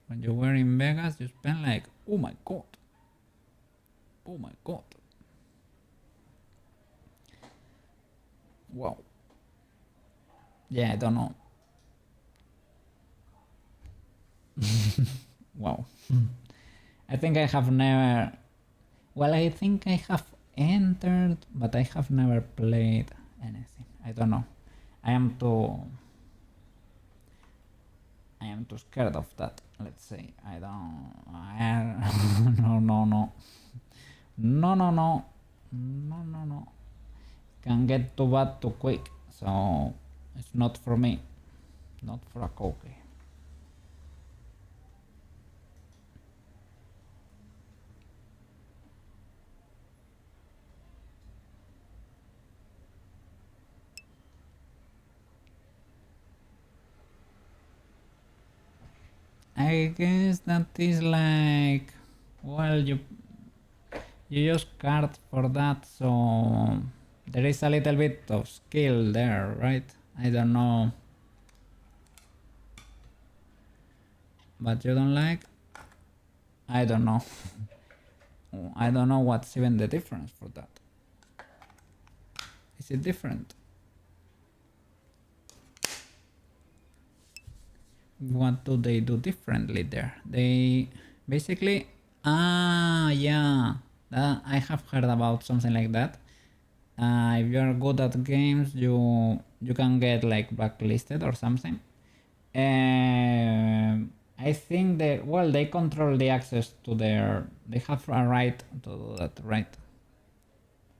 When you were in Vegas, you spent like, oh my god. Wow. Yeah, I don't know. Wow. I think I have never. I think I have entered, but I have never played anything. I don't know. I am too scared of that. Let's say no. Can get too bad too quick, so it's not for me. Not for a cookie. I guess that is like, you use cards for that, so there is a little bit of skill there, right? I don't know. But you don't like? I don't know. I don't know what's even the difference for that. Is it different? What do they do differently there? They basically, yeah, I have heard about something like that. If you are good at games, you can get like blacklisted or something. I think that, they control the access to they have a right to do that, right?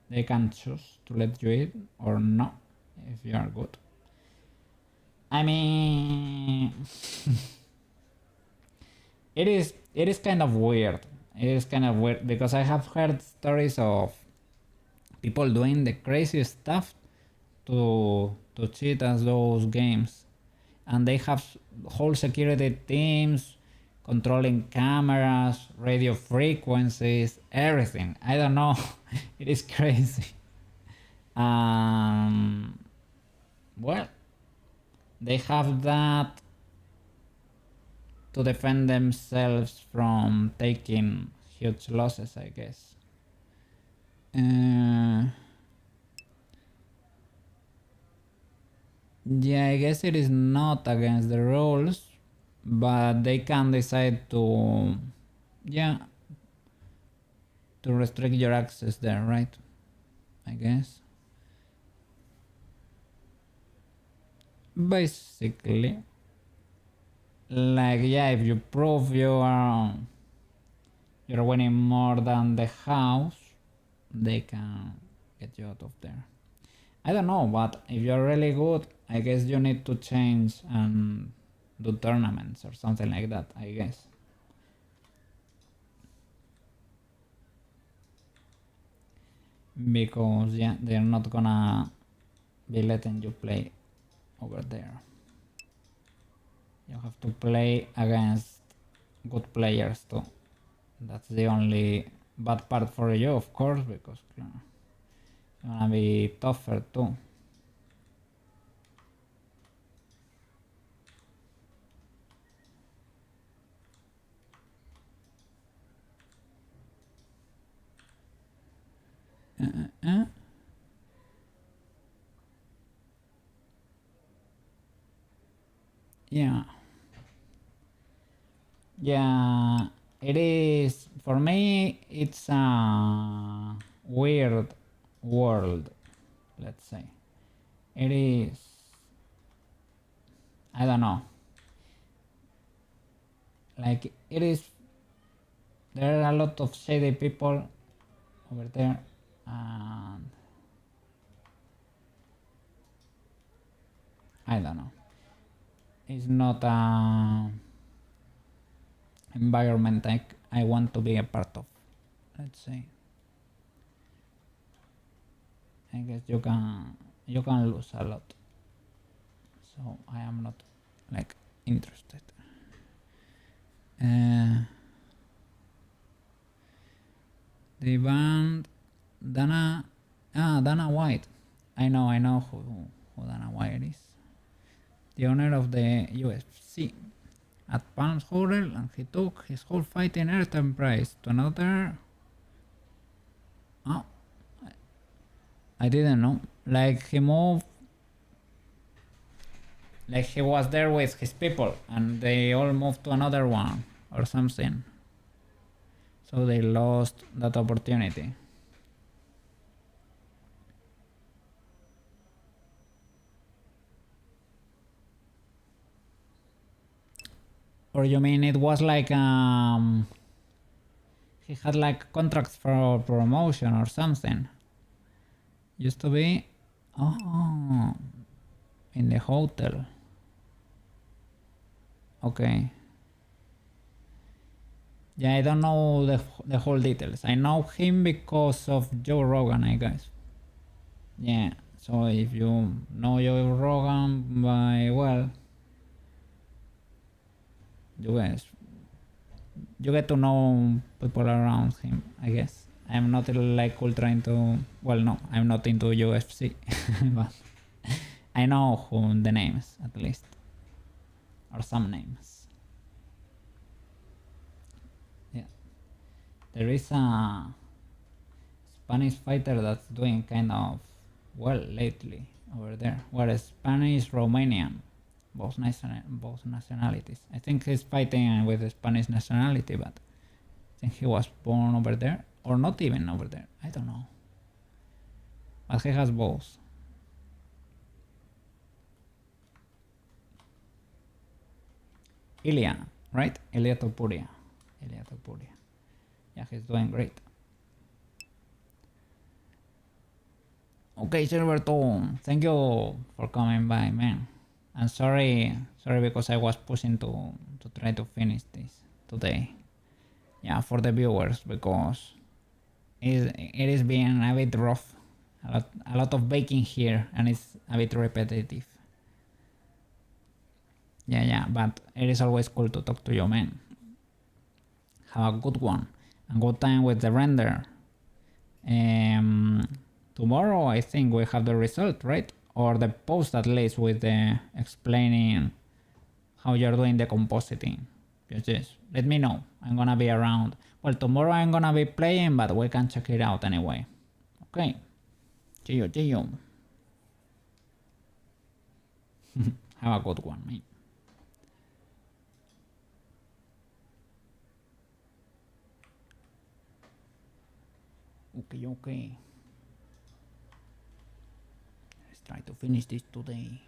They can choose to let you in or not if you are good. I mean, it is kind of weird. It is kind of weird because I have heard stories of people doing the craziest stuff to cheat at those games, and they have whole security teams controlling cameras, radio frequencies, everything. I don't know. It is crazy. They have that to defend themselves from taking huge losses, I guess. Yeah, I guess it is not against the rules, but they can decide to restrict your access there, right? I guess. basically, like, yeah, if you prove you're winning more than the house, they can get you out of there. I don't know, but if you're really good, I guess you need to change and do tournaments or something like that, I guess. Because yeah, they're not gonna be letting you play over there. You have to play against good players too. That's the only bad part for you, of course, because you're gonna be tougher too. Yeah. Yeah, it is. For me, it's a weird world, let's say. It is. I don't know. Like, it is. There are a lot of shady people over there, and I don't know. It's not a environment I want to be a part of, let's say. I guess you can lose a lot, so I am not like interested. The band Dana White. I know who Dana White is. The owner of the UFC at Palms Hotel, and he took his whole fighting enterprise to another. Oh, I didn't know. Like, he moved. Like, he was there with his people and they all moved to another one or something. So they lost that opportunity. Or you mean it was like he had like contracts for promotion or something? Used to be in the hotel. Okay. Yeah, I don't know the whole details. I know him because of Joe Rogan, I guess. Yeah, so if you know Joe Rogan by well, you get to know people around him, I guess. I'm not like ultra into, well, no, I'm not into UFC, but I know who the names at least, or some names. Yeah, there is a Spanish fighter that's doing kind of well lately over there. Well, Spanish, Romanian, both nationalities. I think he's fighting with the Spanish nationality, but I think he was born over there, or not even over there. I don't know. But he has both. Ilya, right? Ilya Topuria. Yeah, he's doing great. Okay, Silvertone, thank you for coming by, man. I'm sorry because I was pushing to try to finish this today. Yeah, for the viewers, because it is being a bit rough. A lot of baking here, and it's a bit repetitive. Yeah, but it is always cool to talk to you, man. Have a good one, and good time with the render. Tomorrow I think we have the result, right? Or the post at least with the explaining how you're doing the compositing. Just let me know. I'm gonna be around. Well, tomorrow I'm gonna be playing, but we can check it out anyway. Okay. See you. Have a good one, mate. Okay. Let's try to finish this today.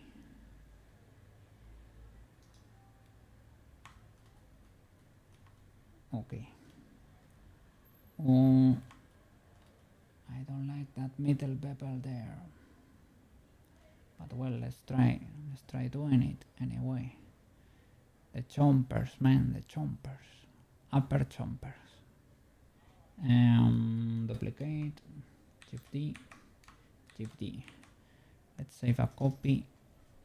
Okay. I don't like that middle bevel there. But well, let's try doing it anyway. The chompers, man, the chompers. Upper chompers. Duplicate, Shift D, Shift D. Let's save a copy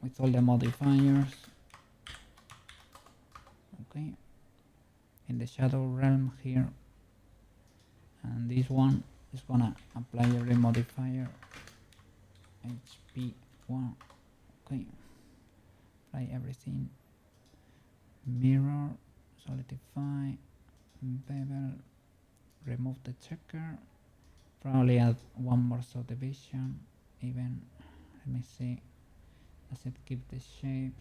with all the modifiers. Okay. In the shadow realm here. And this one is gonna apply every modifier. HP1. Okay. Apply everything. Mirror, solidify, bevel, remove the checker, probably add one more subdivision, even, let me see, does it keep the shape?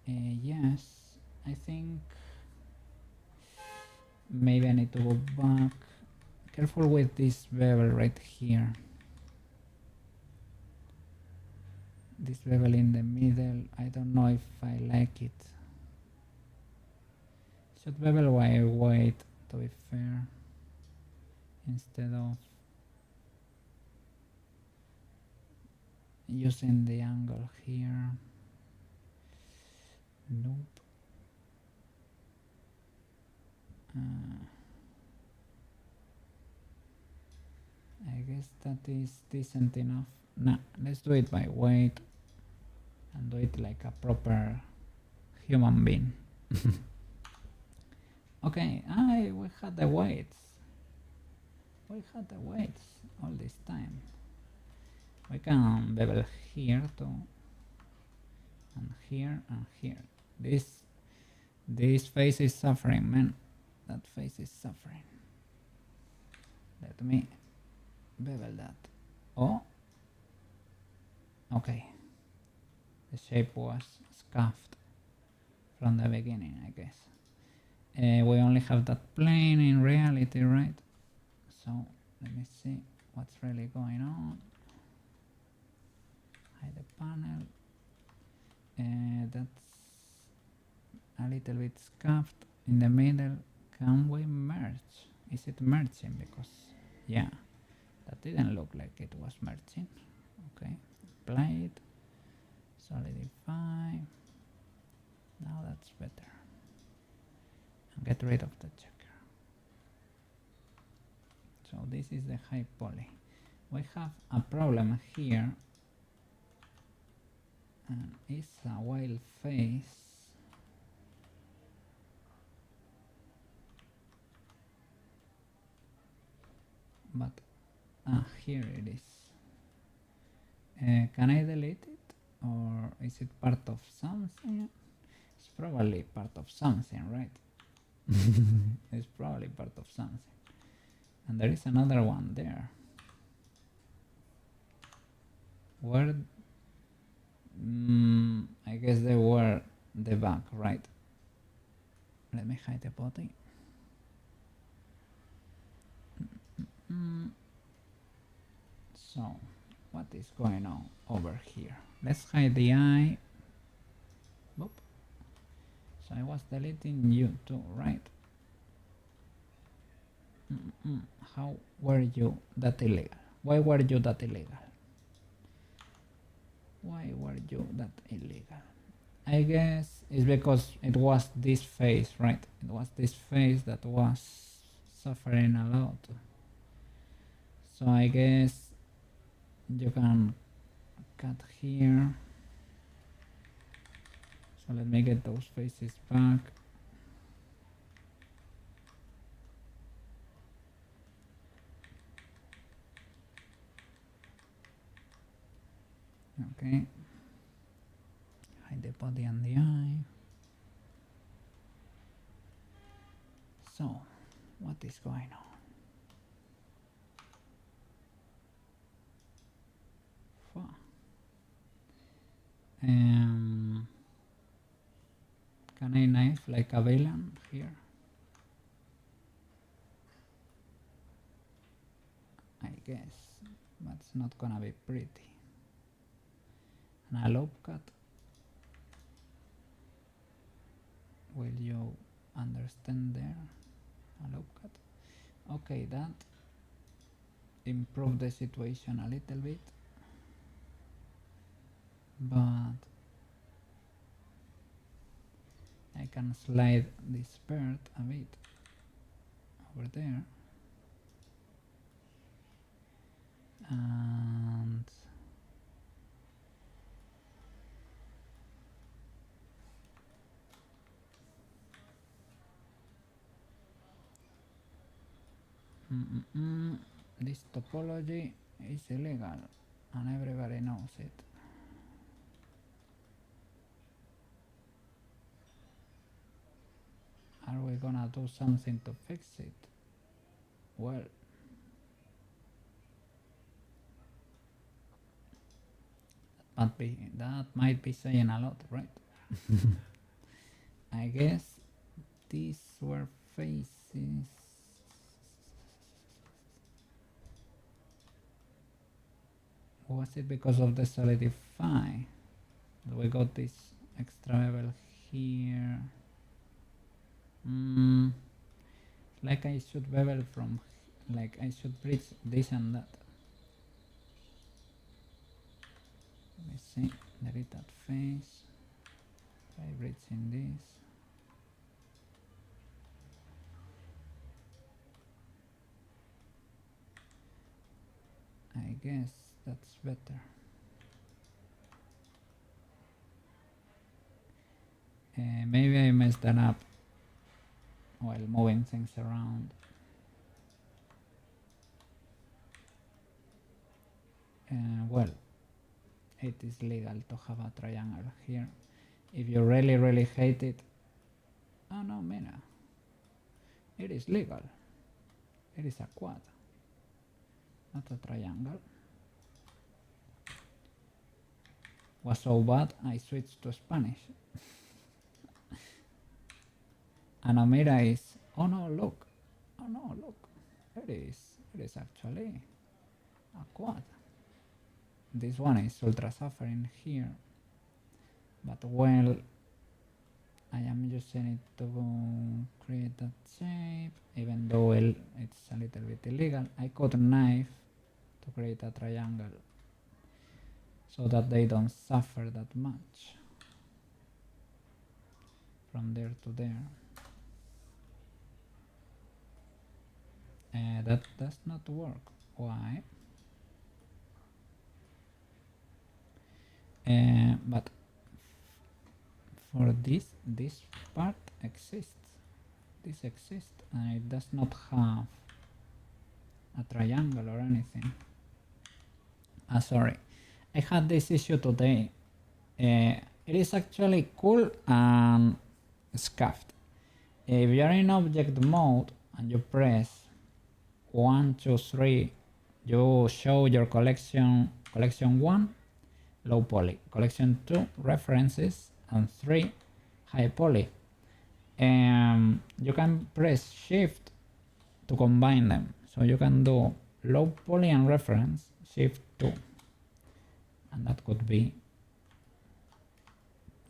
Yes, I think maybe I need to go back. Careful with this bevel right here. This bevel in the middle, I don't know if I like it. Should bevel while wait, to be fair, instead of using the angle here. Nope. I guess that is decent enough. Nah, let's do it by weight and do it like a proper human being. Okay, we had the weights. We had the weights all this time. We can bevel here too, and here and here. This face is suffering, man. That face is suffering. Let me bevel that. Oh, okay. The shape was scuffed from the beginning, I guess. We only have that plane in reality, right? So let me see what's really going on. Hide the panel. That's a little bit scuffed in the middle. Can we merge? Is it merging? Because yeah, that didn't look like it was merging. Okay, apply it, solidify. Now that's better. And get rid of the checker. So this is the high poly. We have a problem here, and it's a wild face. But here it is. Can I delete it, or is it part of something? It's probably part of something, right? It's probably part of something. And there is another one there. Where? I guess they were the back, right? Let me hide the body. So, what is going on over here? Let's hide the eye. Boop. So I was deleting you too, right? How were you that illegal? Why were you that illegal? Why were you that illegal? I guess it's because it was this face, right? It was this face that was suffering a lot. So I guess you can cut here. So let me get those faces back. Okay. Hide the body and the eye. So, what is going on? Can I knife like a villain here? I guess, but it's not gonna be pretty. And a lobe cut. Will you understand there? Allow cut. Okay, that improved the situation a little bit, but I can slide this bird a bit over there, and this topology is illegal and everybody knows it. Are we gonna do something to fix it? Well, that might be saying a lot, right? I guess these were faces. Was it because of the solidify? We got this extra bevel here. Like I should bevel from, like I should bridge this and that. Let me see, delete that face. Try bridging this. I guess that's better. Maybe I messed that up while moving things around. Well, it is legal to have a triangle here. If you really hate it, oh no, mira, it is legal. It is a quad, not a triangle. Was so bad I switched to Spanish. And Amira is, oh no, look, it is actually a quad. This one is ultra suffering here, but well, I am using it to create that shape, even though it's a little bit illegal. I cut a knife to create a triangle so that they don't suffer that much from there to there. That does not work. Why? But for this part exists. This exists and it does not have a triangle or anything. Sorry, I had this issue today. It is actually cool and scuffed. If you are in object mode and you press 1, 2, 3, you show your collection 1 low poly, collection 2 references, and 3 high poly. You can press shift to combine them, so you can do low poly and reference, shift 2, and that could be,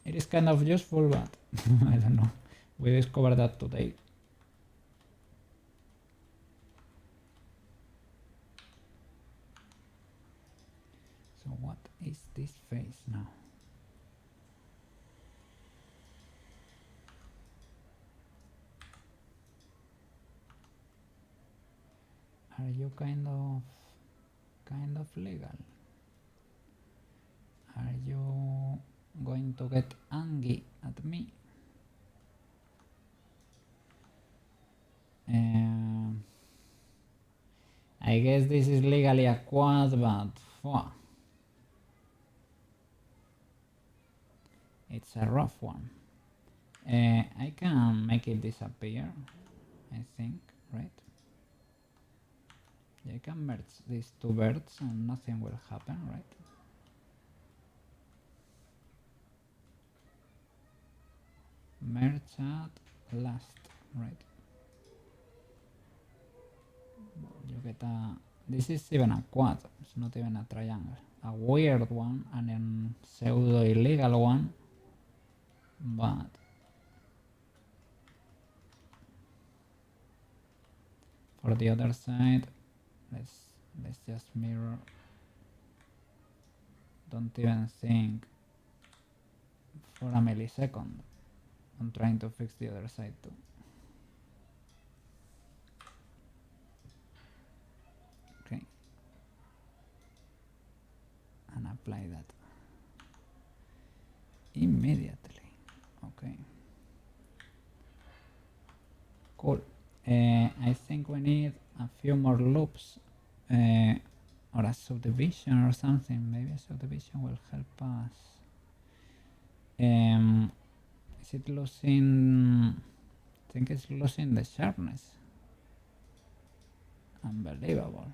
it is kind of useful, but I don't know, we discovered that today. So what is this face now? Are you kind of legal? Are you going to get angry at me? I guess this is legally a quad, but it's a rough one. I can make it disappear, I think, right? I can merge these two birds and nothing will happen, right? Merge at last, right? You get a, this is even a quad, it's not even a triangle. A weird one and a pseudo illegal one, but For the other side, let's just mirror. Don't even think for a millisecond. I'm trying to fix the other side too. Okay. And apply that immediately. Okay. Cool. I think we need a few more loops or a subdivision or something. Maybe a subdivision will help us. Is it losing? I think it's losing the sharpness. Unbelievable.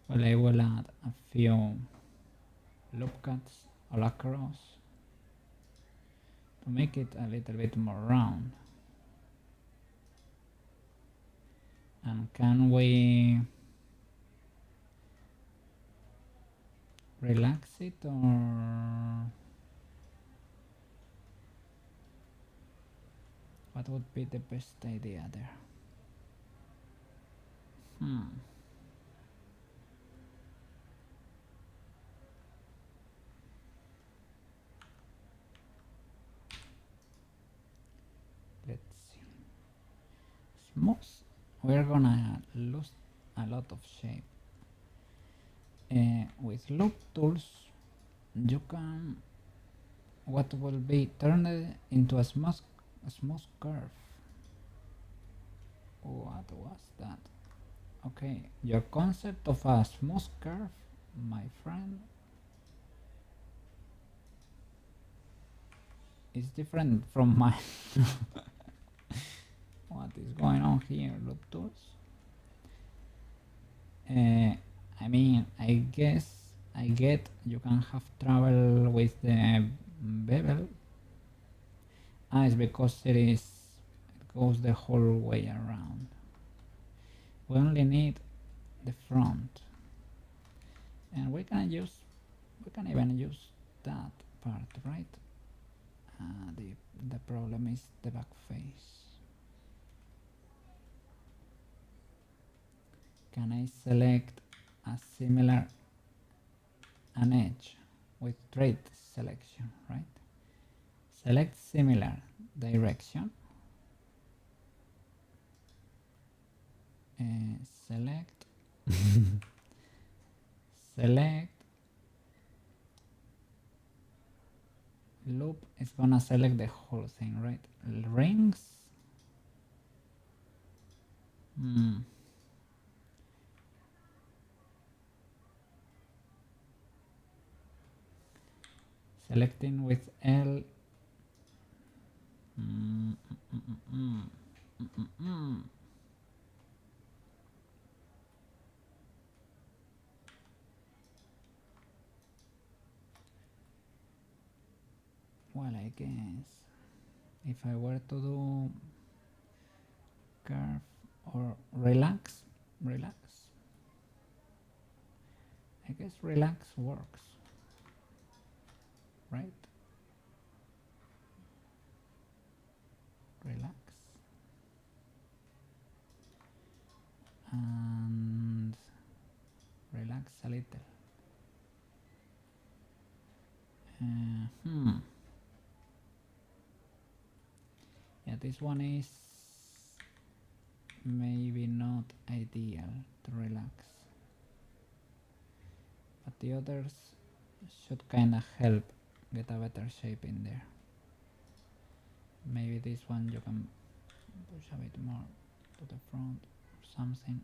Well, I will add a few loop cuts all across to make it a little bit more round. And can we relax it, or what would be the best idea there? Let's see. Smooth. We're gonna lose a lot of shape. With loop tools, you can what will be turned into a smooth curve. What was that? Okay, your concept of a smooth curve, my friend, is different from mine. What is going on here, loop tools? I mean, I guess I get you can have trouble with the bevel. It's because it goes the whole way around. We only need the front, and we can even use that part, right? The problem is the back face. Can I select a similar an edge with trait selection, right? Select similar direction. Select loop is gonna select the whole thing, right? Rings. Selecting with L. Well, I guess if I were to do curve or relax, I guess relax works, right? Relax and relax a little. Yeah, this one is maybe not ideal to relax, but the others should kinda help get a better shape in there. Maybe this one you can push a bit more to the front or something.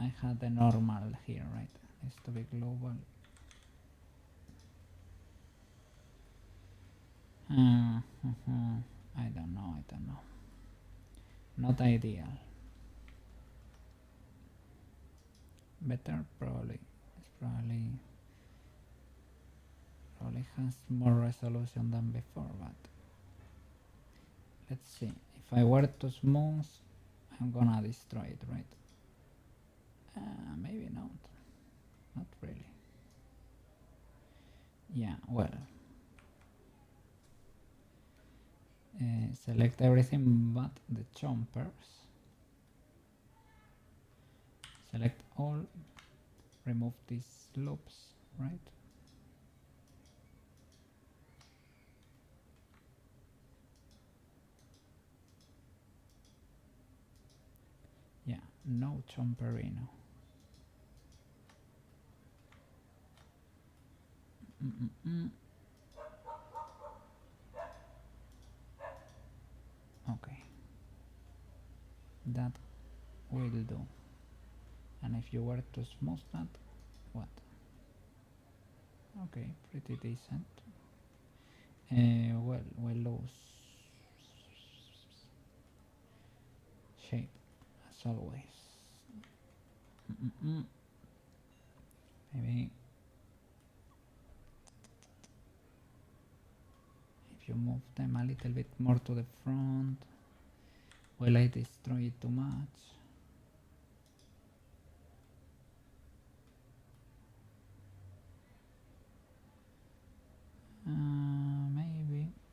I had the normal here, right? It's to be global. I don't know. Not ideal. Better probably. It's probably has more resolution than before, but let's see. If I were to smooth, I'm gonna destroy it, right? Maybe not really. Yeah, well. Select everything but the chompers. Select all, remove these loops, right? Yeah, no chomperino. Okay, that will do. And if you were to smooth that, what? Okay, pretty decent. Well, we'll lose shape as always. Maybe if you move them a little bit more to the front. Will I destroy it too much?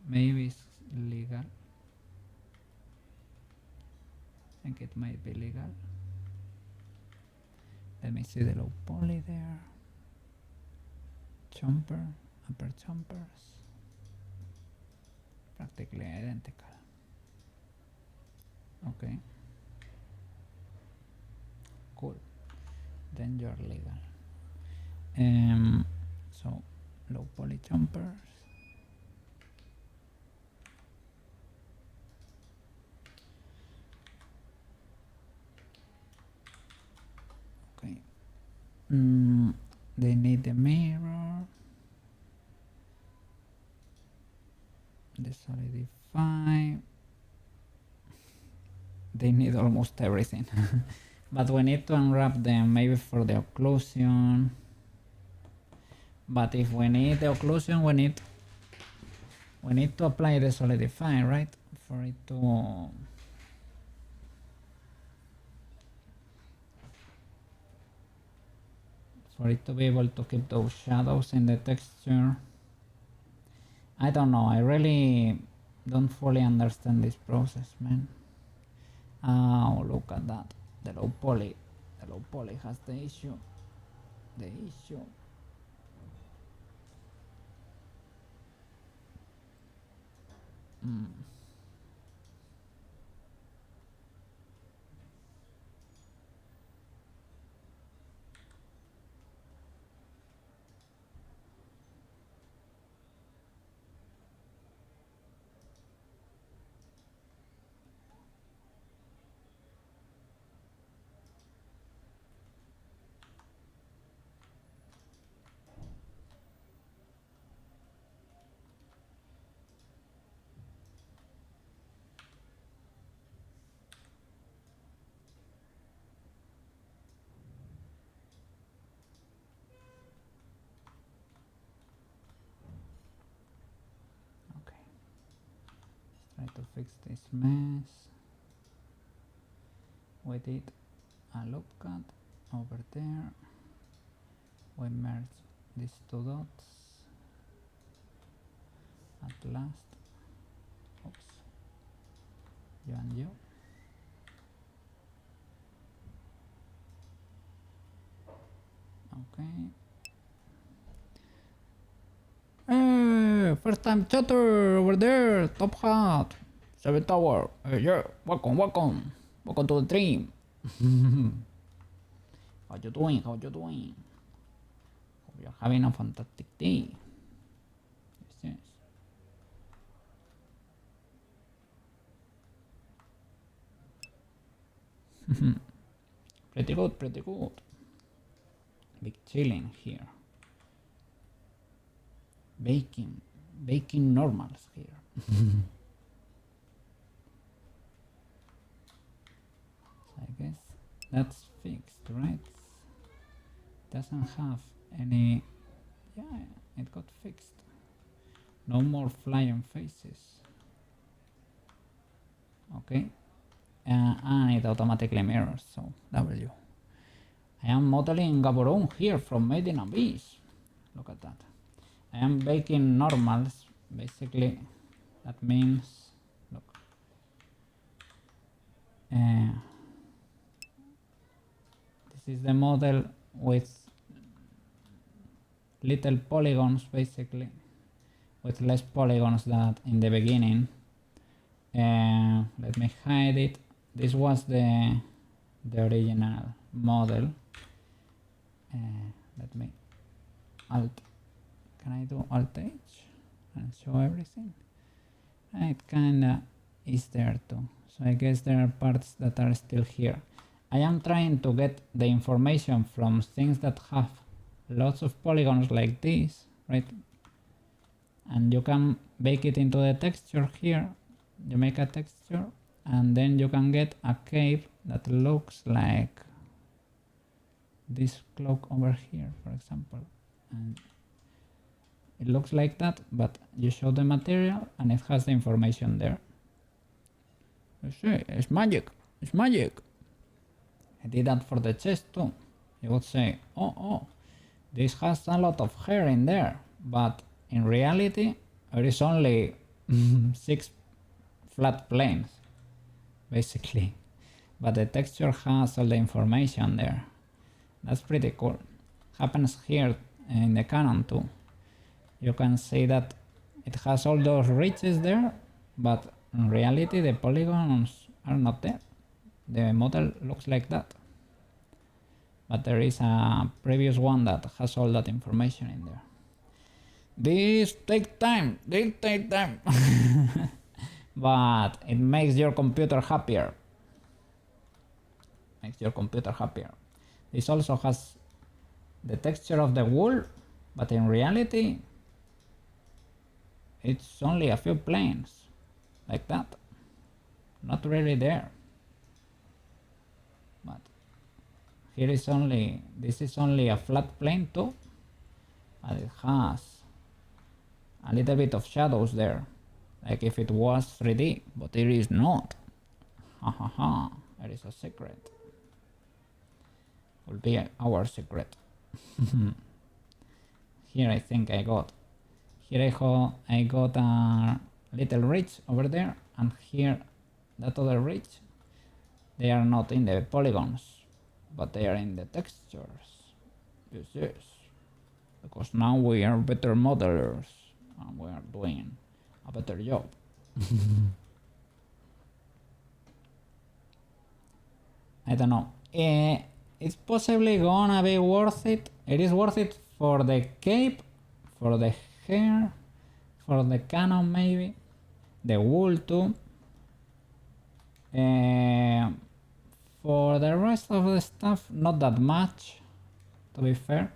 Maybe it's legal. I think it might be legal. Let me see the low poly there. Chomper, upper chompers. Practically identical. Okay. Cool. Then you're legal. So low poly chompers. Okay. They need the mirror. The solidify. They need almost everything. But we need to unwrap them maybe for the occlusion. But if we need the occlusion, we need to apply the solidify, right? For it to be able to keep those shadows in the texture. I don't know, I really don't fully understand this process, man. Oh, look at that. The low poly has the issue. Okay. Let's try to fix this mess. We did a loop cut over there. We merge these two dots. At last. Oops. You and you. Okay. Hey, first time chatter over there. Top hat. 7 tower. Yeah. Welcome. Welcome to the dream. How you doing? Hope you're having a fantastic day. Yes. Pretty good. Big chilling here. Baking normals here. So I guess that's fixed, right? Doesn't have any. Yeah, it got fixed. No more flying faces. Okay. And it automatically mirrors, so W. I am modeling GABUROON here from Made in Abyss. Look at that. I am baking normals. Basically, that means, look, this is the model with little polygons, basically, with less polygons than in the beginning. Let me hide it. This was the original model. Let me alt. Can I do alt H and show everything? It kinda is there too. So I guess there are parts that are still here. I am trying to get the information from things that have lots of polygons like this, right? And you can bake it into the texture here. You make a texture and then you can get a cave that looks like this cloak over here, for example. And it looks like that, but you show the material and it has the information there. You see, it's magic, it's magic. I did that for the chest too. You would say, oh, this has a lot of hair in there, but in reality, there is only 6 flat planes, basically. But the texture has all the information there. That's pretty cool. Happens here in the Canon too. You can see that it has all those ridges there, but in reality the polygons are not there. The model looks like that. But there is a previous one that has all that information in there. This takes time, but it makes your computer happier. This also has the texture of the wool, but in reality it's only a few planes like that, not really there. But here is only, this is only a flat plane too, but it has a little bit of shadows there, like if it was 3D, but it is not. There is a secret. Will be our secret. Here I think I got a little ridge over there, and here that other ridge. They are not in the polygons, but they are in the textures. Yes. Because now we are better modelers and we are doing a better job. I don't know. It's possibly gonna be worth it. It is worth it for the cape, for the hair, for the Canon maybe, the wool too. For the rest of the stuff, not that much, to be fair.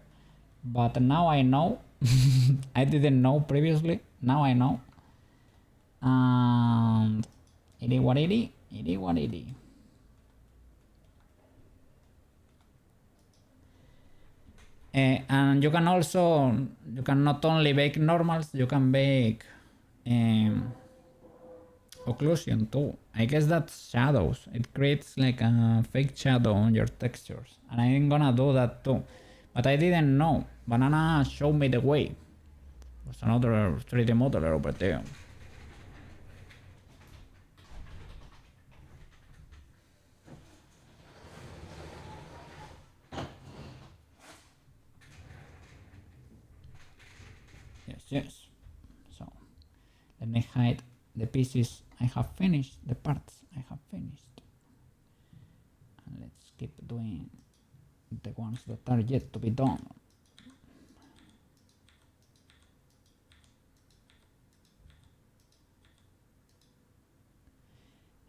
But now I know. I didn't know previously. Now I know. And it is what it is. And you can not only bake normals, you can bake occlusion too. I guess that's shadows. It creates like a fake shadow on your textures, and I'm gonna do that too. But I didn't know. Banana showed me the way. There's another 3D modeler over there. Yes. So let me hide the pieces I have finished, the parts I have finished. And let's keep doing the ones that are yet to be done.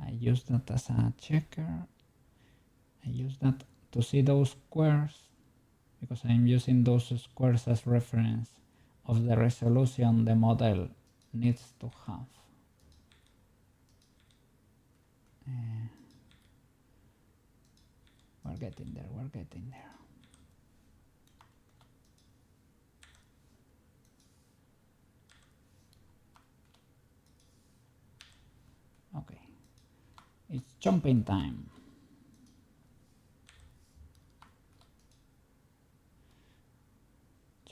I use that as a checker. I use that to see those squares, because I'm using those squares as reference of the resolution the model needs to have. We're getting there. Okay, it's jumping time.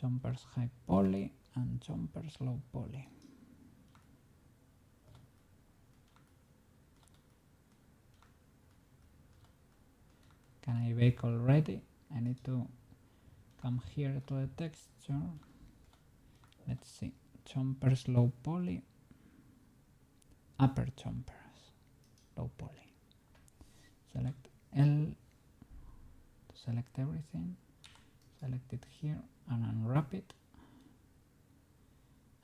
Jumpers high poly. and jumpers low poly. Can I bake already? I need to come here to the texture. Let's see, jumpers low poly, upper jumpers low poly. Select L to select everything, select it here and unwrap it,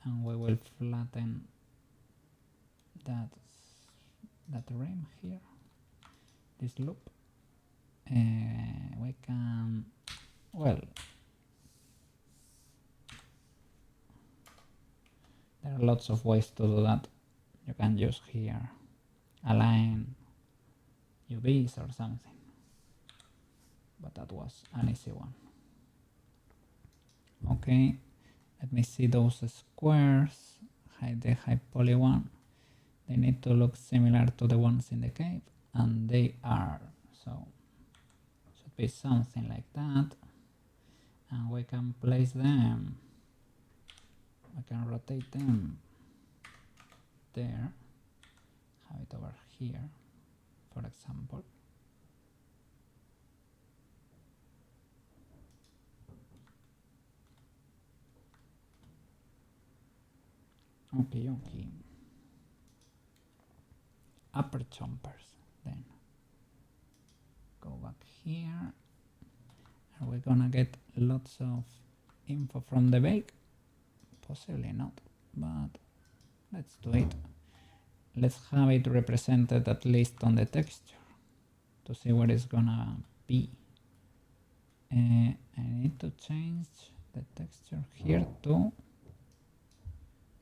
and we will flatten that rim here, this loop. We can, well, there are lots of ways to do that. You can use here align UVs or something, but that was an easy one. Okay, let me see those squares. Hide the high poly one. They need to look similar to the ones in the cave, and they are. So should be something like that, and we can place them. We can rotate them there. Have it over here, for example. Okay. Upper jumpers, then go back here. Are we gonna get lots of info from the bake? Possibly not, but let's do it. Let's have it represented at least on the texture to see what it's gonna be. I need to change the texture here to,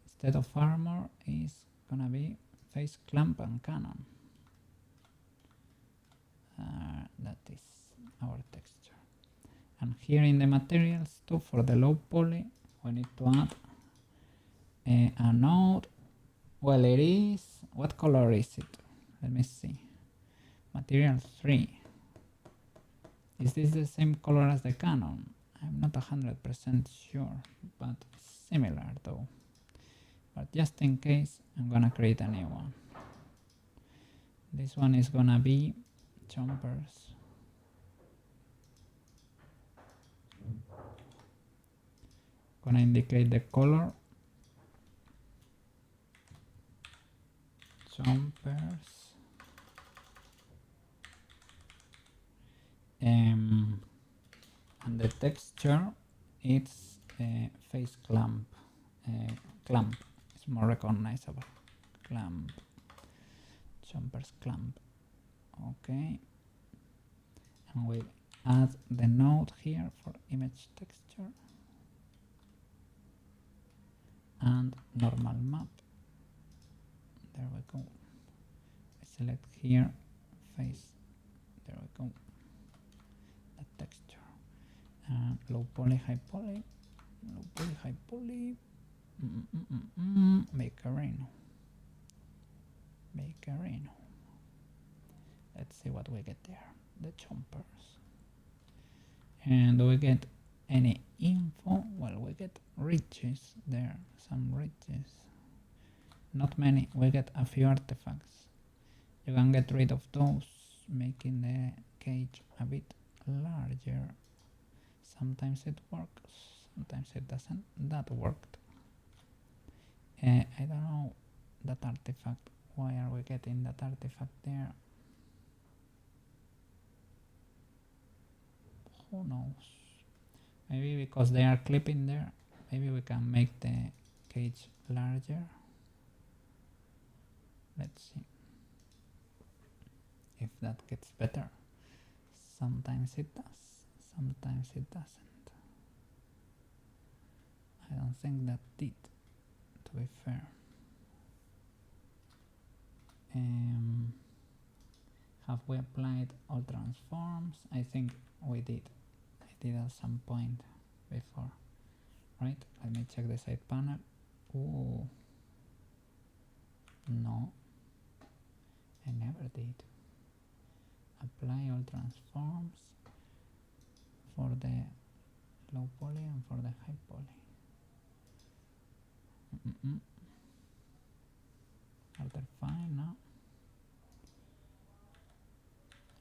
instead of armor, is gonna be face clamp and cannon. That is our texture. And here in the materials too, for the low poly, we need to add a node. Well, it is, what color is it? Let me see. Material 3. Is this the same color as the cannon? I'm not 100% sure, but similar though. But just in case, I'm gonna create a new one. This one is gonna be jumpers. Gonna indicate the color. Jumpers. And the texture, it's face clamp. Clamp is more recognizable. Clamp. Jumpers clamp. Okay. And we add the node here for image texture. And normal map. There we go. I select here face. There we go. The texture. And low poly, high poly. Low poly, high poly. Makerino. Let's see what we get there. The jumpers. And do we get any info? Well, we get ridges there. Some ridges. Not many. We get a few artifacts. You can get rid of those, making the cage a bit larger. Sometimes it works, sometimes it doesn't. That worked. I don't know that artifact. Why are we getting that artifact there? Who knows? Maybe because they are clipping there. Maybe we can make the cage larger. Let's see if that gets better. Sometimes it does, sometimes it doesn't. I don't think that did, to be fair. Have we applied all transforms? I think we did. I did at some point before. Right, let me check the side panel. Ooh. No, I never did. Apply all transforms for the low poly and for the high poly. Alter fine now.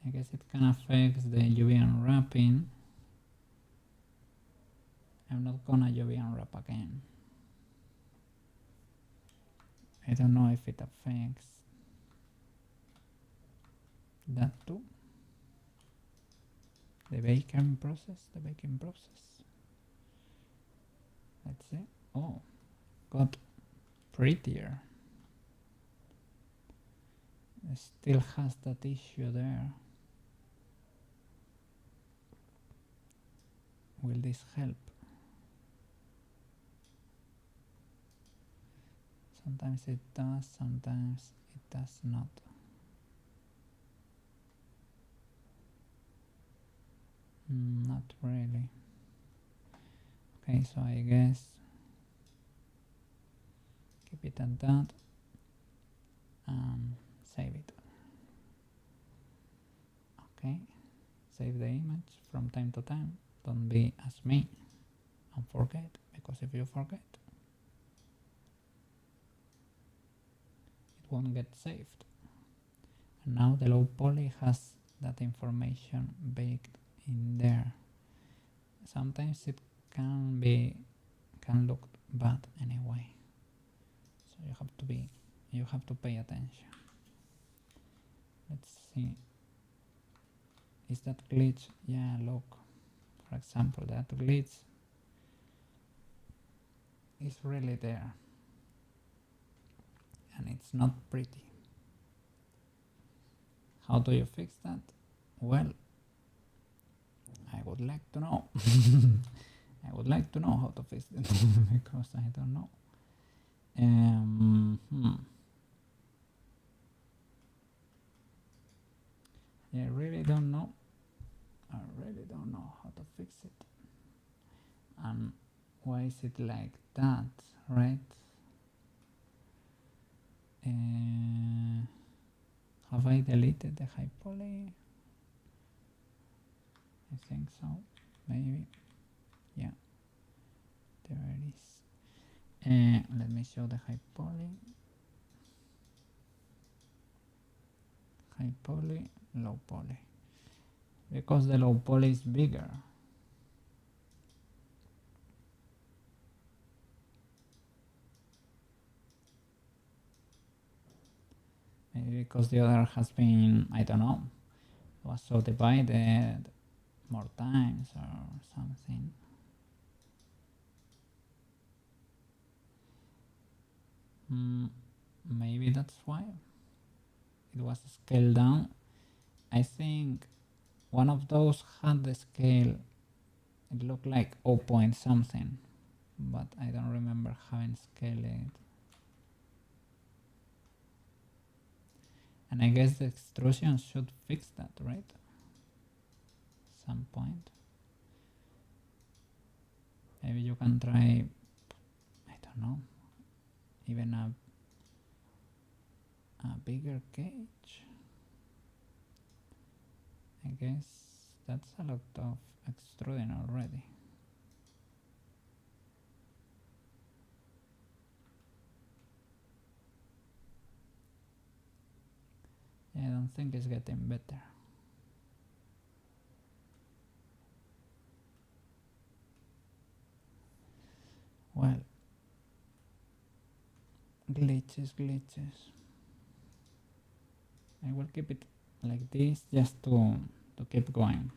I guess it can affect the UV unwrapping. I'm not gonna UV unwrap again. I don't know if it affects that too. The baking process. Let's see. Oh, got prettier. It still has that issue there. Will this help? Sometimes it does, sometimes it does not. Not really. Okay, so I guess keep it at that and save it. Okay, save the image from time to time. Don't be as me and forget, because if you forget, it won't get saved. And now the low poly has that information baked in there. Sometimes it can look bad anyway, so you have to pay attention. Let's see, is that glitch? Yeah, look, for example, that glitch is really there and it's not pretty. How do you fix that? Well, I would like to know. I would like to know how to fix it because I don't know. Yeah, I really don't know. I really don't know how to fix it. And why is it like that, right? Have I deleted the high poly? I think so, maybe. Yeah, there it is. Let me show the high poly. High poly, low poly. Because the low poly is bigger. Maybe because the other has been, I don't know, was so divided more times or something. Maybe that's why it was scaled down. I think one of those had the scale, it looked like 0 point something, but I don't remember having scaled it. And I guess the extrusion should fix that, right? Some point. Maybe you can try, I don't know, even a bigger gauge. I guess that's a lot of extruding already. Yeah, I don't think it's getting better. Well, glitches. I will keep it like this just to keep going.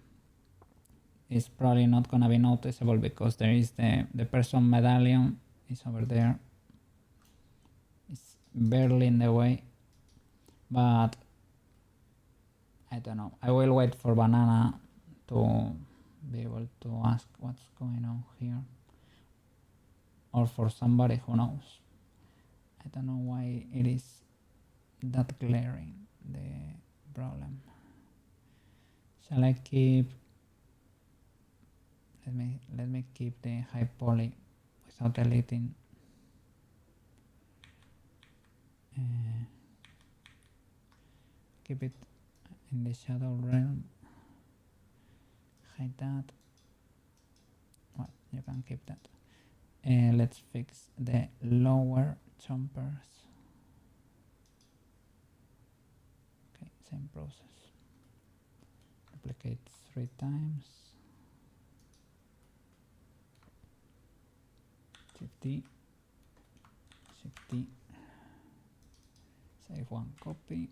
It's probably not gonna be noticeable because there is the person medallion is over there. It's barely in the way, but I don't know. I will wait for Banana to be able to ask what's going on here, or for somebody who knows. I don't know why it is that glaring, the problem. Shall I keep, let me keep the high poly without deleting. Keep it in the shadow realm. Hide that. Well, you can keep that. Let's fix the lower chompers. Okay, same process. Duplicate 3 times. 50, 60. Save one copy.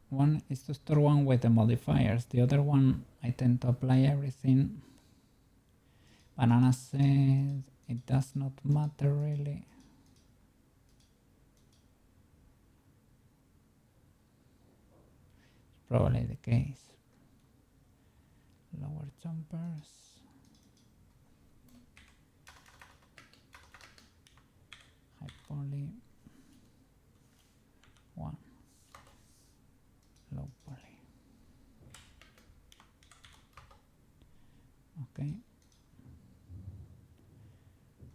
One is to store one with the modifiers. The other one, I tend to apply everything. Banana says it does not matter really. It's probably the case. Lower jumpers. High poly. 1. Low poly. Okay.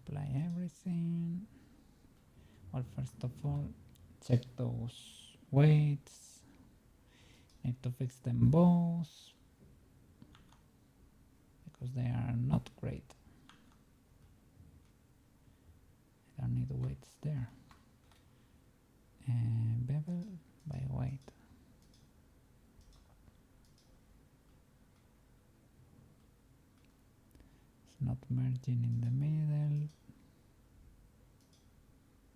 Apply everything. Well, first of all, check those weights. Need to fix them both because they are not great. I don't need weights there. And bevel by weight. It's not merging in the middle,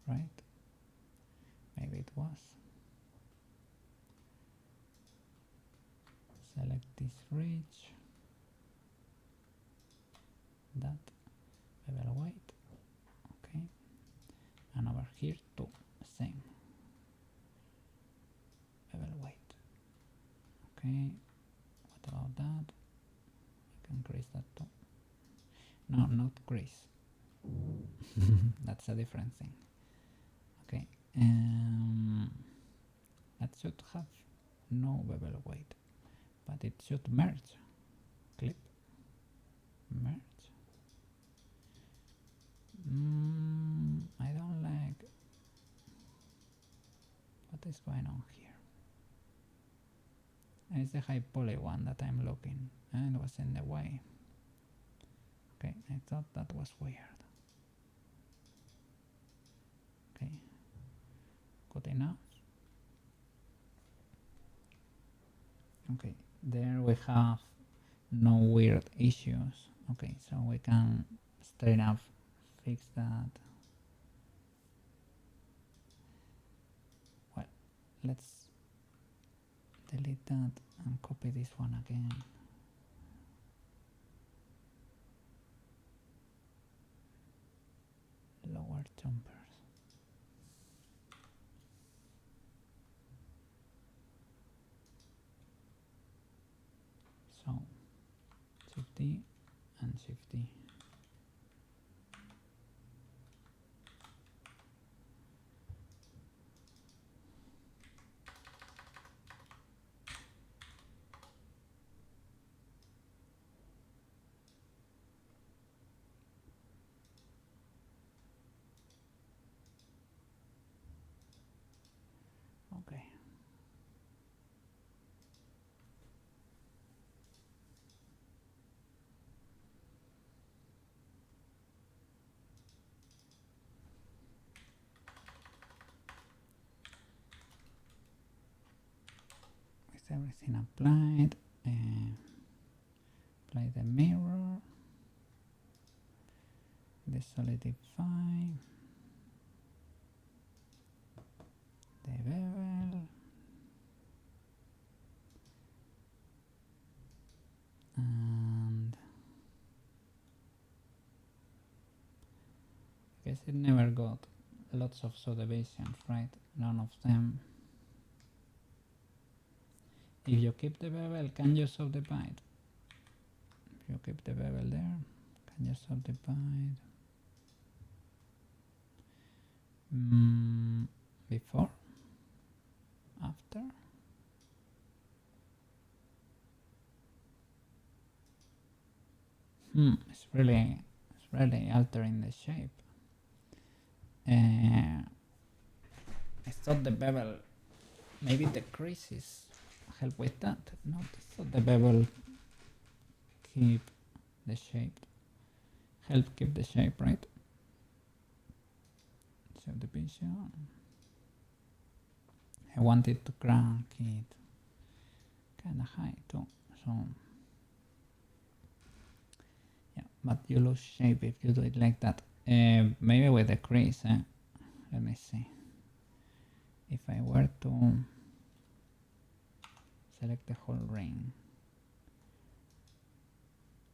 right? Maybe it was. Select this ridge. That bevel weight. Okay. And over here too, same. Bevel weight. Okay. What about that? I can crease that too. No, not crease. That's a different thing. Okay. That should have no bevel weight, but it should merge. Clip. Merge. I don't like what is going on here. It's the high poly one that I'm looking, and it was in the way. Okay, I thought that was weird. Okay, good enough. Okay, there we have no weird issues. Okay, so we can straight up fix that. Well, let's delete that and copy this one again. Lower jumpers. So, Shift-D and Shift-D. Okay. With everything applied, apply the mirror, the solidify, the bevel, and I guess it never got lots of subdivisions, right? None of them. If you keep the bevel, can you subdivide? If you keep the bevel there, can you subdivide? Before? After? It's really altering the shape. I thought the bevel, maybe the creases help with that. No, I thought the bevel keep the shape. Help keep the shape, right? Subdivision. I wanted to crank it kind of high too, so yeah, but you lose shape if you do it like that. Maybe with the crease, let me see. If I were to select the whole ring,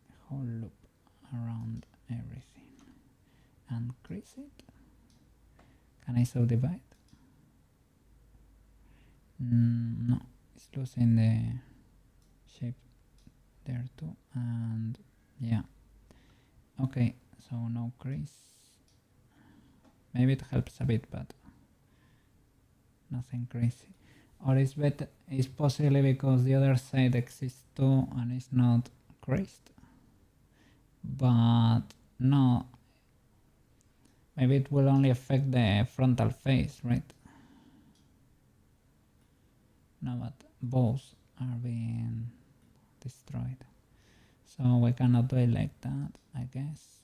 the whole loop around everything, and crease it, can I subdivide? No, it's losing the shape there too, and yeah, okay, so no crease. Maybe it helps a bit, but nothing crazy. Or it's better, it's possibly because the other side exists too and it's not creased. But no, maybe it will only affect the frontal face, right? No, but both are being destroyed. So we cannot do it like that, I guess.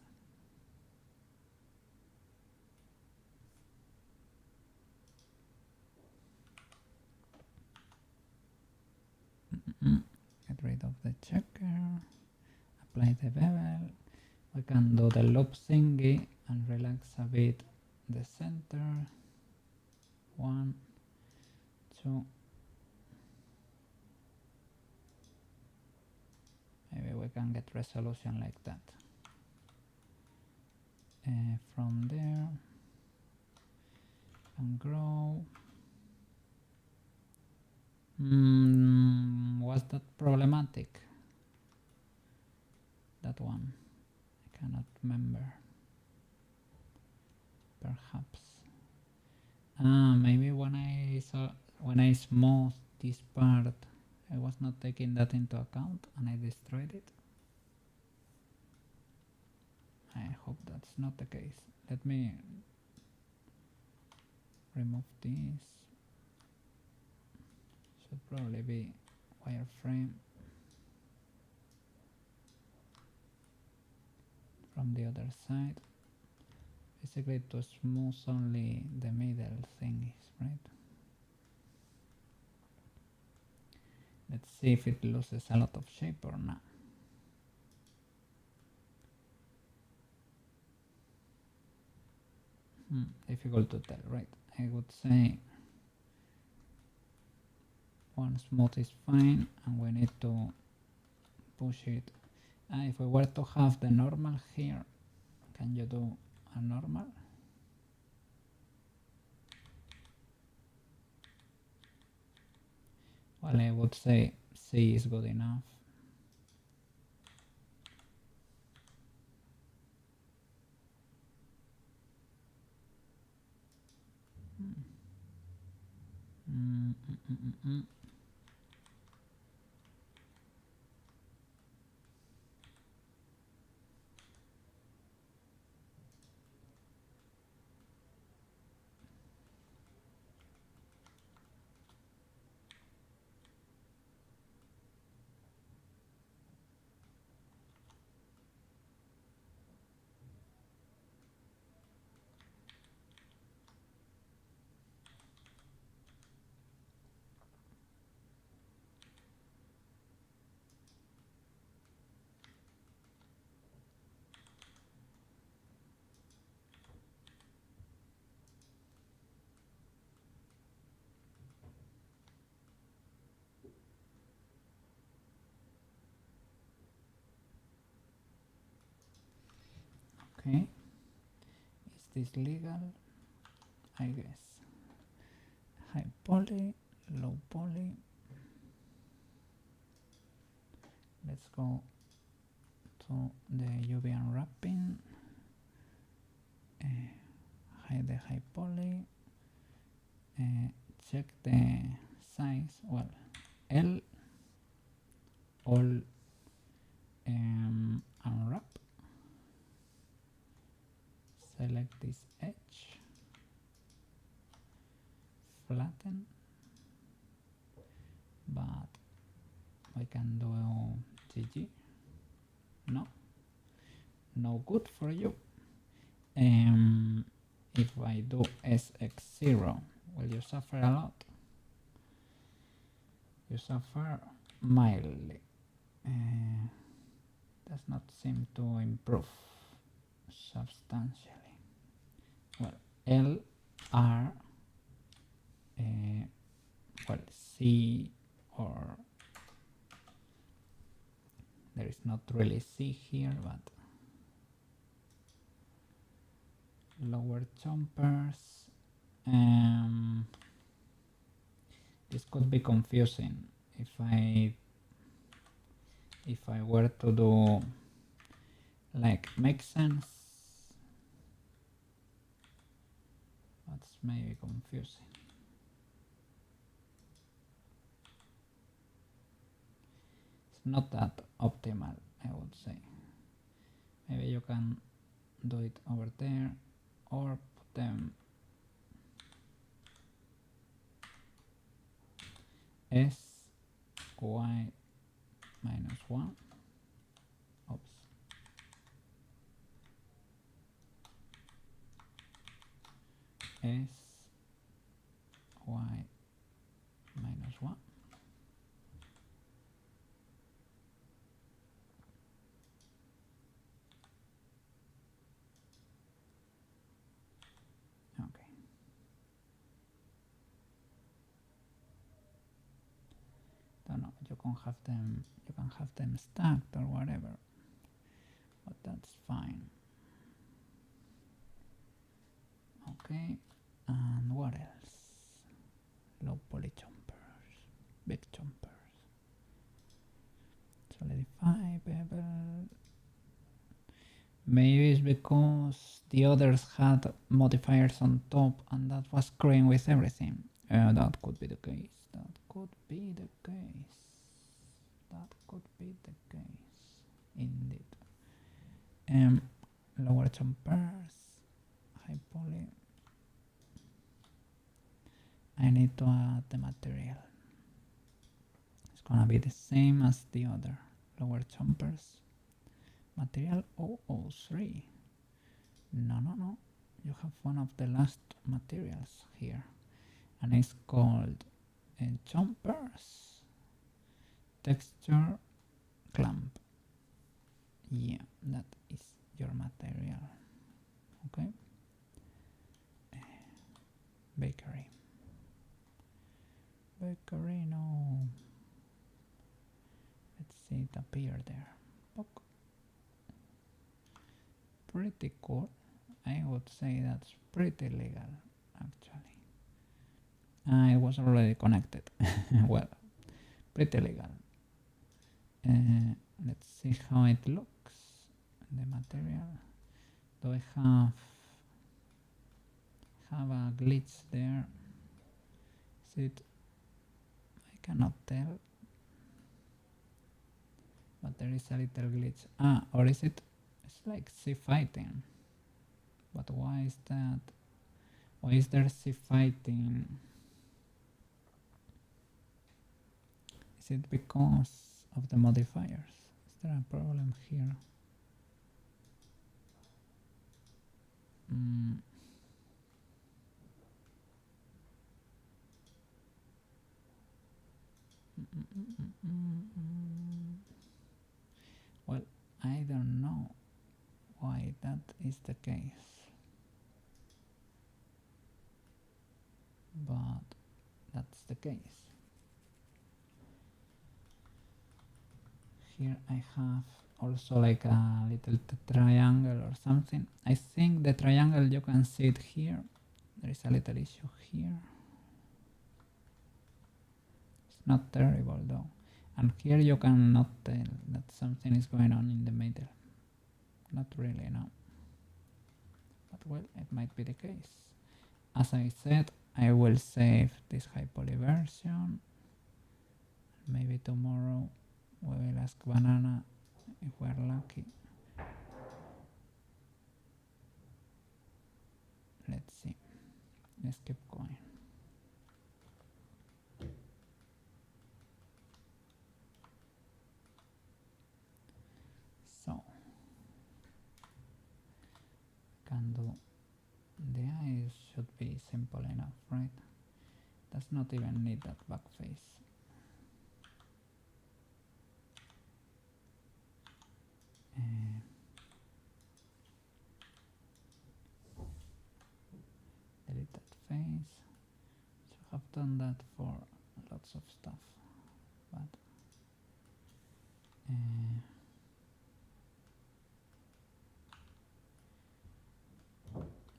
Get rid of the checker, apply the bevel. We can do the loop thingy and relax a bit the center. 1, 2. Maybe we can get resolution like that. From there, and grow. Was that problematic? That one, I cannot remember. Perhaps. Maybe when I smoothed this part, I was not taking that into account and I destroyed it. I hope that's not the case. Let me remove this. Should probably be wireframe from the other side. Basically to smooth only the middle thingies, right? Let's see if it loses a lot of shape or not. Difficult to tell, right? I would say one smooth is fine and we need to push it. If we were to have the normal here, can you do a normal? Well, I would say C is good enough. Okay, is this legal? I guess. High poly, low poly. Let's go to the UV unwrapping. Hide the high poly. Check the size. Well, L. All unwrap. Select this edge. Flatten. But we can do GG. No, no good for you. If I do SX0, will you suffer a lot? You suffer mildly. Does not seem to improve substantially. Well, L, R, well, C, or there is not really C here, but lower chompers. This could be confusing if I were to do like make sense. That's maybe confusing. It's not that optimal, I would say. Maybe you can do it over there or put them S, Y minus 1. Oops. S, Y minus 1. Okay. Don't know, you can have them stacked or whatever, but that's fine. Okay, and what else? Low poly chompers, big chompers. Solidify, bevel. Maybe it's because the others had modifiers on top and that was screwing with everything. That could be the case. That could be the case. That could be the case. Indeed. Lower chompers. High poly. I need to add the material. It's gonna be the same as the other. Lower chompers. Material 003. No. You have one of the last materials here. And it's called chompers. Texture clamp. Yeah, that is your material. Okay. Bakery. Bakery, no. Let's see it appear there. Poke. Pretty cool. I would say that's pretty legal, actually. It was already connected. Well, pretty legal. Let's see how it looks. The material. Do I have a glitch there? Is it? I cannot tell. But there is a little glitch. Or is it? It's like sea fighting. But why is that? Why is there sea fighting? Is it because of the modifiers? Is there a problem here? Well, I don't know why that is the case, but that's the case. Here I have also like a little triangle or something. I think the triangle, you can see it here. There is a little issue here. It's not terrible though. And here you cannot tell that something is going on in the middle. Not really, no. But well, it might be the case. As I said, I will save this high poly version. Maybe tomorrow we will ask Banana if we're lucky. Let's see. Let's keep going. So The eyes should be simple enough, right? Does not even need that back face. Delete that face. Should have done that for lots of stuff, but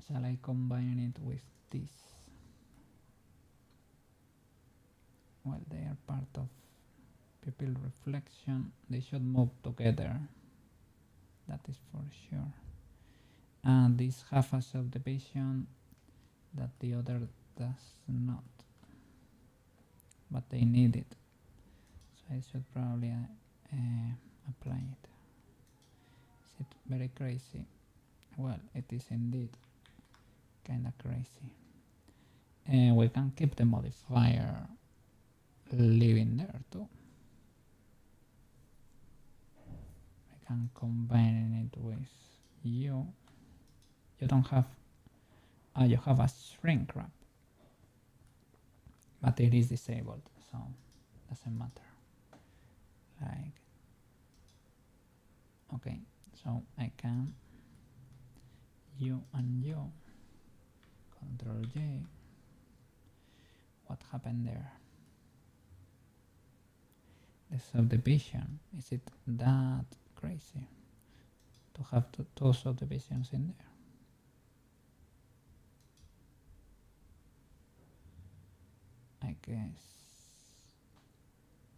shall I combine it with this? Well, they are part of pupil reflection. They should move together. That is for sure. And these have a subdivision that the other does not. But they need it. So I should probably apply it. Is it very crazy? Well, it is indeed kinda crazy. We can keep the modifier living there too. I can combine it with you. You don't have, you have a shrink wrap, but it is disabled, so doesn't matter. Like, okay, so I can you and you. Control J. What happened there? The subdivision, is it that crazy to have two subdivisions in there?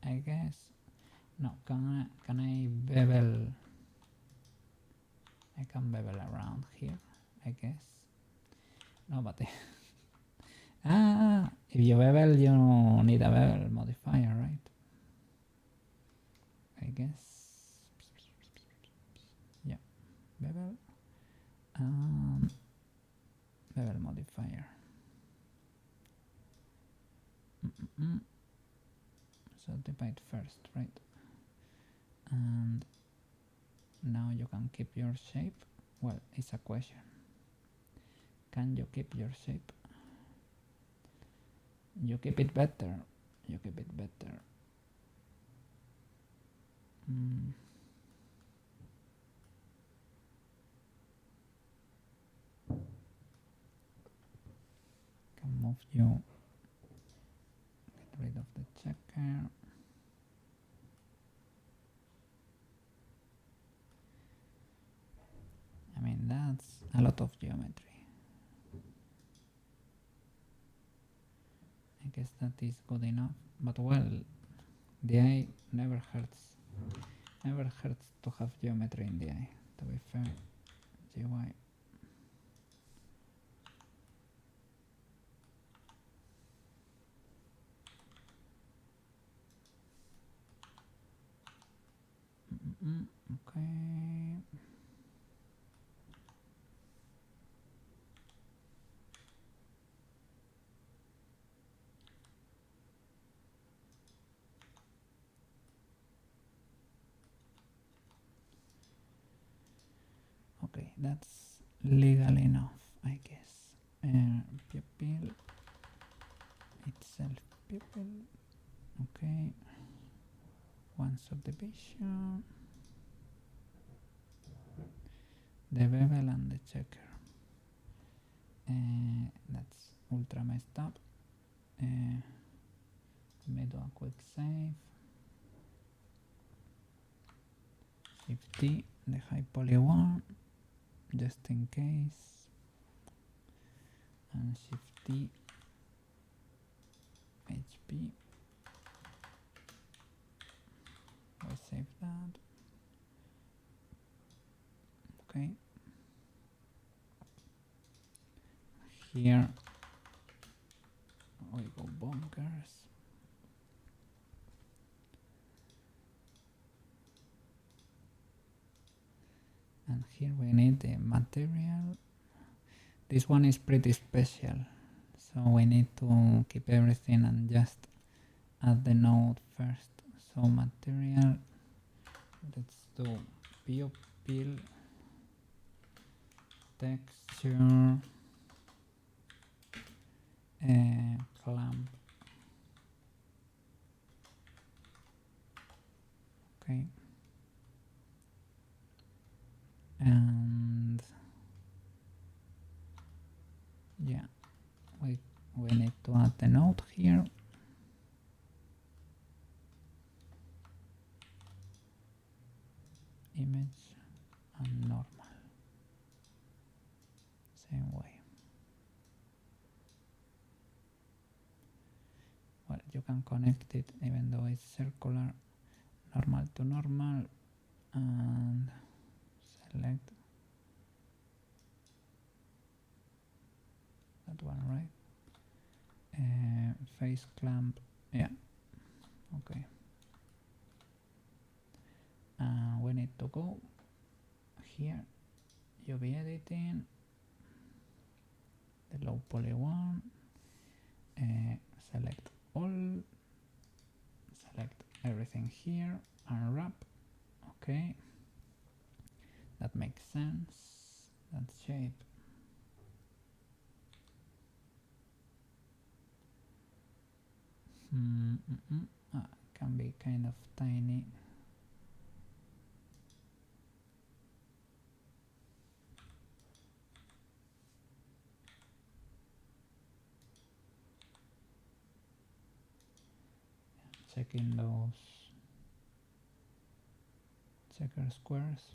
I guess no. Can I bevel? I can bevel around here, I guess. No, but if you bevel, you need a bevel modifier, right? I guess. Yeah, bevel and bevel modifier. So divide first, right? And now you can keep your shape. Well, it's a question. Can you keep your shape? You keep it better. You keep it better. Can move you. Get rid of the checker. I mean, that's a lot of geometry. I guess that is good enough, but well, the eye never hurts. Never hurts to have geometry in the eye, to be fair. GY. Okay. Okay, that's legal enough, I guess. Pupil itself, pupil. Okay. One subdivision. The bevel and the checker. That's ultra messed up. Let me do a quick save. Shift T, the high poly one, just in case. And Shift T, HP. We save that. Okay. Here we go bonkers. And here we need the material. This one is pretty special, so we need to keep everything and just add the node first. So material, let's do pupil, texture, Yeah, we need to add the node here. Image and normal. Same way. Well, you can connect it even though it's circular, normal to normal, and select that one, right? Face clamp, yeah, okay. We need to go here, UV editing, the low poly one, select all, select everything here, unwrap, okay, that makes sense, that shape. Can be kind of tiny. Checking those checker squares.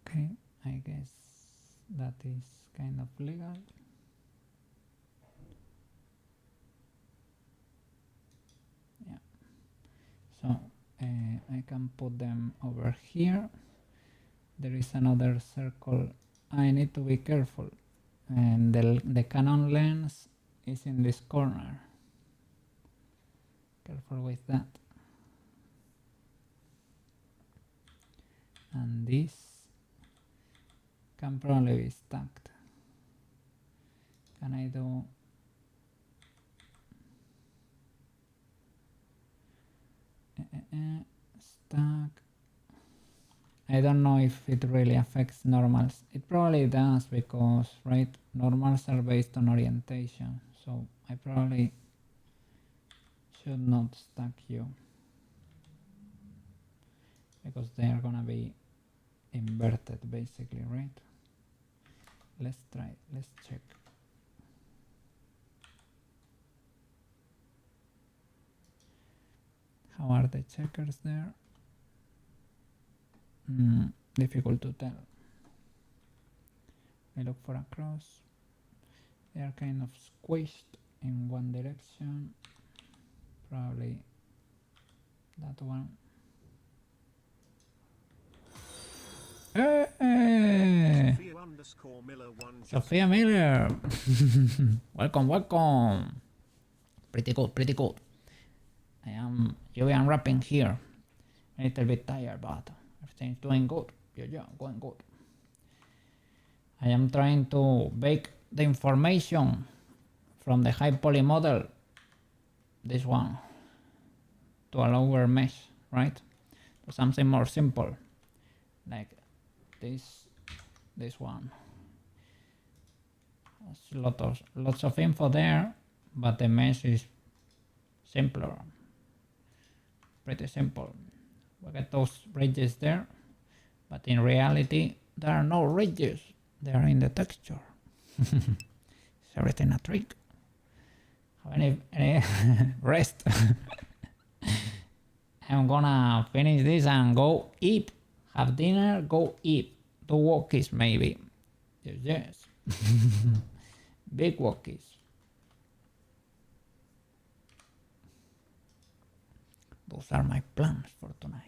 Okay, I guess that is kind of legal. Yeah, so I can put them over here. There is another circle. I need to be careful, and the Canon lens is in this corner. Careful with that. And this can probably be stacked. Can I do stack? I don't know if it really affects normals. It probably does because, right, normals are based on orientation. So I probably should not stack you because they are gonna be inverted basically, right? Let's try, let's check. How are the checkers there? Difficult to tell. I look for a cross. They are kind of squished in one direction. Probably that one. Hey! Sophia Miller! Welcome, welcome! Pretty good, pretty good. I am unwrapping here. A little bit tired, but everything's doing good. Yeah, going good. I am trying to bake the information from the high poly model, this one, to a lower mesh, right? To something more simple, like this one. There's lots of info there, but the mesh is simpler, pretty simple. We get those ridges there, but in reality there are no ridges, they are in the texture. Is everything a trick? Have any rest? I'm gonna finish this and go eat, have dinner, go eat, do walkies maybe. Yes. Big walkies. Those are my plans for tonight.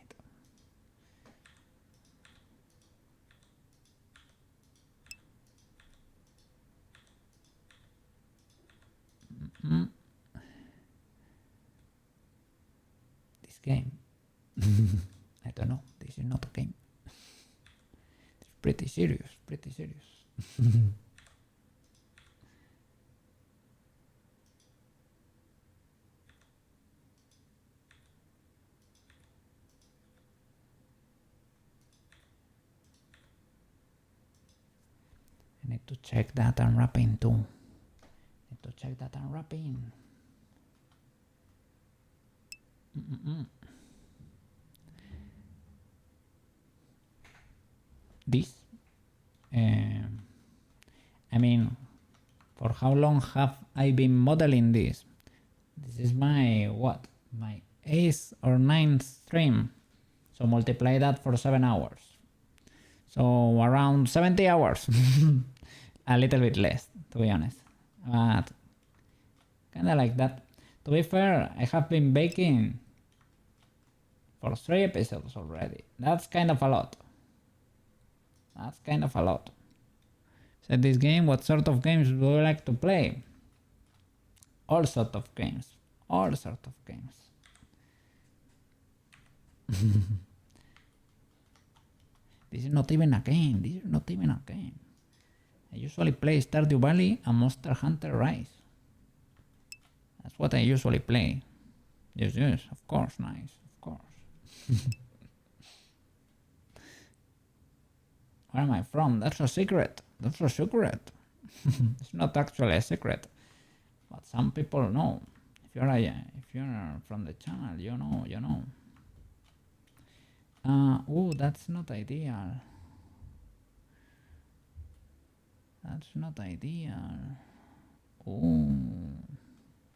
This game. I don't know. This is not a game. It's pretty serious, pretty serious. to check that unwrapping too. Need to check that unwrapping. This, I mean, for how long have I been modeling this? This is my, what? My 8th or 9th stream. So multiply that for 7 hours. So around 70 hours. A little bit less, to be honest. But kinda like that. To be fair, I have been baking for 3 episodes already. That's kind of a lot. That's kind of a lot. So this game, what sort of games do you like to play? All sort of games. All sort of games. This is not even a game. This is not even a game. I usually play Stardew Valley and Monster Hunter Rise. That's what I usually play. Yes, yes, of course, nice, of course. Where am I from? That's a secret. That's a secret. It's not actually a secret, but some people know. If you're from the channel, you know, you know. Oh, that's not ideal. That's not ideal. Oh,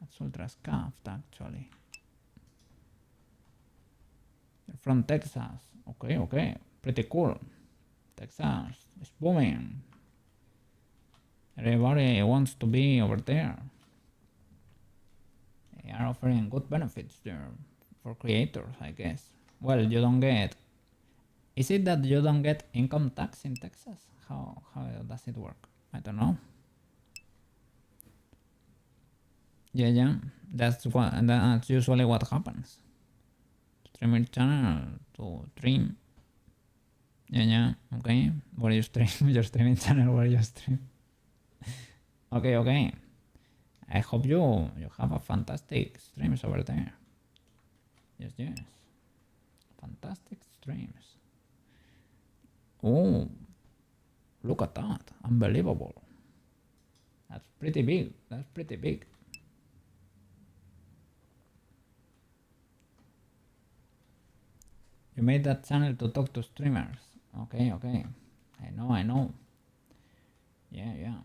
that's ultra scuffed actually. You're from Texas. Okay, okay. Pretty cool. Texas is booming. Everybody wants to be over there. They are offering good benefits there for creators, I guess. Well, you don't get... Is it that you don't get income tax in Texas? How does it work? I don't know. Yeah. That's usually what happens. Streaming channel to stream. Yeah. Okay. Where you stream? Your streaming channel where you stream. Okay. I hope you have a fantastic streams over there. Yes. Fantastic streams. Oh, look at that. Unbelievable. That's pretty big. That's pretty big. You made that channel to talk to streamers. Okay. I know. Yeah.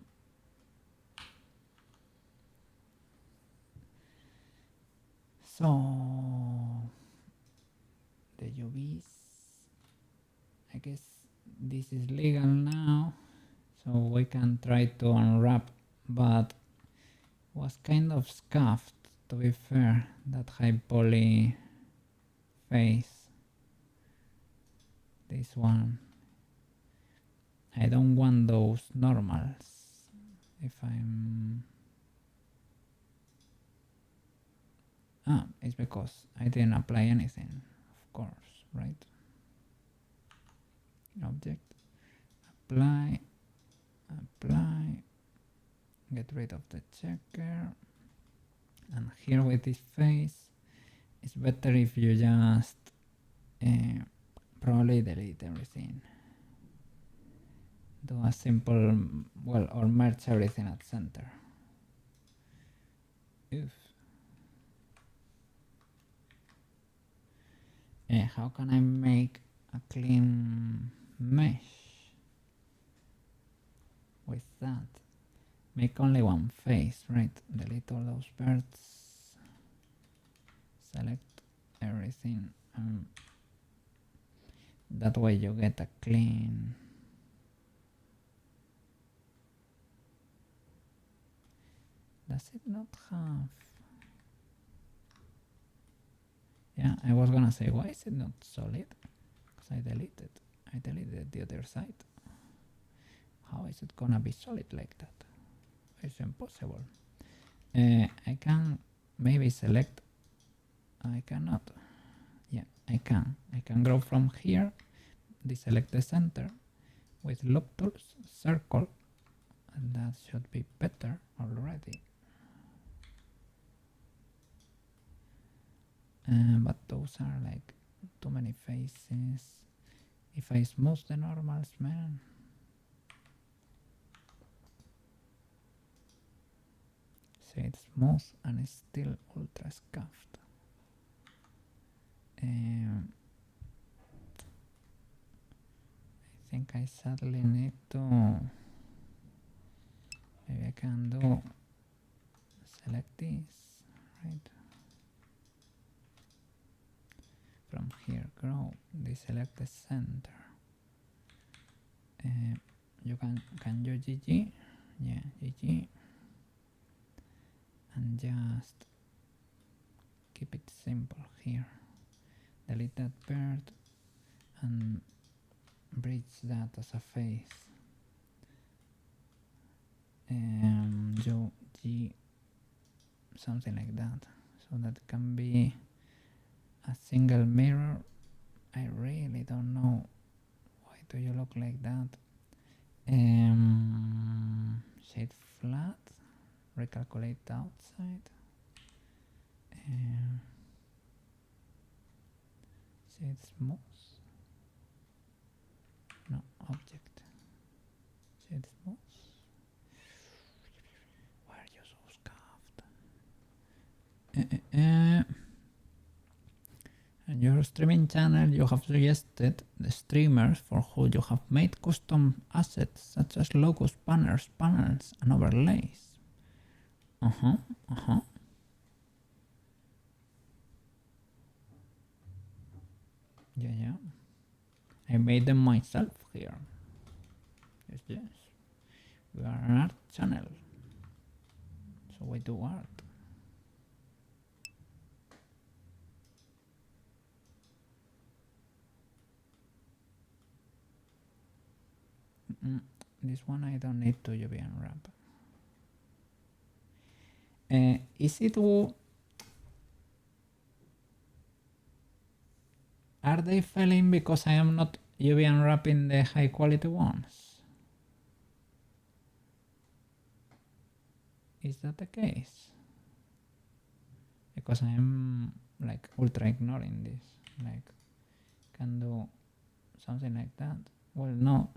So the UVs, I guess this is legal now, so we can try to unwrap, but was kind of scuffed, to be fair, that high poly face. This one, I don't want those normals. If I'm... it's because I didn't apply anything, of course, right? Object, apply, get rid of the checker, and here with this face, it's better if you just probably delete everything. Do a simple, well, or merge everything at center. Oof. How can I make a clean mesh with that? Make only one face, right? Delete all those birds. Select everything. That way you get a clean... Does it not have... Yeah, I was gonna say, why is it not solid? Because I deleted the other side. How is it gonna be solid like that? It's impossible. I can maybe select... I cannot. Yeah, I can. I can go from here, deselect the center with loop tools, circle, and that should be better already. But those are like too many faces. If I smooth the normals, man. So it's smooth and it's still ultra scuffed. I think I sadly need to, maybe I can do, select this, right? From here, grow, deselect the center. You can you GG? Yeah, GG. And just keep it simple here. Delete that bird and bridge that as a face. You G something like that, so that can be a single mirror. I really don't know why do you look like that. Shade flat, recalculate the outside. Shade smooth. No, object. Shade smooth. Why are you so scuffed? On your streaming channel, you have suggested the streamers for who you have made custom assets such as logos, banners, panels, and overlays. Yeah. I made them myself here. Yes. We are an art channel, so we do art. This one I don't need to UV unwrap. Is it? Are they failing because I am not UV unwrapping the high quality ones? Is that the case? Because I am like ultra ignoring this. Like, can do something like that. Well, no.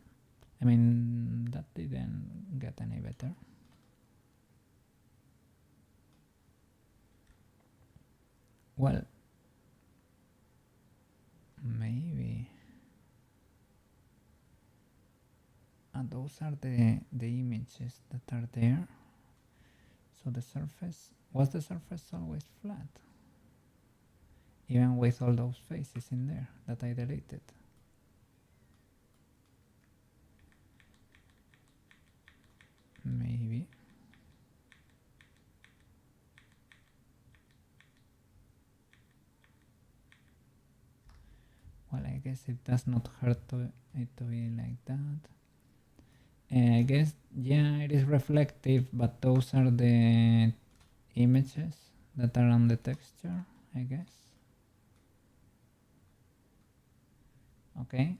I mean, that didn't get any better. Well, maybe. And those are the images that are there. So the surface, was the surface always flat? Even with all those faces in there that I deleted. Maybe. Well, I guess it does not hurt it to be like that. I guess, yeah, it is reflective, but those are the images that are on the texture, I guess. Okay.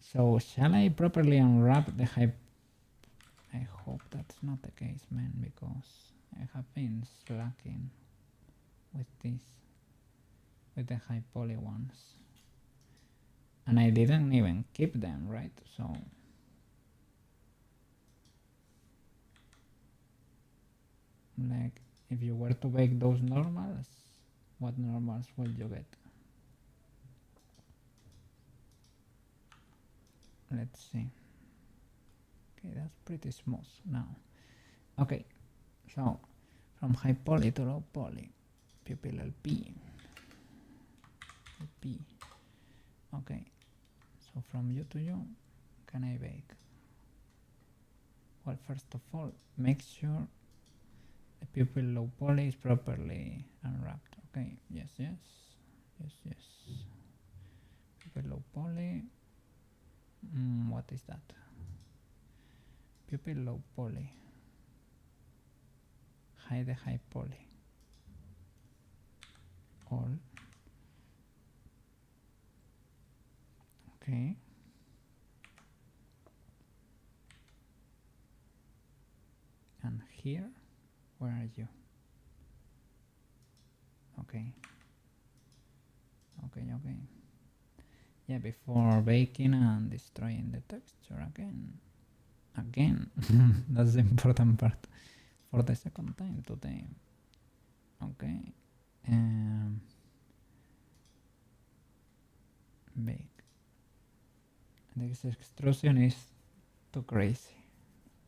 So shall I properly unwrap the high? I hope that's not the case, man, because I have been slacking with this, with the high poly ones. And I didn't even keep them, right? So like, if you were to bake those normals, what normals will you get? Let's see. Okay, that's pretty smooth now. Okay, so from high poly to low poly, pupil LP. Okay, so from you to you, can I bake? Well, first of all, make sure the pupil low poly is properly unwrapped. Okay, yes. Pupil low poly. What is that? Pupil low poly. Hide the high poly. All. Okay. And here, where are you? Okay. Yeah, before baking and destroying the texture again. again. That's the important part for the second time today. Okay. Big. This extrusion is too crazy.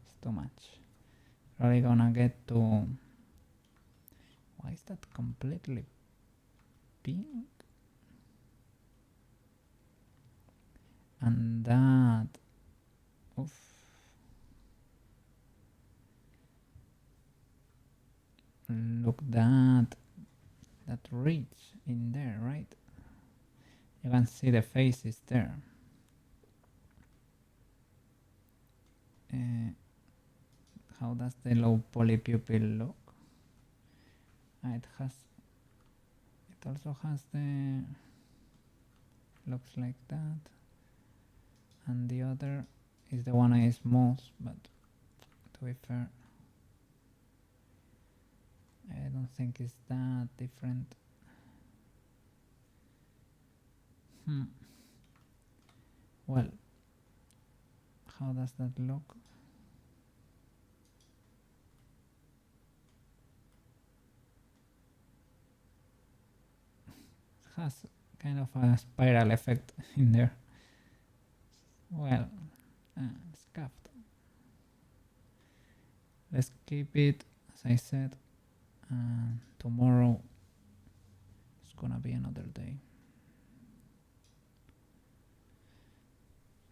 It's too much. Probably gonna get to... Why is that completely pink? And that... Oof. Look, that ridge in there, right? You can see the faces there. How does the low poly pupil look? It also has the... looks like that. And the other is the one I smooth, but to be fair, I don't think it's that different. Well, how does that look? It has kind of a spiral effect in there. Well, scuffed. Let's keep it, as I said, tomorrow it's gonna be another day.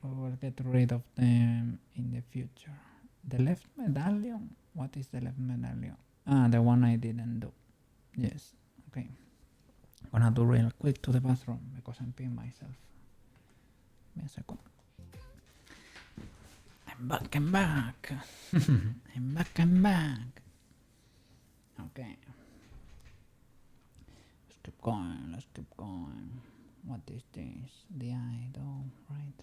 We will get rid of them in the future. The left medallion? What is the left medallion? The one I didn't do. Yes, okay. Gonna do real quick to the bathroom because I'm peeing myself. Give me a second. I'm back. I'm back. Okay. Let's keep going. What is this? The eye though, right?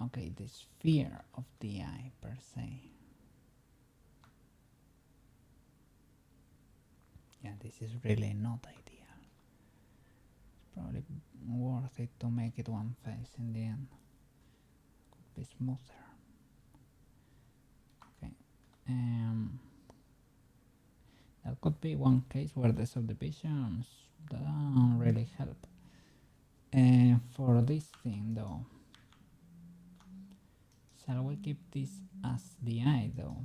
Okay, the sphere of the eye per se. Yeah, this is really not ideal. It's probably worth it to make it one face in the end. Could be smoother. Okay. That could be one case where the subdivisions don't really help. For this thing though, shall we keep this as the eye though?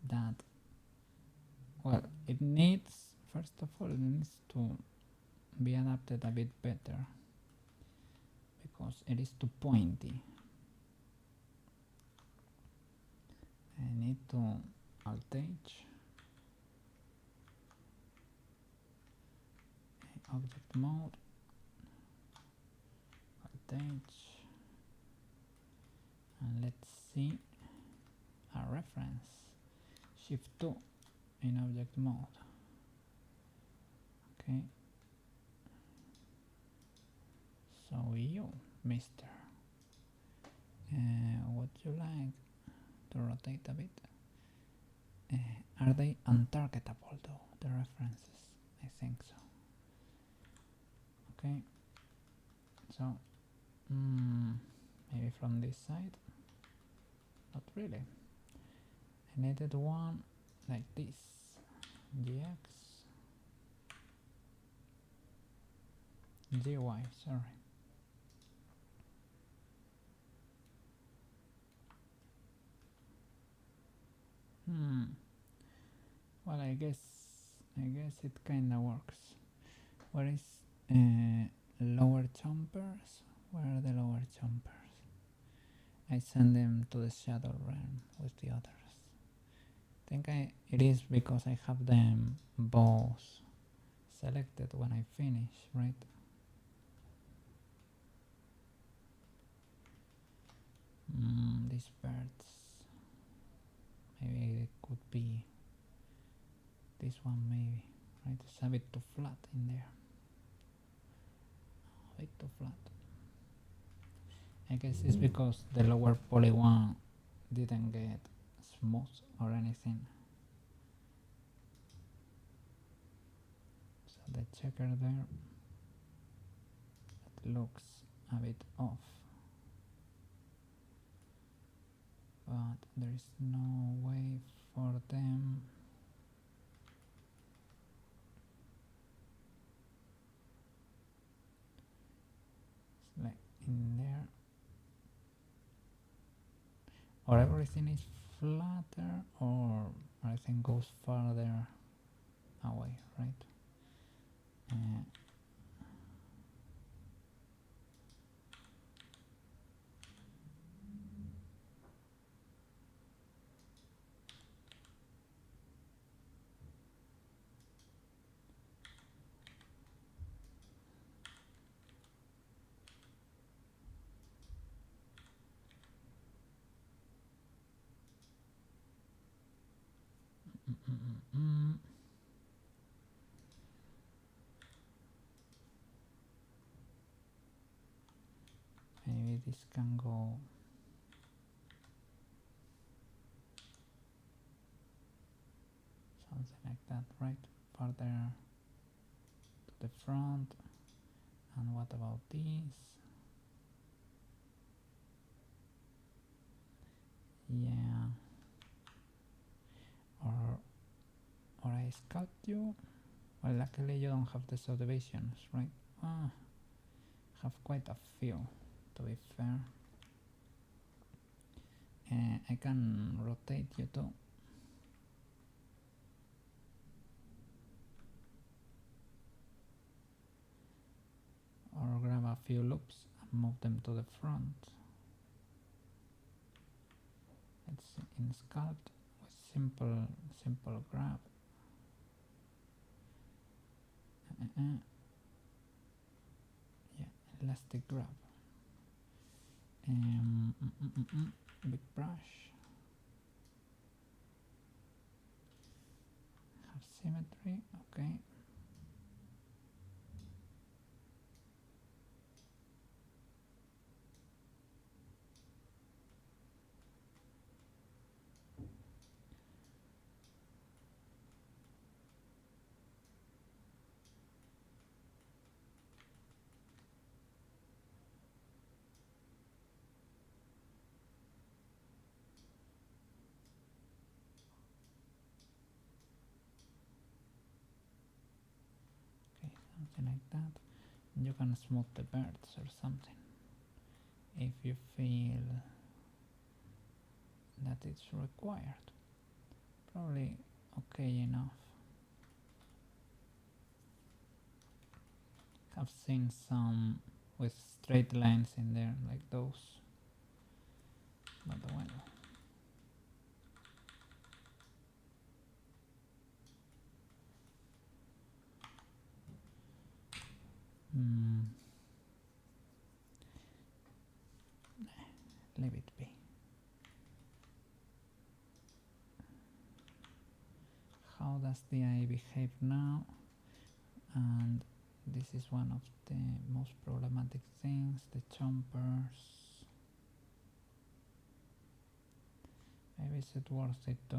That, well, it needs, first of all, it needs to be adapted a bit better because it is too pointy. I need to Alt-H, object mode, Alt-H, and let's see a reference. Shift 2 in object mode. Okay. So you, mister, would you like to rotate a bit? Are they untargetable though, the references? I think so. Okay. So, maybe from this side? Not really. I needed one like this. GX. GY, sorry. Well, I guess it kinda works. Where is lower chompers? Where are the lower chompers? I send them to the shadow realm with the others. I think it is because I have them both selected when I finish, right? These birds. Maybe it could be this one, maybe, right? It's a bit too flat in there. A bit too flat. I guess it's because the lower poly one didn't get smooth or anything. So the checker there, it looks a bit off. but there is no way for them. It's like in there, or everything is flatter, or everything goes farther away, right? Maybe this can go something like that, right? Farther to the front. And what about this? Yeah. Or I sculpt you. Well, luckily you don't have the subdivisions, right? Have quite a few, to be fair. I can rotate you too. Or grab a few loops and move them to the front. Let's see, in sculpt with simple grab. Yeah, elastic grab. Big brush. Have symmetry, okay. Something like that. You can smooth the birds or something if you feel that it's required. Probably okay enough. I've seen some with straight lines in there like those, but well. Leave it be. How does the eye behave now? And this is one of the most problematic things, the chompers. Maybe is it worth it to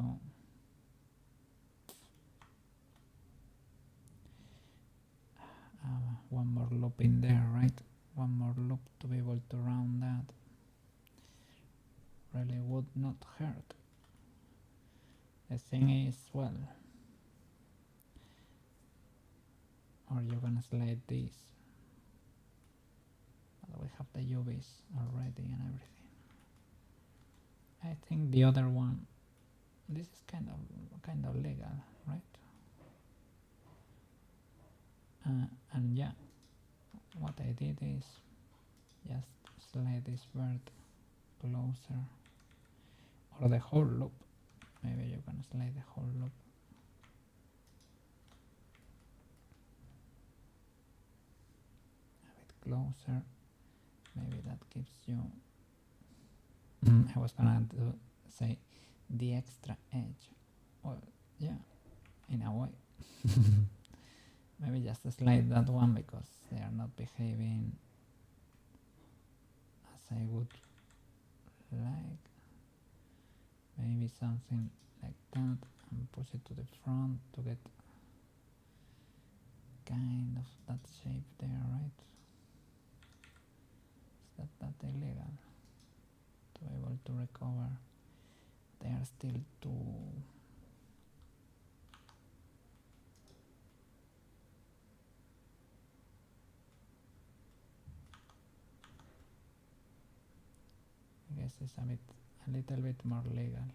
one more loop in there, right? One more loop to be able to round that. Really would not hurt. The thing is, well, or you're gonna slide this, but we have the UVs already and everything. I think the other one, this is kind of legal, right? And yeah, what I did is just slide this bird closer, or the whole loop. Maybe you can slide the whole loop. A bit closer. Maybe that gives you. I was gonna say the extra edge. Well, yeah, in a way. Maybe just slide that one because they are not behaving as I would like. Maybe something like that and push it to the front to get kind of that shape there, right? Is that illegal? To be able to recover they are still too... I guess it's a little bit more legal.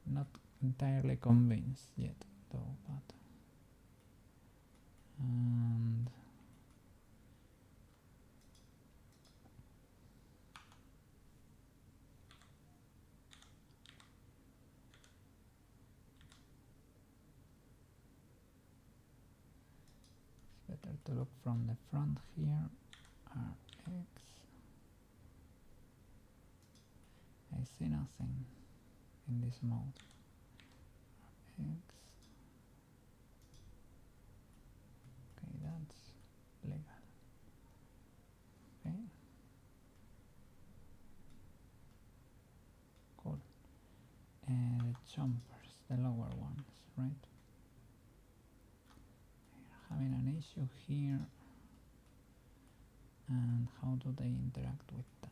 Not entirely convinced yet though, but... And... it's better to look from the front here. Rx. I see nothing in this mode. Rx. Okay, that's legal. Okay. Cool. The jumpers, the lower ones, right? We're having an issue here. And how do they interact with that?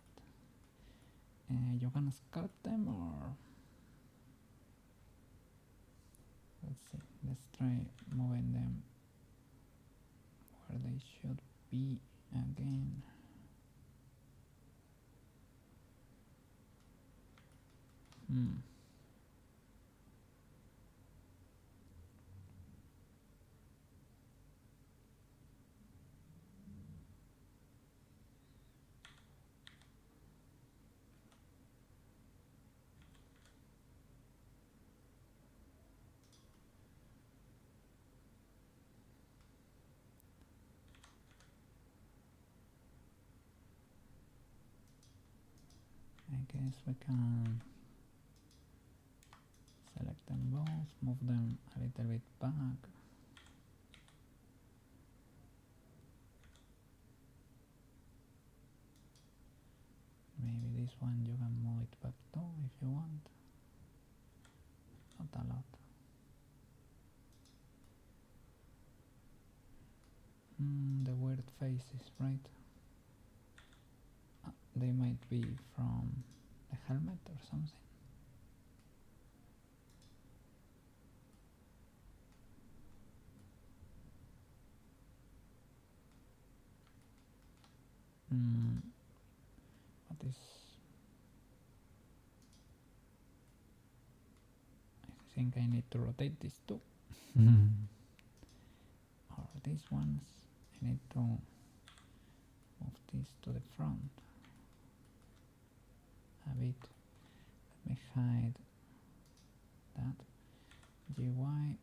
You can sculpt them, or... Let's see, let's try moving them where they should be again. I guess we can select them both, move them a little bit back. Maybe this one you can move it back too if you want. Not a lot. The weird faces, right? They might be from the helmet or something. What is... I think I need to rotate these two. Or these ones. I need to move these to the front a bit. Let me hide that. GY.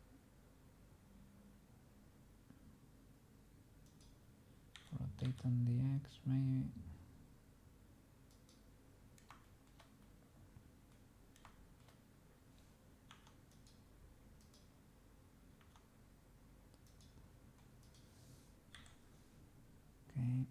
Rotate on the X maybe. Okay.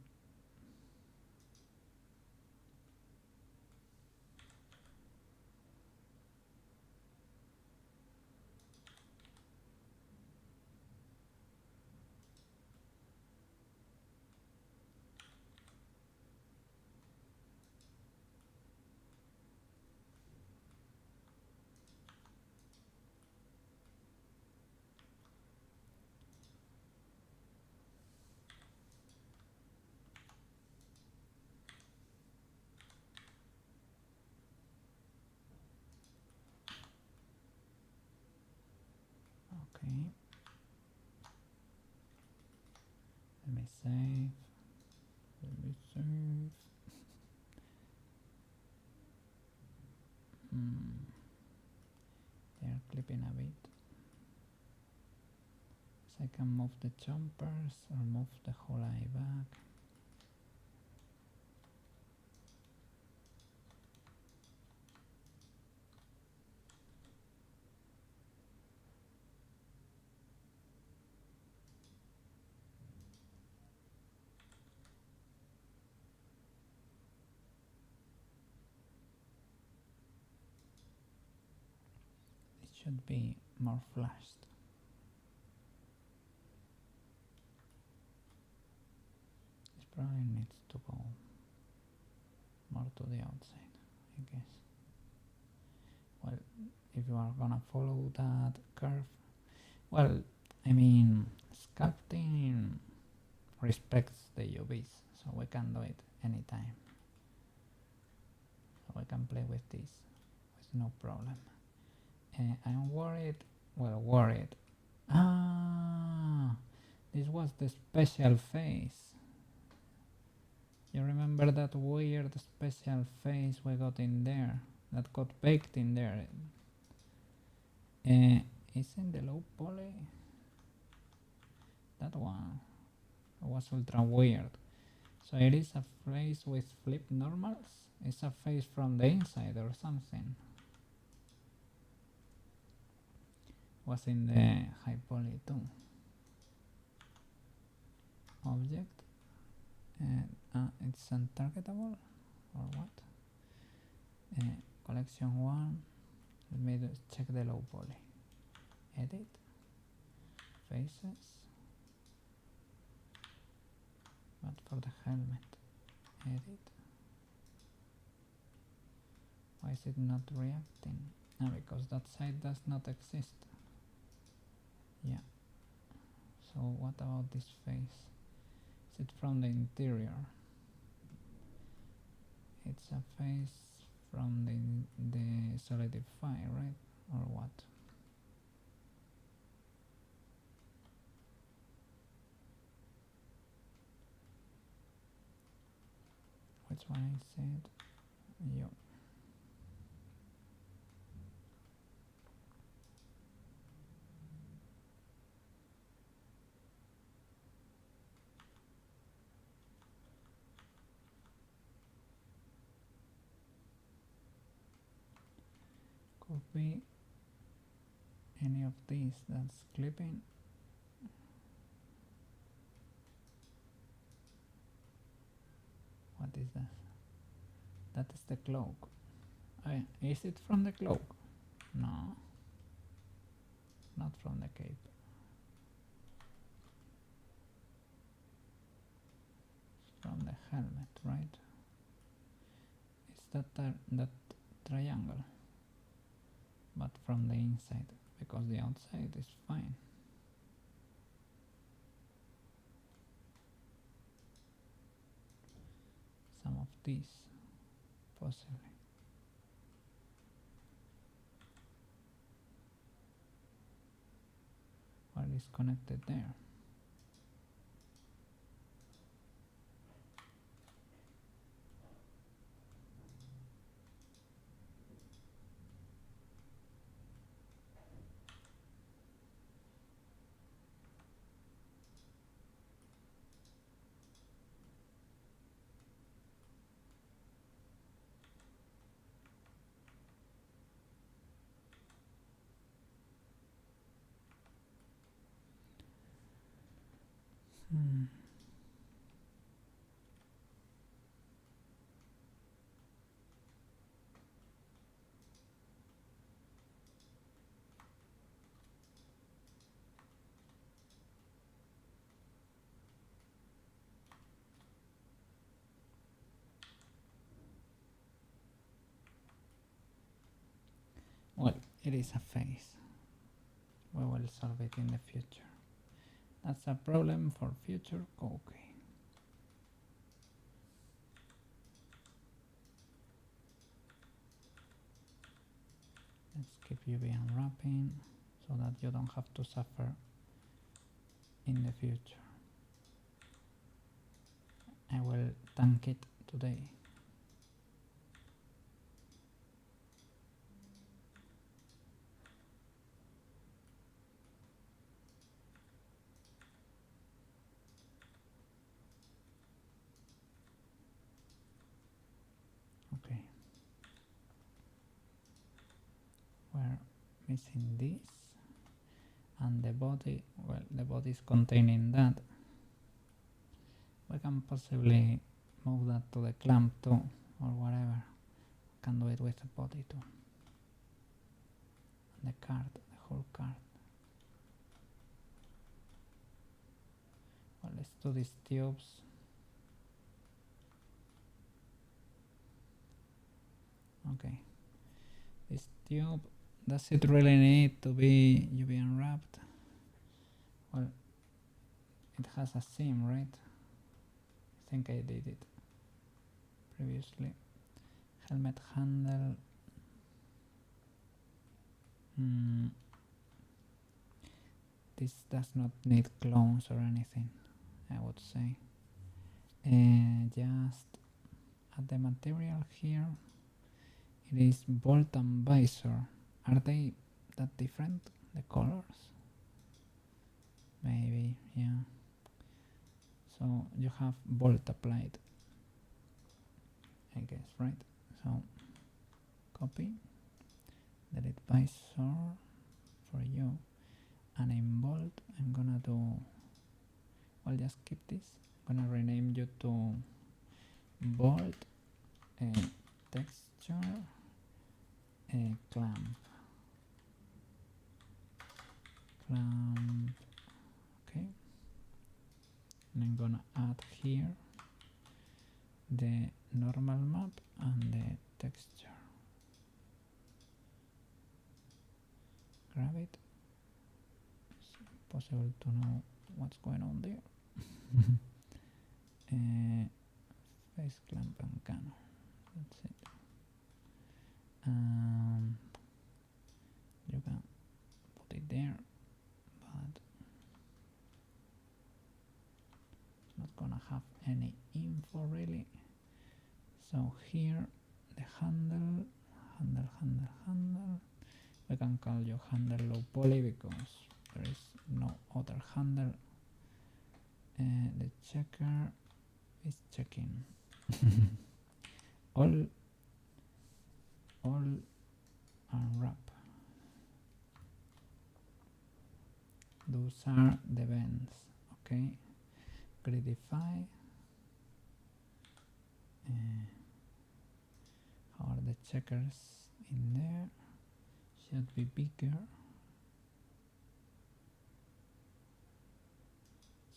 Okay. Let me save. Let me save. They are clipping a bit. So I can move the jumpers or move the whole eye back. It should be more flashed. This probably needs to go more to the outside, I guess. well, if you are gonna follow that curve, well, I mean, sculpting respects the UVs, so we can do it anytime. So we can play with this with no problem. I'm worried, worried. Ah, this was the special phase. You remember that weird special phase we got in there, that got baked in there? Isn't the low poly? That one was ultra weird. So it is a phase with flip normals? It's a phase from the inside or something. Was in the high poly too. Object. It's untargetable or what? Collection 1. Let me check the low poly. Edit. Faces. But for the helmet. Edit. Why is it not reacting? Because that side does not exist. Yeah. So what about this face? Is it from the interior? It's a face from the solidify, right? Or what? Which one I said? Yo. Could be any of these that's clipping. What is that? That is the cloak. Is it from the cloak? No. Not from the cape. It's from the helmet, right? It's that triangle. But from the inside, because the outside is fine. Some of these, possibly. What is connected there? Well, it is a phase. We will solve it in the future. That's a problem for future cooking. Let's keep UV unwrapping so that you don't have to suffer in the future. I will tank it today. Okay. We're missing this. And the body, well, the body is containing that. We can possibly move that to the clamp too, or whatever. Can do it with the body too. And the card, the whole card. Well, let's do these tubes. Okay. These tube. Does it really need to be UV unwrapped? Well, it has a seam, right? I think I did it previously. Helmet handle. This does not need clones or anything, I would say. Just add the material here. It is bolt and visor. Are they that different, the colors? Maybe, yeah. So you have bolt applied, I guess, right? So copy, delete visor for you, and in bolt I'm gonna do, well, just keep this. I'm gonna rename you to bolt texture clamp, okay, and I'm gonna add here the normal map and the texture. Grab it. It's impossible to know what's going on there. Face clamp and canon. That's it. You can put it there, but it's not gonna have any info really. So here the handle. We can call you handle low poly because there is no other handle. The checker is checking. all unwrap. Those are the bends, okay? Gridify. How are the checkers in there? Should be bigger.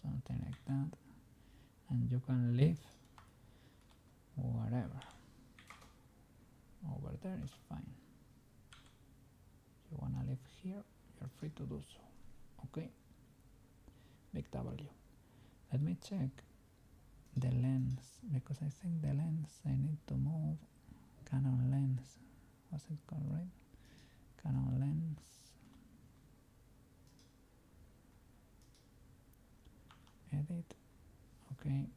Something like that. And you can leave whatever. Over there is fine. If you wanna live here, you're free to do so. Okay. Big W. Let me check the lens because I think the lens I need to move. Canon lens. What's it called, right? Canon lens. Edit. Okay.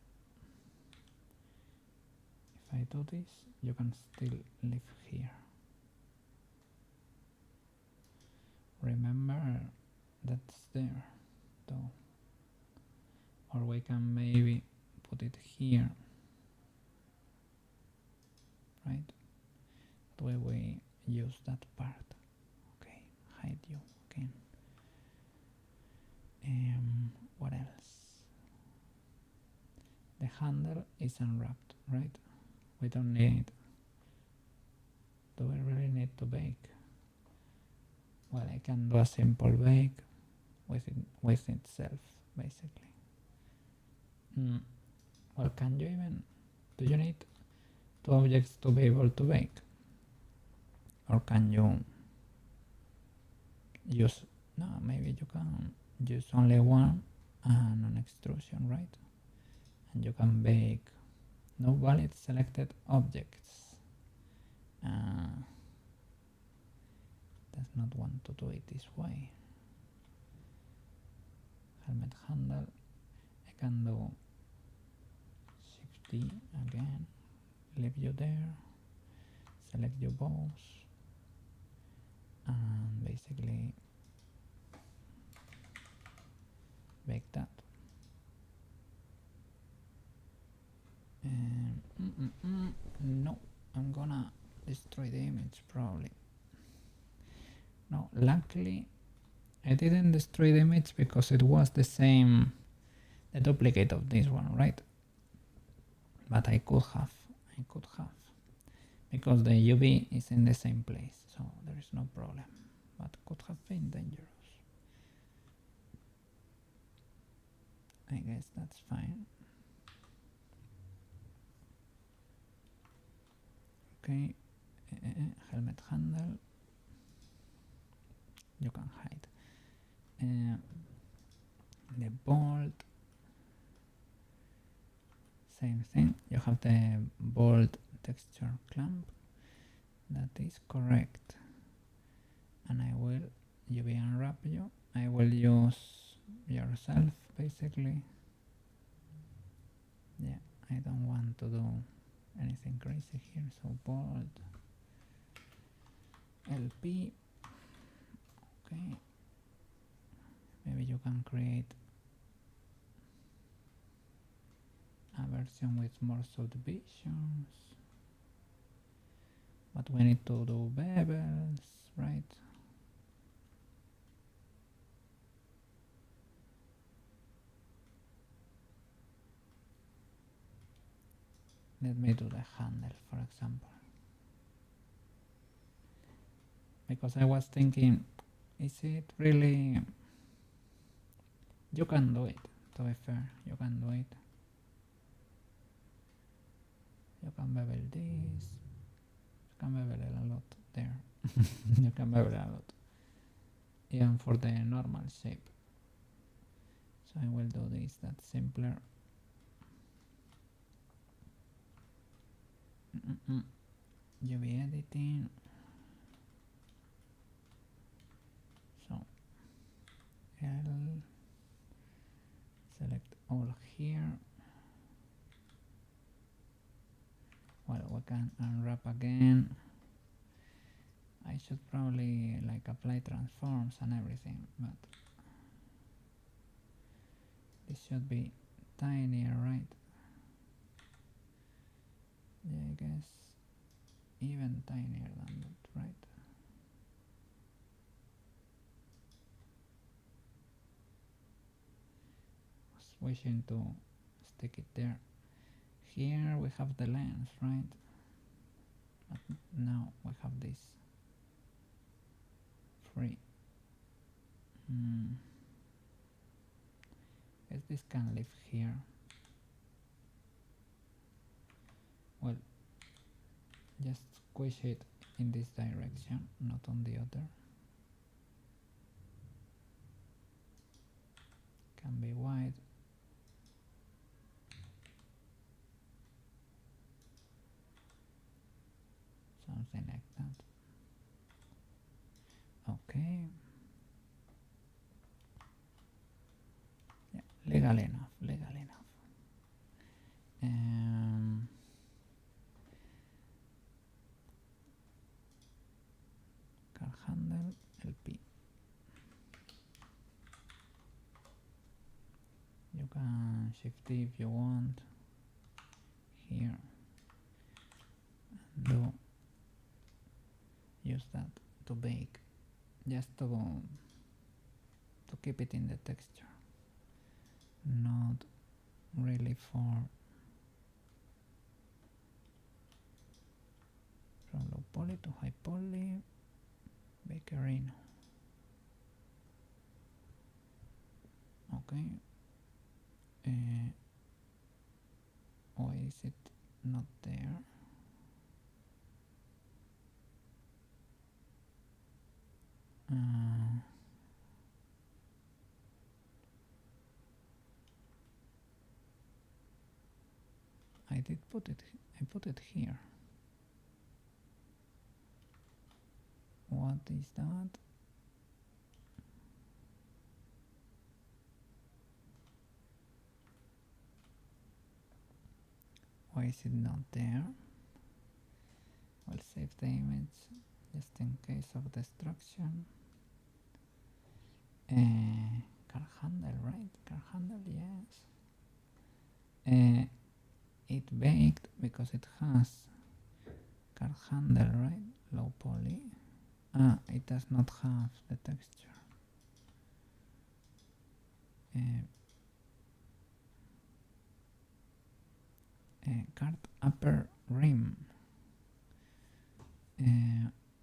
If I do this, you can still live here. Remember that's there though. Or we can maybe put it here. Right? That way we use that part. Okay, hide you again. What else? The handle is unwrapped, right? We don't need. Do we really need to bake? Well, I can do a simple bake with itself, basically. Well, can you even? Do you need two objects to be able to bake? Or can you use? No, maybe you can use only one and an extrusion, right? And you can bake. No valid selected objects. Does not want to do it this way. Helmet handle. I can do Shift D again. Leave you there. Select your bows. And basically bake that. No, I'm gonna destroy the image probably. No, luckily I didn't destroy the image because it was the same, the duplicate of this one, right? But I could have, because the UV is in the same place, so there is no problem, but could have been dangerous. I guess that's fine. Okay, helmet handle. you can hide. The bolt, same thing. You have the bolt texture clamp. That is correct. And I will UV unwrap you. I will use yourself basically. Yeah, I don't want to do anything crazy here, so bolt LP. Okay, maybe you can create a version with more subdivisions, but we need to do bevels, right? Let me do the handle, for example, because I was thinking, is it really... You can do it, to be fair, you can do it. You can bevel this, you can bevel it a lot there. You can bevel it a lot, even for the normal shape. So I will do this, that's simpler. UV editing. So L, select all here. Well, we can unwrap again. I should probably like apply transforms and everything, but this should be tinier, right? Yeah, I guess even tinier than that, right? Was wishing to stick it there. Here we have the lens, right? But now we have this free. Guess this can live here. Well, just squish it in this direction, not on the other. Can be wide. Something like that. Okay. Yeah, legal enough, legal enough. Car handle LP. You can shift if you want here and do use that to bake, just to keep it in the texture, not really for from low poly to high poly. Bakerino. Okay. Why is it not there? I did put it. I put it here. What is that? Why is it not there? I'll save the image just in case of destruction. Car handle, right? Car handle, yes. It baked because it has car handle, right? Low poly. It does not have the texture. Card upper rim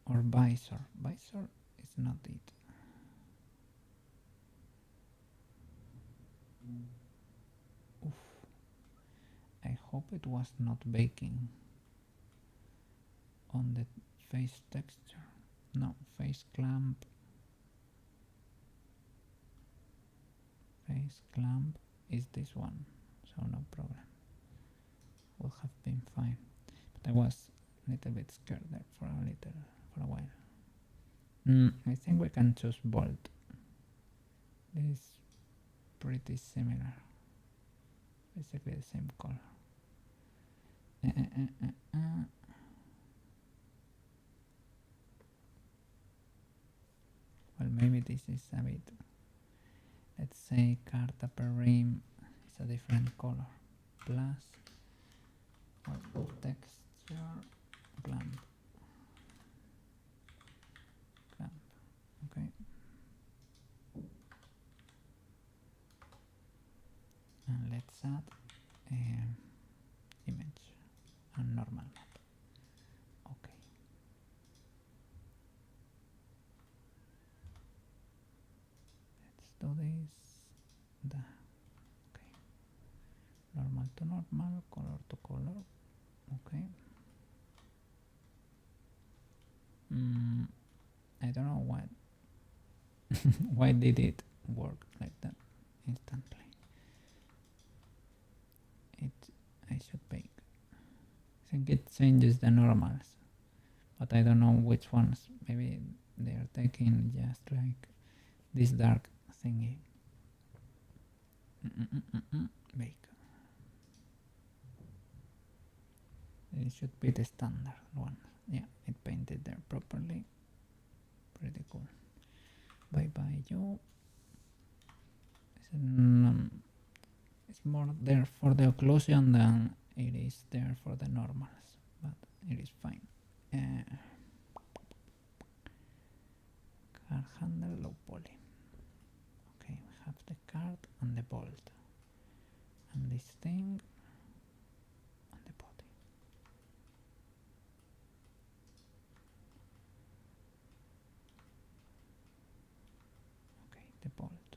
or visor. Visor is not it. Oof. I hope it was not baking on the face texture. No, face clamp. base clamp is this one, so no problem. Would have been fine, but I was a little bit scared there for a while. I think we can choose bolt. This is pretty similar, basically the same color. Well, maybe this is a bit, let's say card upper rim is a different color, plus texture clamp, okay. And let's add image and normal map. Okay. Let's do this. Okay. Normal to normal, color to color. Okay. I don't know why. Why did it work like that instantly? I should bake. I think it changes the normals, but I don't know which ones. Maybe they are taking just like this dark thingy. Bake. It should be the standard one. Yeah, it painted there properly. Pretty cool. Bye bye, you. It's more there for the occlusion than it is there for the normals, but it is fine. Card handle low poly. Okay, we have the card and the bolt, and this thing and the body. Okay, the bolt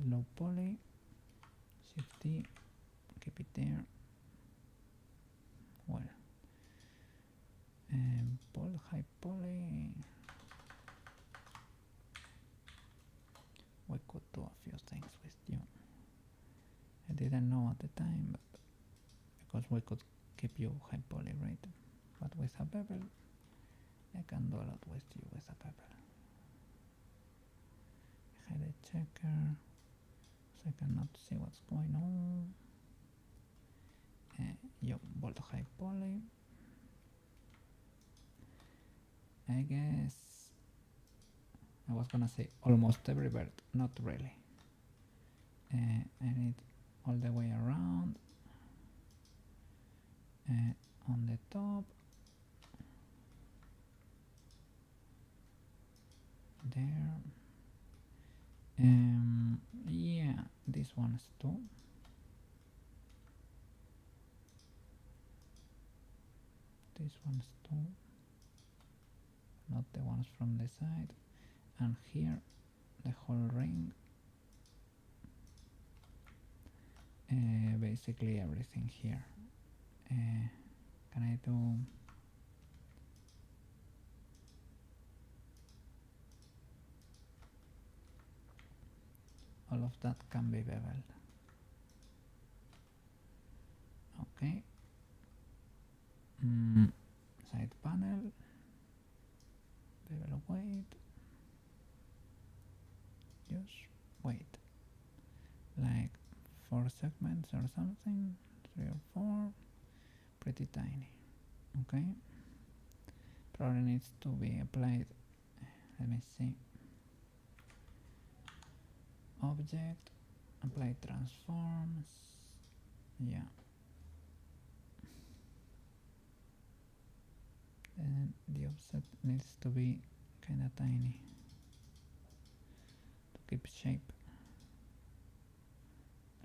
low poly. Shift D, keep it there. Well, bolt high poly. We could do a few things with you. I didn't know at the time, but because we could keep you high poly, right? But with a bevel, I can do a lot with you with a bevel. I had a checker, so I cannot see what's going on. Bolt high poly. I guess I was gonna say almost every bird, not really. I need all the way around, on the top, there. Yeah, this one's too. This one's too. Not the ones from the side. And here, the whole ring. Basically everything here. Can I do? All of that can be beveled. Okay. Side panel. Bevel weight. Just weight. Like 4 segments or something. 3 or 4. Pretty tiny. Okay. Probably needs to be applied. Let me see. Object, apply transforms. Yeah. Then the offset needs to be kinda tiny to keep shape.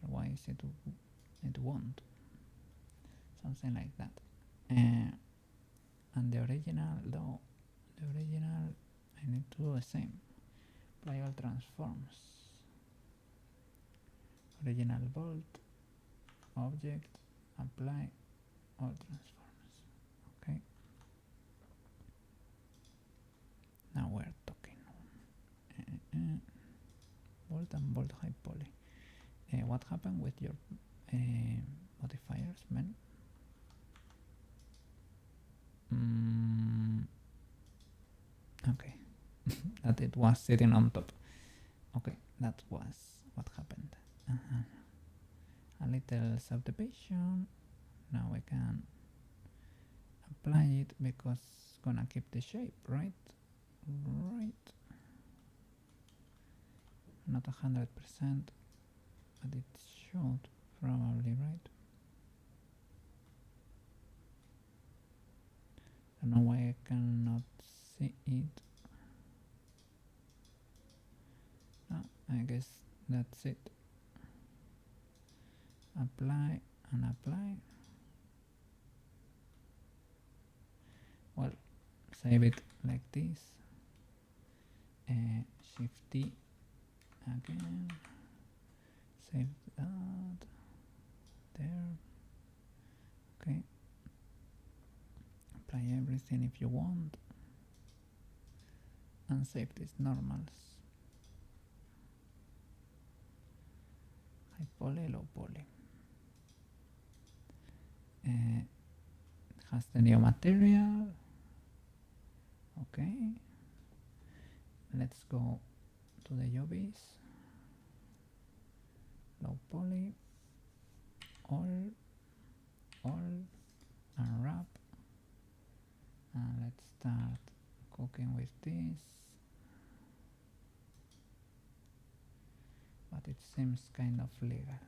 Otherwise it won't. Something like that. And the original though, I need to do the same. Apply all transforms. Original bolt, object, apply all transforms. Okay. Now we're talking. Bolt and bolt high poly. What happened with your modifiers, man? Okay, that it was sitting on top. Okay, that was what happened. A little subdivision. Now we can apply it because it's gonna keep the shape, right? Right. Not 100%, but it should probably, right? I don't know why I cannot see it. No, I guess that's it. Apply and apply. Well, save it like this. Shift T again. Save that there. Okay. Apply everything if you want. And save these normals. High poly, low poly. Has the new material. Okay. Let's go to the UVs. Low poly. All. And wrap. And let's start cooking with this. But it seems kind of legal.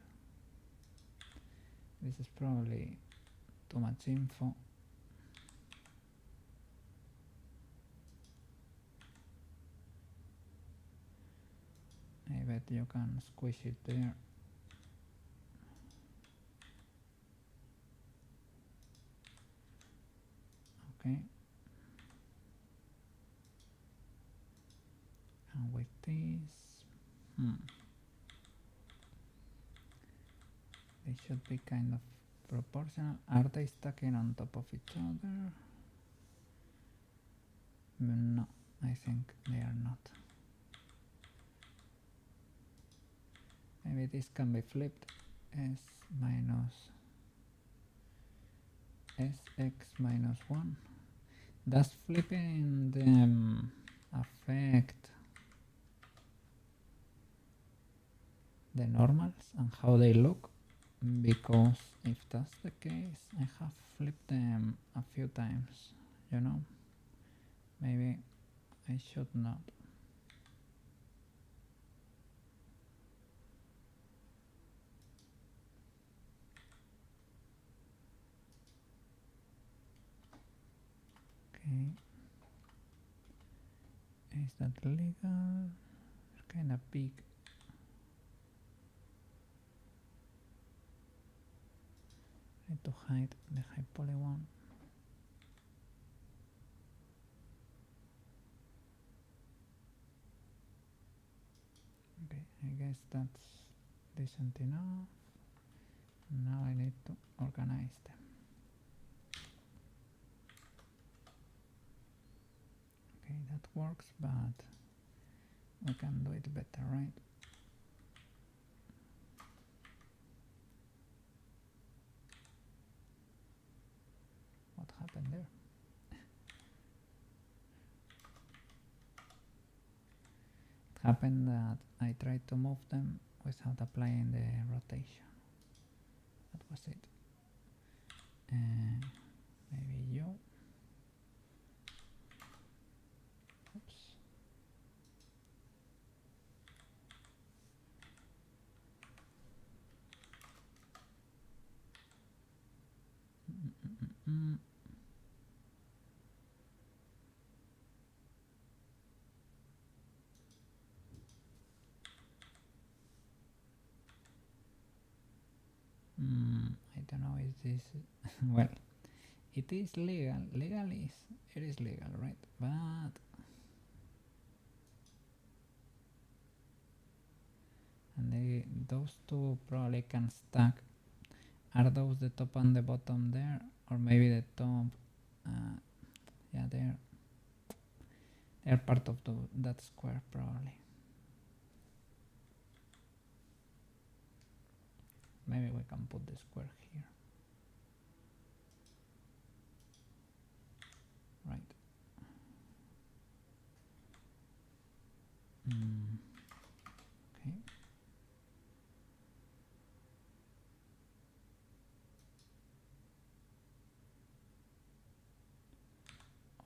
This is probably too much info. I bet you can squish it there. Okay. And with this, they should be kind of proportional. Are they stacking on top of each other? No, I think they are not. Maybe this can be flipped. S minus Sx minus 1. Does flipping them affect the normals and how they look? Because if that's the case, I have flipped them a few times, you know? Maybe I should not. Okay. Is that legal? It's kind of big. I need to hide the high poly one. Okay, I guess that's decent enough. Now I need to organize them. Okay, that works, but we can do it better, right? What happened there? It happened that I tried to move them without applying the rotation. That was it. Maybe you. Oops. I don't know, is this well, it is legal. It is legal, right? But and those two probably can stack. Are those the top and the bottom there, or maybe the top? Yeah, they're part of that square probably. Maybe we can put the square here. Right. Okay.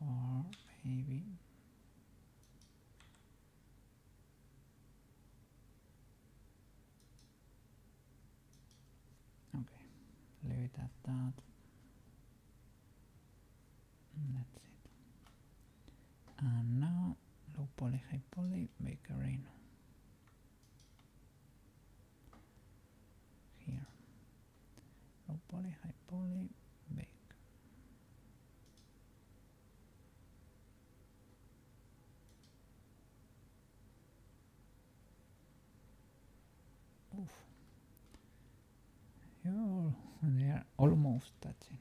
Or maybe okay, leave it at that. That's it. And now low poly, high poly, make a rain. Here. Low poly, high poly, bake. Oof. Oh, they are almost touching.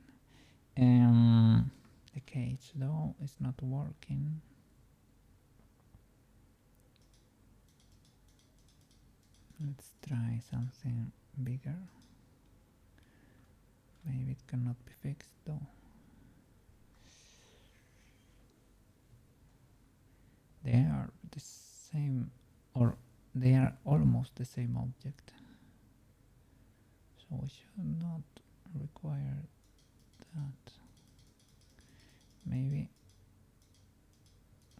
The cage though is not working. Let's try something bigger. Maybe it cannot be fixed though. They are the same, or they are almost the same object. So we should not require that. Maybe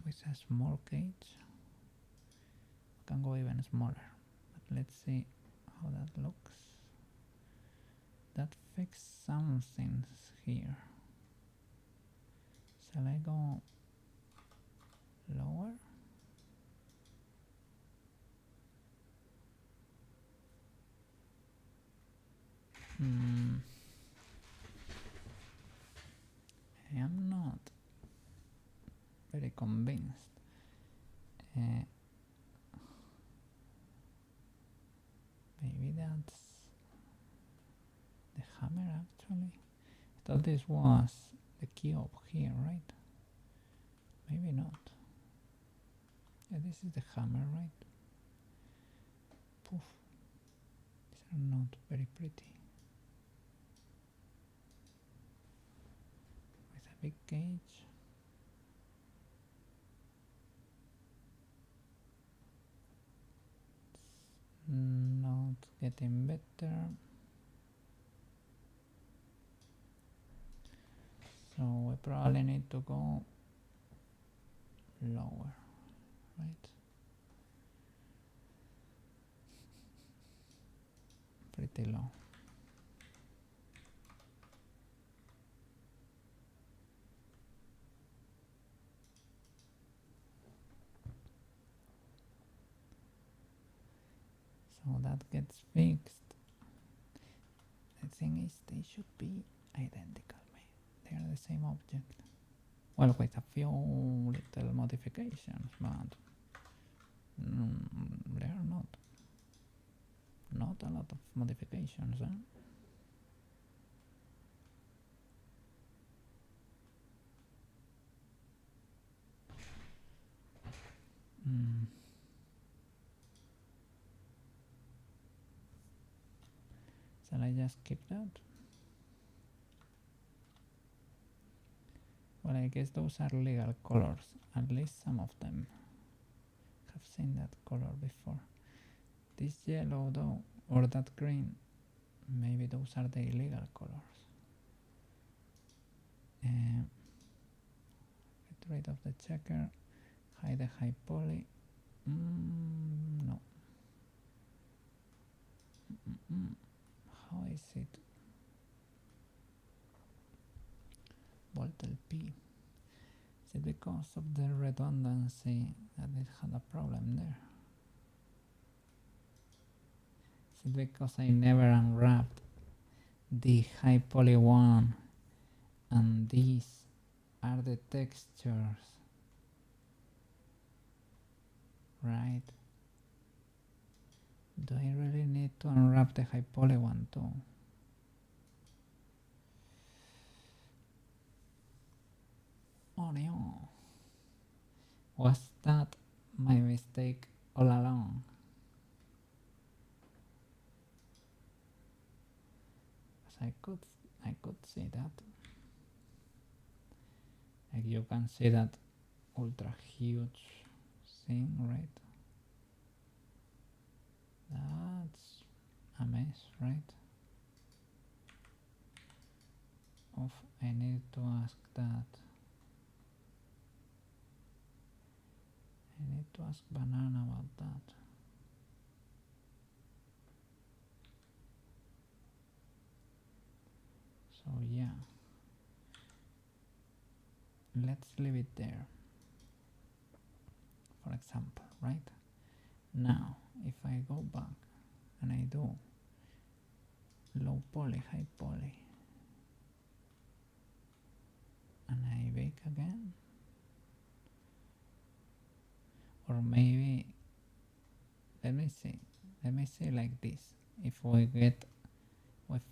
with a small cage we can go even smaller. But let's see how that looks. That fixed some things here. Shall I go lower? I am not very convinced. Maybe that's the hammer actually. I thought this was the cube here, right? Maybe not. Yeah, this is the hammer, right? Poof. These are not very pretty. With a big cage. It's not getting better. So we probably need to go lower, right? Pretty low. So that gets fixed. The thing is, they should be identical. They are the same object. Well, with a few little modifications, but they are not. Not a lot of modifications, huh? Shall I just keep that? Well, I guess those are legal colors. At least some of them. Have seen that color before. This yellow though, or that green, maybe those are the illegal colors. Get rid of the checker, hide the high poly. No. How is it? Volt LP. Is it because of the redundancy that it had a problem there? Is it because I never unwrapped the high poly one and these are the textures, right? Do I really need to unwrap the high poly one too? Oh no! Was that my mistake all along? I could see that. Like you can see that ultra huge thing, right? That's a mess, right? Of I need to ask that. I need to ask Banana about that. So yeah, let's leave it there. For example, right? Now, if I go back and I do low poly, high poly, and I bake again, or maybe let me see like this. If we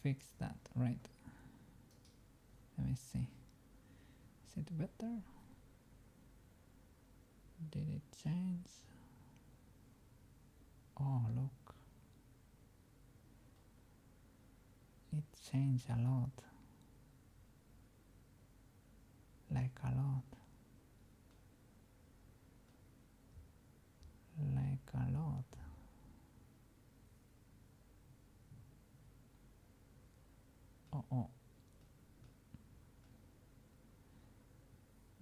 fix that, right? Let me see. Is it better? Did it change? Oh, look. It changed a lot. Like a lot. Like a lot. Oh.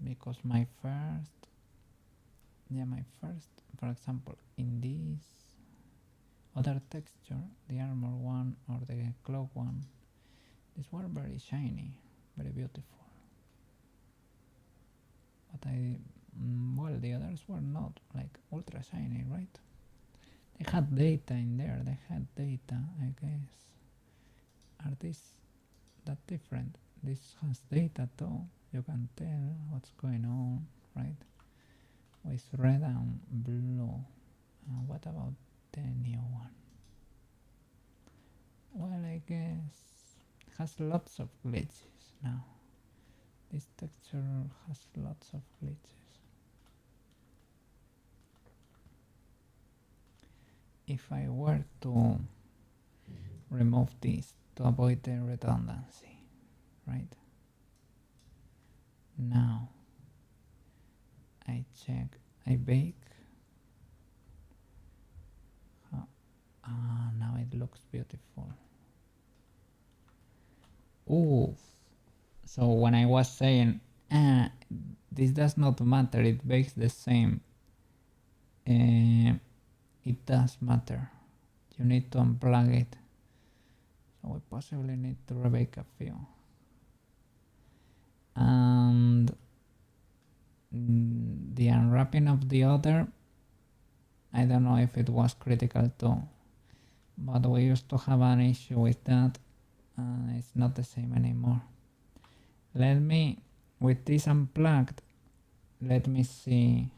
Because my first, for example, in this other texture, the armor one or the cloak one, these were very shiny, very beautiful. But well, the others were not like ultra shiny, right? They had data in there, I guess. Are these that different? This has data too, you can tell what's going on, right? With red and blue. What about the new one? Well, I guess it has lots of glitches now. This texture has lots of glitches. If I were to remove this to avoid the redundancy, right? Now I check, I bake. Now it looks beautiful. Ooh, so when I was saying this does not matter, it bakes the same, it does matter. You need to unplug it, so we possibly need to rebake a few. And the unwrapping of the other, I don't know if it was critical too, but we used to have an issue with that, and it's not the same anymore. Let me, with this unplugged, let me see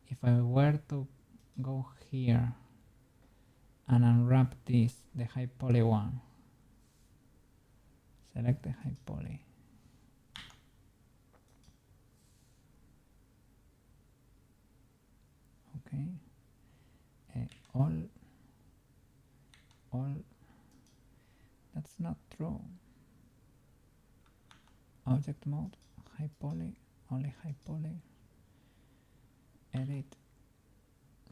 if I were to go here and unwrap this, the high poly one. Select the high poly. Okay. All. That's not true. Object mode, high poly, only high poly. Edit.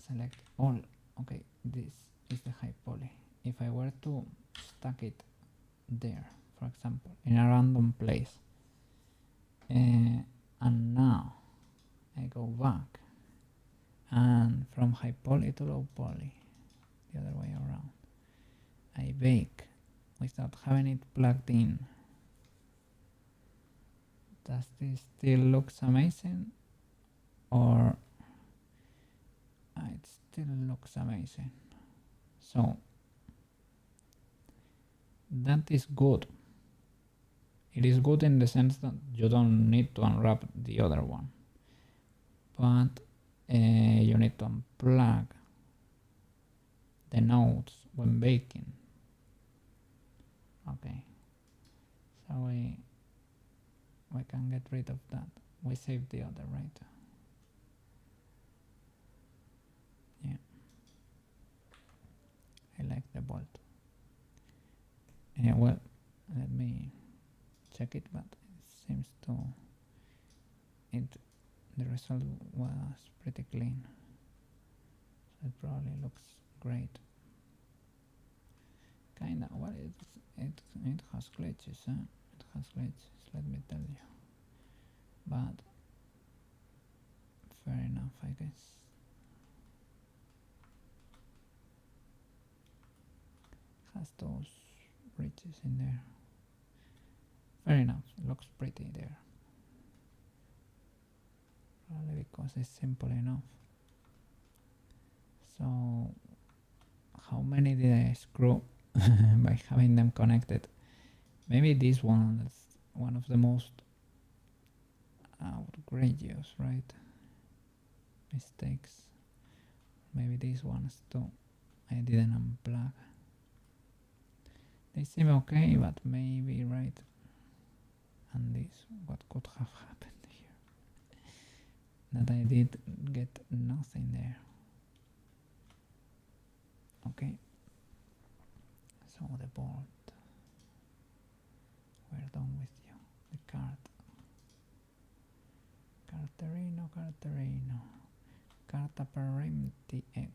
Select all. Okay, this is the high poly. If I were to stack it there, for example, in a random place, and now I go back, and from high poly to low poly, the other way around, I bake without having it plugged in. Does this still looks amazing, or it still looks amazing? So that is good. It is good in the sense that you don't need to unwrap the other one, but you need to unplug the nodes when baking. Okay, so we can get rid of that. We save the other, right? Yeah, I like the bolt. Well, check it, but it seems to the result was pretty clean, so it probably looks great. Kinda, well, it has glitches, huh? It has glitches, let me tell you, but fair enough, I guess. Has those bridges in there. Fair enough, it looks pretty there. Probably because it's simple enough. So, how many did I screw by having them connected? Maybe this one is one of the most outrageous, right? Mistakes. Maybe these ones too. I didn't unplug. They seem okay, but maybe, right? And this, what could have happened here? That I did get nothing there. Okay. So the board. We're done with you. The card. Carterino. Carta per rim TX.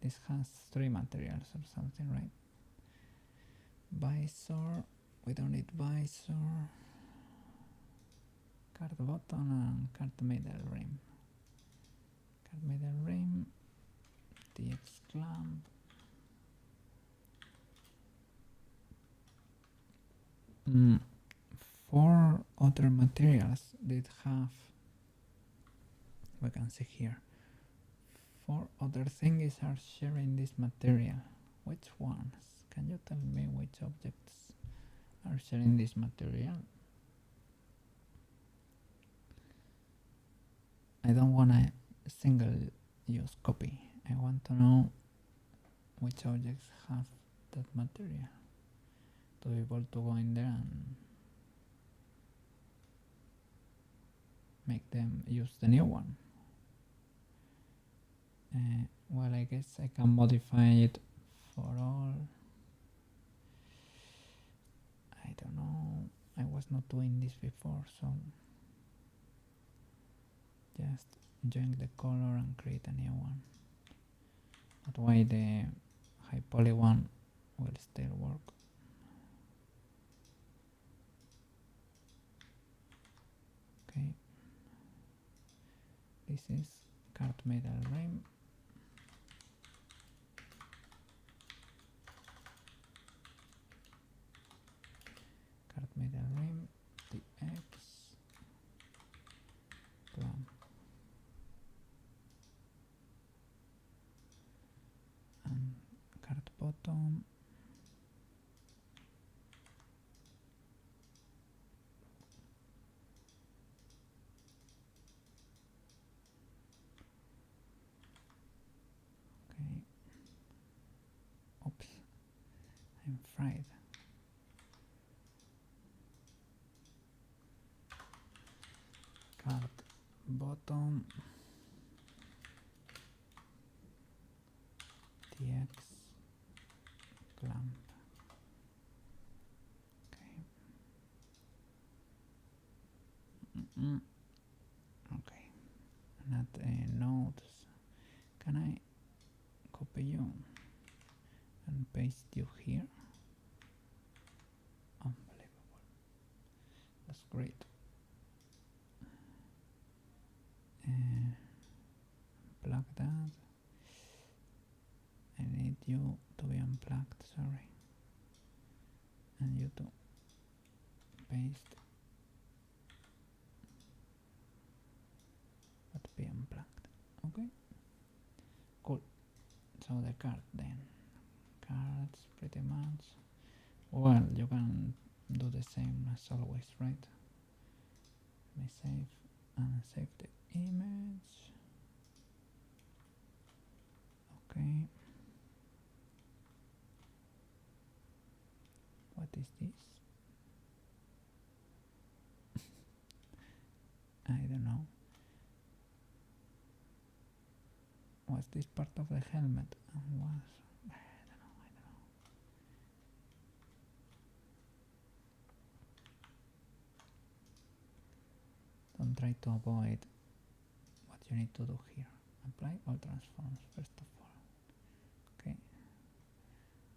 This has 3 materials or something, right? Visor. We don't need visor. Card bottom and card middle rim. Card middle rim. TX clamp. Four other materials did have, we can see here, 4 other things are sharing this material. Which ones? Can you tell me which objects are sharing this material? I don't want a single use copy. I want to know which objects have that material to be able to go in there and make them use the new one. Well, I guess I can modify it for all. I don't know, I was not doing this before, so just change the color and create a new one. That way the high poly one will still work. Okay, this is card middle rim. Card middle rim, TX, clamp, and card bottom. Okay. Oops, I'm fried. Card bottom, TX, clamp. Okay. Okay. Not nodes. Can I copy you and paste you here? Unbelievable. That's great. Plug that. I need you to be unplugged, sorry. And you to paste. But be unplugged. Okay? Cool. So the card then. Cards pretty much. Well, you can do the same as always, right? Let me save and save the image. Okay. What is this? I don't know. Was this part of the helmet? I don't know. don't try to avoid what you need to do here. Apply all transforms first of all. Okay.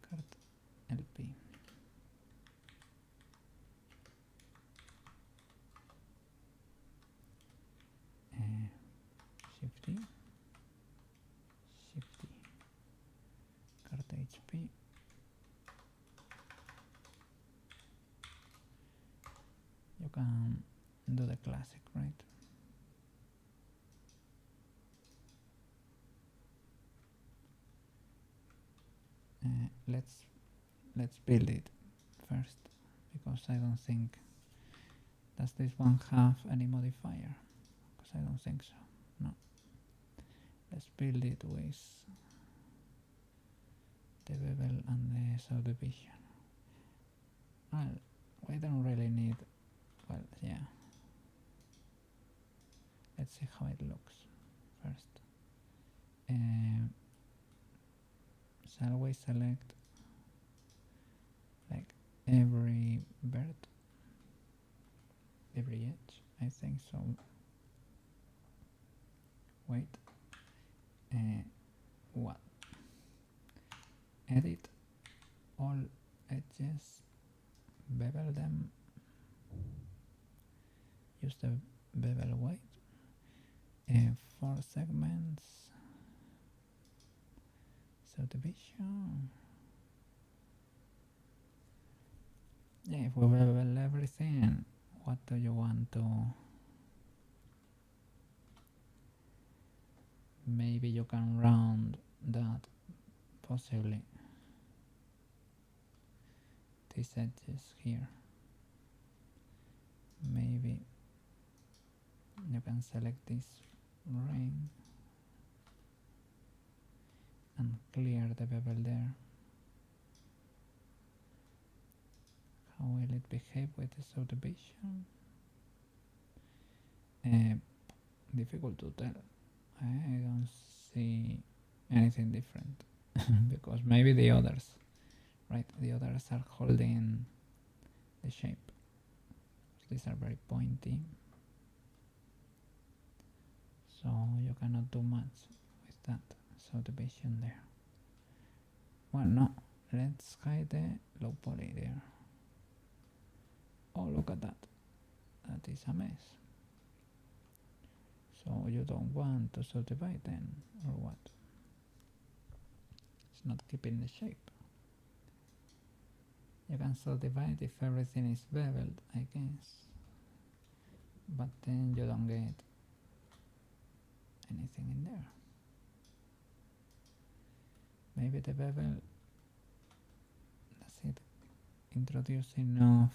Card LP. Shifty. Shifty. Card HP. You can do the classic, right? Let's build it first, because I don't think, does this one have any modifier? Because I don't think so. No. Let's build it with the bevel and the subdivision. Well, we don't really need, well, yeah. Let's see how it looks first. Shall we select like every bird, every edge? I think so. Wait. What? Edit all edges, bevel them, use the bevel weight, 4 segments, subdivision. Yeah, if we bevel everything, what do you want to? Maybe you can round that, possibly. These edges here. Maybe you can select this ring and clear the bevel there. How will it behave with the subdivision? Difficult to tell. I don't see anything different because maybe the others, right? The others are holding the shape. These are very pointy, so you cannot do much with that subdivision there. Well, no, let's hide the low poly there. Oh, look at that. That is a mess. So you don't want to subdivide then, or what? It's not keeping the shape. You can subdivide if everything is beveled, I guess. But then you don't get anything in there. Maybe the bevel, does it introduce enough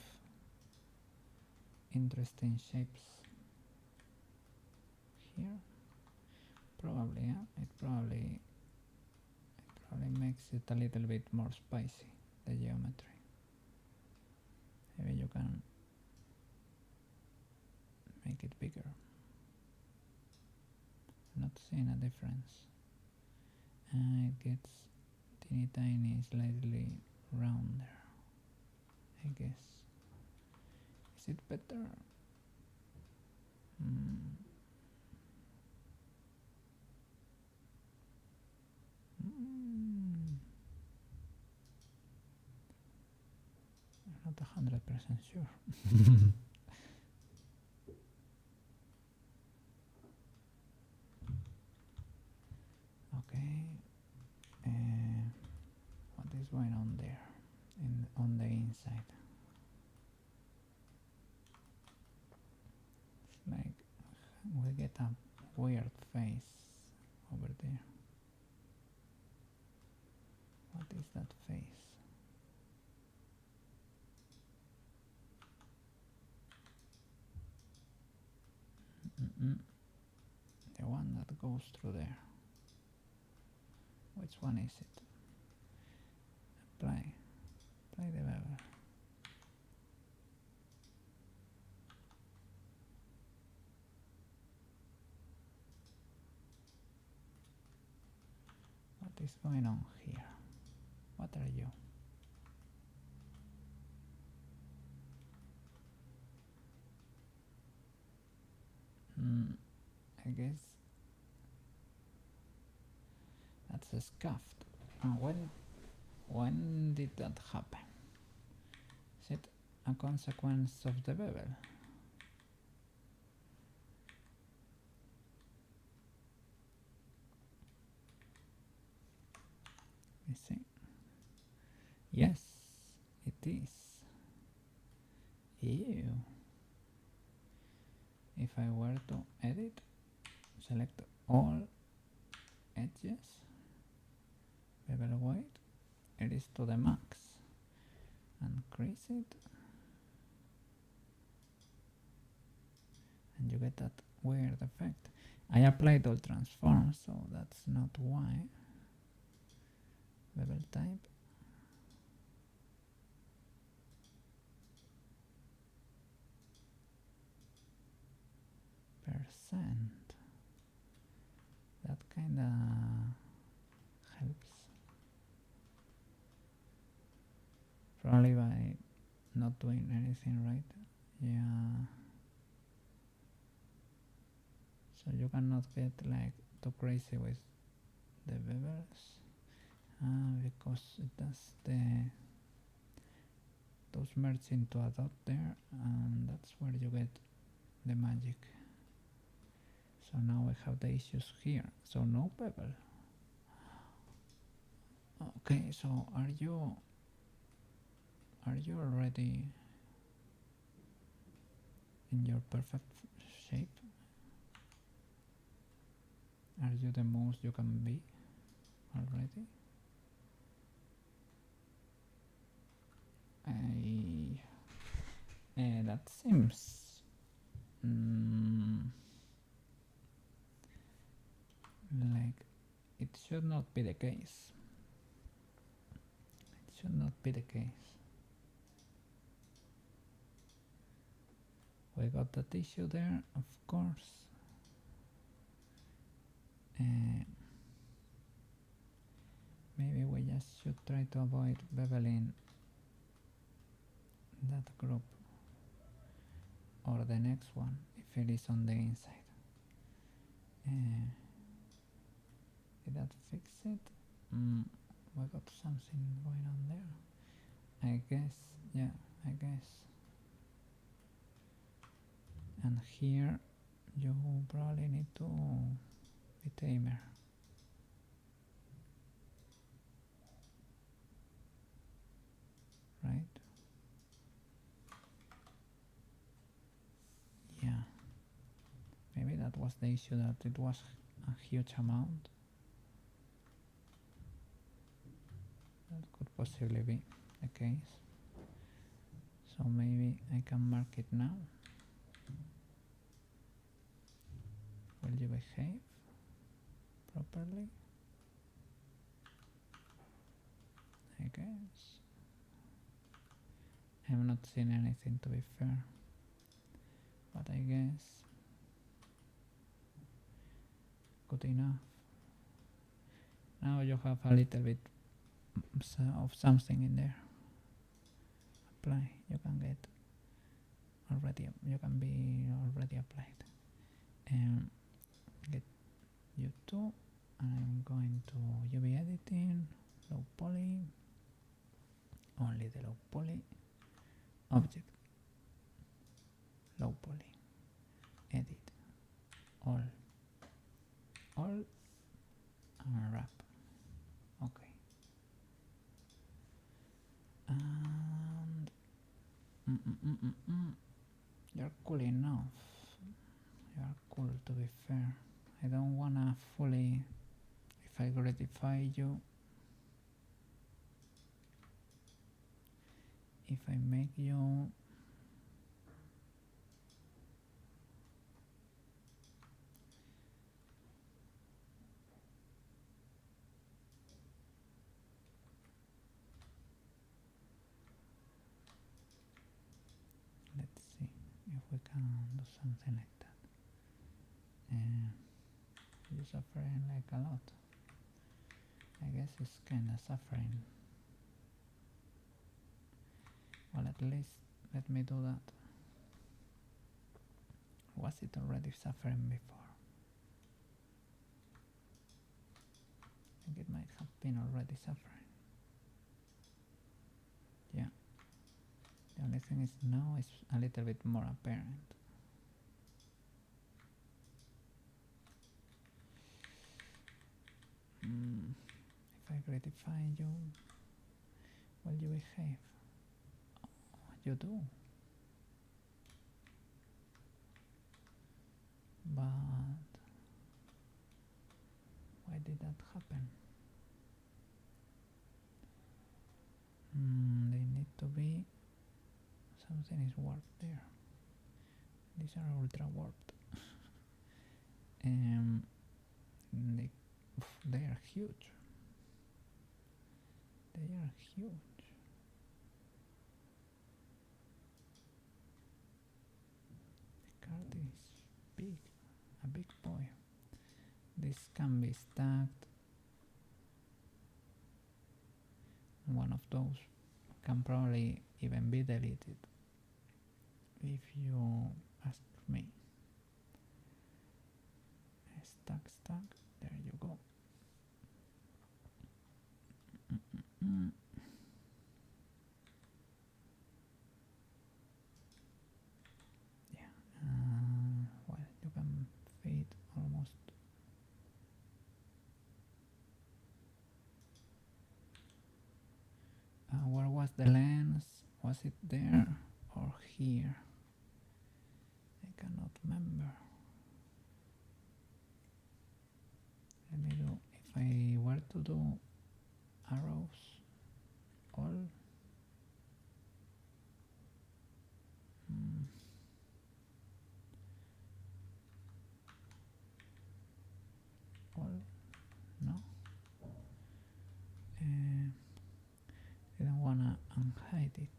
interesting shapes here? Probably, yeah. It probably makes it a little bit more spicy, the geometry. Maybe you can make it bigger. I'm not seeing a difference. It gets teeny tiny, slightly rounder, I guess. Is it better? I'm not 100% sure. Okay. What is going on there? On the inside. It's like we get a weird face over there. What is that face? The one that goes through there. Which one is it? Apply the bevel. What is going on here? What are you? I guess that's a scuffed. When did that happen? Is it a consequence of the bevel? You see? Yes, it is. Ew. If I were to edit, select all edges, bevel weight, it is to the max, and increase it, and you get that weird effect. I applied all transforms, so that's not why. Bevel type. Percent. That kinda helps. Probably by not doing anything right. Yeah. So you cannot get like too crazy with the bevels. Because it does those merge into a dot there, and that's where you get the magic. So now we have the issues here. So no bevel. Okay, so are you already in your perfect shape? Are you the most you can be already? That seems like it should not be the case. It should not be the case. We got the tissue there, of course. Maybe we just should try to avoid beveling that group or the next one if it is on the inside. Did that fix it? We got something going on there. I guess, yeah, I guess. And here you probably need to be tamer. Right? Yeah. Maybe that was the issue, that it was a huge amount. That could possibly be the case. So maybe I can mark it now. Will you behave properly? I guess. I have not seen anything, to be fair, but I guess good enough. Now you have a little bit of something in there. Apply. You can get already. You can be already applied. Get U2. I'm going to UV editing, low poly, only the low poly, object, low poly, edit, all, and wrap. Okay. And you're cool enough. You're cool, to be fair. I don't wanna fully, if I gratify you, if I make you let's see if we can do something like that. You're suffering like a lot. I guess it's kinda suffering. Well, at least let me do that. was it already suffering before? I think it might have been already suffering. Yeah. The only thing is now it's a little bit more apparent. If I gratify you, will you behave? Oh, you do. But why did that happen? They need to be... something is warped there. These are ultra warped. They are huge. They are huge. The card is big, a big boy. This can be stacked. One of those can probably even be deleted if you ask me. Stack, there you go. Yeah, well, you can fit almost. Where was the lens? Was it there or here? I cannot remember. Let me do, if I were to do arrows, all, no, I don't wanna unhide it.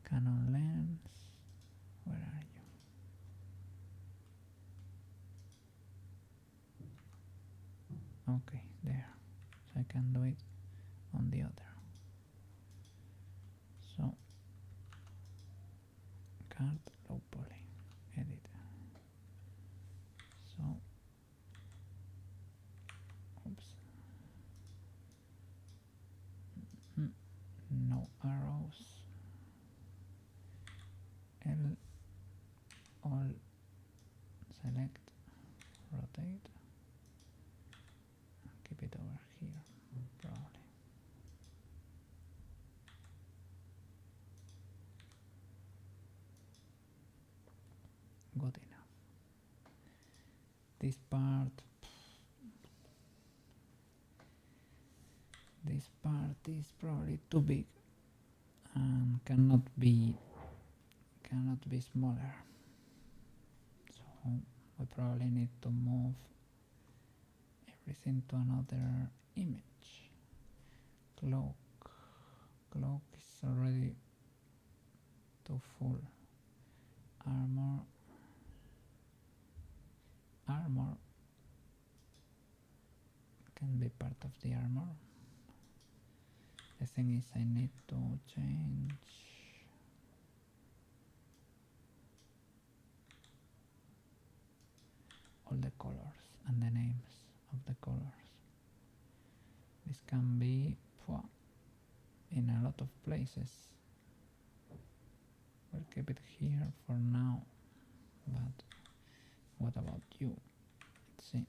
Canon lens, where are you? Okay, there. So I can do it on the other. So, card low poly, edit. So, oops. No arrows. L, all, select, rotate. Keep it over here, probably. Good enough. This part is probably too big and cannot be smaller. So we probably need to move everything to another image. Cloak is already too full. Armor can be part of the armor. The thing is I need to change all the colors and the names of the colors. This can be in a lot of places. We'll keep it here for now, but what about you? Let's see.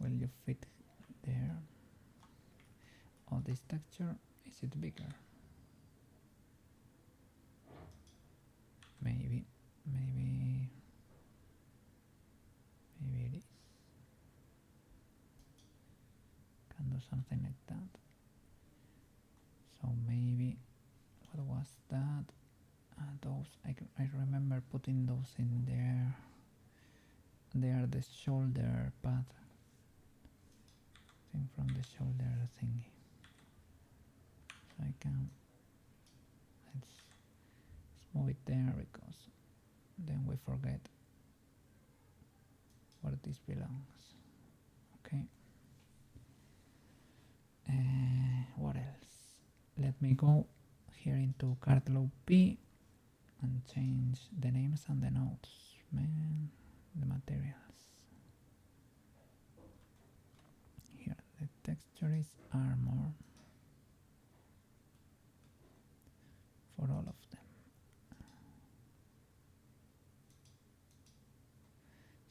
Will you fit there? Oh, this texture, is it bigger? Maybe it is. Can do something like that. So maybe, what was that? Those, I remember putting those in there. They are the shoulder pad. Thing from the shoulder thingy. So I can, let's move it there because then we forget where this belongs. Okay. What else? Let me go here into cartload P and change the names and the nodes. Man, the materials. Here the texture is armor for all of them.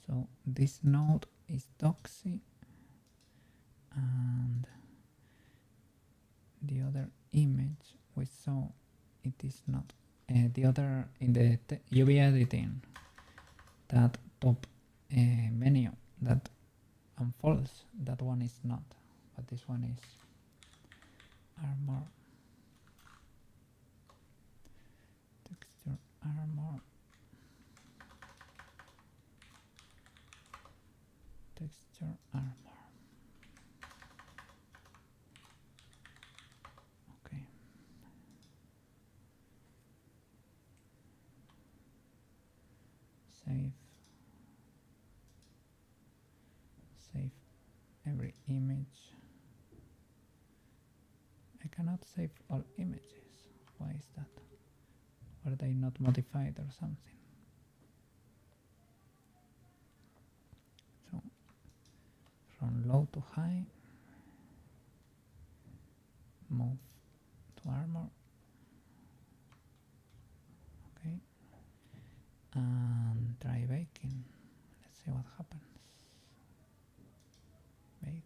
So this node is doxy and the other image we saw, it is not the other in the UV editing, that top menu that unfolds, that one is not, but this one is armor, texture armor, texture armor. Okay. Save every image. I cannot save all images. Why is that? Were they not modified or something? So from low to high, move to armor. Okay. And try baking. Let's see what happens. Bake.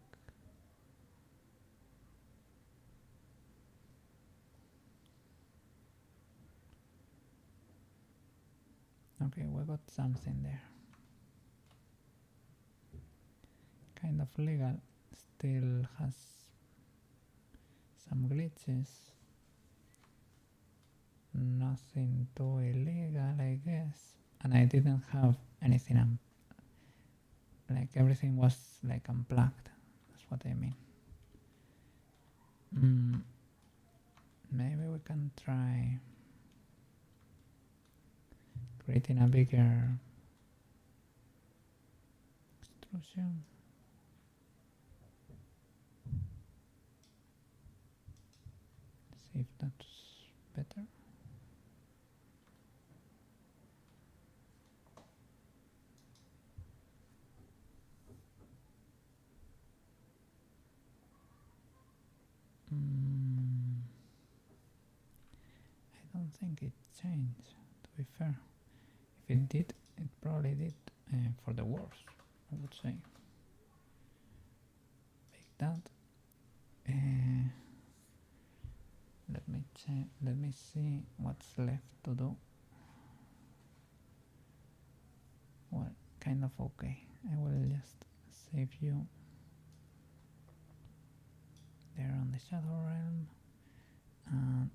Okay, we got something there. Kind of legal, still has some glitches. Nothing too illegal, I guess. And I didn't have anything like everything was like unplugged. That's what I mean. Maybe we can try creating a bigger extrusion. See if that's better. I don't think it changed, to be fair. If it did, it probably did for the worse, I would say. Like that. Let me check. Let me see what's left to do. Well, kind of okay. I will just save you there on the shadow realm and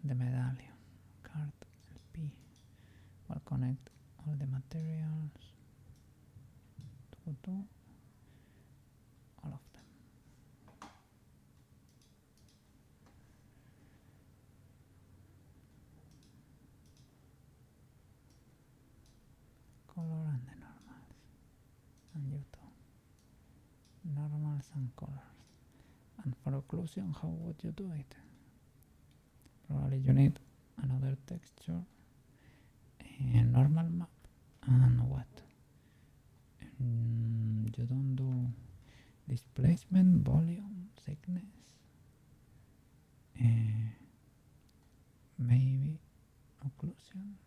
the medallion card LP. We'll connect all the materials to all of them. Color and the normals, and you too. Normals and colors. And for occlusion, how would you do it? Probably you need another texture, a normal map, and what? You don't do displacement, volume, thickness, maybe occlusion.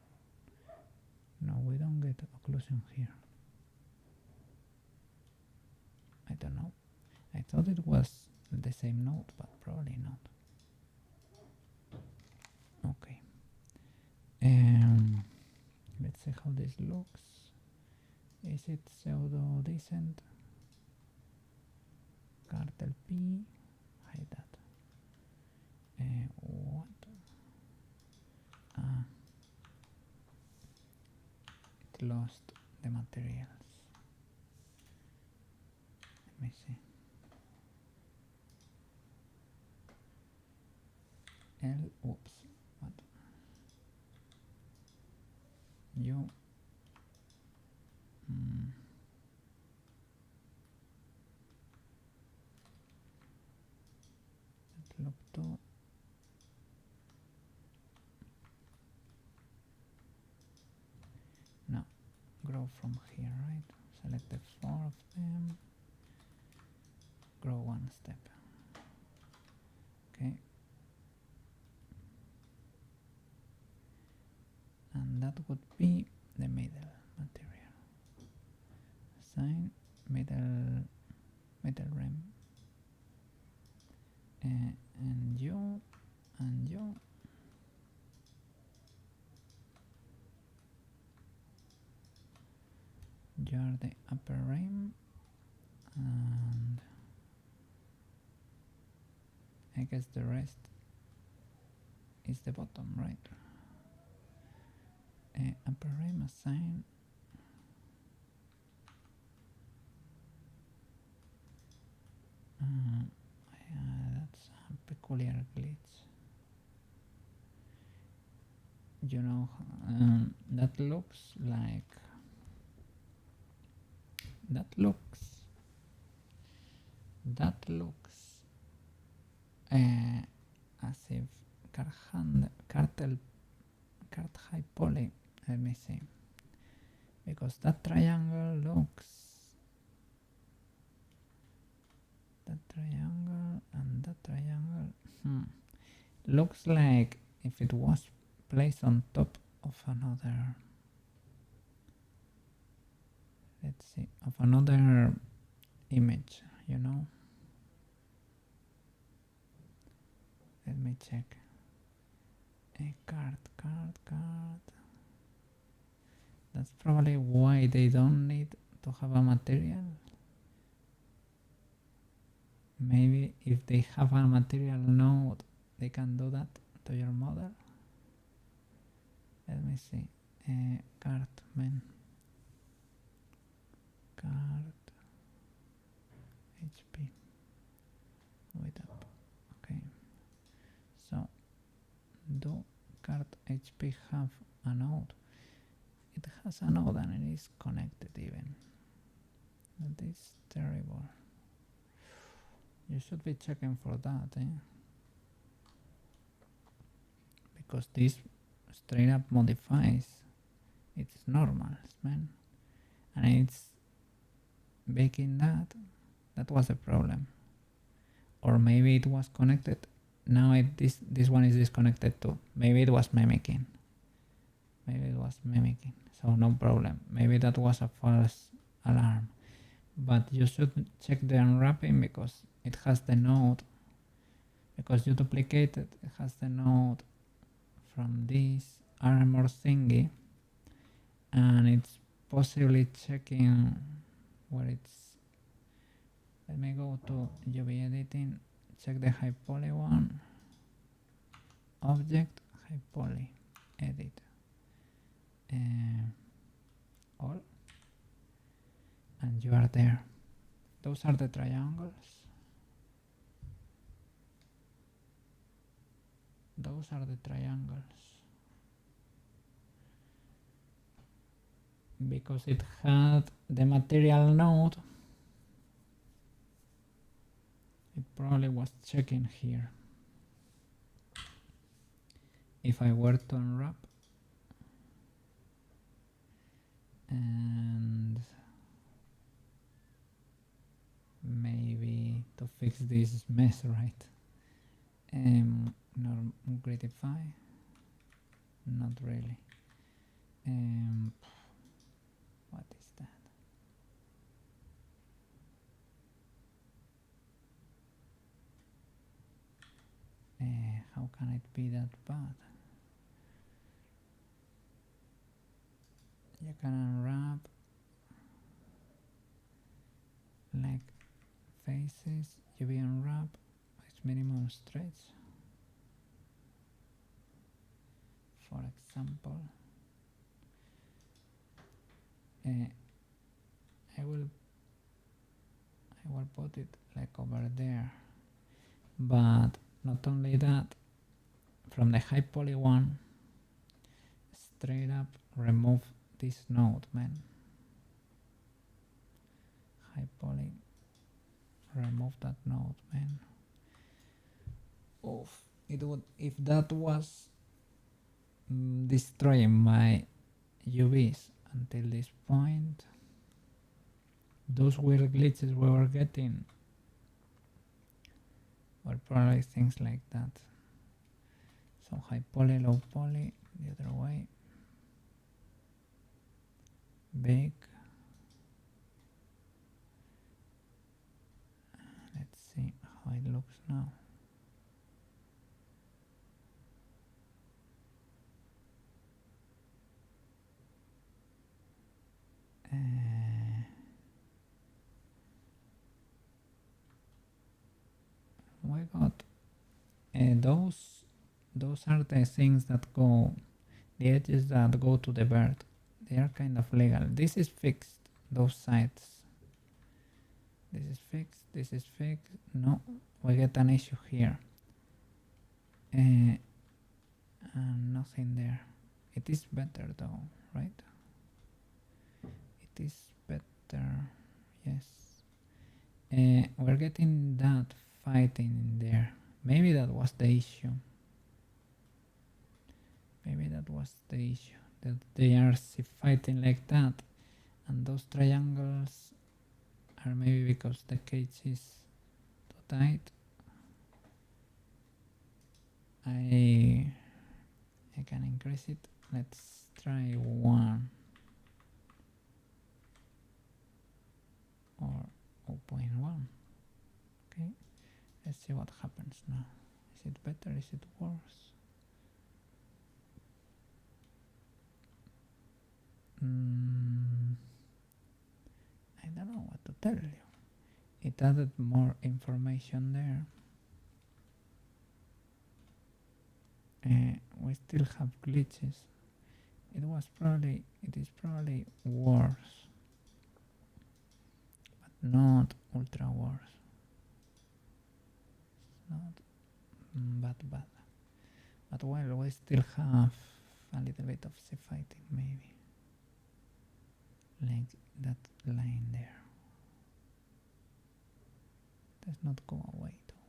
No, we don't get occlusion here. I don't know. I thought it was the same node, but probably not. Okay. Let's see how this looks. Is it pseudo decent? Cartel P. Hide that. What? It lost the materials. Let me see. Whoops. What? You. Look to grow from here, right? Select the 4 of them, grow 1 step. Okay. And that would be the middle material. Assign middle rim. And you. You are the upper rim, and I guess the rest is the bottom, right? Upper rim assign. That's a peculiar glitch. You know, that looks like as if cart high poly. Let me see, because that triangle looks, looks like if it was placed on top of another, let's see, of another image, you know. Let me check. A card. That's probably why they don't need to have a material. Maybe if they have a material node, they can do that to your model. Let me see. Card HP with up. Okay. So do card HP have a node? It has a node and it is connected even. That is terrible. You should be checking for that, because this straight up modifies its normals, man, and it's baking that. That was a problem, or maybe it was connected. Now this one is disconnected too. Maybe it was mimicking. So no problem. Maybe that was a false alarm. But you should check the unwrapping because it has the node. Because you duplicated, it has the node from this armor thingy, and it's possibly checking where it's. Let me go to UV editing, check the high poly one, object, high poly, edit, all, and you are there. Those are the triangles. Because it had the material node, it probably was checking here. If I were to unwrap and maybe to fix this mess, right? Gridify, not really. What is that? How can it be that bad? You can unwrap like faces, UV unwrap, with minimum stretch. For example, I will put it like over there, but not only that, from the high poly one, straight up remove this node, man. High poly, remove that node, man. Oof, it would, if that was destroying my UVs until this point. Those weird glitches we were getting were probably things like that. So high poly, low poly, the other way. Big. Let's see how it looks now. We got those are the things that go, the edges that go to the bird. They are kind of legal. This is fixed, those sides. This is fixed, this is fixed. No, we get an issue here. And nothing there. It is better though, right? It is better, yes. We're getting that fighting in there. Maybe that was the issue. Maybe that was the issue, that they are fighting like that, and those triangles are maybe because the cage is too tight. I can increase it. Let's try 1 or 0.1. Okay, let's see what happens now. Is it better? Is it worse? I don't know what to tell you. It added more information there. We still have glitches. It is probably worse, but not ultra worse. It's not bad. But well, we still have a little bit of sea fighting, maybe. Like that line there. Does not go away though.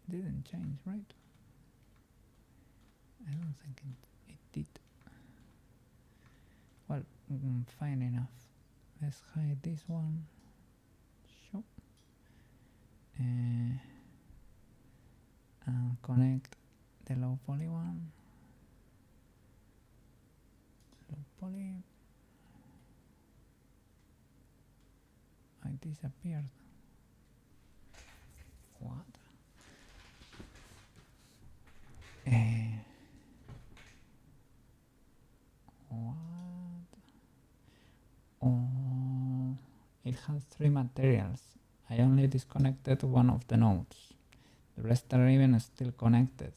It didn't change, right? I don't think it did. Well, fine enough. Let's hide this one. Sure. And connect the low poly one. Low poly. I disappeared. What? What? Oh, it has 3 materials. I only disconnected one of the nodes. The rest are even still connected.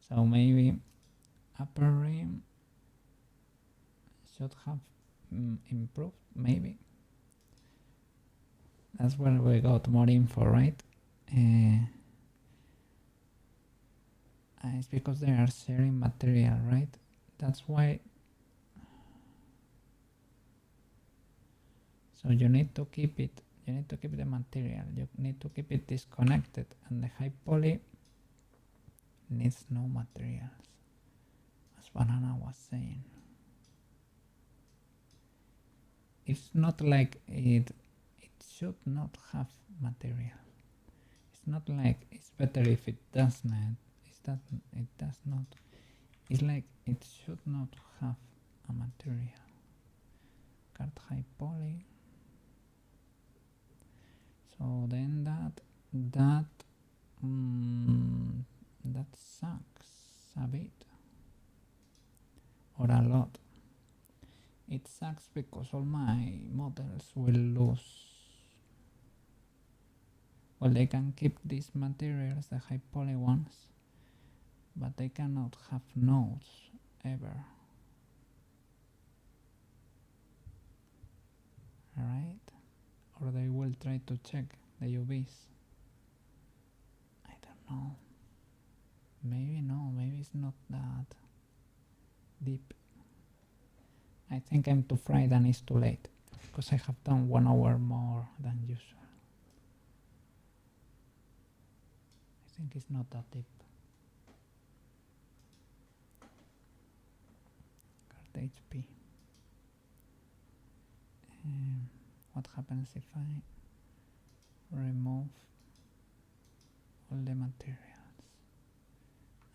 So maybe upper rim should have improved, maybe. That's where we got more info, right? It's because they are sharing material, right? That's why. So you need to keep it. You need to keep the material. You need to keep it disconnected, and the high poly needs no materials, as Banana was saying. It's not like it should not have material. It's not like it's better if it does not. It does not. It's like it should not have a material. Card high poly. So then that sucks a bit, or a lot. It sucks because all my models will lose. Well, they can keep these materials, the high poly ones, but they cannot have nodes ever. Alright? Or they will try to check the UVs. I don't know. Maybe no, maybe it's not that deep. I think I'm too fried and it's too late, because I have done 1 hour more than usual. I think it's not that deep. the HP. What happens if I remove all the materials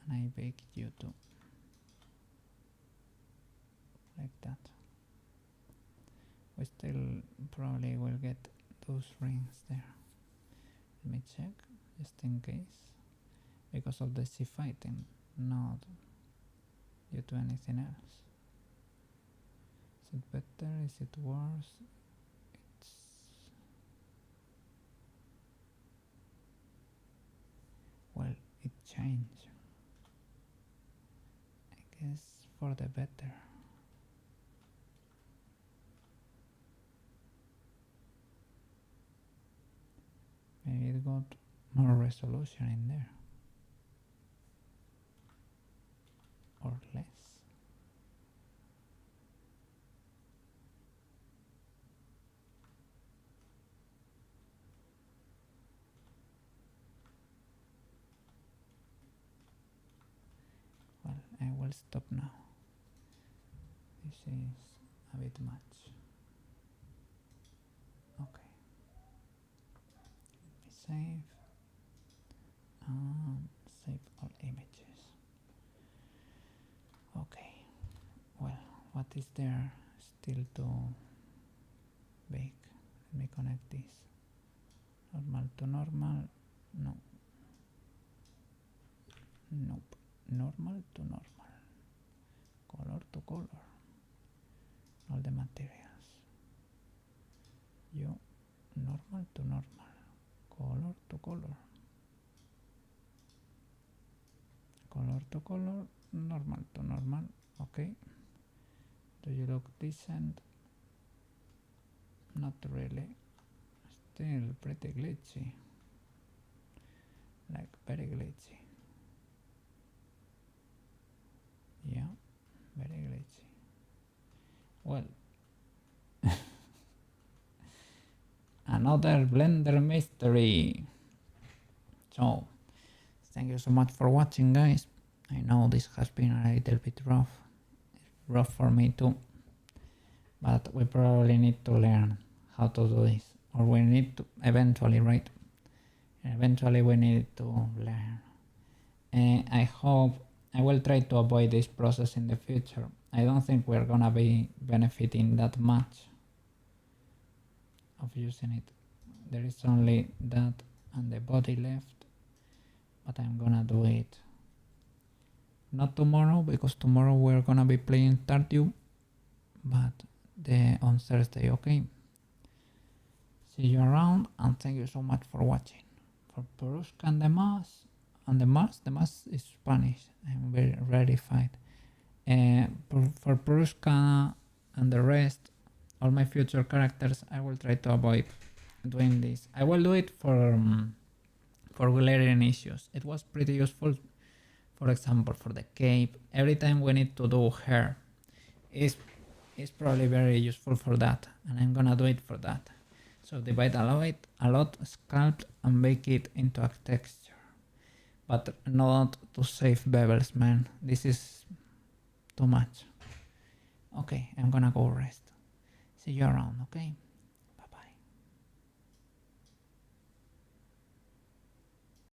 and I bake you too? Like that. We still probably will get those rings there. Let me check, just in case. Because of the sea fighting, not due to anything else. Is it better? Is it worse? Well, it changed. I guess for the better. Maybe it got more resolution in there. Or less. Well, I will stop now. This is a bit much. Okay. Let me save and save all images. Okay. Well, what is there still to bake? Let me connect this. Normal to normal. No. Nope. Normal to normal. Color to color. All the materials. You. Normal to normal. Color to color. Color to color. Normal to normal. Okay. Do you look decent? Not really. Still pretty glitchy. Like very glitchy. Yeah, very glitchy. Well, another Blender mystery. So, thank you so much for watching, guys. I know this has been a little bit rough. It's rough for me too. But we probably need to learn how to do this. Or we need to eventually, right? Eventually we need to learn. I hope I will try to avoid this process in the future. I don't think we're gonna be benefiting that much of using it. There is only that and the body left, but I'm gonna do it not tomorrow, because tomorrow we're gonna be playing Stardew, but on Thursday, okay? See you around, and thank you so much for watching. For Peruska and the Mas is Spanish. I'm very verified. For Peruska and the rest, all my future characters, I will try to avoid doing this. I will do it for glaring issues. It was pretty useful. For example, for the cape, every time we need to do hair, it's probably very useful for that, and I'm gonna do it for that. So divide a lot, sculpt, and make it into a texture. But not to save bevels, man. This is too much. Okay, I'm gonna go rest. See you around, okay?